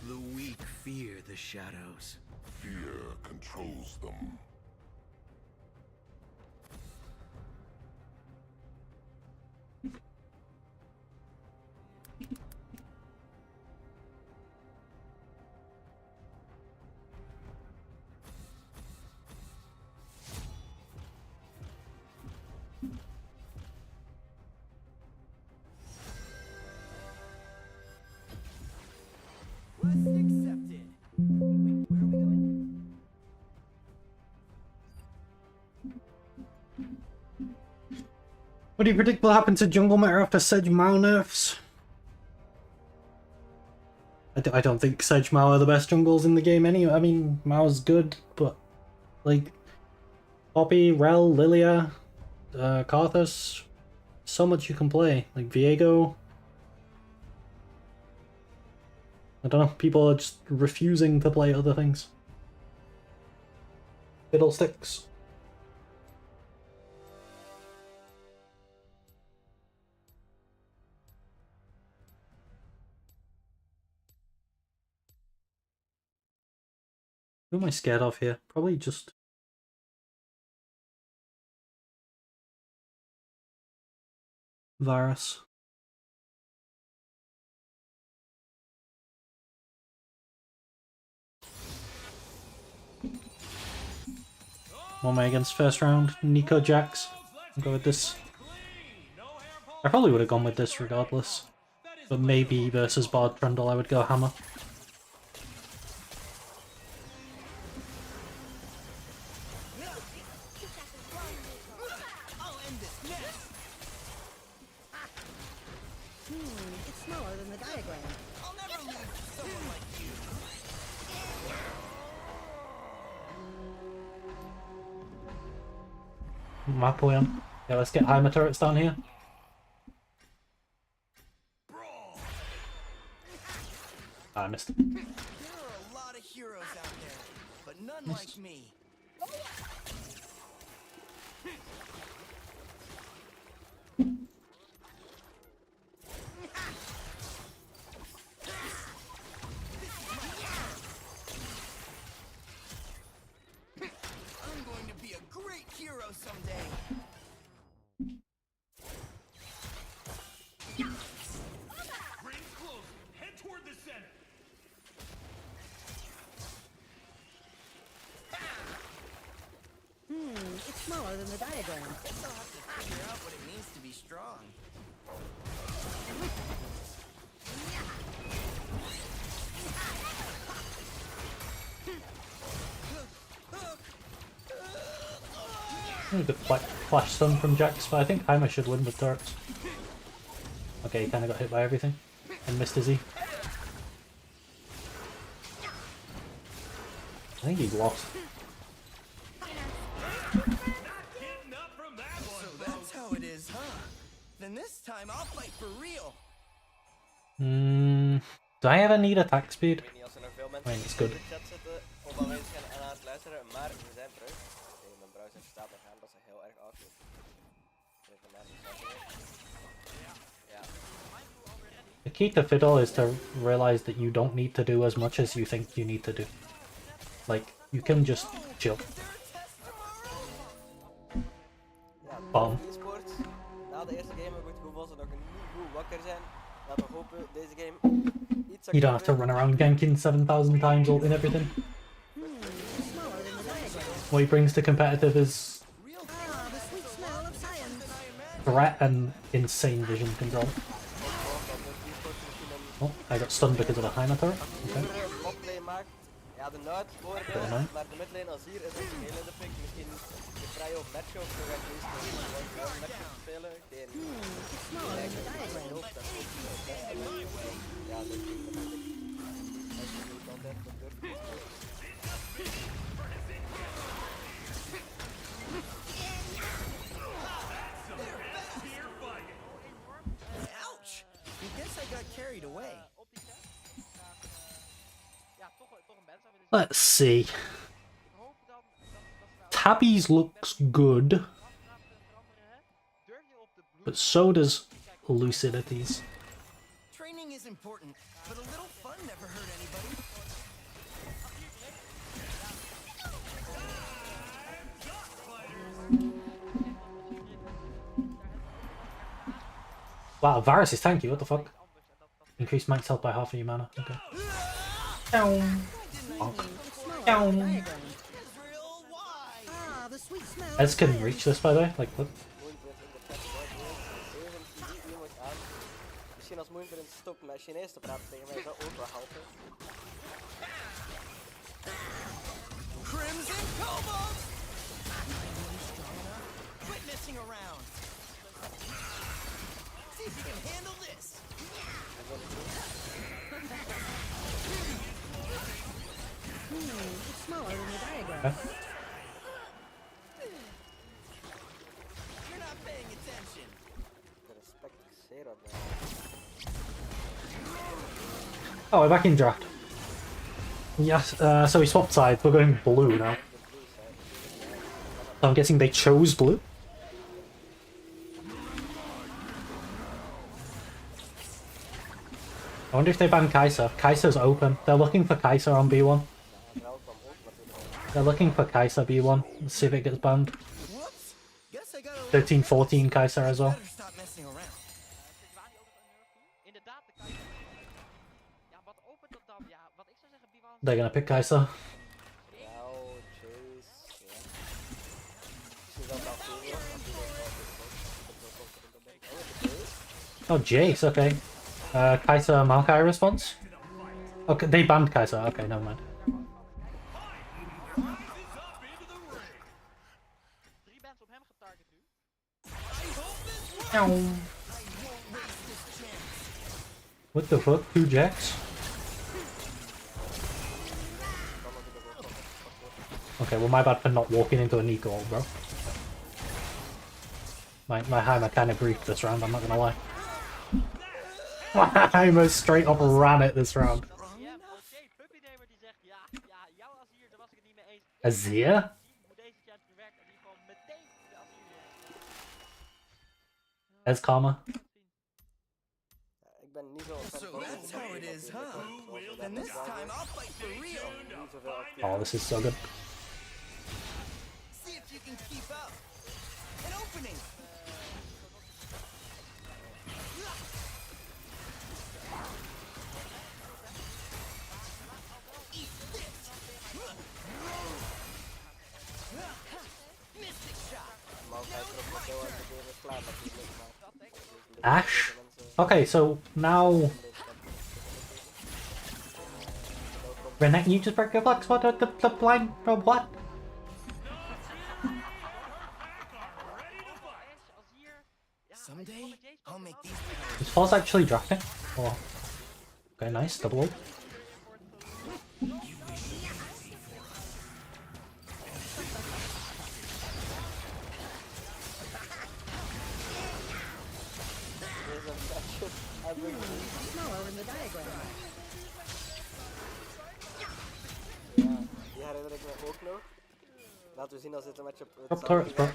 The weak fear the shadows. Fear controls them. Quest accepted. Wait, where are we going? What do you predict will happen to jungle meta after Sedge Mao nerfs? I don't think Sedge Mao are the best jungles in the game anyway. I mean, Mao's good, but like Poppy, Rel, Lilia, Karthus. So much you can play. Like Viego. I don't know, people are just refusing to play other things. Fiddlesticks. Who am I scared of here? Probably just... Varus. What am I against first round? Nico Jax. I'll go with this. I probably would have gone with this regardless. But maybe versus Bard Trundle I would go Hammer. It's smaller than the diagram. I'll never leave someone like you. Map we on. Yeah, let's get Heimer turrets down here. I missed it. There are a lot of heroes out there, but none like me. I'm going to be a great hero someday. Ring close. Head toward the center. It's smaller than the diagram. Guess I'll have to figure out what it means to be strong. Good flash stun from Jax, but I think Heimer should win with turrets. Okay, he kind of got hit by everything. And missed Izzy. I think he's lost. So that's how it is, huh? Then this time I'll fight for real. Do I ever need attack speed? Ik weet niet als er nog veel I mensen mean, in it's de good. chat zitten of aanwezig zijn en aan het luisteren, maar we zijn terug. Oké, mijn browser staat nog aan, dat is heel erg awkward. Even naar de ja. The key to Fiddle is to realize that you don't need to do as much as you think you need to do. Like, you can just chill. Bomb. E-sports, na de eerste game heb ik het gevoel dat ze nog niet goed wakker zijn. Laten we hopen deze game iets You don't have to run around ganking 7,000 times, ulting everything. What he brings to competitive is threat and insane vision control. Oh, I got stunned because of the Heimer turret. Okay. Botlane maakt, ja de Nuit voorbeeld, maar de midlane als hier is het heel in de pick. Misschien de Cryo matchup zo gaat deze een matchup spelen tegen hoofd en ja, dat is niet altijd dat durft. Ouch! I guess I got carried away. Let's see. Tabby's looks good, but so does Lucidity's. Training is important, but a little fun never hurt anybody. Wow, Varus is tanky, what the fuck? Increase max health by half of your mana, okay. Bonk. Ez can reach this by the way, like look. Misschien als Moonbrin stopt met Chinees te praten tegen mij zou ook wel helpen. Crimson Cobalt! Quit messing around. See if you can handle this. It's smaller than the diagram. Okay. Oh, we're back in draft. Yes, so we swapped sides. We're going blue now. So I'm guessing they chose blue? I wonder if they ban Kai'Sa. Kai'Sa's open. They're looking for Kai'Sa on B1. They're looking for Kai'Sa B1. Let's see if it gets banned. 13-14 Kai'Sa as well. They're gonna pick Kai'Sa. Oh, Jace, okay. Kai'Sa Maokai response? Okay, they banned Kai'Sa. Okay, never mind. What the fuck? 2 Jacks? Okay, well my bad for not walking into a Nico ult, bro. My Heimer kind of griefed this round, I'm not gonna lie. My Heimer straight up ran it this round. Azir? As Karma. So that's how it is, huh? Then this time I'll fight for real. Oh, this is so good. See if you can keep up. An opening. Eat this. Mystic shot. Ashe? Okay, so now... Renekton, you just break your flex? What? The blind... what? Someday I'll make these. Is Foz actually drafting? Oh. Okay, nice. Double ult. Smaller in the diagram. Die herinner ik me ook nog. Laten we zien als dit een match op het Drop turrets, bro.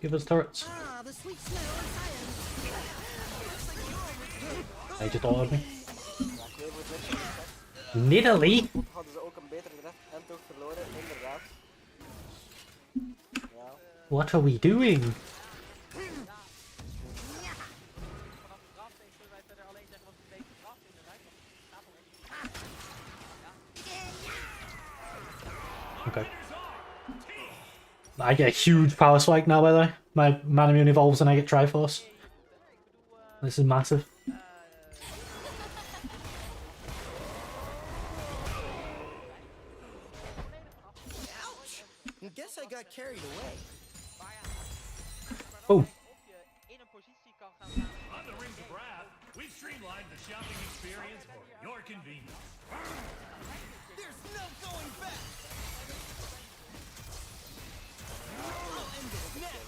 Give us turrets. Ah, the sweet smell of science. Hij just ordered me. Nidalee? Hadden ze ook een betere draft en toch verloren, inderdaad. Ja. What are we doing? Okay. I get a huge power spike now, by the way. My Manamune evolves and I get Triforce. This is massive. Ouch! Guess I got carried away. Oh. On the Rings of Wrath, we've streamlined the shopping experience for your convenience. There's no going back. I'll end this now.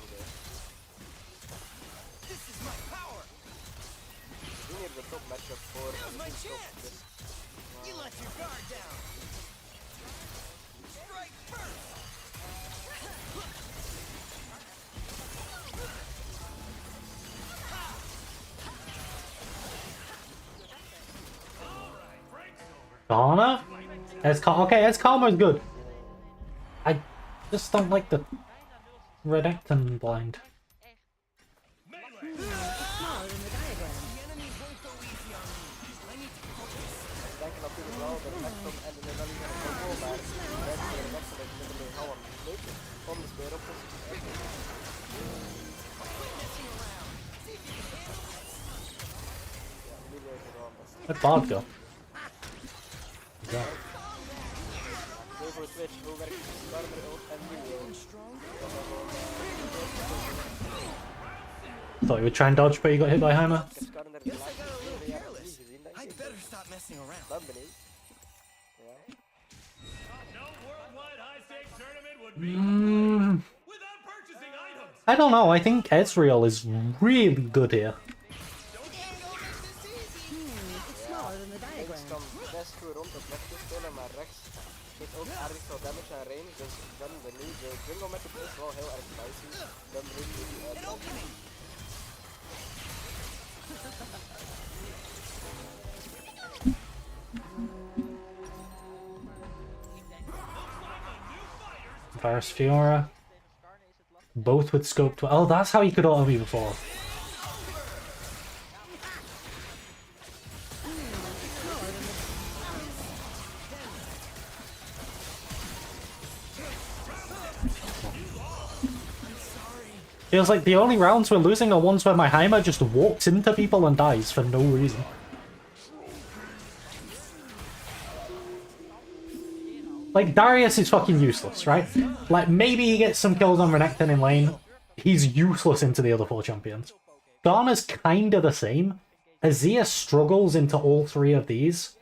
This is my power. Hier de top matchup voor. Now's my chance. You let your guard down. Strike first. Donna? Okay, Karma is good. I just don't like the Renekton blind. Smaller in the diagram. The enemies won't go easy on me. I need to focus. Ik denk natuurlijk wel dat Maxom en de Nidalee gaan komen, maar wij zijn wedstrijd met de Leeuwen leuk om de speler op positie te hebben. Ja, nu wil ik er wel best. Let Bard go. Ja. Voor Twitch, hoe werkt het Starter ult en Milio? Thought you would try and dodge, but you got hit by Heimer. Guess I got a little careless. I'd better stop messing around. Ben benieuwd. Ja. No worldwide high-stakes tournament would be without purchasing items. I don't know, I think Ezreal is really good here. It's smaller than the diagram. ook erg veel damage en range, dus Gun er nu, de jungle matchup is wel heel erg spicy. Gun weet hoe die uitkomt. Varus Fiora. Both with scope 12. Oh, that's how you could auto me before. Feels like the only rounds we're losing are ones where my Heimer just walks into people and dies for no reason. Like, Darius is fucking useless, right? Like, maybe he gets some kills on Renekton in lane. He's useless into the other 4 champions. Garner's kinda the same. Azir struggles into all 3 of these.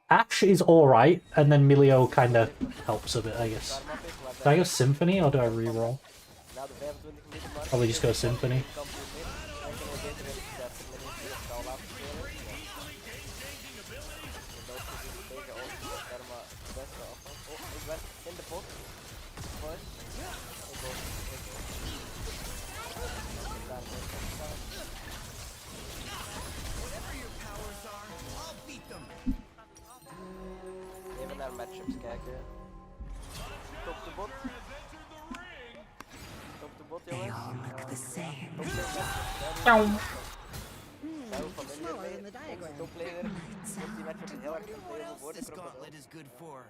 Ashe is alright, and then Milio kinda helps a bit, I guess. Do I go Symphony or do I reroll? Probably just go Symphony. Even naar matchups kijken. Top de bot. Top de bot, jongens. Smaller than the diagram. Toplaner komt die matchup heel erg compleet voor de krokodil. is good for.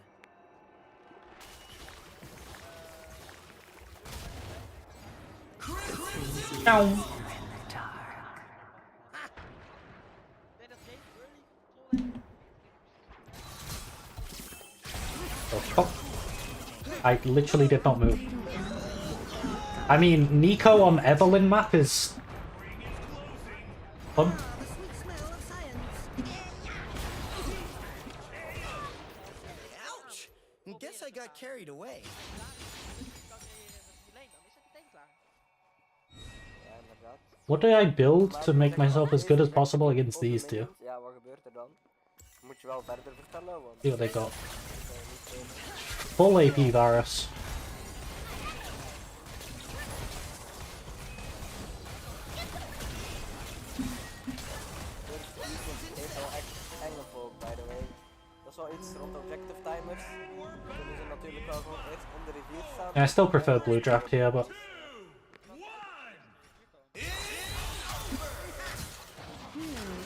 Oh, fuck. I literally did not move. I mean, Nico on Evelyn map is fun. Ouch! Guess I got carried away. What do I build to make myself as good as possible against these two? Ja, wat gebeurt er dan? Moet je wel verder vertellen, want... See what they got. Full AP Varus. By the way. Dat is wel iets rond objective timers. Kunnen ze natuurlijk wel gewoon eerst in de rivier staan. Yeah, I still prefer blue draft here, but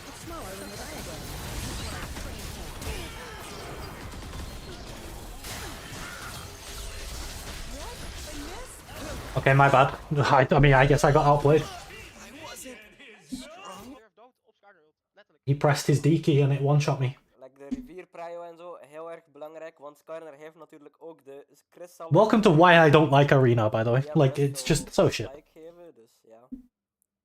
It's smaller than the diagram. okay, my bad. I mean, I guess I got outplayed. He pressed his D key and it one-shot me. Like de rivier prio en zo, heel erg belangrijk, want Skarner heeft natuurlijk ook de kristal... Welcome to why I don't like Arena, by the way. Like, it's just so shit. Geven, dus ja.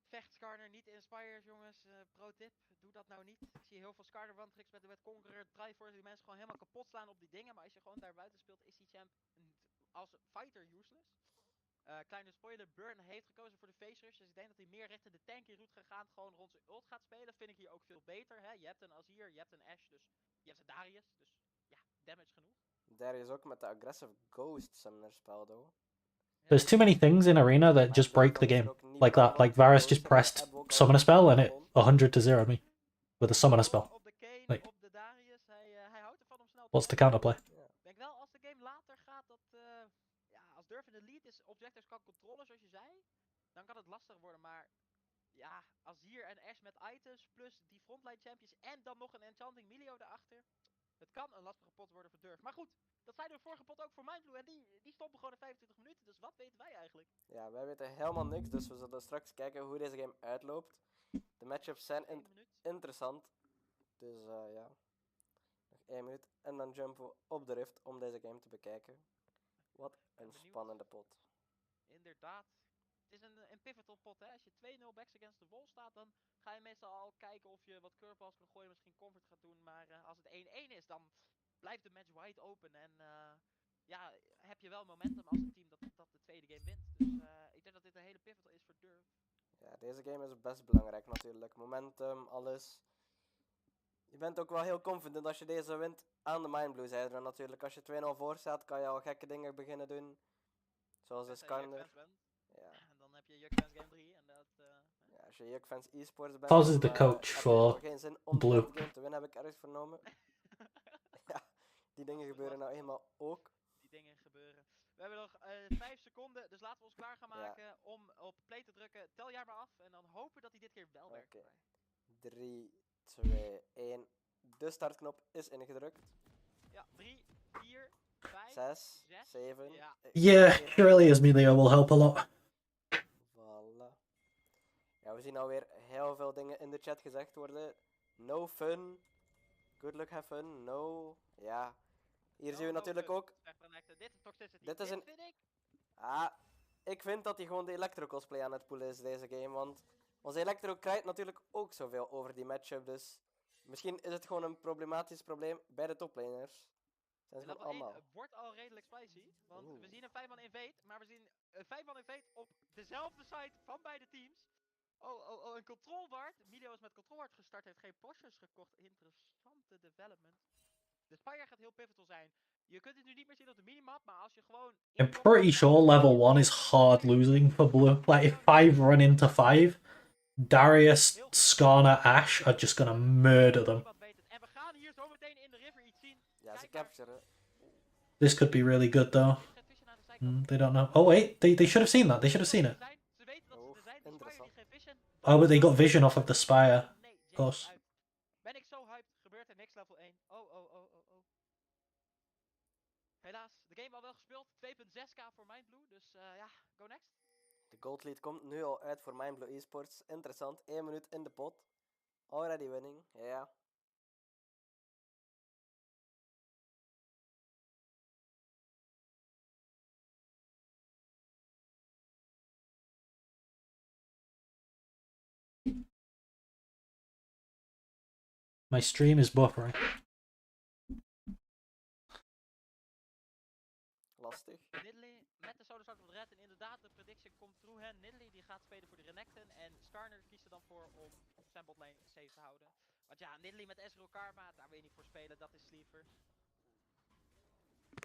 Vecht Skarner niet inspires, jongens. Pro tip, doe dat nou niet. Ik zie heel veel Skarner one-tricks met de Wet Conqueror, Triforce, die mensen gewoon helemaal kapot slaan op die dingen. Maar als je gewoon daar buiten speelt, is die champ als fighter useless. Kleine spoiler, Burn heeft gekozen voor de face rush, dus ik denk dat hij meer richting de tanky route gegaan, gewoon rond zijn ult gaat spelen. Vind ik hier ook veel beter. Hè? Je hebt een Azir, je hebt een Ashe, dus je hebt een Darius, dus ja, damage genoeg. Darius ook met de aggressive ghost summoner spel, though. There's too many things in Arena that just break the game. Like that. Like, Varus just pressed summon a spell and it 100 to 0 me. With a summoner spell. Like, what's the counterplay? Ik denk wel, als de game later gaat, dat als Durf in de lead is, objectives kan controleren, zoals je zei, dan kan het lastig worden. Maar ja, Azir en Ashe met items, plus die frontline champions en dan nog een enchanting Milio erachter. Het kan een lastige pot worden voor Durf. Maar goed, dat zei de vorige pot ook voor Mindblue en die stoppen gewoon in 25 minuten. Dus wat weten wij eigenlijk? Ja, wij weten helemaal niks, dus we zullen straks kijken hoe deze game uitloopt. De matchups zijn interessant. Dus ja, nog 1 minuut en dan jumpen we op de rift om deze game te bekijken. Wat een spannende pot. Inderdaad. Het is een pivotal pot, hè. Als je 2-0 backs against the wall staat, dan ga je meestal al kijken of je wat curveballs kan gooien, misschien comfort gaat doen. Maar als het 1-1 is, dan blijft de match wide open. En ja, heb je wel momentum als het team dat de tweede game wint. Dus ik denk dat dit een hele pivotal is voor Durf. Ja, deze game is best belangrijk natuurlijk. Momentum, alles. Je bent ook wel heel confident als je deze wint aan de Mindblue zijde. En natuurlijk, als je 2-0 voor staat, kan je al gekke dingen beginnen doen. Zoals de Skarner. Ja. En dan heb je Jukfans game 3 en dat... Ja, als je Jukfans esports bent, Faz is dan the coach heb je for geen zin om Blue. dat game te winnen, heb ik ergens vernomen. Ja, die dingen gebeuren nou eenmaal ook. Die dingen gebeuren. We hebben nog 5 seconden, dus laten we ons klaar gaan maken om op play te drukken. Tel jij maar af en dan hopen dat hij dit keer wel werkt. 3, 2, 1. De startknop is ingedrukt. Ja, 3, 4, 5, 6, 6. 7. Ja. Yeah, surely Emilio will help a lot. Voilà. Ja, we zien alweer heel veel dingen in de chat gezegd worden. No fun. Good luck, have fun. No. Ja. Hier zien we natuurlijk ook. Dit is toxicity. Dit is een... vind ik. Ah, ik vind dat hij gewoon de Electro cosplay aan het poelen is deze game. Want onze Electro krijgt natuurlijk ook zoveel over die matchup. Dus misschien is het gewoon een problematisch probleem bij de toplaners. Zijn ze gewoon allemaal. Het wordt al redelijk spicy. Want we zien een 5-man invade. Maar we zien een 5-man invade op dezelfde site van beide teams. Oh, een control ward. Emilio is met control ward gestart. Heeft geen Porsches gekocht. Interessante development. De Spire gaat heel pivotal zijn. Je kunt het nu niet meer zien op de minimap. Maar als je gewoon... I'm pretty sure level 1 is hard losing for Blue. Like, if 5 run into 5, Darius, Skarner, Ashe are just gonna murder them. En we gaan hier zo meteen in de river iets zien. Ja, ze capturen. This could be really good, though. They don't know. Oh, wait. They should have seen that. They should have seen it. Oh, but they got vision off of the Spire. Of course. Ben ik zo hyped? Gebeurt er niks level 1? Oh. Helaas, de game al wel gespeeld. 2.6k voor Mindblue. Dus ja, go next. De gold lead komt nu al uit voor Mindblue Esports. Interessant. 1 minuut in de pot. Already winning. Ja. My stream is buffering. Lastig. Nidalee met de solo start op de red. En inderdaad, de prediction komt true. Hè. Nidalee die gaat spelen voor de Renekton. En Skarner kiest er dan voor om zijn botlane safe te houden. Want ja, Nidalee met Ezreal Karma, daar wil je niet voor spelen. Dat is sleeper.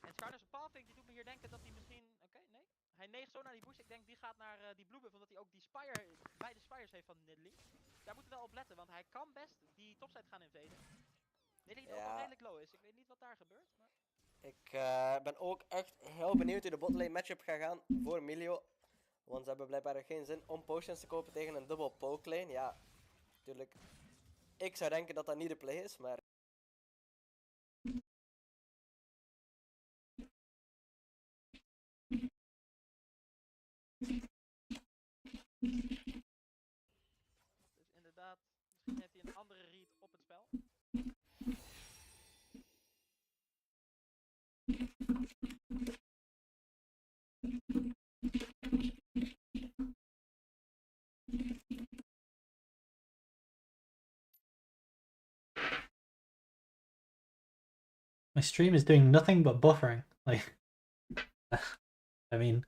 En Skarner's pathing, die doet me hier denken dat hij misschien... Oké, nee. Hij neigt zo naar die bush. Ik denk die gaat naar die blue buff. Omdat hij ook die spire, beide spires heeft van Nidalee. Daar moeten we wel op letten. Want hij kan best die topside gaan invaden. Nidalee die ook al redelijk low is. Ik weet niet wat daar gebeurt. Maar... Ik ben ook echt heel benieuwd hoe de botlane matchup gaat gaan voor Emilio. Want ze hebben blijkbaar geen zin om potions te kopen tegen een dubbel poke lane. Ja, natuurlijk. Ik zou denken dat dat niet de play is, maar... Dus inderdaad, misschien heeft hij een andere read op het spel. My stream is doing nothing but buffering. Like, I mean,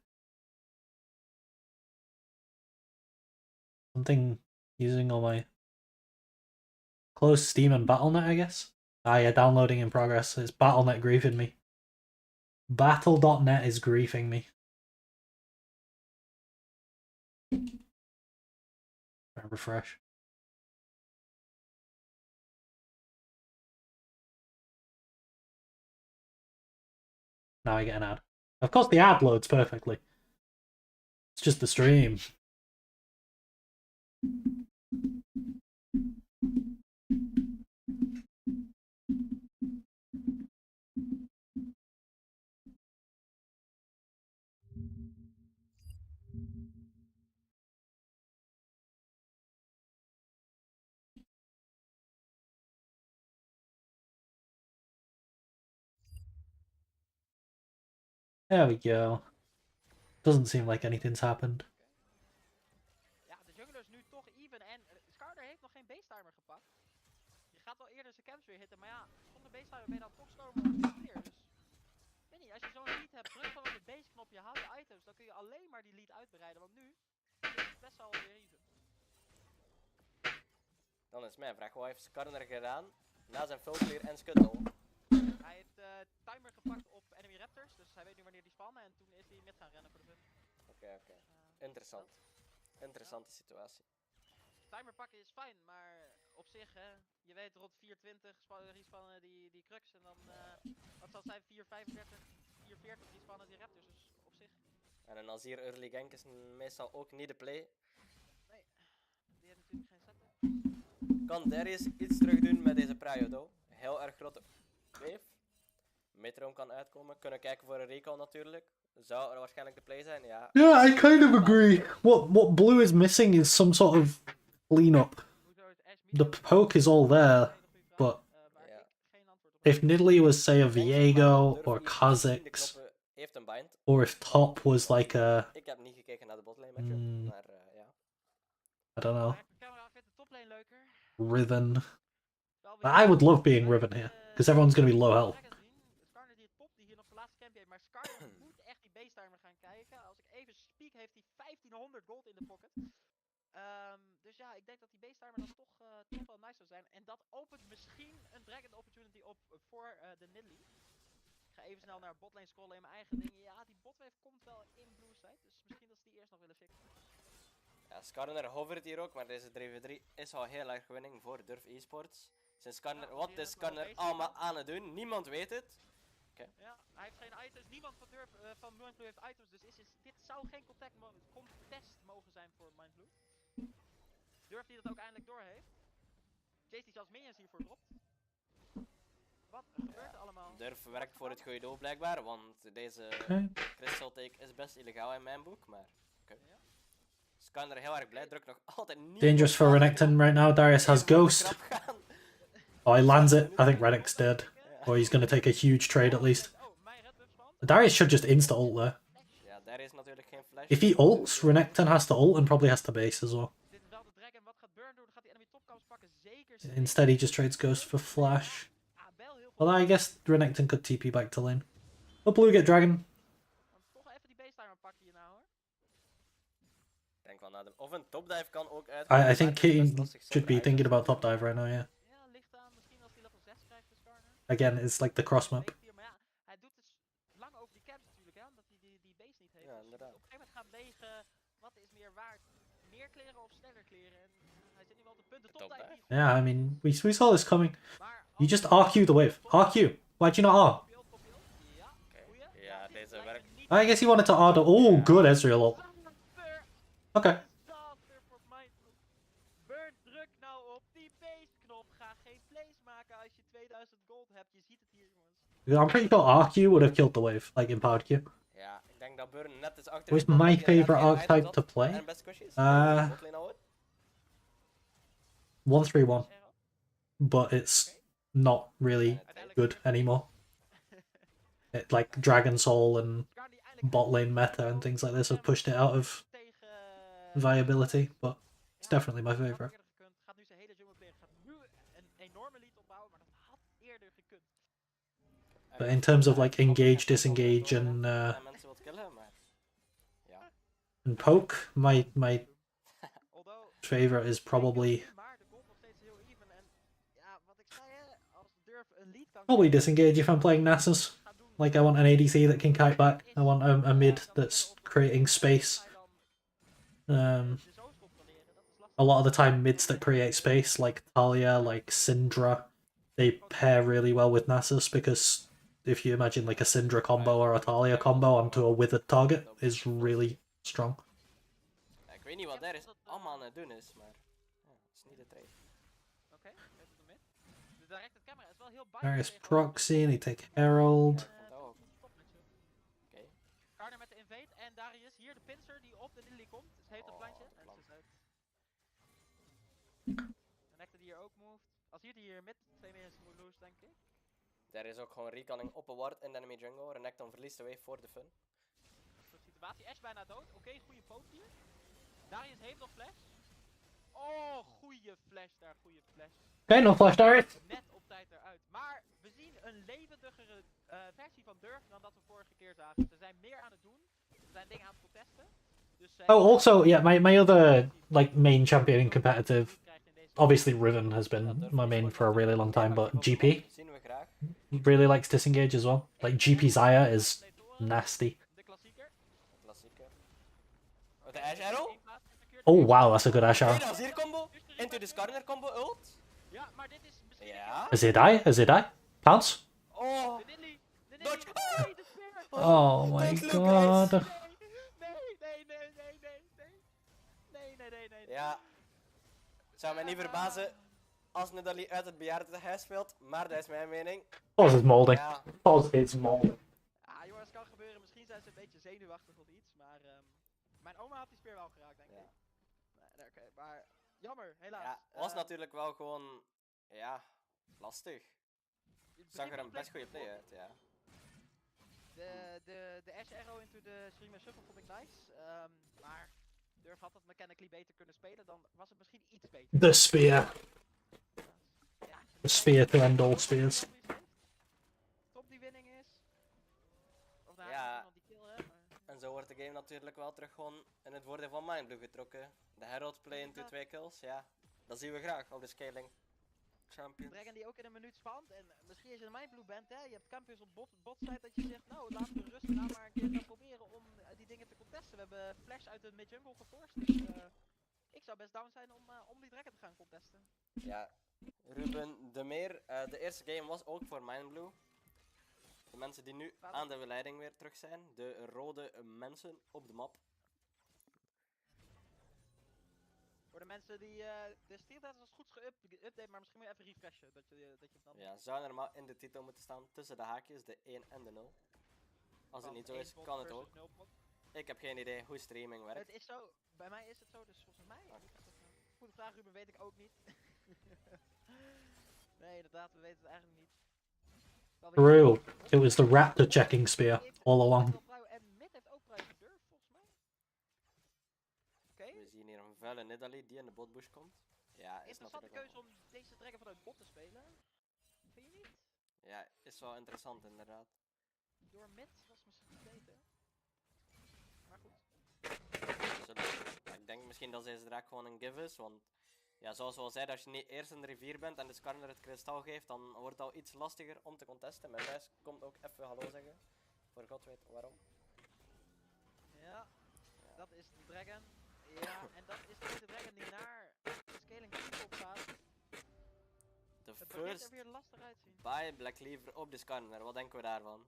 something using all my close Steam and Battle.net, I guess. Ah, yeah, downloading in progress. It's Battle.net griefing me. Battle.net is griefing me. Refresh. Now I get an ad. Of course the ad loads perfectly. It's just the stream. There we go. Doesn't seem like anything's happened. Ja, de jungler is nu toch even en Skarner heeft nog geen base timer gepakt. Je gaat wel eerder zijn camps weer hitten, maar ja, zonder base timer ben je dan toch slow op clear. Dus, weet niet, als je zo'n lead hebt, druk gewoon op het base knopje, haal je items, dan kun je alleen maar die lead uitbreiden, want nu is het best wel weer even. Dan is mijn vraag, wat heeft Skarner gedaan Na zijn full clear en scuttle. Hij heeft timer gepakt op enemy raptors, dus hij weet nu wanneer die spannen en toen is hij mid gaan rennen voor de fun. Oké. Interessant. Interessante situatie. Timer pakken is fijn, maar op zich, hè, je weet rond 420 respannen die crux en dan, wat zal het zijn, 435, 440 respannen die raptors, dus op zich. En een Azir early gank is meestal ook niet de play. Nee, die heeft natuurlijk geen setup. Kan Darius iets terug doen met deze prio though? Heel erg grote wave. Metron kan uitkomen. Kunnen kijken voor een recall natuurlijk. Zou er waarschijnlijk de play zijn? Ja. Yeah, I kind of agree. What blue is missing is some sort of cleanup. The poke is all there, but if Nidalee was say a Viego or Kha'Zix, Heeft een bind. or if top was like a Ik heb niet gekeken naar de botlane matchup, maar ja. I don't know, Camera vindt de toplane leuker. Riven. I would love being Riven here because everyone's gonna be low health. Skarner die het top die hier nog zijn laatste campje heeft, maar Skarner moet echt die base timer gaan kijken. Als ik even speak heeft hij 1500 gold in de pocket. Dus ja, ik denk dat die base timer dan toch wel nice zou zijn. En dat opent misschien een dragon opportunity op voor de Nidalee. Ik ga even snel naar botlane scrollen in mijn eigen ding. Ja, die botwave komt wel in blue side, dus misschien dat ze die eerst nog willen fixen. Ja, Skarner hovert hier ook, maar deze 3v3 is al heel erg winning voor Durf Esports. Sinds Skarner, wat is Skarner allemaal aan het doen? Niemand weet het. Okay. Ja, hij heeft geen items, niemand van Durf van Mindblue heeft items, dus dit zou geen contest mogen zijn voor Mindblue. Durf die dat ook eindelijk door heeft. Jace die zelfs minions hiervoor dropt. Wat gebeurt er allemaal? Durf werkt voor het goede doel blijkbaar, want deze crystal take is best illegaal in mijn boek, maar oké. Skarner heel erg blij, drukt nog altijd niet. Dangerous for Renekton right now. Darius has Ghost. Oh, he lands it. I think Renekton's dead. Or he's gonna take a huge trade at least. Darius should just insta-ult there. Ja, daar is natuurlijk geen flash. If he ults, Renekton has to ult and probably has to base as well. Instead, he just trades Ghost for Flash. Well, I guess Renekton could TP back to lane. Will Blue get Dragon? Denk wel naar de... Of een topdive kan ook uit. I think he should be thinking about top dive right now, yeah. Again, it's like the cross map. Hij doet dus lang over die camps natuurlijk, hè, omdat hij die base niet heeft. Ja, inderdaad. Op een gegeven moment gaan wegen, wat is meer waard? Meer kleren of sneller kleren? En hij zit nu wel op de punten top dive. Yeah, I mean, we saw this coming. You just RQ the wave. RQ. Why'd you not R? Ja, deze werkt. I guess he wanted to R the... Oh, good Ezreal ult. Okay. Burn, druk nou op die base knop. Ga geen plays maken als je 2000 gold hebt. Je ziet het hier, jongens. I'm pretty sure RQ would have killed the wave, like in powered Q. Ja, ik denk dat Burn net is achter. What's my favorite archetype to play? 1-3-1. But it's not really good anymore. It, like Dragon Soul and bot lane meta and things like this have pushed it out of viability, but it's definitely my favorite. But in terms of like engage, disengage, and poke, my favorite is probably disengage if I'm playing Nasus. Like I want an ADC that can kite back. I want a mid that's creating space. A lot of the time mids that create space, like Talia, like Syndra, they pair really well with Nasus because if you imagine like a Syndra combo or a Talia combo onto a withered target is really strong. Ik weet niet wat daar is allemaal aan het doen is, maar ja, het is niet de trade. Oké, even de mid. De directed camera is wel heel Darius proxy and they take Herald. Skarner met de invade en Darius hier de pincer die op de Nidalee komt. Dus heeft een plantje en ze is uit. Connected die hier ook moved. Als hier mid 2 mensen moet lose, denk ik. Daar is ook gewoon recanning op een ward in de enemy jungle. Renekton verliest de wave voor de fun. Soort situatie. Ash bijna dood. Oké, goede poke hier. Darius heeft nog flash. Oh, goede flash daar, goede flash. Okay, no flash Darius. Net op tijd eruit. Maar we zien een levendigere versie van Durf dan dat we vorige keer zagen. Ze zijn meer aan het doen. Ze zijn dingen aan het protesten. Dus, Oh, also, yeah, my other like main champion in competitive obviously Riven has been my main for a really long time, but GP Zien we graag. really likes disengage as well. Like GP Zaya is nasty. De klassieker. Klassieker. Oh, de Ash Arrow? Oh wow, that's a good Asher. Hey, dat is hier combo. Into this corner combo ult. Ja, maar dit is misschien... Ja. Is he die? Is he die? Pounce? Oh. De Nilly. De Dodge. Nilly. Nee, de speer. Oh my god. Nee, nee, nee, nee, nee, nee. Nee, nee, nee, nee. Ja. Het zou mij niet verbazen als Nidalee uit het bejaardentehuis speelt, maar dat is mijn mening. Pause is molding. Ja. Pause is molding. Ah, jongens, kan gebeuren. Misschien zijn ze een beetje zenuwachtig of iets, maar mijn oma had die speer wel geraakt, denk ik. Nee, oké, maar jammer, helaas. Ja, was natuurlijk wel gewoon, ja, lastig. Zag er een best goede play uit, ja. De Ash Arrow into de Streamer Shuffle vond ik nice, maar Durf had het mechanically beter kunnen spelen, dan was het misschien iets beter. The spear. The spear to end all spears. Top die winning is. Of nou, Ja. iemand die kill, hè, maar... En zo wordt de game natuurlijk wel terug gewoon in het voordeel van Mindblue getrokken. De Herald play into 2 kills, ja. Dat zien we graag op de scaling. Champions. Dragon die ook in een minuut spant. En misschien als je een Mindblue bent, hè, je hebt Campus op botside dat je zegt, nou laten we rustig aan maar een keer gaan proberen om die dingen te contesten. We hebben Flash uit de mid-jungle geforst, dus ik zou best down zijn om die Dragon te gaan contesten. Ja, Ruben de Meer, de eerste game was ook voor Mindblue. De mensen die nu aan de leiding weer terug zijn, de rode mensen op de map. Voor de mensen die de steeltijd was goed geüpdate, maar misschien moet je even refreshen. Dat je dan... Ja, zou normaal in de titel moeten staan tussen de haakjes, de 1 en de 0. Als het niet zo is, kan het ook. Ik heb geen idee hoe streaming werkt. Het is zo, bij mij is het zo, dus volgens mij... Goede vraag, Ruben, weet ik ook niet. Nee, inderdaad, we weten het eigenlijk niet. True. It was the raptor checking spear all along. En mid heeft ook vrij gedurfd, volgens mij. We zien hier een vuile Nidalee die in de botbush komt. Ja, is Interessante natuurlijk keuze om deze Dragon vanuit bot te spelen. Vind je niet? Ja, is wel interessant inderdaad. Door mid was misschien beter. Maar goed. Ik denk misschien dat deze draak gewoon een give is, want ja, zoals we al zeiden, als je niet eerst in de rivier bent en de Skarner het kristal geeft, dan wordt het al iets lastiger om te contesten. Mijn lijst komt ook even hallo zeggen, voor god weet waarom. Ja, dat is de Dragon. Ja, en dat is deze Dragon die naar de scaling op gaat. De Het begint er first weer lastig uitzien. by Black Cleaver op de Skarner, wat denken we daarvan?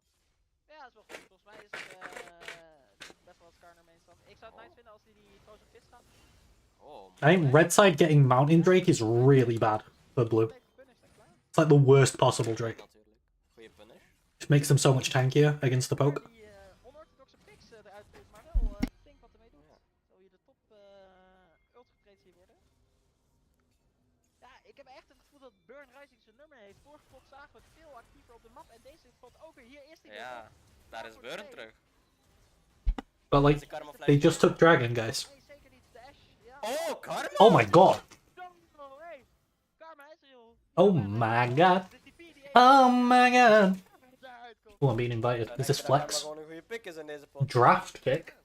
Ja, dat is wel goed. Volgens mij is het best wel wat Skarner mainstand. Ik zou het nice vinden als hij die Frozen Fist gaat. Oh, I think red side getting Mountain Drake is really bad for blue. It's like the worst possible Drake. goede punish. Just makes them so much tankier against the poke. Die onorthodoxe picks eruit voert, maar wel flink wat ermee doet. Zo je de top ult getraind zien worden. Ja, ik heb echt het gevoel dat Burn Rising zijn nummer heeft. Vorige pot zagen we het veel actiever op de map en deze pot ook weer. Hier is hij. Ja, daar is Burn terug. But like, they just took Dragon, guys. Nee, zeker niet. De Ash. Ja. Oh, Karma! Oh my god! Hey, Karma is er, joh. Oh my god! Oh my god! Oh, I'm being invited. Is this Karma flex? gewoon een goede pick is in deze pot. Draft pick?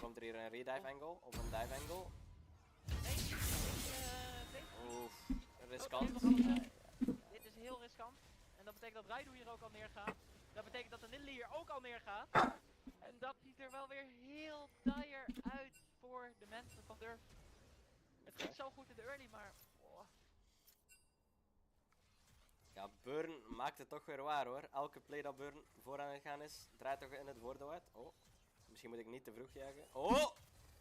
Komt er hier een redive angle of een dive angle? Oef, riskant. Dit is heel riskant. En dat betekent dat Raidu hier ook al neergaat. Dat betekent dat de Nidalee hier ook al neergaat. En dat ziet er wel weer heel dire uit voor de mensen van Durf. Het ging zo goed in de early, maar... Oh. Ja, Burn maakt het toch weer waar hoor. Elke play dat Burn vooraan gegaan is, draait toch in het voordeel uit. Oh, misschien moet ik niet te vroeg jagen. Oh!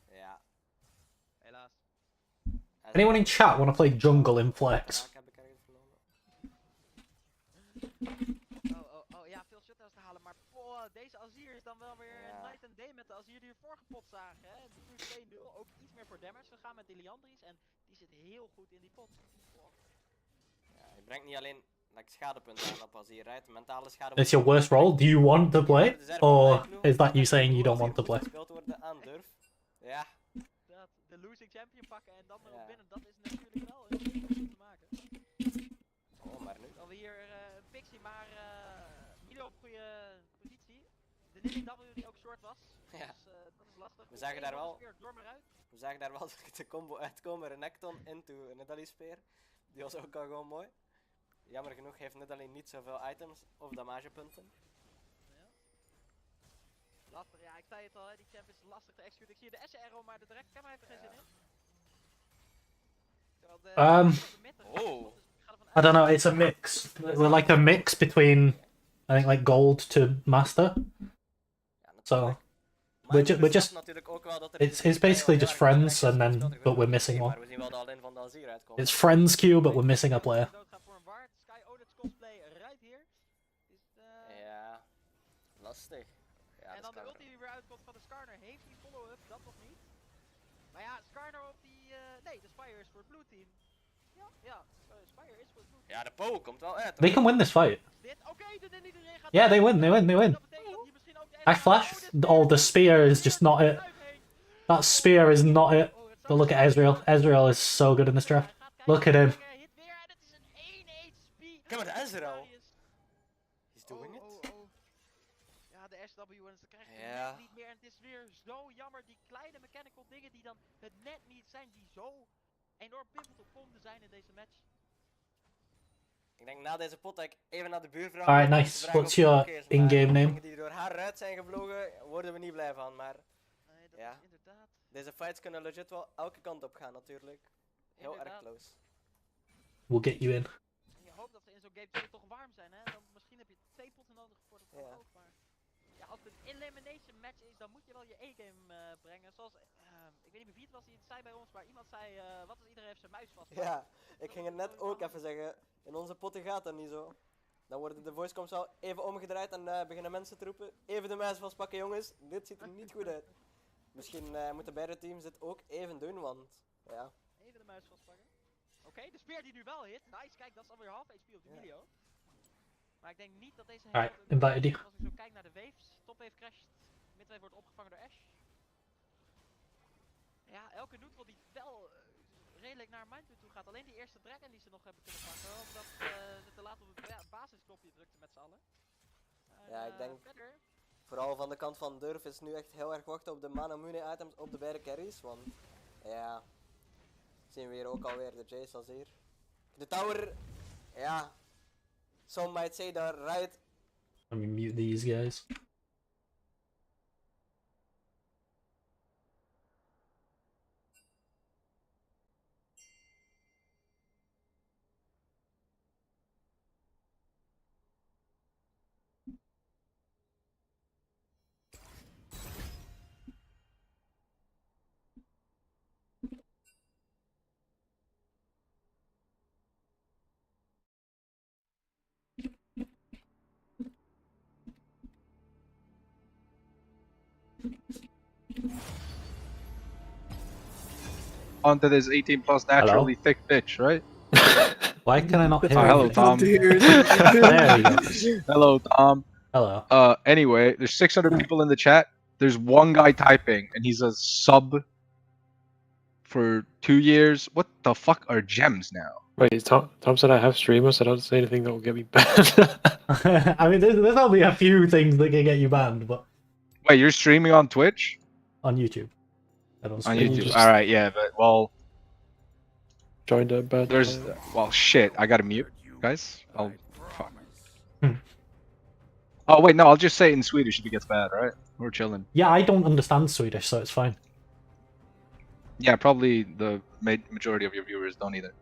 Ja. Helaas. Anyone in chat want to play jungle in flex? Oh, ja, veel shutdowns te halen, maar deze Azir is dan wel weer night and day met de Azir die we vorige pot zagen. Hè? De 2-0, ook iets meer voor damage gegaan met die Liandries en die zit heel goed in die pot. Ja, je brengt niet alleen schadepunten aan op als je rijdt, mentale schade. It's your worst role? Do you want to play? Or is that you saying you don't want to play? Gespeeld worden aan Durf. Ja. Dat, de losing champion pakken en dan erop winnen, dat is natuurlijk wel een te maken. Oh, maar nu? Dan we hier Pixie, maar Milo op goede positie. De Nilly W die ook short was. Ja. Dus dat is lastig. We zagen daar wel. Door maar uit. We zagen daar wel de combo uitkomen, Renekton into Nidalee Spear. Die was ook al gewoon mooi. Jammer genoeg heeft Nidalee niet zoveel items of damagepunten. Lastig, ja, ik zei het al, hè, die champ is lastig te executen. Ik zie de S-arrow, maar de direct camera heeft er geen zin in. I don't know. It's a mix. We're like a mix between, I think, like gold to master. So we're just it's basically just friends, and then but we're missing one. It's FriendsQ, but we're missing a player. Ja, lastig. Ja, en dan de ulti die weer uitkomt van de Skarner. Heeft die follow-up? Dat nog niet. Maar ja, Skarner op die... nee, de Spire is voor het blue team. Ja, Spire is voor het blue team. Ja, de Poe komt wel uit. They can win this fight. Yeah, they win. I flashed. Oh, the spear is just not it. That spear is not it. But look at Ezreal. Ezreal is so good in this draft. Look at him. Come on, Ezreal. He's doing it. Ja, de SW en ze krijgen het net niet meer. En het is weer zo jammer. Die kleine mechanical dingen die dan het net niet zijn. Die zo enorm pivotal konden zijn in deze match. Ik denk na deze pot dat ik even naar de buurvrouw... Alright, nice. What's your in-game name? Dingen die door haar uit zijn gevlogen, worden we niet blij van, maar... Nee, dat ja. is inderdaad... Deze fights kunnen legit wel elke kant op gaan natuurlijk. Heel erg close. We'll get you in. En je hoopt dat ze in zo'n game 2 toch warm zijn, hè? Dan misschien heb je 2 potten nodig voor de verhoog, maar... Ja, als het een elimination match is, dan moet je wel je E-game brengen. Zoals, ik weet niet meer wie het was die het zei bij ons, maar iemand zei, wat als iedereen heeft zijn muis vast. Ja, ik ging het net ook even zeggen. In onze potten gaat dat niet zo. Dan worden de voicecoms al even omgedraaid en beginnen mensen te roepen. Even de muis vastpakken jongens, dit ziet er niet goed uit. Misschien moeten beide teams dit ook even doen, want ja. Even de muis vastpakken. Oké, de speer die nu wel hit. Nice, kijk, dat is alweer half HP op de Emilio. Maar ik denk niet dat deze Alright, invite you. Als ik zo kijk naar de waves, topwave crasht, midwave wordt opgevangen door Ash. Ja, elke neutral die wel redelijk naar Mindblue toe gaat. Alleen die eerste dragon die ze nog hebben kunnen pakken, omdat ze te laat op het basisknopje drukten met z'n allen. Ja, ik denk vooral van de kant van Durf is nu echt heel erg wachten op de mana mune items op de beide carries, want ja, zien we hier ook alweer de Jace als hier. De tower, ja, some might say that right. Let me mute these guys. Onto this 18 plus naturally thick bitch, right? Why can I not hear hello, you? Tom. There we go. Hello, Tom. Hello. Anyway, there's 600 people in the chat. There's one guy typing, and he's a sub for 2 years. What the fuck are gems now? Wait, Tom said I have streamers. I don't say anything that will get me banned. I mean, there's only a few things that can get you banned, but... Wait, you're streaming on Twitch? On YouTube. I don't On stream. YouTube. Alright, yeah, but, well... Joined a bad... There's... Well, shit, I gotta mute, guys. I'll... Fuck. Oh, wait, no, I'll just say it in Swedish if it gets bad, right? We're chilling. Yeah, I don't understand Swedish, so it's fine. Yeah, probably the majority of your viewers don't either.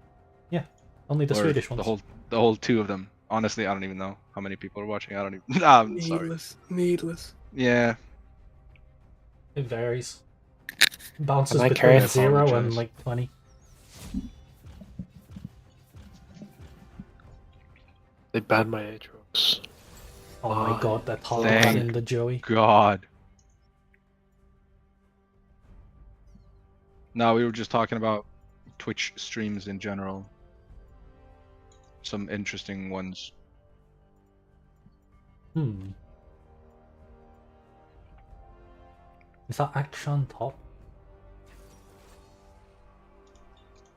Yeah, only the Or Swedish ones. The whole 2 of them. Honestly, I don't even know how many people are watching. I don't even... I'm sorry. Needless. Yeah. It varies. Bounces Am I between carrying 0 and apologize? like 20. They banned my Aatrox. Oh my god, that hard Thank in the Joey. God. No, we were just talking about Twitch streams in general. Some interesting ones. Is that action top?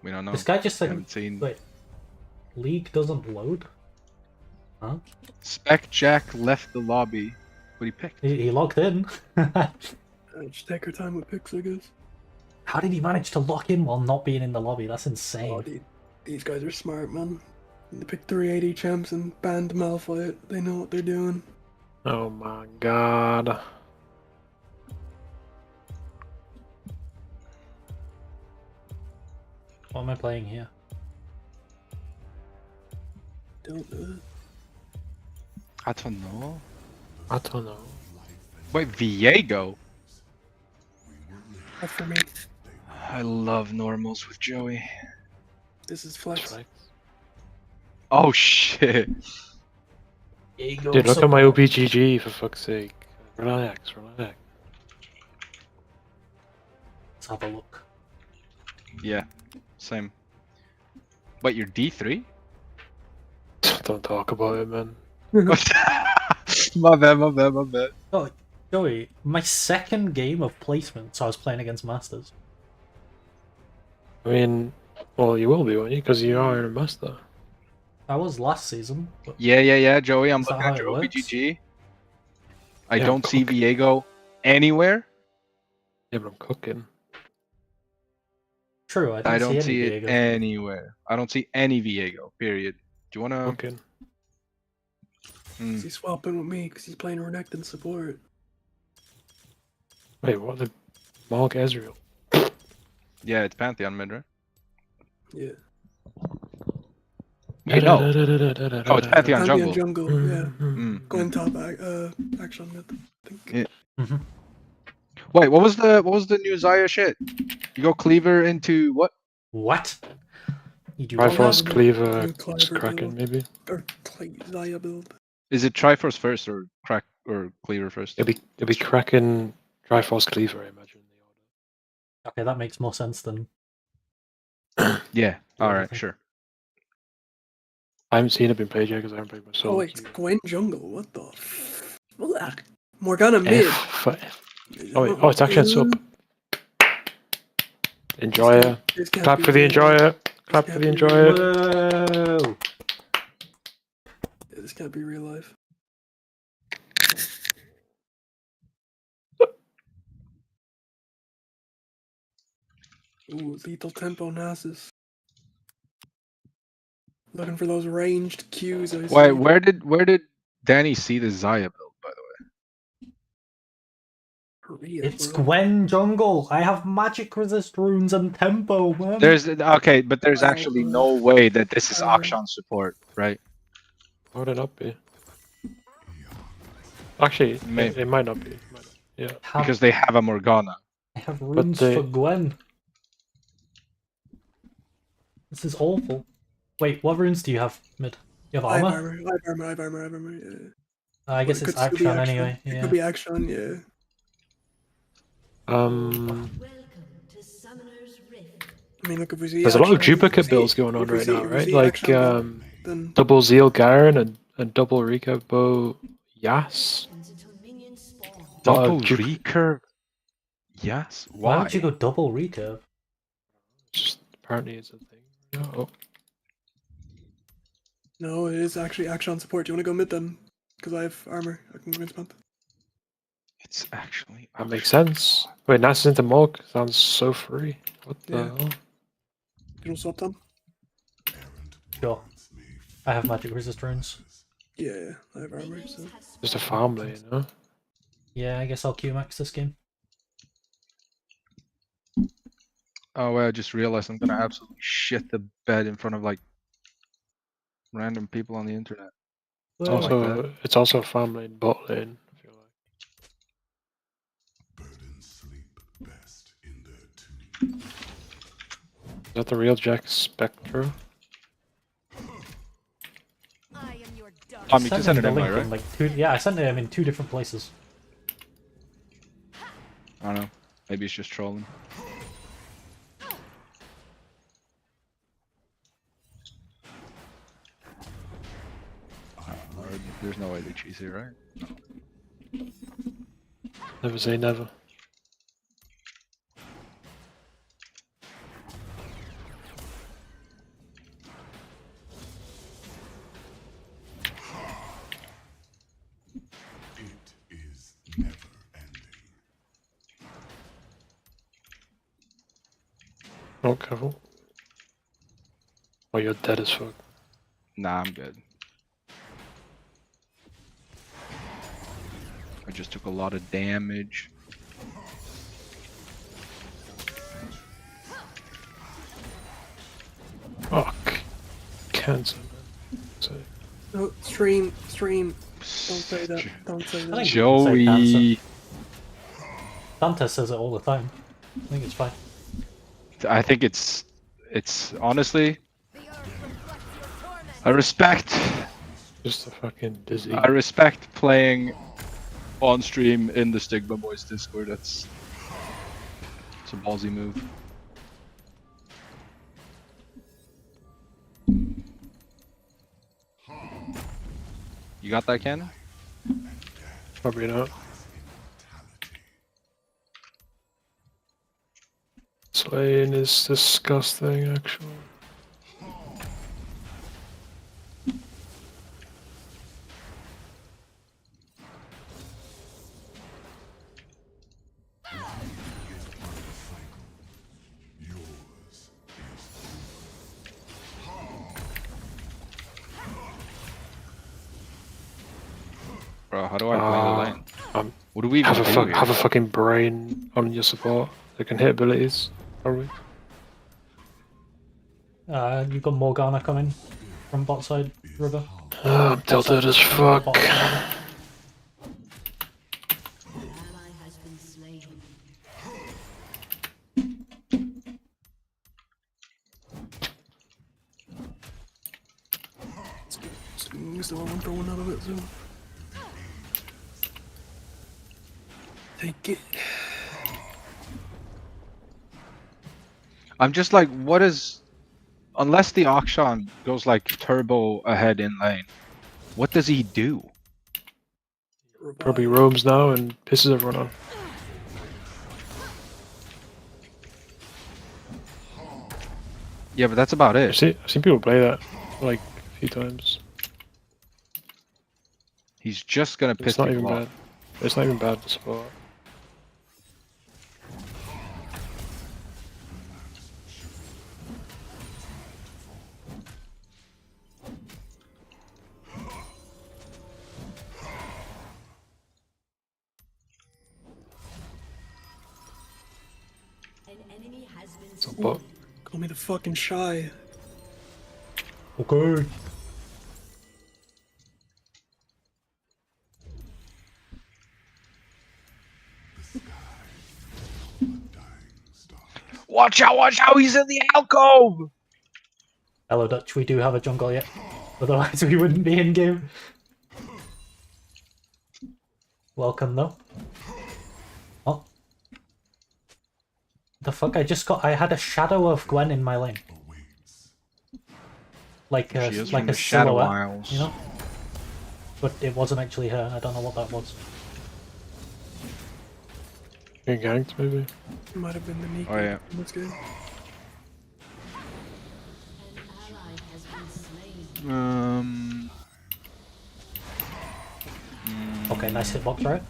We don't know. This guy just said, haven't seen. wait, League doesn't load? Huh? Spec Jack left the lobby. What he picked? He logged in. Just take her time with picks, I guess. How did he manage to lock in while not being in the lobby? That's insane. Oh, these guys are smart, man. They picked 380 champs and banned Malphite. They know what they're doing. Oh my god. What am I playing here? Don't know. I don't know. I don't know. Wait, Viego? Not for me. I love normals with Joey. This is flex. Oh shit. Dude, look at my OPGG for fuck's sake. Relax, relax. Let's have a look. Yeah, same. Wait, you're D3? Don't talk about it, man. My bad, my bad, my bad. Oh, Joey, my second game of placement, so I was playing against Masters. I mean, well, you will be, won't you? Because you are a master. I was last season. But Yeah, Joey, I'm is that looking how at it your works? OPGG. I Yeah, don't see Viego anywhere. Yeah, but I'm cooking. True, I don't any see it Viego. anywhere. I don't see any Viego, period. Do you wanna... Cooking. He's swapping with me because he's playing Renekton support. Wait, what the... Mark Ezreal? Yeah, it's Pantheon mid, right? Yeah. Wait, no. Oh, it's Pantheon jungle. Yeah. Mm. Going top action mid, I think. Yeah. Wait, what was the new Xayah shit? You go cleaver into what? What? Triforce, Cleaver, Cleaver Kraken, build. maybe? Or Xayah build. Is it Triforce first or Cleaver first? It'll be Kraken, Triforce, Cleaver, I imagine. Okay, that makes more sense than... Yeah, alright, sure. I haven't seen it been played yet because I haven't played my solo. Oh wait, Gwen jungle, what the fuck? Morgana mid. Oh, it's actually a sub. Enjoyer. Clap for the enjoyer. Clap for the enjoyer. Whoa! Yeah, this can't be real life. Ooh, lethal tempo Nasus. Looking for those ranged Qs. I see. Wait, where did Danny see the Xayah build, by the way? Korea, It's bro. Gwen jungle. I have magic resist runes and tempo, man. There's okay, but there's actually no way that this is Akshan support, right? Why would it not be? Actually, it might not be. Yeah. Because they have a Morgana. I have runes for Gwen. This is awful. Wait, what runes do you have, mid? You have I have armor? armor, I have armor, yeah. I guess it's action anyway. It Yeah. could be action, yeah. Welcome to Summoner's Rift. I mean, look, if we see There's a lot of action, duplicate if we see- builds going on if we right see- now, if we right? see Like action, then double Zeal Garen and double Recurve Bow Yas. Double recurve? Yes. Why Why? would you go double recurve? Just apparently it's a thing. Oh. no, it is actually action support. Do you want to go mid then? Because I have armor. I can go into month. It's actually... That makes sense. Wait, Nasus into Morg sounds so free. What the Yeah. hell? You want to swap them? Sure. I have magic resist runes. Yeah, I have armor. So. Just a farm lane, huh? Yeah, I guess I'll Q-max this game. Oh, well, I just realized I'm gonna absolutely shit the bed in front of like random people on the internet. It's I don't like that. it's also a farm lane, bot lane. I feel like. Is that the real Jack Spectre? Tom, you can send it the in, link right? in like two. Yeah, I sent it in 2 different places. I don't know. Maybe it's just trolling. There's no way they cheese it, right? Never say never. Oh, careful. Oh, you're dead as fuck. Nah, I'm good. I just took a lot of damage. Fuck. Cancer, man. So, No, stream. Don't say that. Don't say that. Joey. Dante says it all the time. I think it's fine. I think it's honestly. I respect. just a fucking disease. I respect playing on stream in the Stigma Boys Discord. It's a ballsy move. You got that cannon? Probably not. Slaying is disgusting, actually. Bro, how do I play the lane? What do we even have do here? have a fucking brain on your support that can hit abilities, probably. You've got Morgana coming from bot side, River. I'm tilted as fuck. Still one for one out of it, so. Take it. I'm just like, what is... Unless the Akshan goes like turbo ahead in lane, what does he do? Probably roams now and pisses everyone off. Yeah, but that's about it. I've seen people play that like a few times. He's just gonna piss It's not people even off. bad. It's not even bad to support. Call me the fucking shy. Okay. Watch out, he's in the alcove! Hello Dutch, we do have a jungle yet. Otherwise we wouldn't be in game. Welcome though. Oh. The fuck, I had a shadow of Gwen in my lane. Like a Shadow silhouette, Isles. you know? But it wasn't actually her, I don't know what that was. Getting ganked, maybe? It might have been the Nico. Oh yeah. That's good. Okay, nice hitbox, right?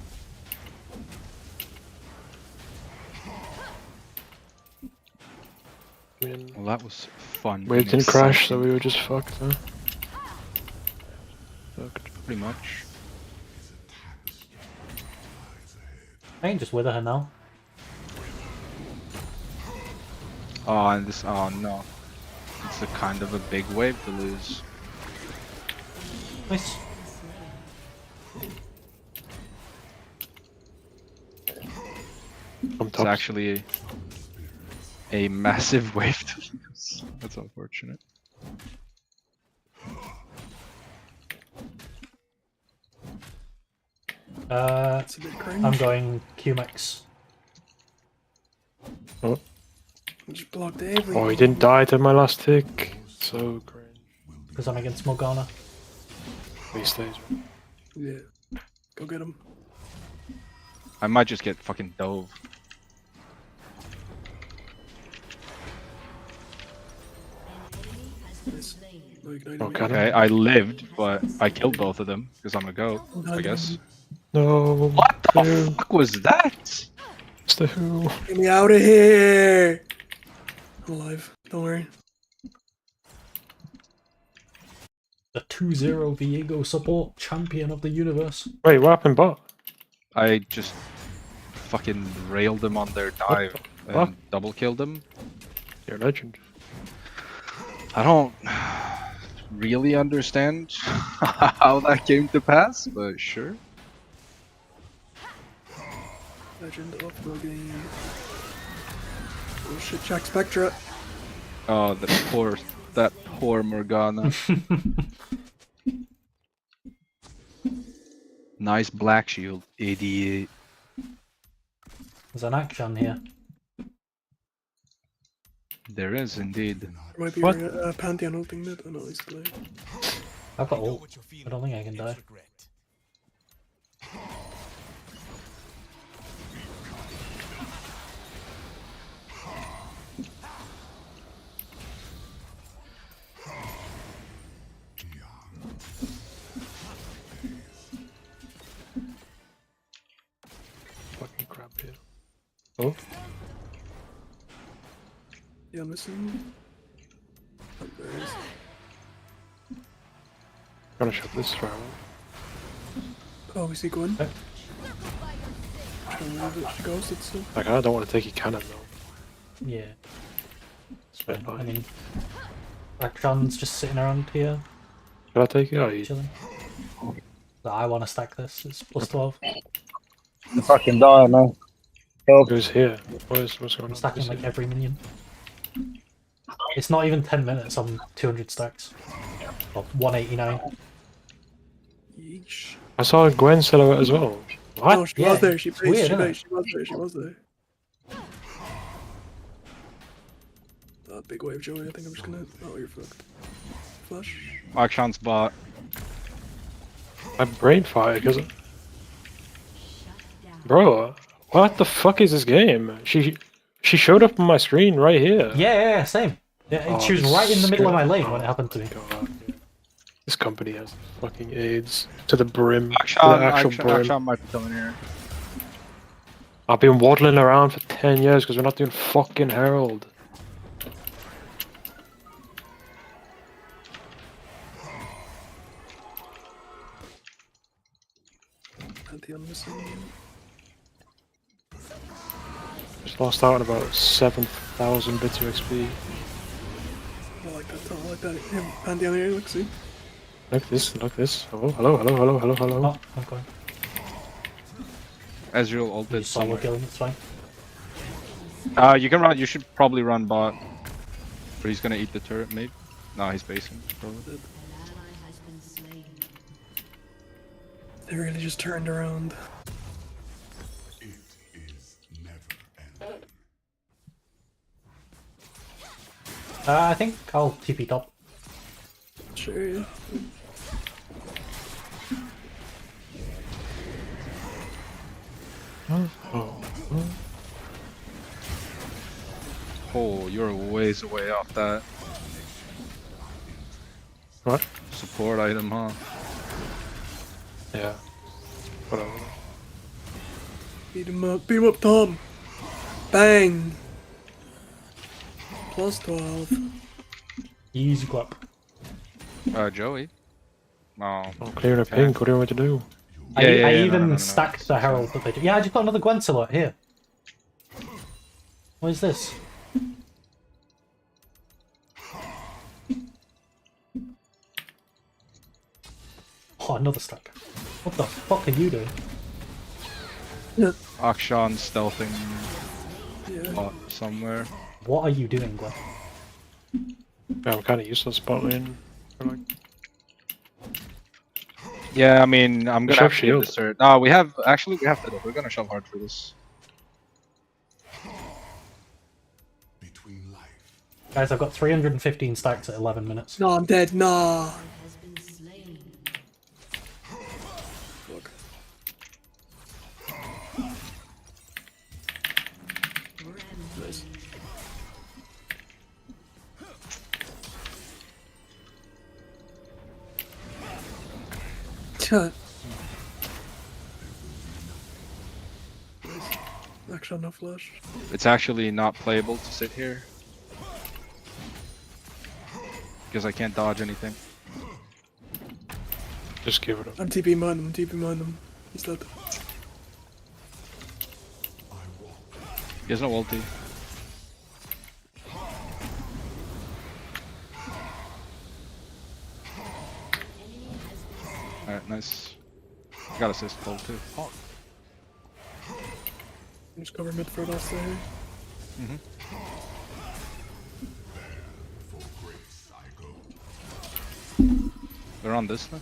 I mean, Well, that was fun. Wave didn't crash, so we were just fucked, huh? Fucked. Pretty much. I can just wither her now. Oh, and this. Oh no. It's a kind of a big wave to lose. Nice. It's actually a massive wave to lose. That's unfortunate. I'm going QMax. Oh. Just blocked everything. Oh, he didn't die to my last tick. So cringe. Because I'm against Morgana. He stays. Yeah. Go get him. I might just get fucking dove. Okay, I lived, but I killed both of them because I'm a goat, I guess. No. What the fuck was that? It's the who. Get me out of here! I'm alive. Don't worry. The 2-0 Viego support champion of the universe. Wait, what happened, bot? I just fucking railed them on their dive and double killed them. You're a legend. I don't really understand how that came to pass, but sure. Legend of the game. Oh shit, Jack Spectra. Oh, that poor Morgana. Nice black shield, idiot. There's an action here. There is indeed. Might be wearing a Pantheon ulting mid. Oh no, he's playing. I've got ult. I don't think I can die. Fucking crap here. Oh. Yeah, I'm missing. Oh, there he is. Gonna shove this round. Oh, we see Gwen. Okay. She goes, it's Like, I don't want to take your cannon though. Yeah. Spit by. I mean, Akshan's just sitting around here. Should I take it? Or you... Chilling. I want to stack this. It's plus 12. I'm fucking dying, man. Help. Who's here? What's going I'm on? stacking like every minion. It's not even 10 minutes on 200 stacks. Well, 189. Yeesh. I saw a Gwen silhouette as well. What? Oh, she was there. She weird, was isn't there. it? She was there. Big wave, Joey. I think I'm just gonna. Oh, you're fucked. Flush. Akshan's bot. My brain fired because. Bro, what the fuck is this game? She showed up on my screen right here. Yeah, same. Yeah, she was right in the middle of my lane when it happened to me. God, yeah. This company has fucking AIDS to the brim. To the actual brim. Akshan might be coming here. I've been waddling around for 10 years because we're not doing fucking Herald. Pantheon missing. Just lost out on about 7,000 bits of XP. I like that. I like that. Yeah, Pantheon here. Look, see. Look this, look this. Hello, hello, hello, hello, hello, hello. Oh, I'm going. Ezreal ulted Solo somewhere. killing, it's fine. You can run. You should probably run bot. But he's gonna eat the turret, maybe. No, he's basing. Probably. They really just turned around. I think I'll TP top. Sure, yeah. Oh, you're ways away off that. What? Support item, huh? Yeah. Whatever. Beat him up, Tom. Bang. Plus 12. Easy clap. Joey. Oh. I'm clearing a pink. What do you want me to do? I even stacked the Herald that they did. Yeah, I just got another Gwen silhouette here. What is this? Oh, another stack. What the fuck are you doing? Akshan stealthing bot somewhere. What are you doing, Gwen? Yeah, I'm kind of useless bot lane. Yeah, I mean, I'm gonna Shove have to get this turret. No, we have to. We're gonna shove hard for this. Guys, I've got 315 stacks at 11 minutes. No, I'm dead. Nah. Fuck. Nice. Nice. Actually, no flash. It's actually not playable to sit here. Because I can't dodge anything. Just give it up. I'm TP behind them, TP behind them. He's dead. He has no ulti. Alright, nice. Got assist pull too. Oh. Just cover mid for us there. They're on this now.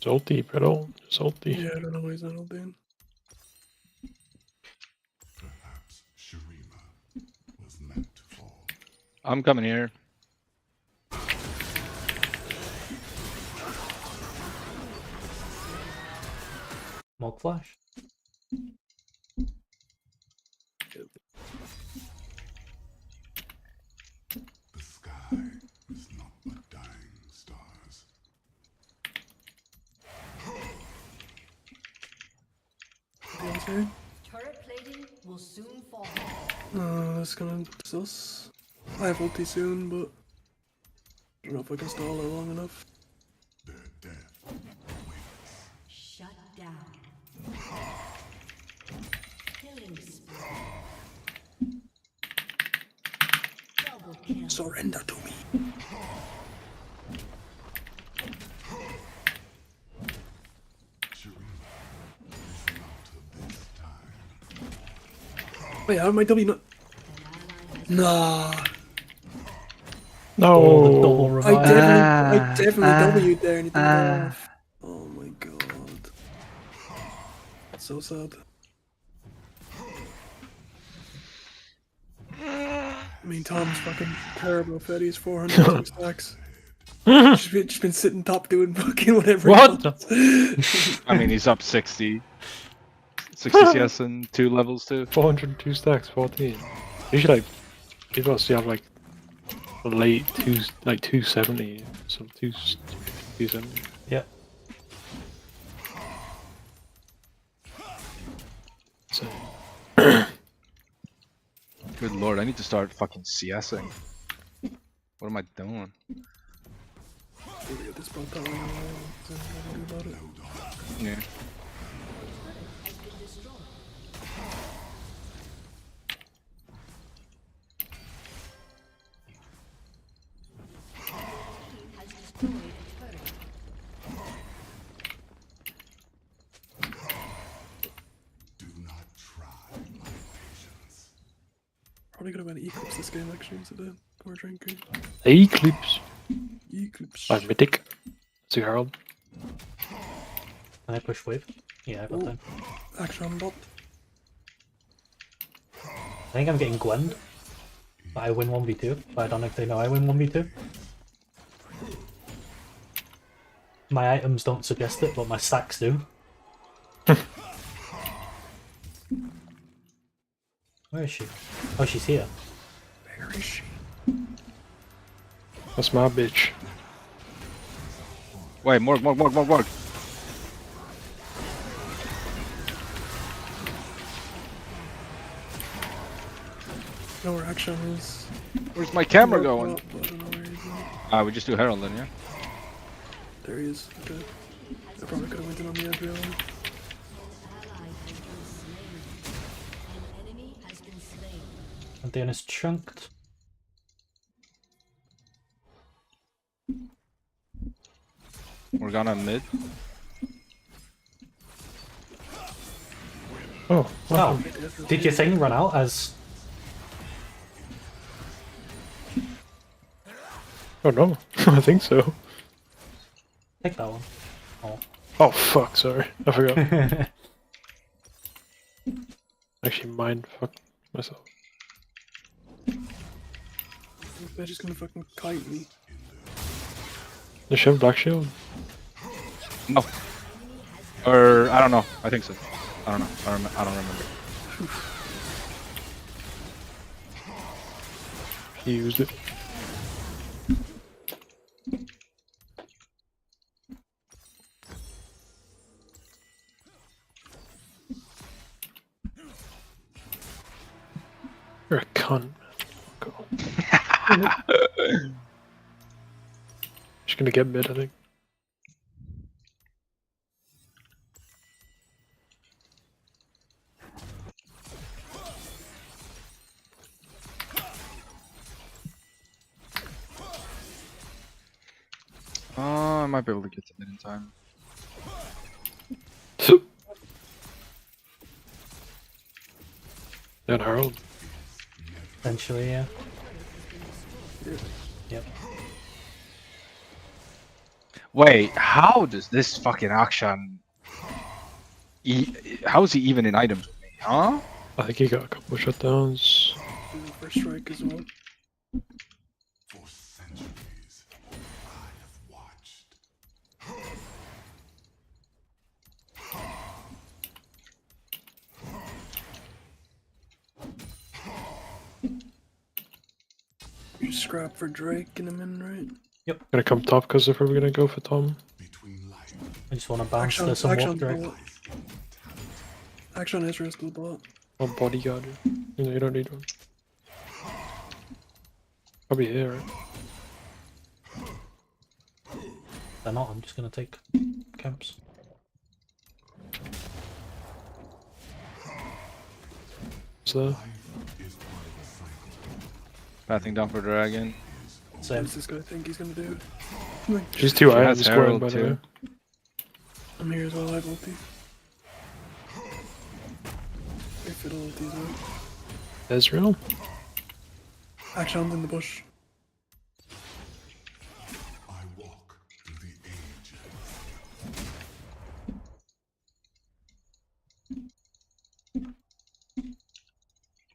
Salty, bro. Salty. Yeah, I don't know why he's not ulting. I'm coming here. Mog flash. Turret plating will soon fall. That's gonna sus. I have ulti soon, but I don't know if I can stall it long enough. Shut down. Killing spree. Double kill. Surrender to me. Wait, how am I W not? Nah. No. Oh, the double revive. I definitely W'd there and it didn't go off. Oh my god. That's so sad. I mean, Tom's fucking terrible. Fetty's 402 stacks. just been sitting top doing fucking whatever. What? I mean, he's up 60. 60 CS and 2 levels too. 402 stacks, 14. Usually, like, people actually have like late 270, some 270. Yep. So. Good lord, I need to start fucking CSing. What am I doing? Yeah. Probably could have went Eclipse this game actually instead of Core Drinker. Eclipse. Eclipse. I'm Mythic. See Harold. Can I push wave? Yeah, I got time. Action bot. I think I'm getting Gwend. But I win 1v2. But I don't know if they know I win 1v2. My items don't suggest it, but my stacks do. Where is she? Oh, she's here. Where is she? That's my bitch. Wait, Morg. No, where action is. Where's my camera going? I don't know where he's at. We just do Herald then, yeah? There he is. Okay. I probably could have went in on the edge rail. Antheon is chunked. Morgana mid. Oh. Oh. Did your thing run out as... Oh no, I think so. Take that one. Oh. Oh fuck, sorry. I forgot. Actually mind fuck myself. They're just gonna fucking kite me. Does she have Black Shield? No. Or, I don't know. I think so. I don't know. I don't remember. He used it. cunt. God. Just gonna get mid, I think. I might be able to get to mid in time. And Harold. Eventually, yeah. Yep. Wait, how does this fucking Akshan... How is he even in items with me, huh? I think he got a couple of shutdowns. First strike as well. For centuries, I have watched. You scrap for Drake in a minute, right? Yep. Gonna come top because they're probably gonna go for Tom. I just want to bounce Action, this and walk action, direct. Action Ezra's to the bot. Or bodyguard. You know, you don't need one. Probably here, right? They're not, I'm just gonna take camps. So. Pathing down for dragon. What does this guy think he's gonna do? She's too high on has the square, Herald by the too. way. I'm here as well, I have ulti. I fiddle ulti as well. Ezreal? Action's in the bush.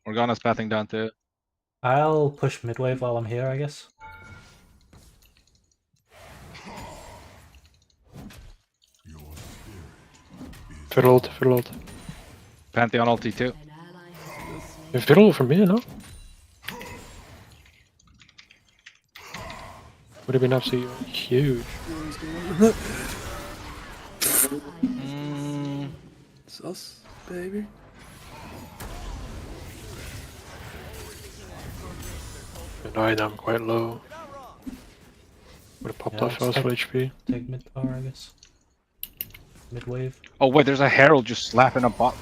Morgana's pathing down too. I'll push mid wave while I'm here, I guess. Fiddle ult, fiddle ult. Pantheon ulti too. You fiddle ult from here, no? Would have been absolutely huge. Sus, baby. Annoying, I'm quite low. Would have popped Yeah, off if I was full HP. Take mid power, I guess. Mid wave. Oh wait, there's a Herald just slapping a bot.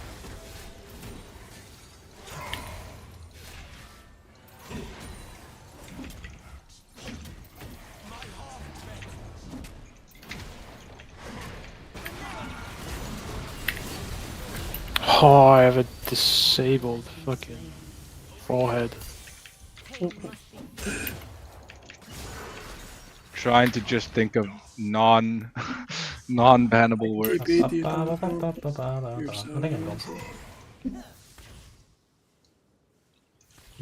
Oh, I have a disabled fucking forehead. Trying to just think of non-bannable words. I think I'm gone.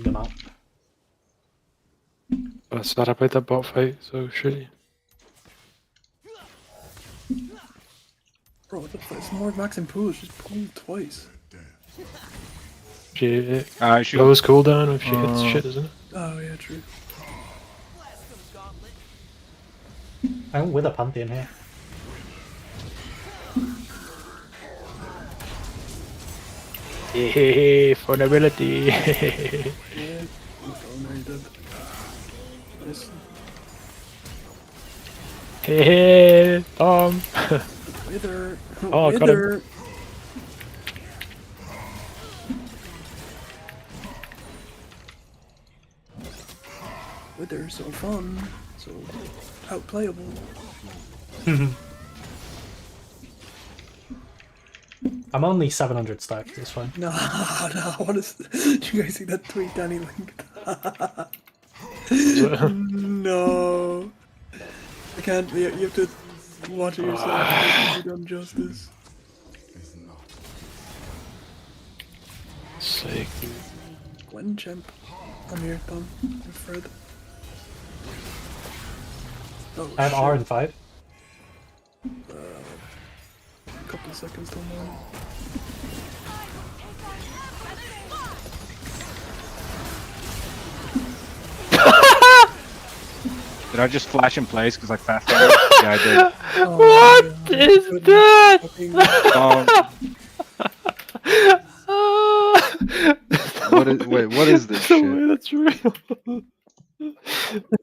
Come out. I started up with that bot fight, so shitty. Bro, what the fuck? It's more max and pool, just pulled twice. Shit. Should Lowest cooldown if she hits shit, isn't it? Oh yeah, true. I'm with a Pantheon here. Hehehe, vulnerability. Yeah, oh, no, you're dead. Nice. Hehe, Tom. Wither. Oh, got Wither. him. Wither, so fun, so outplayable. I'm only 700 stacked, it's fine. No, what is... Did you guys see that tweet Danny linked? No. I can't, you have to watch it yourself. You've done justice. Sick. Gwen champ. I'm here, Tom. With Fred. Oh, I have shit. R in 5. A couple of seconds till now. Did I just flash in place because I fast forwarded? Yeah, I did. What is that? What What is wait? What is this No shit? way, that's real.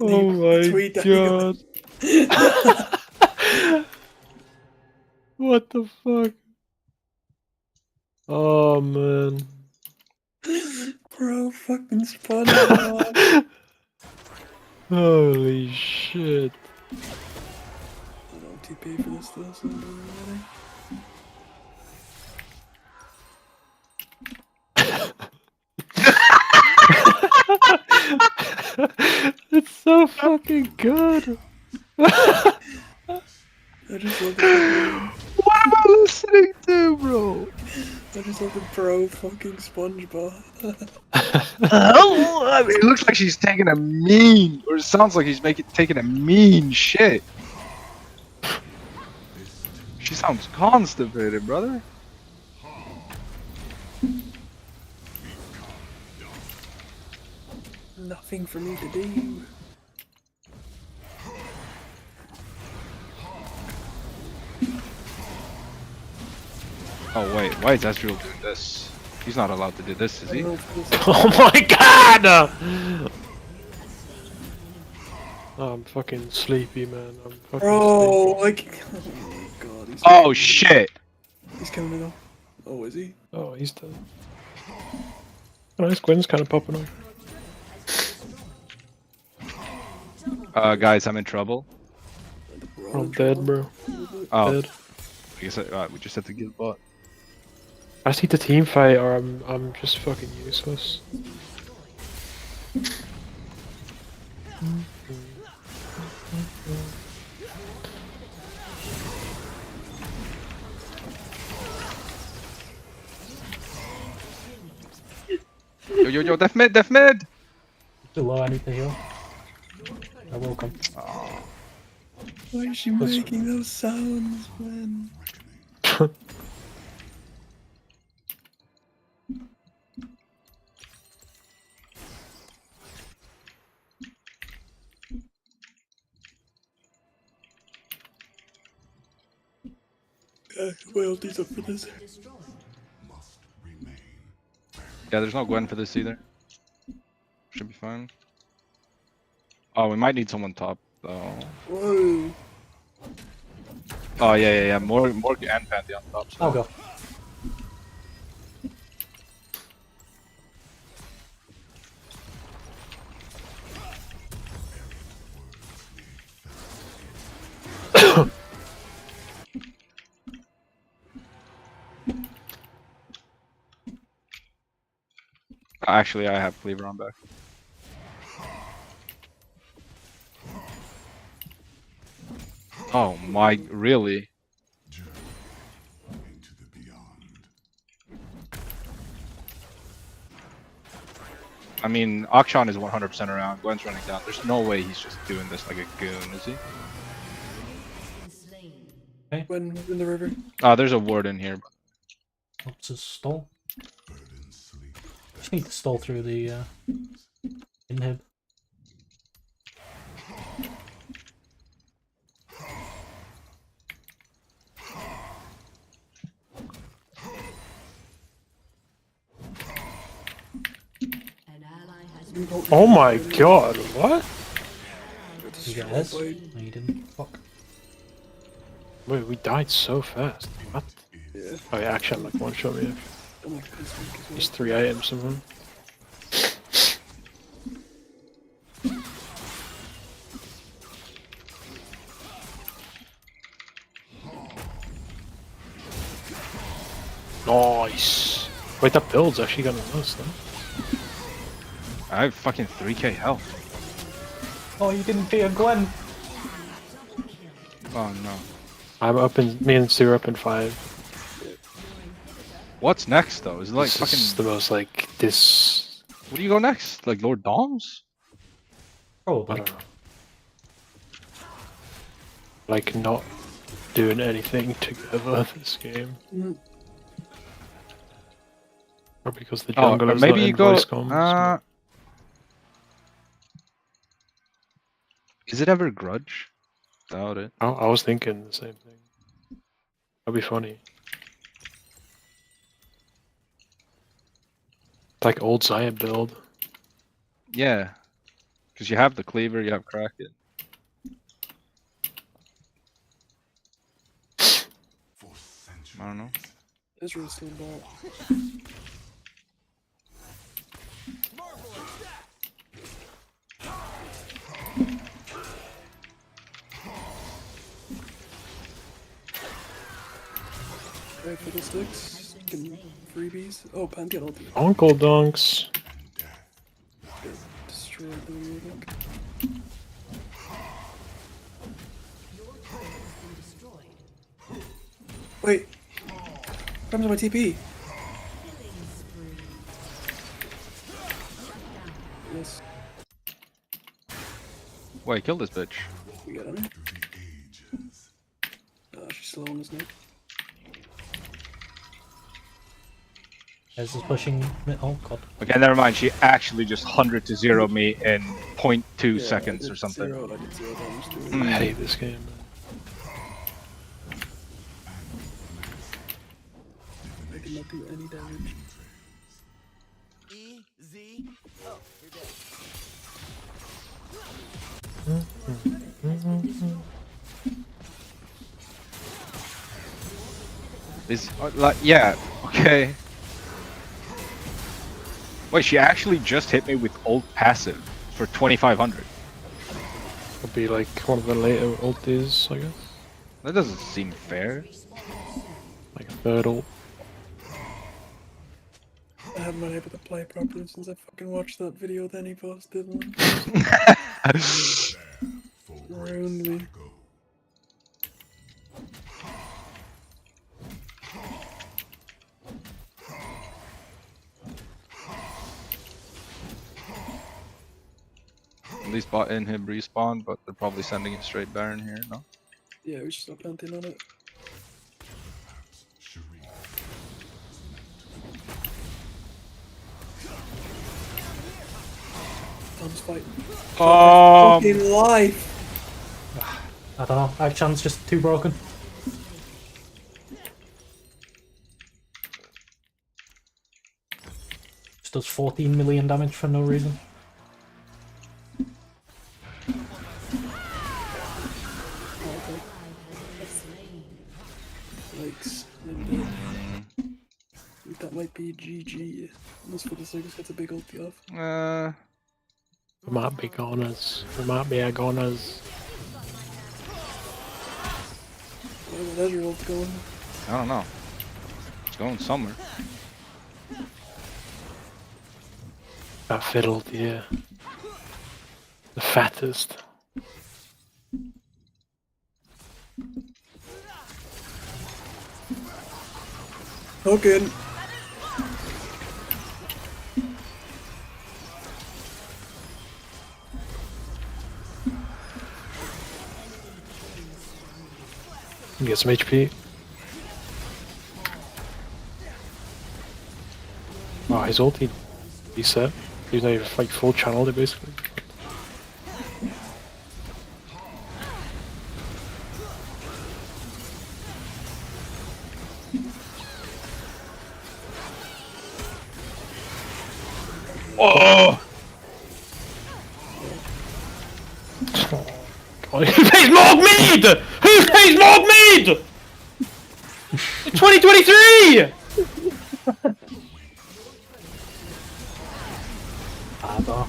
Oh my Tweet that god. What the fuck? Oh man. Bro, fucking SpongeBob. Holy shit. I don't TP for this though, so I'm doing It's so fucking good. I just love the What am I listening to, bro? I just love the pro fucking SpongeBob. Oh, I mean, it looks like she's taking a mean, or it sounds like he's taking a mean shit. She sounds constipated, brother. Nothing for me to do. Oh wait, why is Ezreal doing this? He's not allowed to do this, is he? Oh my god! Oh, I'm fucking sleepy, man. I'm fucking Bro, sleepy. like, oh my god, he's Oh shit! He's coming in. Oh, is he? Oh, he's dead. Oh, nice, Gwen's kind of popping off. Guys, I'm in trouble. I'm dead, bro. Oh, Dead. I guess we just have to get bot. I just need the team fight, or I'm just fucking useless. Yo, death mid, death mid! Below, I need to heal. I will come. Why is she making those sounds, man? Loyalty's up for this. Yeah, there's no Gwen for this either. Should be fine. Oh, we might need someone top though. Whoa. Oh yeah. Morg and Pantheon top. So. I'll go. Actually, I have Cleaver on back. Oh my, really? I mean, Akshan is 100% around. Gwen's running down. There's no way he's just doing this like a goon, is he? Okay. Gwen in the river. There's a ward in here. What's his stall? Just need to stall through the inhib. Oh my god, what? You got this? No, you didn't. Fuck. Wait, we died so fast. What? Yeah. Oh yeah, actually, like one shot me. There's 3 items somehow. Nice. Wait, that build's actually gonna last though. I have fucking 3k health. Oh, you didn't beat a Gwen. Oh no. I'm up in. Me and Stu are up in 5. What's next though? Is it like This fucking? is the most like this. What do you go next? Like Lord Doms? Oh, I don't know. Like not doing anything together this game. Or because the Oh, jungle or is maybe not you in go. voice comms. Is it ever Grudge? Doubt it. I was thinking the same thing. That'd be funny. like old Zaya build. Yeah. Because you have the cleaver, you have Kraken. I don't know. Israel's still ball. Right for the sticks. Getting freebies. Oh, Pantheon ulti. Uncle Dunks. Destroyed the music. Wait. What happened to my TP? Yes. Wait, kill this bitch. We got her. She's slow on this now. Ez is pushing me. Oh god. Okay, never mind. She actually just 100 to 0 me in 0.2 seconds or something. I did 0 damage to it. I hate this game. I cannot do any damage. Easy. Oh, you're dead. Is like yeah, okay. Wait, she actually just hit me with ult passive for 2500. Would be like one of the later ultis, I guess. That doesn't seem fair. Like a third ult. I haven't been able to play properly since I fucking watched that video then he posted one. Ruined me. At least bot in him respawn, but they're probably sending it straight Baron here, no? Yeah, we should stop panting on it. Tom's fighting. Fucking life! I don't know. Action's just too broken. Just does 14 million damage for no reason. Likes. That might be GG. Unless for the Circus gets a big ulti off. We might be goners. We might be a goners. Where's your ult going? I don't know. It's going somewhere. That fiddled, yeah. The fattest. Hogan! Get some HP. Wow, his ulti reset. Even though you've like full channeled it basically. Oh! Who plays Morg Mid? Who plays Morg Mid? 2023! I don't know.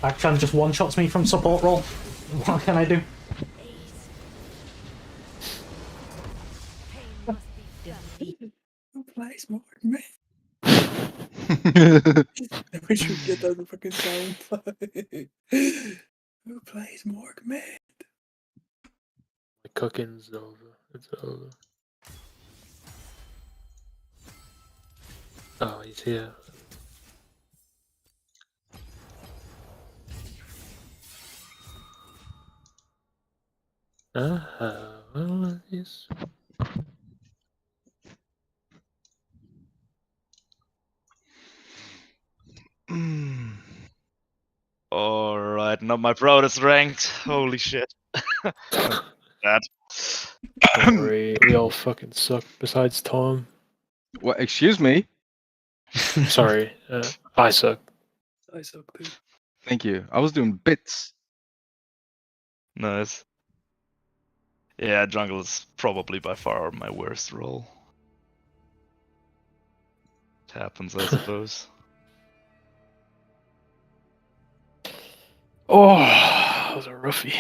Action just one-shots me from support role. What can I do? Who plays Morg Mid? We should get that fucking sound play. Who plays Morg Mid? The cooking's over. It's over. Oh, he's here. Well, he's... Alright, now my bro is ranked. Holy shit. That. Don't worry, we all fucking suck besides Tom. What, excuse me? Sorry, I suck. I suck too. Thank you. I was doing bits. Nice. Yeah, jungle is probably by far my worst role. It happens, I suppose. Oh, that was a roughie.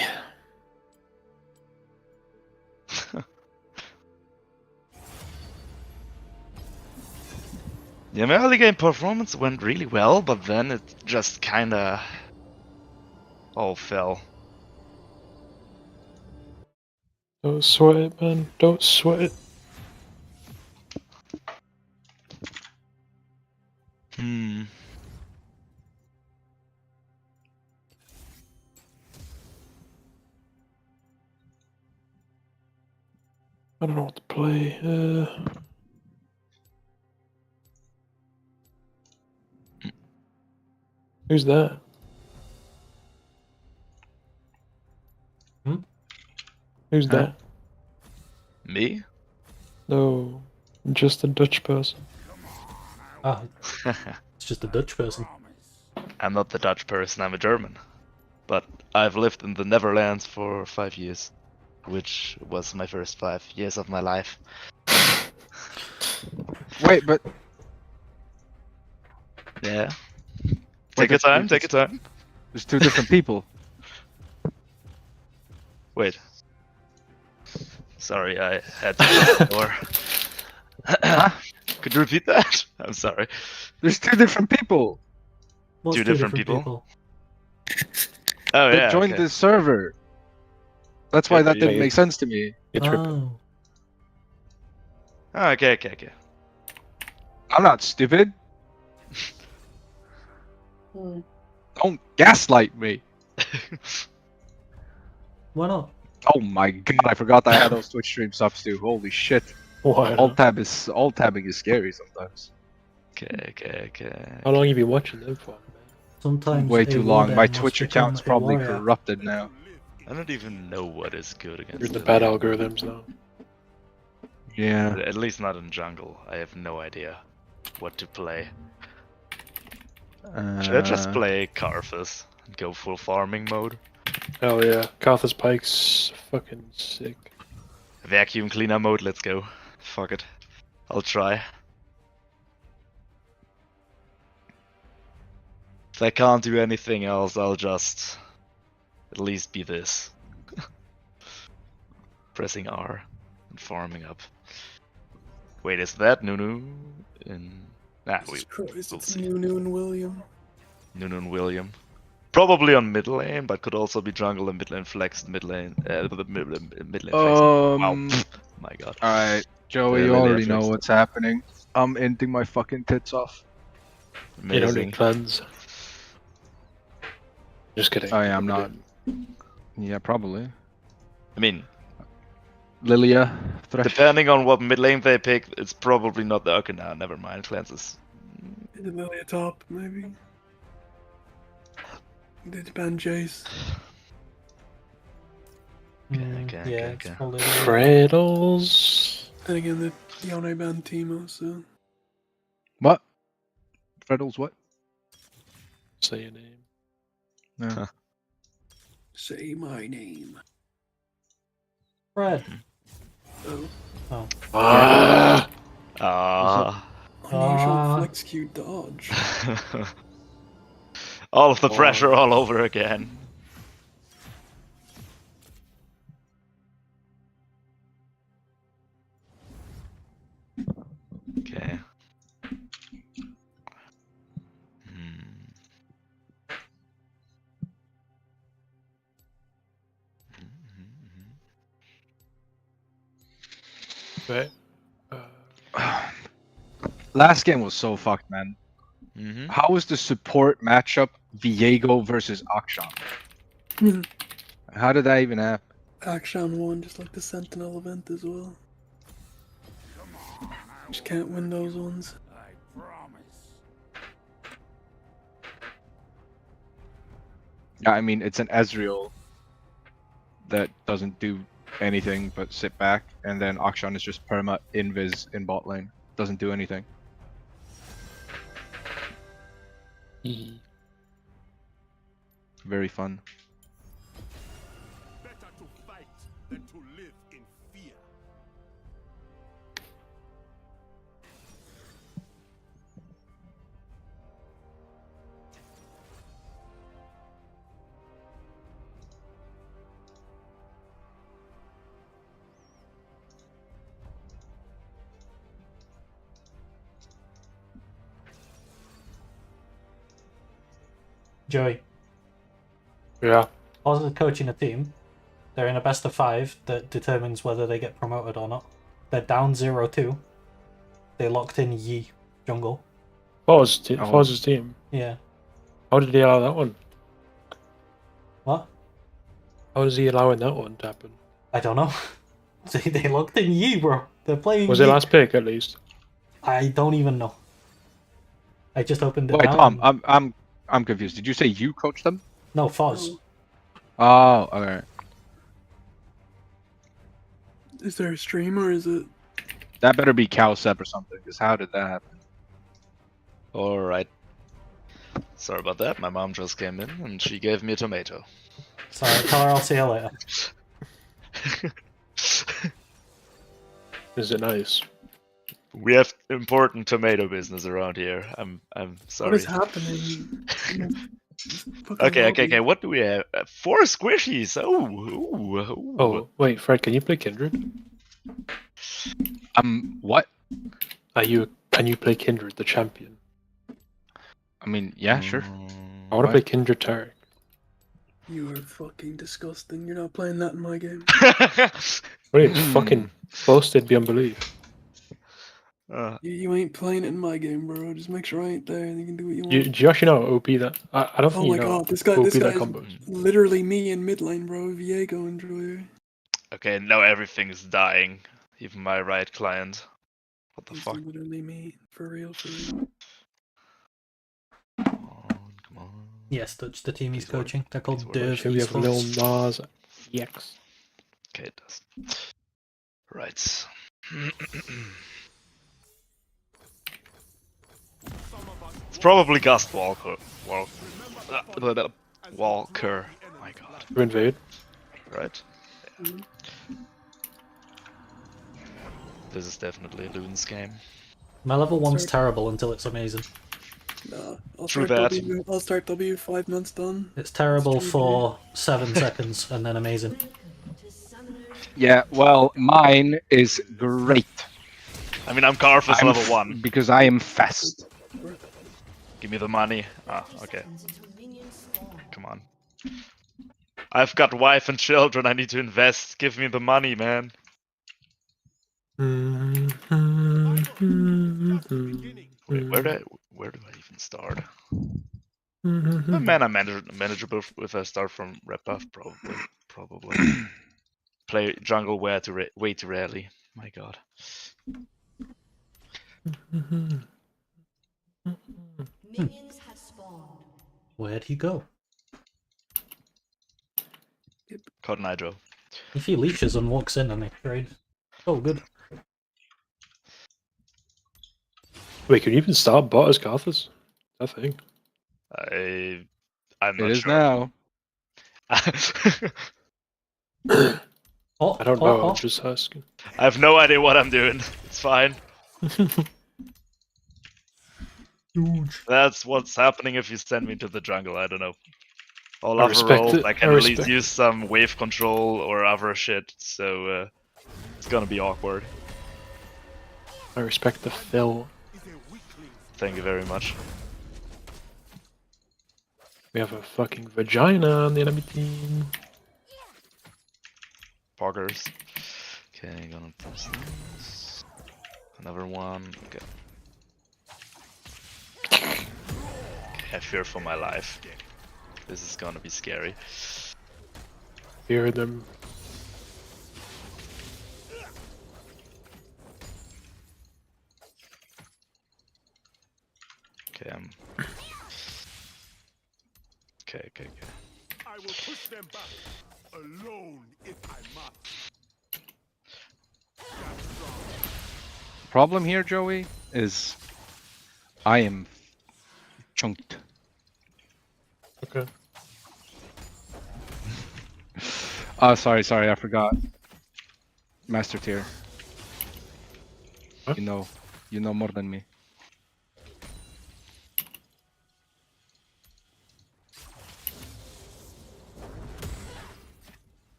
Yeah, my early game performance went really well, but then it just kinda all fell. Don't sweat it, man. Don't sweat it. Hmm. I don't know what to play. Who's that? Who's Huh? that? Me? No, just a Dutch person. Ah, it's just a Dutch person. I'm not the Dutch person, I'm a German. But I've lived in the Netherlands for 5 years, which was my first 5 years of my life. Wait, but Yeah. Wait, Take your time, take your time. There's two different people. Wait. Sorry, I had to shut the door. Could you repeat that? I'm sorry. There's two different people. What's Two different people? Oh That yeah. joined okay. the server. That's why that didn't make sense to me. Oh. Oh, okay. I'm not stupid. Don't gaslight me. Why not? Oh my god, I forgot I had those Twitch stream subs too. Holy shit. Why Alt tabbing is scary sometimes. Okay. How long have you been watching them for? Sometimes Way a too long. warden My must Twitch become account's a probably warrior. corrupted now. I don't even know what is good against You're the the bad lane. algorithms now. Yeah. At least not in jungle. I have no idea what to play. Should I just play Karthus and go full farming mode? Hell yeah, Karthus Pike's fucking sick. Vacuum cleaner mode, let's go. Fuck it. I'll try. If I can't do anything else, I'll just at least be this. Pressing R and farming up. Wait, is that Nunu? Jesus Christ, it's Nunu and William. Nunu and William. Probably on mid lane, but could also be jungle and mid lane flex, mid lane flex. Wow, my god. Alright, Joey, you already know what's happening. I'm ending my fucking tits off. You don't need cleanse. Just kidding. Oh yeah, I'm not. Yeah, probably. I mean, Lilia, Thresh. depending on what mid lane they pick, it's probably not the. Okay, now never mind. Cleanses. Did Lilia top, maybe? Did ban Jace? Okay. Freddles. And again, the Yone banned Teemo, so. What? Freddles what? Say your name. No. Say my name. Fred. Oh. Unusual flex Q dodge. All of the pressure all over again. Okay. Right. Last game was so fucked, man. How was the support matchup Viego versus Akshan? How did that even happen? Akshan won, just like the Sentinel event as well. Just can't win those ones. Yeah, I mean, it's an Ezreal that doesn't do anything but sit back, and then Akshan is just perma invis in bot lane. Doesn't do anything. Very fun. Better to fight than to live in fear. Joey. Yeah. Oz is coaching a team. They're in a best of 5 that determines whether they get promoted or not. They're down 0-2. They locked in Yi jungle. Fozz's team. Yeah. How did he allow that one? What? How is he allowing that one to happen? I don't know. They locked in Yi, bro. They're playing Was Yi. it last pick at least? I don't even know. I just opened it Wait, now. Tom, I'm confused. Did you say you coached them? No, Foz. Oh, alright. Is there a stream or is it? That better be Cowsep or something, because how did that happen? Alright. Sorry about that, my mom just came in and she gave me a tomato. Sorry, tell her I'll see you later. Is it nice? We have important tomato business around here. I'm sorry. What is happening? Okay. What do we have? 4 squishies. Oh. Oh, wait, Fred, can you play Kindred? What? Can you play Kindred, the champion? I mean, yeah, sure. I want to play Kindred Tarek. You are fucking disgusting. You're not playing that in my game. Wait, it's fucking busted beyond belief. You ain't playing it in my game, bro. Just make sure I ain't there and you can do what you want. Do you actually know OP that? I don't think Oh you my know. god, this guy OP is that combo. literally me in mid lane, bro. Viego and Druyer. Okay, now everything is dying. Even my right client. What the fuck? Literally me. For real, for real. Come on. Yes, that's the team he's coaching. They're called Please Derv We have Lil Esports. Nas EX. Okay, it does. Right. It's probably Gust Walker. Walker. My god. To invade. Right. Yeah. This is definitely Loon's game. My level 1's terrible until it's amazing. Nah, I'll True start that. W. I'll start W 5 months done. It's terrible for 7 seconds and then amazing. Yeah, well, mine is great. I mean, I'm Garfus level 1. Because I am fast. Give me the money. Ah, okay. Come on. I've got wife and children, I need to invest. Give me the money, man. Wait, where do I even start? Man, I'm manageable if I start from rep buff, probably. Play jungle way too rarely. My god. Minions have spawned. Where'd he go? Cotton Hydro. If he leeches and walks in and they trade. Oh, good. Wait, can you even start bot as Garthus? I think. I'm not It is sure. now. I don't know, just asking. I have no idea what I'm doing. It's fine. Huge. That's what's happening if you send me to the jungle, I don't know. All I other respect roles, it. I can I at least respect use some wave control or other shit, so it's gonna be awkward. I respect the fill. Thank you very much. We have a fucking vagina on the enemy team. Poggers. Okay, gonna press this. Another one. Okay. I fear for my life. This is gonna be scary. Hear them. Okay, Okay. I will push them back, alone if I must. Problem here, Joey, is I am chunked. Okay. Oh, sorry, I forgot. Master tier. Huh? You know more than me.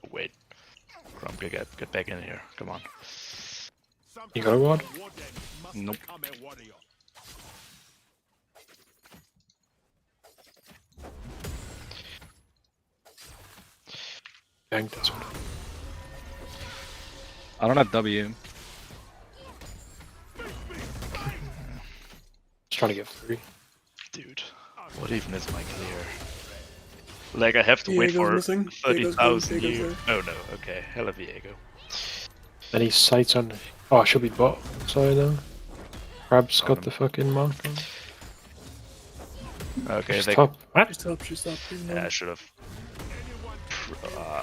Oh wait, Grumka, get back in here. Come on. You got a ward? Nope. Bang, that's one. I don't have W. Just trying to get 3. Dude, what even is my clear? Like, I have to wait Diego's for missing. 30,000 Diego's years. there. Oh no, okay, hella Viego. Any sights on... Oh, I should be bot. Sorry though. Crab's got the fucking mark on. Okay, Just they... top. What? Just up. Yeah, I should have.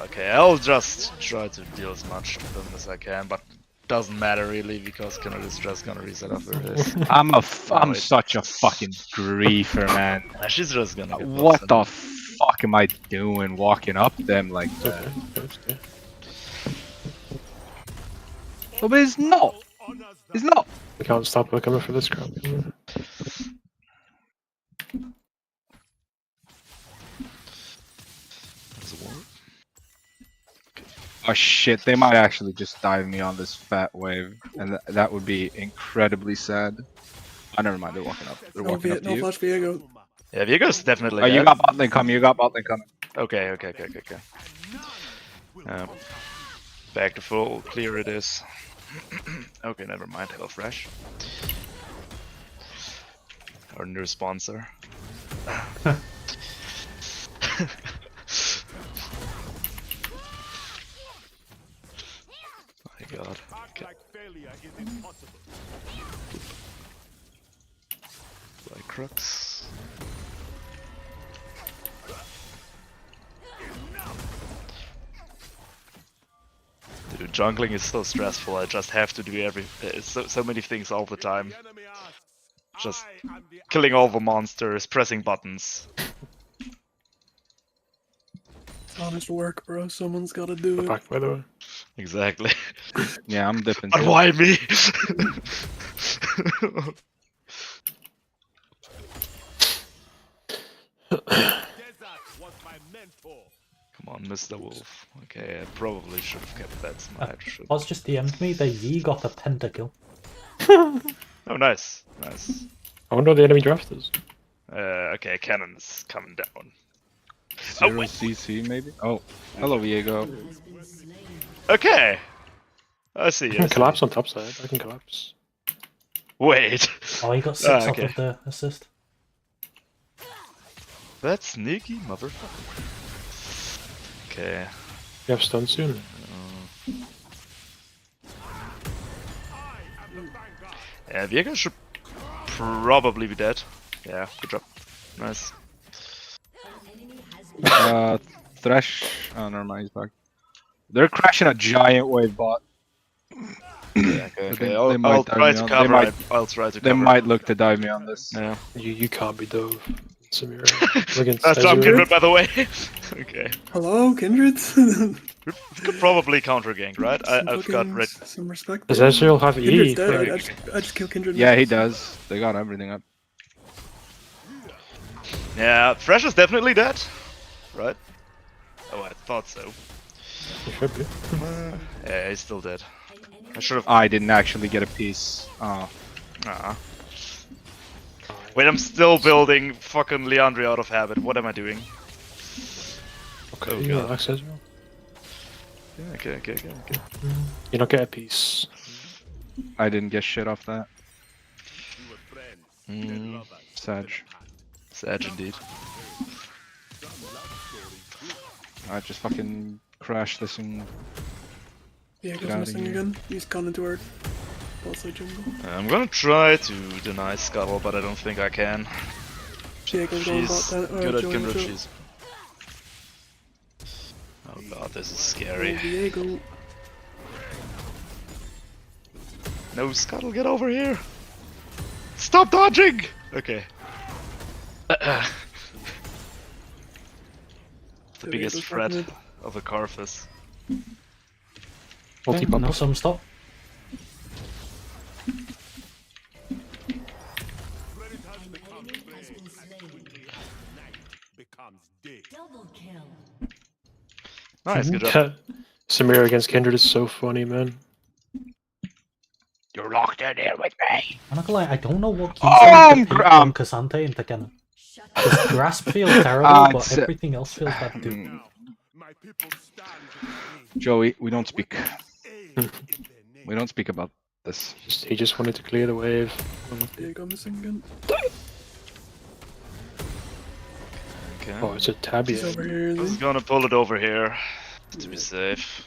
Okay, I'll just try to deal as much to them as I can, but doesn't matter really because Kennedy is just gonna reset after this. I'm such a fucking griefer, man. She's just gonna get What busted. the fuck am I doing walking up them like that? Okay. No, but it's not. It's not. We can't stop her coming for this crowd. Oh shit, they might actually just dive me on this fat wave, and that would be incredibly sad. Oh, never mind, they're walking up. They're walking up to No you. flash Viego. Yeah, Viego's definitely Oh, you dead. got bot lane coming, Okay. Back to full, clear it is. Okay, never mind, hello fresh. Our new sponsor. My god. Okay. Like crux. Dude, jungling is so stressful. I just have to do so many things all the time. Just killing all the monsters, pressing buttons. It's honest work, bro. Someone's got to do it. Back by the way. Exactly. Yeah, I'm dipping. But why me? Come on, Mr. Wolf. Okay, I probably should have kept that smite. Oz just DM'd me, the Yi got a pentakill. Oh, nice. Nice. I wonder what the enemy draft is. Okay, cannon's coming down. Zero CC maybe? Oh, hello Viego. Okay. I see. I can collapse on top side. I can collapse. Wait. Oh, he got 6 off of the assist. That's sneaky, motherfucker. Okay. You have stun soon. Yeah, Viego should probably be dead. Yeah, good job. Nice. Thresh. Oh, never mind, he's back. They're crashing a giant wave bot. Yeah, okay. They I'll might try dive to me on- cover. they might- I'll try to They cover. might look to dive me on this. Yeah. You can't be dove. Samira. Against That's Tom Ezreal. Kindred, by the way. Okay. Hello, Kindred. Could probably counter gank, right? I've got red. Some respect. Does Ezreal have Kindred's E? dead. Okay, I just killed Kindred. Yeah, he does. They got everything up. Yeah, Fresh is definitely dead, right? Oh, I thought so. He should be. Yeah, he's still dead. I should have. I didn't actually get a piece. Oh. Wait, I'm still building fucking Leandri out of habit. What am I doing? Okay, Oh, you God. relax Ezreal. Yeah, okay. You don't get a piece. I didn't get shit off that. Sad indeed. I just fucking crashed this and Yeah, get goes out of missing here. again. He's gone into our bot side jungle. I'm gonna try to deny Scuttle, but I don't think I can. Diego's going bot She's down. good at join Kindred. the She's. Oh god, this is Oh, scary. Viego. No, Scuttle, get over here! Stop dodging! Okay. the biggest threat of a Karthus. Okay, now some stop. Double kill. Nice, good job. Samira against Kindred is so funny, man. You're locked in here with me. I'm not gonna lie, I don't know what keeps me to peek on Cassante into Kenna. Because Grasp feels terrible, but everything else feels bad too. Joey, we don't speak. We don't speak about this. He just wanted to clear the wave. Diego missing again. Okay. Oh, it's a tabby. He's over here, Just gonna pull it over here to be safe.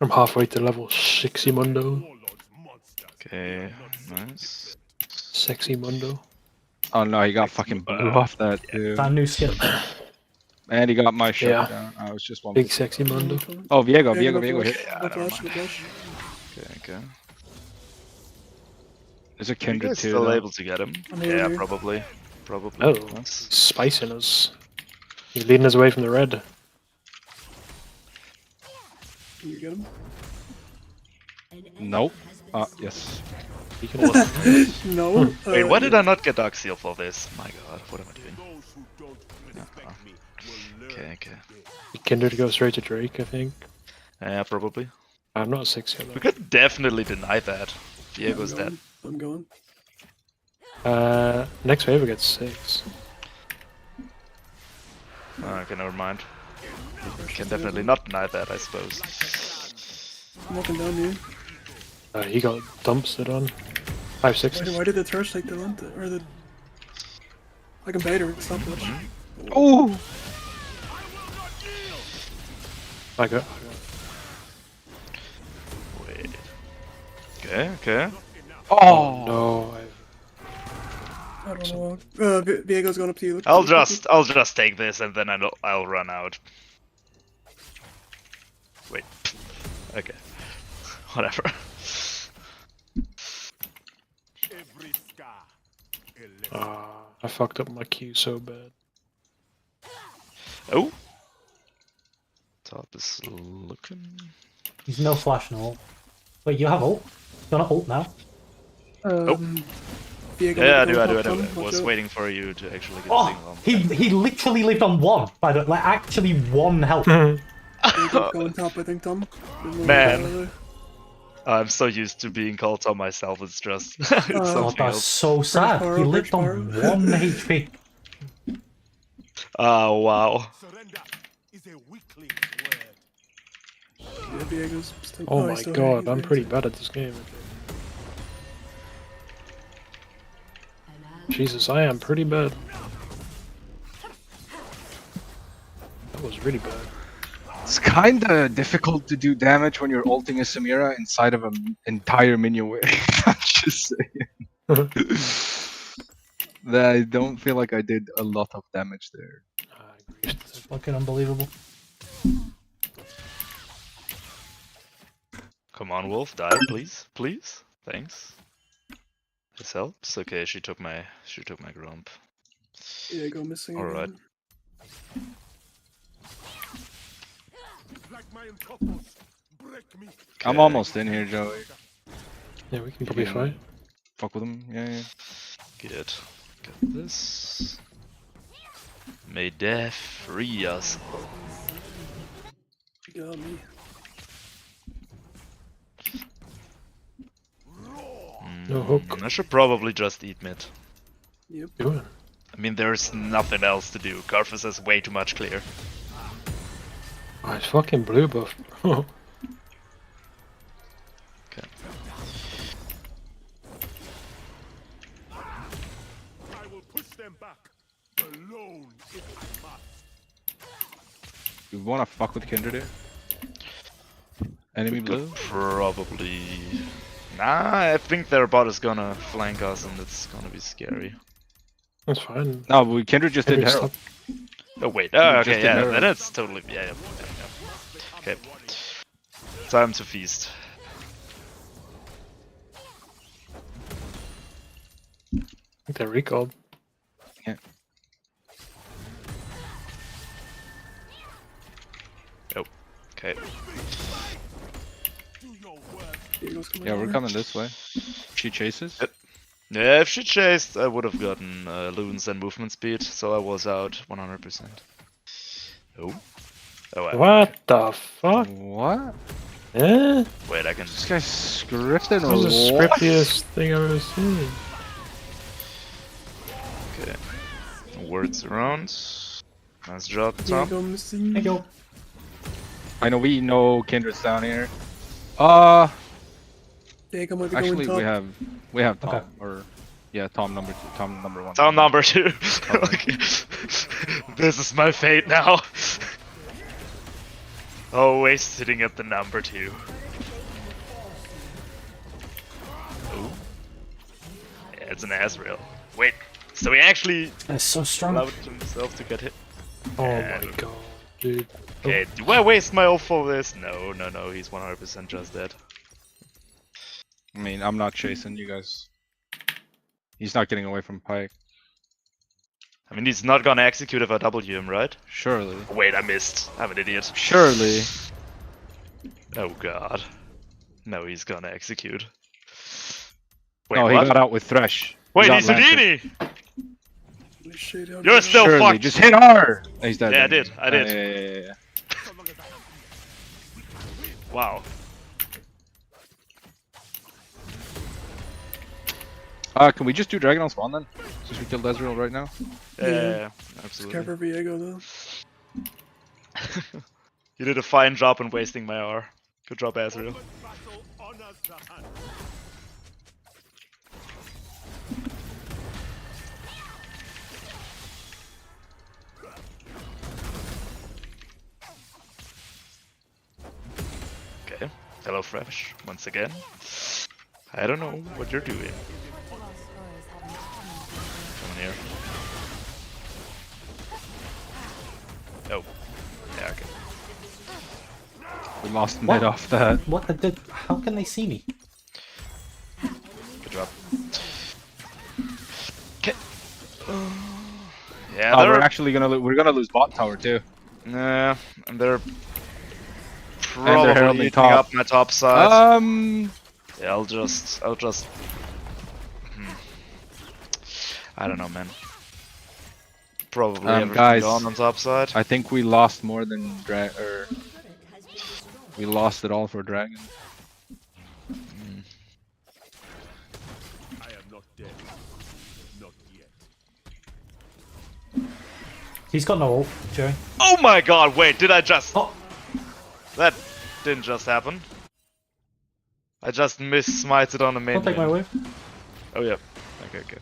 I'm halfway to level 60 Mundo. Okay, nice. Sexy Mundo. Oh no, he got fucking blew off that dude. That new skin. And he got my shot Yeah. down. I was just one. Big sexy Mundo. Oh, Viego Viego here. flash, Yeah, no never flash, mind. no flash. Okay. There's a You Kindred guys too. still though. able to get him? I'm here, Yeah, I'm here. probably. Probably. Oh, Nice. he's spicing us. He's leading us away from the red. Can you get him? Nope. Yes. He can No. Wait, why did I not get Dark Seal for this? My god, what am I doing? Okay. Kindred goes straight to Drake, I think. Yeah, probably. I'm not 6 yet. We could definitely deny that. Diego's dead. I'm going. Next wave we get 6. Okay, never mind. Can definitely not deny that, I suppose. I'm walking down here. He got dumpstered on. 5-6. Why did the Thresh take the Lanta? Or the... I can bait her, it's not much. Ooh! I got. Wait. Okay. Oh no! I don't know. Viego's going up to you. I'll just take this and then I'll run out. Wait. Okay. Whatever. I fucked up my Q so bad. Oh. Top is looking. He's no flash, no ult. Wait, you have ult? You're not ult now? Yeah, I do. I was waiting for you to actually get a signal. He literally lived on 1, by the way, like actually 1 health. Going top, I think, Tom. Man. I'm so used to being called Tom myself, it's just... it's Oh, that's so sad. He lived on 1 HP. Oh, wow. Yeah, Viego's still... Oh he's my still god, here, I'm he's pretty here. bad at this game. Jesus, I am pretty bad. That was really bad. It's kinda difficult to do damage when you're ulting a Samira inside of an entire minion wave. I'm just saying. I don't feel like I did a lot of damage there. It's fucking unbelievable. Come on, Wolf, die, please, please. Thanks. This helps. Okay, she took my grump. Viego missing All right. again. I'm almost in here, Joey. Yeah, we can probably fight. Fuck with him. Yeah. Good. Got this. May death free us. You got me. No hook. I should probably just eat mid. Yep. Do it. I mean, there's nothing else to do. Karthus has way too much clear. Oh, it's fucking blue buff. Okay. I will push them back alone if I must. You wanna fuck with Kindred here? Enemy blue? Probably. Nah, I think their bot is gonna flank us and it's gonna be scary. That's fine. No, but Kindred just did Herald. Oh wait, Kindred okay, just did yeah, Herald. then it's totally, yeah. Okay. Time to feast. I think they're recalled. Yeah. Okay. Yeah, we're coming this way. She chases. Yeah, if she chased, I would have gotten loons and movement speed, so I was out 100%. Oh. Oh, What the fuck? What? Yeah? Wait, I can. This guy's scripted That was the what? scriptiest thing I've ever seen. Okay. Words around. Nice job, Tom. Thank you. I know we know Kindred's down here. Diego might be Actually, going top. we have Tom, Okay. or yeah, Tom number 2, Tom number 1. Tom number 2. Okay. This is my fate now. Always sitting at the number 2. Oh. Yeah, it's an Azrael. Wait, so he actually That's so strong. allowed himself to get hit. Oh my god, dude. Okay, do I waste my ult for this? No, he's 100% just dead. I mean, I'm not chasing you guys. He's not getting away from Pike. I mean, he's not gonna execute if I W him, right? Surely. Wait, I missed. I'm an idiot. Surely. Oh god. No, he's gonna execute. Wait, No, what? he got out with Thresh. Wait, got he's Lantern. Houdini! You're still Surely. fucked! Just hit R! He's dead. Yeah, I did. I did. Yeah. Wow. Can we just do Dragon on spawn then? Since we killed Ezreal right now? Yeah, Just absolutely. cover Viego though. You did a fine job in wasting my R. Good job, Azrael. Okay, hello Fresh, once again. I don't know what you're doing. Come here. Oh, yeah, okay. We lost mid off that. What? How can they see me? Good job. Okay. Yeah, Oh, they're we're gonna lose bot tower too. Nah, and they're they're probably heralding eating top. up my top side. Yeah, I'll just. I don't know, man. Probably everything guys, gone on top side. I think we lost more than we lost it all for Dragon. I am not dead. Not yet. He's got no ult, Jerry. Oh my god, wait, did I just... Oh. That didn't just happen. I just miss-smited on a minion. I'll take my wave. Oh yeah, okay.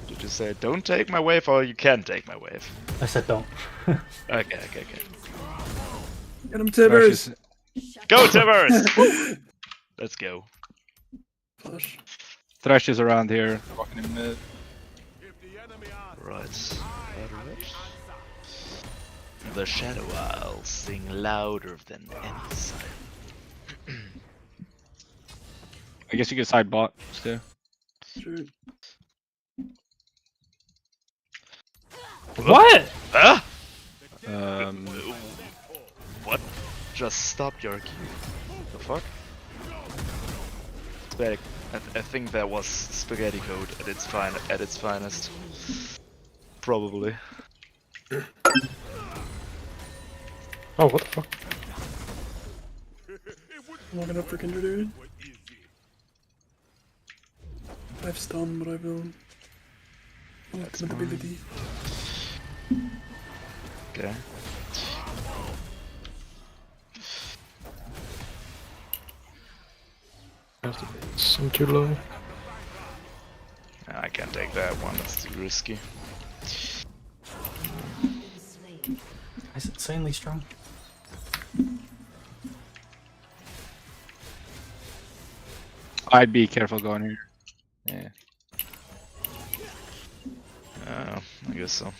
Did you say don't take my wave or you can take my wave? I said don't. Okay. Get him, Tibbers! Go, Tibbers! Let's go. Push. Thresh is around here, walking in mid. Right. The Shadow Isles sing louder than any sign. I guess you could side bot too. Sure. What? Huh? What? Just stop your Q. The fuck? I think that was spaghetti code at its finest. Probably. Oh, what the fuck? Walking up for Kindred, dude. I've stunned, but I will. Ultimate ability. Okay. Some too low. I can't take that one, that's too risky. It's insanely strong. I'd be careful going here. Yeah. I guess so.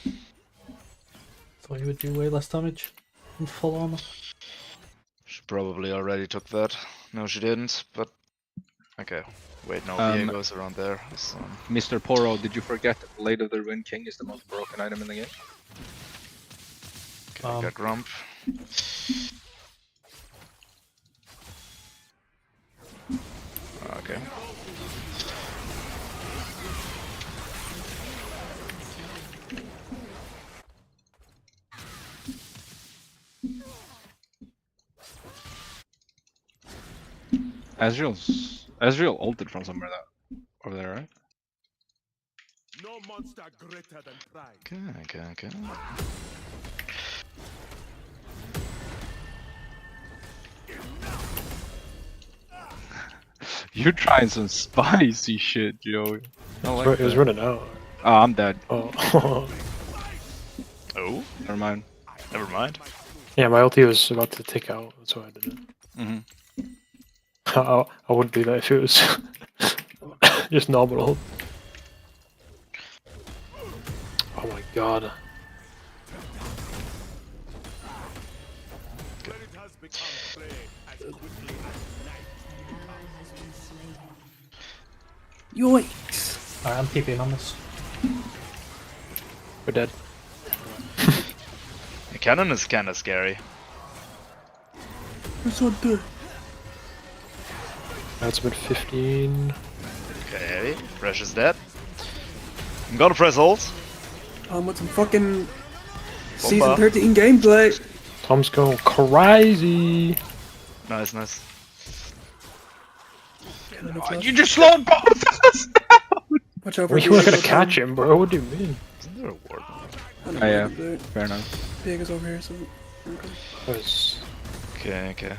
Thought you would do way less damage in full armor. She probably already took that. No, she didn't, but... Okay. Wait, no, Viego's around there. So... Mr. Poro, did you forget that Blade of the Ruined King is the most broken item in the game? Okay, got Grump. Okay. Ezreal ulted from somewhere over there, right? No monster greater than pride. Okay. You're trying some spicy shit, Joey. I like It was that. running out. Oh, I'm dead. Oh. Oh? Never mind. Never mind. Yeah, my ulti was about to tick out. That's why I did it. I wouldn't do that if it was just normal ult. Oh my god. When it has become play as quickly as night. Yikes! Alright, I'm TPing on this. We're dead. The cannon is kinda scary. What's on there? That's about 15. Okay, Fresh is dead. I'm gonna press ult. With some fucking Bomba. season 13 gameplay. Tom's going crazy. Nice. You just slowed both of us down! Watch out Well, you weren't gonna catch him, bro. What do you mean? Isn't there a ward? Oh yeah, fair enough. Pig is over here, so... Okay. Okay.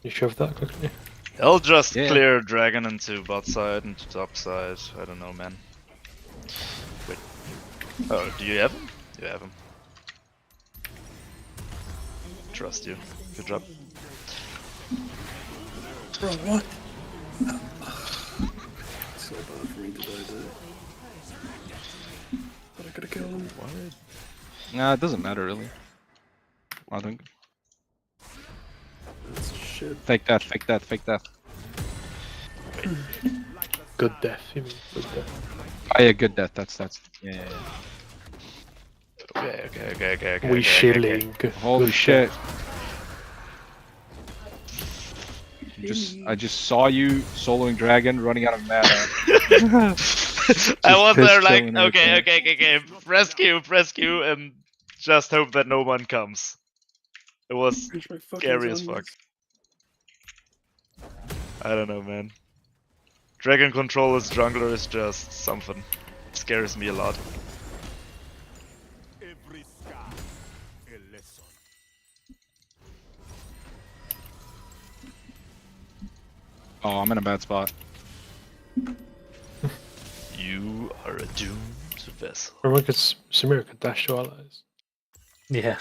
You shoved that quickly. I'll just clear dragon into bot side, into top side. I don't know, man. Wait. Oh, do you have him? You have him. Trust you. Good job. Bro, what? So bad for me to die there. But I could've killed him. What? Nah, it doesn't matter really. I think. That's shit. Fake that. Good death, you mean? Good death. Oh yeah, good death. That's yeah. Okay. We shilling. Holy Good shit! death. I just saw you soloing dragon, running out of mana. I was there like, killing okay. everything. Press Q, and just hope that no one comes. It was scary as fuck. I don't know, man. Dragon control as jungler is just something. It scares me a lot. Every scar, a lesson. Oh, I'm in a bad spot. You are a doomed vessel. Remember, because Samira could dash to allies. Yeah.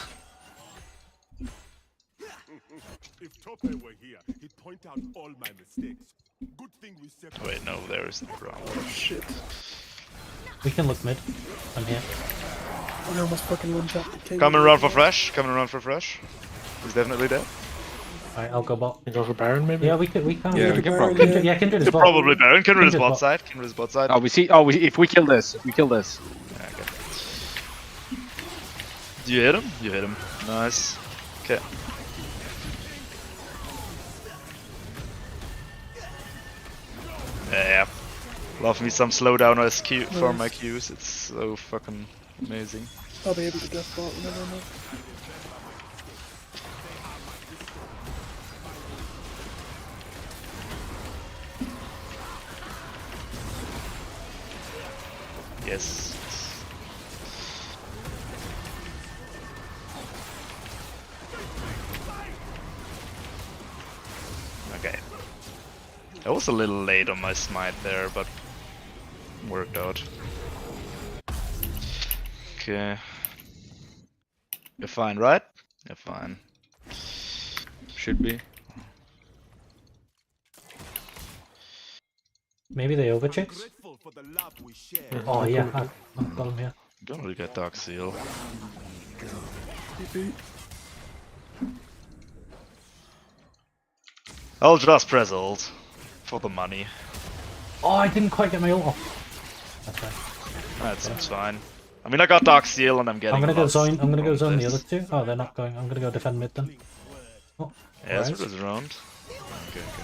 If Tope were here, he'd point out all my mistakes. Good thing we separated. Wait, no, there is the wrong one. Shit. We can look mid. I'm here. I almost fucking one-shot the king. Coming around for Fresh. He's definitely dead. Alright, I'll go bot. You go for Baron, maybe? Yeah, we can. Yeah, we can probably. Kindred is bot. Probably Baron. Kindred is Kindred's bot side. Kindred is bot side. Oh, if we kill this. Okay. Do you hit him? You hit him. Nice. Okay. Yeah. Love me some slowdown SQ for my Qs. It's so fucking amazing. I'll be able to death bot whenever I'm up. Yes. Okay. I was a little late on my smite there, but worked out. Okay. You're fine, right? You're fine. Should be. Maybe they overchase? Oh yeah, I've got him here. Don't really get Dark Seal. I'll just press ult for the money. Oh, I didn't quite get my ult off. That's right. That seems fine. I mean, I got Dark Seal and I'm getting. I'm gonna go lots zone. I'm gonna go from zone the this. other two. Oh, they're not going. I'm gonna go defend mid then. Oh, Yeah, alright. Ezreal is around. Okay, okay.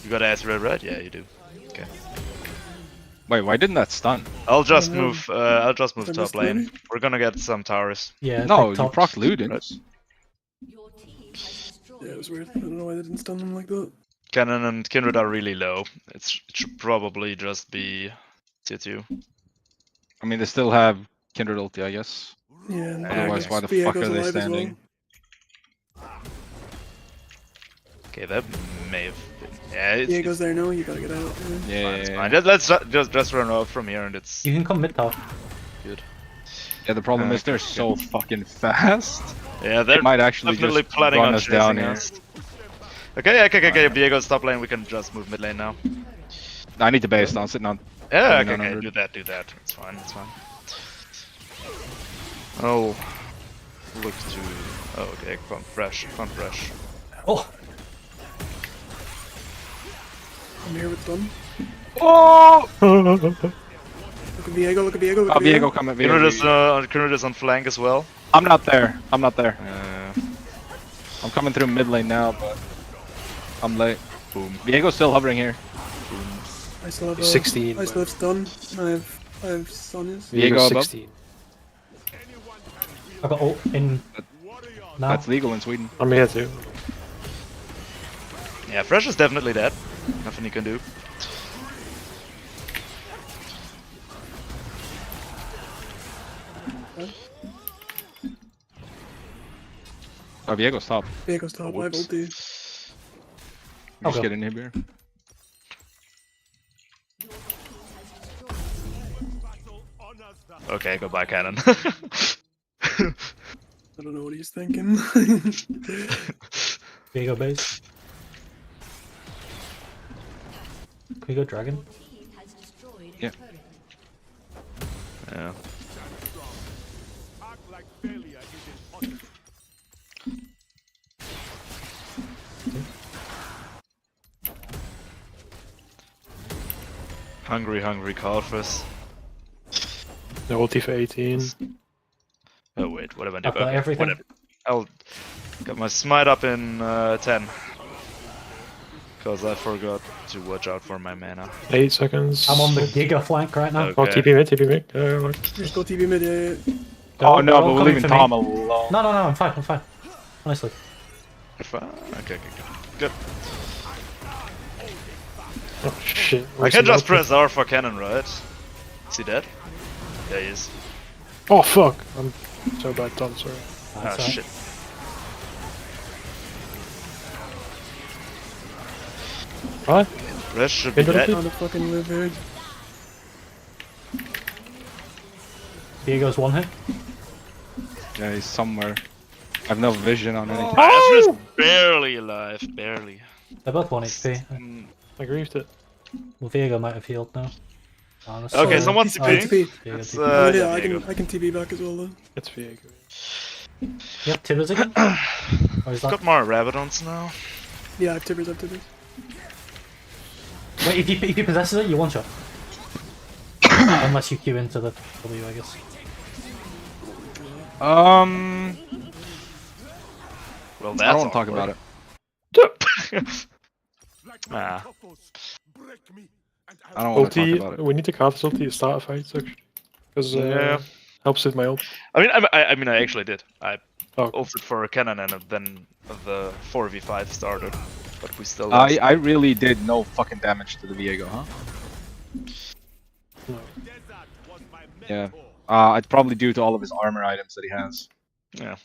You got Ezreal red? Yeah, you do. Okay. Wait, why didn't that stun? I'll just move. I'll just move Did I top miss lane. Looney? We're gonna get some towers. Yeah. No, take you top. proc Ludens. Yeah, it was weird. I don't know why they didn't stun them like that. Cannon and Kindred are really low. It should probably just be tier 2. I mean, they still have Kindred ulti, I guess. Yeah, and Otherwise, why the Viego's fuck are they alive as well. standing? Okay, that may have been. Yeah, it's, Viego's there now, you gotta get out. it's fine. Let's just run out from here and it's You can come mid top. good. Yeah, the problem is they're so fucking fast. Yeah, They they're might actually definitely just planning run on us down chasing here. us. Okay, Viego's top lane. We can just move mid lane now. I need to base now. I'm sitting on. Yeah, 900. do that. It's fine, it's fine. Oh, look to. Oh, okay, front fresh. Oh, I'm here with stun. Oh! Look at Viego, look at Viego, look Oh, at Viego. Viego, come at Kindred is on flank as well. I'm not there. I'm coming through mid lane now, but I'm late. Boom. Viego's still hovering here. I still have 16, I still have stun. I have Sonya's. Viego above. 16. I got ult in. Now. That's legal in Sweden. I'm here too. Yeah, Fresh is definitely dead. Nothing you can do. Oh, Viego's top. Viego's top, I have ulti. Just get in here. Okay, goodbye, Cannon. I don't know what he's thinking. Viego base. Can we go dragon? Yeah. Yeah. Hungry Calfus. No ulti for 18. Oh wait, what have I I've done? got everything. Whatever. I'll got my smite up in 10. Because I forgot to watch out for my mana. 8 seconds. I'm on the Giga flank right now. Oh, TP mid, TP mid. Just go TP mid, yeah. Oh no, They're all but we're coming leaving for Tom me. alone. No, I'm fine. Honestly. You're fine? Okay, good. Oh shit. I can just press R for Cannon, right? Is he dead? Yeah, he is. Oh fuck. I'm so bad, Tom, sorry. Ah, shit. What? Fresh should be Kindred dead. Trying to fucking live here. Viego's one hit. Yeah, he's somewhere. I have no vision on anything. Ezra's barely alive, barely. They're both 1 HP. I griefed it. Well, Viego might have healed now. Honestly. Okay, someone's TP. TP. Viego It's, TP. Yeah, I Viego. can TP back as well though. It's Viego. You have Tibbers again? Or is that... Got more Rabadons now. Yeah, I have Tibbers, Wait, if you possess it, you one shot. Unless you queue into the W, I guess. Well, I that's don't want to talk about it. Ah. I don't want to talk Ulti, about it. we need to cast this ulti to start a fight, actually. Because Yeah. helps with my ult. I mean, I actually did. I ulted for a cannon and then the 4v5 started, but we still. lost. I really did no fucking damage to the Viego, huh? No. Yeah. It's probably due to all of his armor items that he has. Yeah.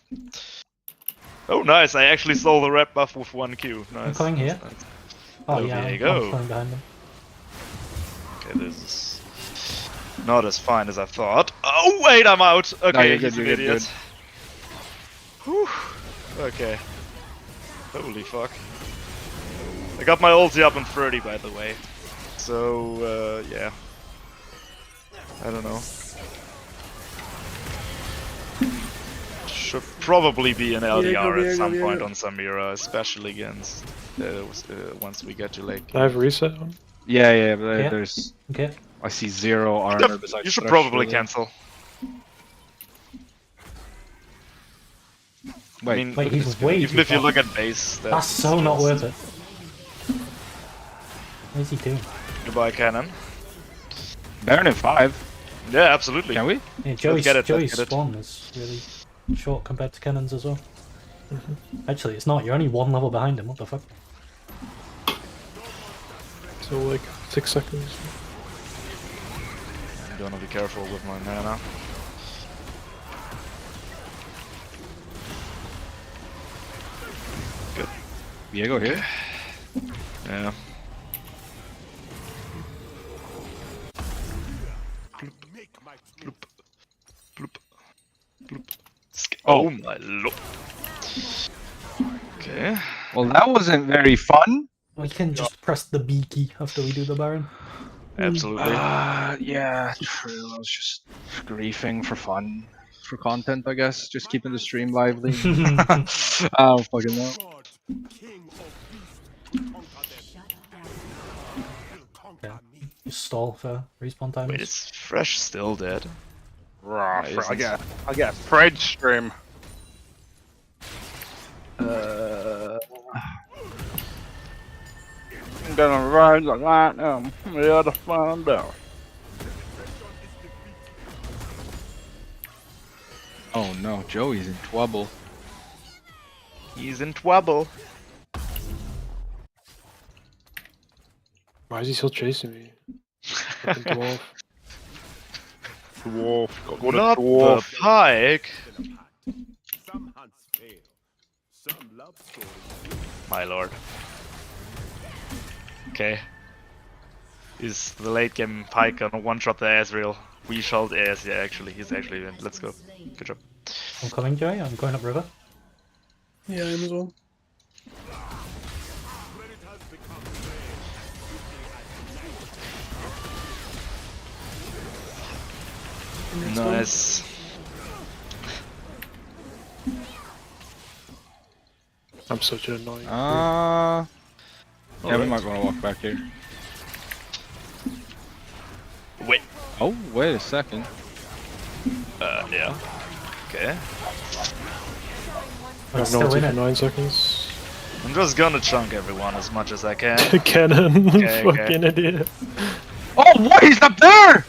Oh, nice! I actually stole the rep buff with 1 Q. Nice. I'm coming here. Nice. Oh, Oh, yeah, there you I'm go. coming behind them. Okay, this is not as fine as I thought. Oh wait, I'm out. Okay, you're good, he's an you're good, idiot. Whew. Okay. Holy fuck. I got my ulti up in 30, by the way. So yeah. I don't know. Should probably be an LDR Viego, at some Viego, point Viego. on Samira, especially against once we get to late. I have reset on. Yeah, but Yeah. there's. Okay. I see 0 armor besides. You should Thresh probably really. cancel. Wait, I mean, Wait, he's even way if too you far. look at base, That's so not worth it. What is he doing? Goodbye, cannon. Baron in 5. Yeah, absolutely. Can we? Yeah, Joey's get it, Joey's let's get it. spawn is really short compared to Kennan's as well. Actually, it's not. You're only 1 level behind him. What the fuck? So like 6 seconds. I'm gonna be careful with my mana. Good. Viego here. Yeah. Bloop. Bloop. Bloop. Oh my lord. Okay. Well, that wasn't very fun. We can just press the B key after we do the Baron. Absolutely. Yeah, true. I was just griefing for fun. For content, I guess. Just keeping the stream lively. I don't fucking know. Yeah. Just stall for respawn time. Wait, is Fresh still dead? Raw, Why I isn't- got Fred stream. I'm gonna ride the light yeah, to find out. Oh no, Joey's in trouble. He's in trouble. Why is he still chasing me? Fucking dwarf. Dwarf, got Not the pike. Some hunts fail. Some love stories. My lord. Okay. Is the late game pike gonna one-shot the Ezreal? We shall. Yes, yeah, actually, he's actually in. Let's go. Good job. I'm coming, Joey. I'm going up river. Yeah, I am as well. Nice. I'm such an annoying. Yeah, we might want to walk back here. Wait. Oh, wait a second. Yeah. Okay. I have no for 9 seconds. I'm just gonna chunk everyone as much as I can. Cannon, Okay, fucking idiot. Oh, what? He's up there!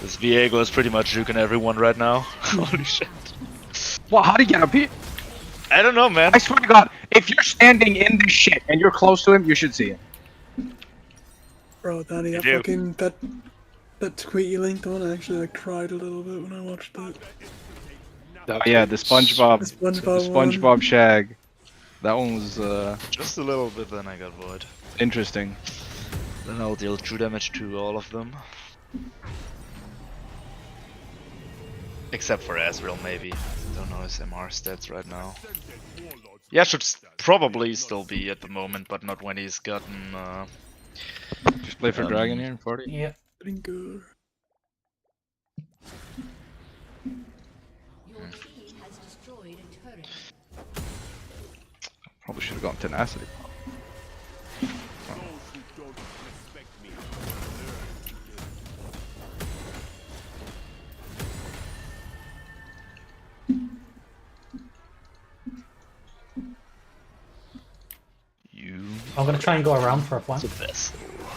This Viego is pretty much juking everyone right now. Holy shit. Well, how'd he get up here? I don't know, man. I swear to God, if you're standing in this shit and you're close to him, you should see him. Bro, Danny, that do. fucking that tweet you linked on, I actually like cried a little bit when I watched it. Oh yeah, the SpongeBob, The SpongeBob SpongeBob shag. That one was Just a little bit, then I got void. interesting. Then I'll deal true damage to all of them. Except for Ezreal, maybe. Don't know his MR stats right now. Yeah, should probably still be at the moment, but not when he's gotten. Just play for Dragon here in 40. Yeah. Brinker. Your team has destroyed a turret. Probably should have gone tenacity. I'm gonna try and go around for a flank.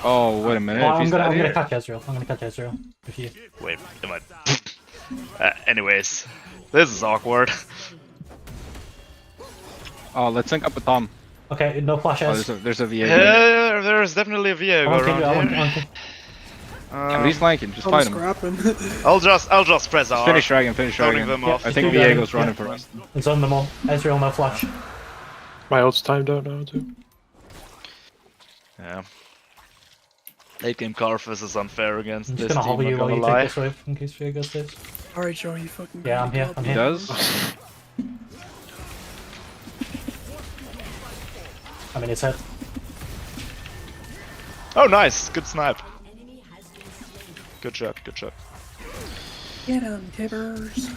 Oh, wait a minute. Oh, if I'm he's gonna not here. catch Ezreal. I'm gonna catch Ezreal. If you. Wait, am I? Anyways, this is awkward. Oh, let's sync up with Tom. Okay, no flash Oh, Ez. there's a Viego. Yeah, there's definitely a Viego I want around to here. Yeah, but he's flanking. Just I'm fight him. scrapping. I'll just press R. Finish Dragon. Finish Turning Dragon. them off. I think keep going. Viego's running Yeah. for us. It's on them all. Ezreal, no flash. My ult's timed out now too. Yeah. Late game Carfus is unfair against I'm this just gonna team, hover you not while you gonna lie. take this wave in case Viego stays. Alright, Joe, you fucking. Yeah, I'm here. I'm He here. does? I'm in his head. Oh, nice. Good snipe. Good shot, good shot. Get him, Tibbers.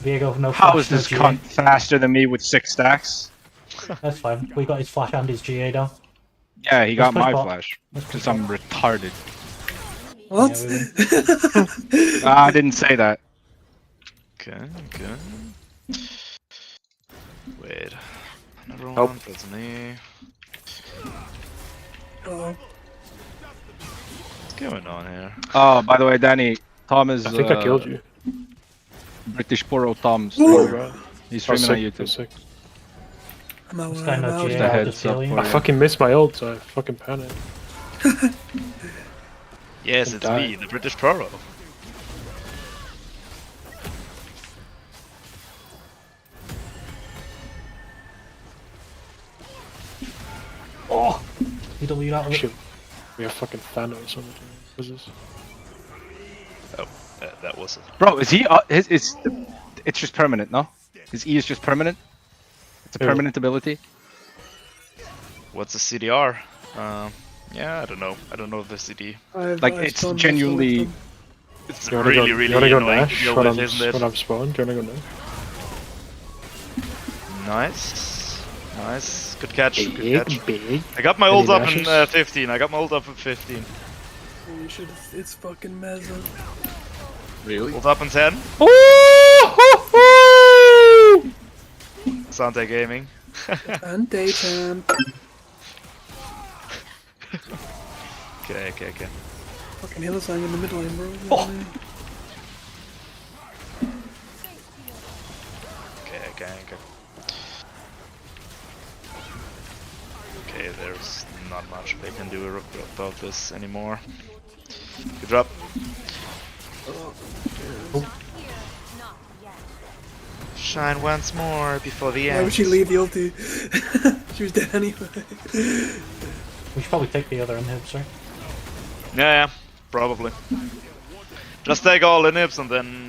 Diego, no How flash, is no this GA. cunt faster than me with 6 stacks? That's fine. We got his flash and his GA down. Yeah, he Let's got push my bot. flash. Let's push Because I'm retarded. What? Yeah, we win. I didn't say that. Okay, okay. Wait. Another Oh. one, that's me. Oh. What's going on here? Oh, by the way, Danny, Tom is. I think I killed you. British Poro Tom. Oh, bro. He's streaming on YouTube. Sick. I'm out. This guy no Just GA, a I'll heads just up heal you. for I fucking missed my ult, so I fucking panicked. Yes, it's me, the British Pro. Oh! He W'd out of it. Shit. We have fucking Thanos on the team. What's this? Oh, that was it. Bro, is he? It's just permanent, no? His E is just permanent. It's a Ew. permanent ability. What's a CDR? Yeah, I don't know. I don't know the CD. Like it's genuinely. It's You wanna really, go, really you wanna go annoying to Nash deal when with, I'm, isn't it? when I'm spawned? Do you wanna go Nash? Nice. Nice. Good catch. Good Big, catch. big. I got my Any ult up in Nashes? 15. I got my ult up in 15. Holy shit, it's fucking mezzo. Really? Ult up in 10. Sante Gaming. And daytime. Okay, okay, okay. Fucking Hillsong in the mid lane, bro. Okay, okay, okay. Okay, there's not much they can do about this anymore. Good drop. Shine once more before the end. Why would she leave the ulti? She was dead anyway. We should probably take the other inhibs, right? Yeah, probably. Just take all inhibs and then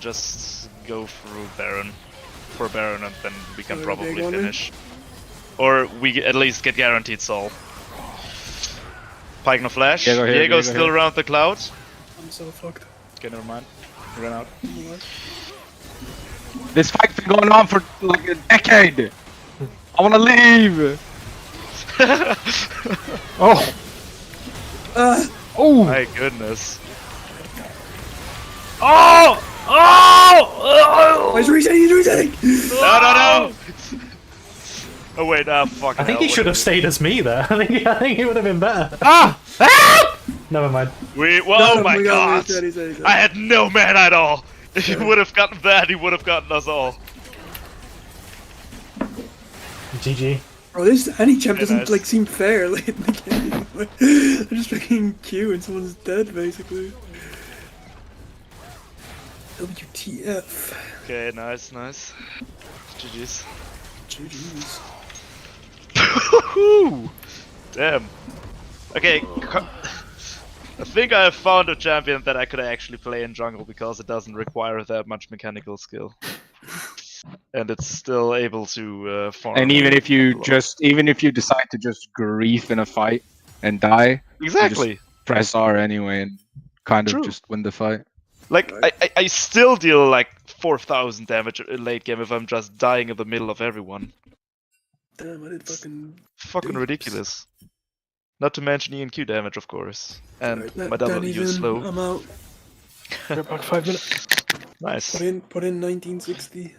just go through Baron. For Baron and then we can probably finish. Or we at least get guaranteed soul. Pike no flash. Diego's still around the clouds. I'm so fucked. Okay, never mind. He ran out. This fight's been going on for like a decade. I wanna leave. Oh. Oh my goodness. Oh! Oh! He's resetting, he's resetting! No, no, no! Oh wait, fuck. I think he should have stayed as me there. I think he would have been better. Ah! Never mind. Oh my god! I had no mana at all! If he would have gotten that, he would have gotten us all. GG. Bro, this any champ doesn't nice. like seem fair late in the game. They're just fucking Q and someone's dead basically. WTF. Okay, nice, nice. GG's. GG's. Damn. Okay, I think I have found a champion that I could actually play in jungle because it doesn't require that much mechanical skill. And it's still able to farm. And even if you decide to just grief in a fight and die, Exactly. you just press R anyway and kind of True. just win the fight. Like, I still deal like 4,000 damage in late game if I'm just dying in the middle of everyone. Damn, I did Fucking ridiculous. Not to mention EQ damage, of course. And Alright, my Danny's W is in, slow. I'm out. Get back 5 minutes. Nice. Put in 1960.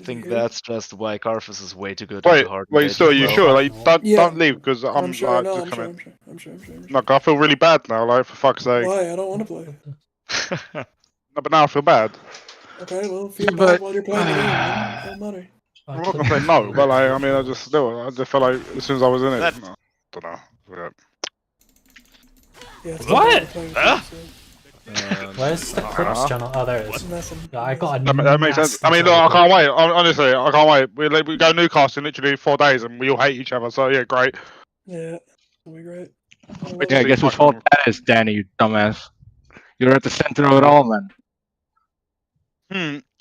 I think that's just why Carthus is way too good. Wait, into hard wait, engagement so are you as sure? well. Like, don't leave because I'm sure, like, no, just I'm come sure, in. I'm sure. Like, I feel really bad now. Like, for fuck's sake. Why? I don't want to play. No, but now I feel bad. Okay, well, feel bad while you're playing the game, man. Don't matter. I'm not gonna say no, but like, I mean, I just felt like as soon as I was in it, I don't know. Yeah. Yeah, it's What? Huh? Where's the Clips channel? Oh, there it is. Yeah, I got a That makes sense. nasty I mean, look, channel. I can't wait. Honestly, I can't wait. We go Newcastle in literally 4 days, and we all hate each other. So yeah, great. Yeah, that'll be great. Yeah, guess whose fault that is, Danny, you dumbass. You're at the center of it all, man.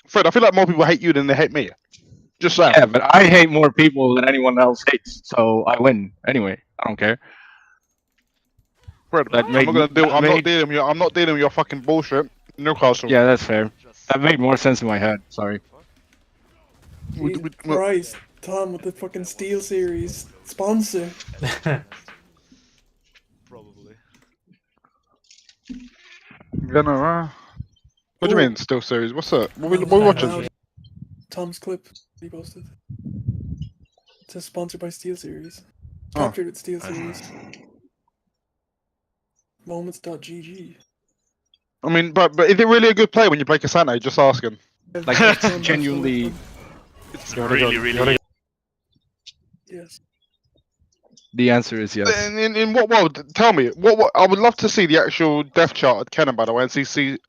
Fred, I feel like more people hate you than they hate me. Just saying. Yeah, but I hate more people than anyone else hates, so I win. Anyway, I don't care. Fred, That I'm made not gonna that deal. I'm made- not dealing with your. I'm not dealing with your fucking bullshit. Newcastle. Yeah, that's fair. That made more sense in my head. Sorry. Jesus Christ, Tom with the fucking Steel Series sponsor. Probably. Yeah, no. What do you Ooh. mean, still series? What's that? What we Oh, watching? wow. Tom's clip he posted. It says sponsored by Steel Series. Oh. Captured with Steel Series. Moments.gg. I mean, but is it really a good play when you play Cassandra? Just asking. Like, it's genuinely. It's really. Yes. The answer is yes. In what world? Tell me. What? I would love to see the actual death chart at Kennen, by the way, and see the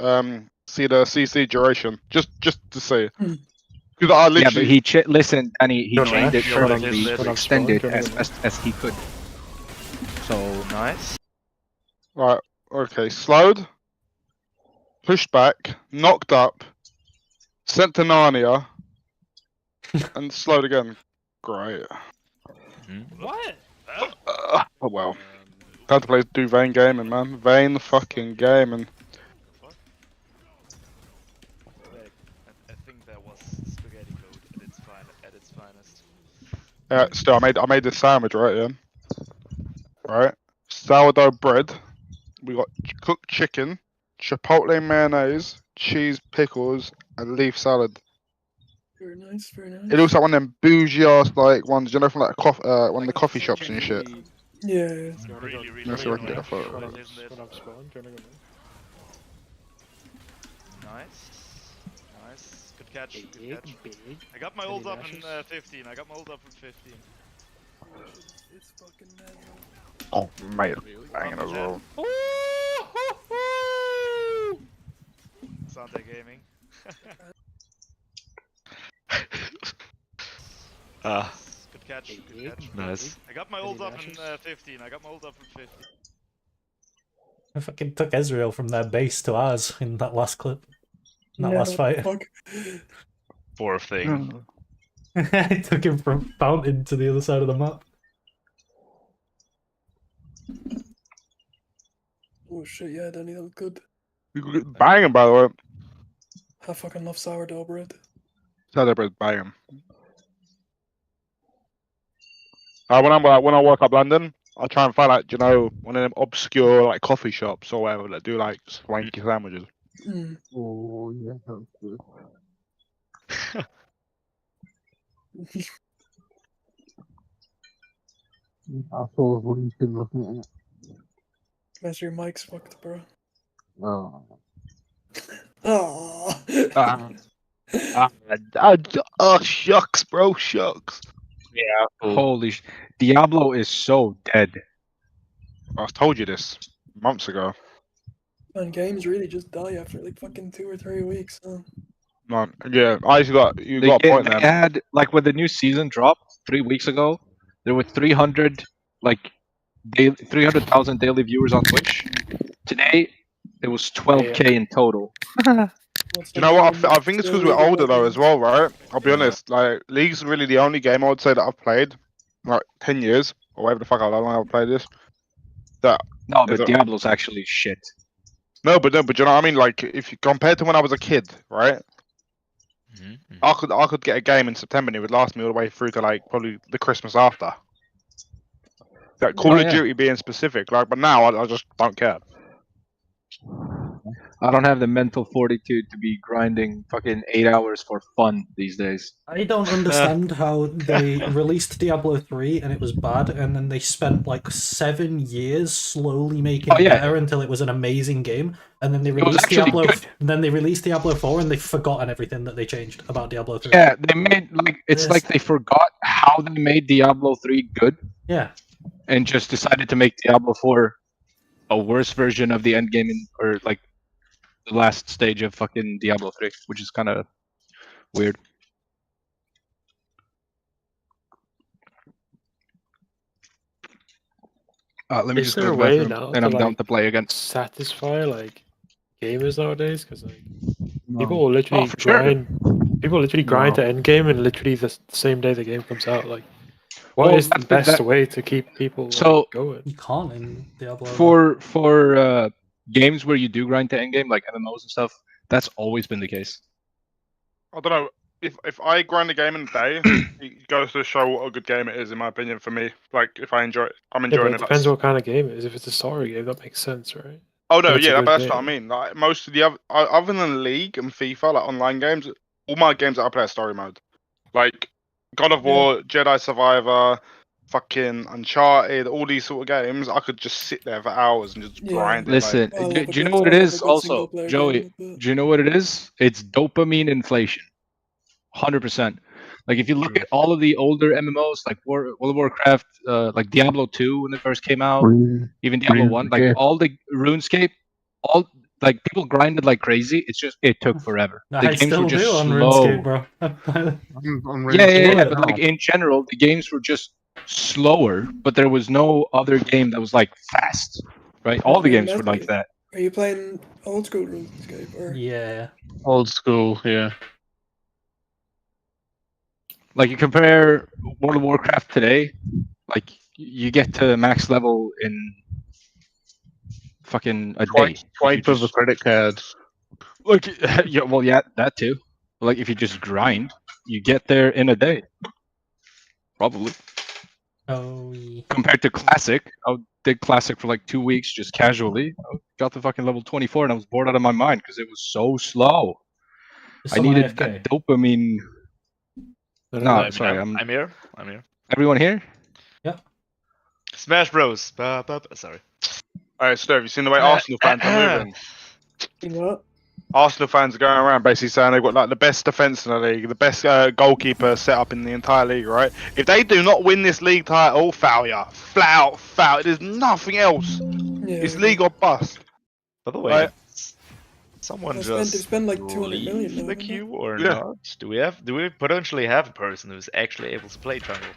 CC duration. Just to see. Because I literally. Yeah, but he listen, Danny. He You're trained it Ash, perfectly you're to not extend spawned, it you're as not best as he could. So nice. Right. Okay. Slowed. Pushed back. Knocked up. Sent to Narnia. And slowed again. Great. What? Oh well. Had to do Vayne gaming, man. Vayne fucking gaming. I think that was spaghetti code at its finest. Yeah, still I made this sandwich right here. Right. Sourdough bread. We got cooked chicken, chipotle mayonnaise, cheese, pickles, and leaf salad. Very nice, very nice. It looks like one of them bougie ass like ones, you know, from like one of the coffee shops and shit. Yeah. Really. Let's see if I can get a photo. When I'm spawned, do you wanna go Nice. Good catch. I got my ult up in 15. It's fucking mad. Oh, mate, banging as well. Sante Gaming. Good catch. Nice. I got my ult up in 15. I fucking took Ezreal from their base to ours in that last clip. In that Yeah, last what the fight. fuck? Poor thing. I took him from Fountain to the other side of the map. Oh shit, yeah, Danny, that was good. Banging, by the way. I fucking love sourdough bread. Sourdough bread banging. When I work up London, I try and find like, you know, one of them obscure like coffee shops or whatever that do like swanky sandwiches. Mm. Oh yeah, that's good. I saw what you been looking at. Master, your mic's fucked, bro. Oh. Oh. Shucks, bro, shucks. yeah, holy Diablo is so dead. I told you this months ago. Man, games really just die after like fucking 2 or 3 weeks. Huh? Man, yeah, I actually got a point They there. had like when the new season dropped 3 weeks ago, there were 300 like 300,000 daily viewers on Twitch. Today, it was 12K in total. Do you know what? I think it's because we're older though as well, right? I'll be honest. Like, League's really the only game I would say that I've played like 10 years or whatever the fuck how long I've played this. That No, but Diablo's actually shit. No, but you know what I mean. Like, if you compared to when I was a kid, right? I could get a game in September and it would last me all the way through to like probably the Christmas after. Like Call of Duty being specific, like, but now I just don't care. I don't have the mental fortitude to be grinding fucking 8 hours for fun these days. I don't understand how they released Diablo 3 and it was bad, and then they spent like 7 years slowly making it better until it was an amazing game, and then they released Diablo. Then they released Diablo 4 and they've forgotten everything that they changed about Diablo 3. Yeah, they made like like they forgot how they made Diablo 3 good. Yeah. And just decided to make Diablo 4 a worse version of the end game or like the last stage of fucking Diablo 3, which is kind of weird. Let me Is just there go a to the way bathroom, now and to, I'm down like, to play again. satisfy like gamers nowadays? Because like people No. will literally for sure. grind. People literally grind No. to end game and literally the same day the game comes out. Like, What Well, is the best way to keep people So going? You can't in Diablo. for games where you do grind to endgame, like MMOs and stuff, that's always been the case. I don't know. If I grind a game in a day, it goes to show what a good game it is, in my opinion. For me, like if I enjoy it, I'm Yeah, but enjoying it it. depends what kind of game it is. If it's a story game, that makes sense, right? Oh no, That's a yeah, good that's what I game. mean. Like most of the other than League and FIFA, like online games, all my games that I play are story mode. Like God of War, Jedi Survivor, fucking Uncharted, all these sort of games, I could just sit there for hours and just grind it. Listen, Like, do you know what it is? Also, Joey, do you know what it is? It's dopamine inflation. 100%. Like if you look at all of the older MMOs, like World of Warcraft, like Diablo 2 when it first came out, even Diablo 1, like all the RuneScape, all like people grinded like crazy. It's just it took forever. The I games still were just do on slow. RuneScape, bro. Yeah, but like in general, the games were just slower, but there was no other game that was like fast, right? All the games were like that. Are you playing old school RuneScape or? Yeah. Old school, yeah. Like you compare World of Warcraft today, like you get to max level in fucking a day. Swipe of a credit card. Like, yeah, well, yeah, that too. But like if you just grind, you get there in a day. Probably. Oh, yeah. Compared to Classic, I did Classic for like 2 weeks just casually. I got to fucking level 24 and I was bored out of my mind because it was so slow. Is I someone needed AFK? that dopamine. No, sorry, I'm here. I'm here. Everyone here? Yeah. Smash Bros. Sorry. Alright, Steve, you seen the way Arsenal fans are moving? What? Arsenal fans are going around basically saying they've got like the best defense in the league, the best goalkeeper set up in the entire league, right? If they do not win this league title, failure, flat out foul. There's nothing else. It's league or bust. By the way, Right. someone They've just spent like 200 leave million now, the haven't queue or Yeah. not? Do we potentially have a person who's actually able to play jungle?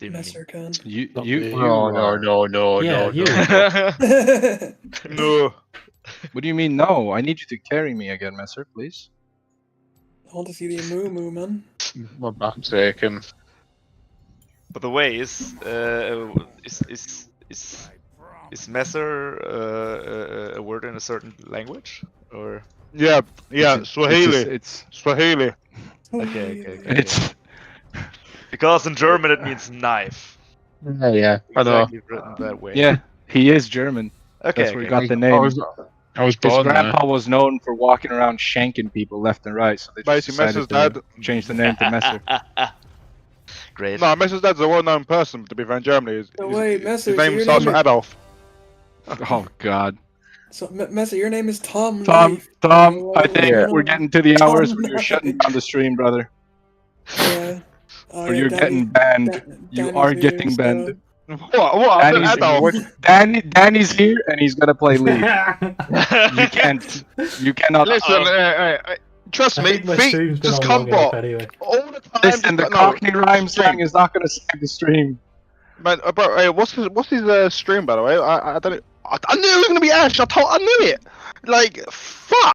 Messer can. You Yeah, you. No. What do you mean no? I need you to carry me again, Messer, please. I want to see the moo man. My back's aching. By the way, is Messer a word in a certain language or? Yeah, Swahili. It's Okay, Swahili. It's because in German it means knife. Yeah, I know. Exactly written that way. yeah, he is German. Okay, That's where he okay. got the name. I was His born grandpa was known for walking around shanking people left and right, so they just Basically, Messer's decided dad. to change the name to Messer. Great. No, Messer's dad's a well-known person, to be fair, in Germany. No way, Messer. His So name your starts name with is, Adolf. Oh God. so Messer, your name is Tom. Tom, Knife. I think we're getting to the hours Tom where you're Knife. shutting down the stream, brother. Yeah. Oh, Or yeah, you're getting banned. You Danny's are here, getting so- banned. What? I said Adolf. Danny's here and he's gonna play League. You can't. You cannot. Listen, trust I me, think my feet stream's been just on come long enough bot anyway. all the time. Listen, the Cockney rhyme slang is not gonna save the stream. Man, bro, hey, what's his stream, by the way? I don't know. I knew it was gonna be Ash. I knew it. Like, fuck.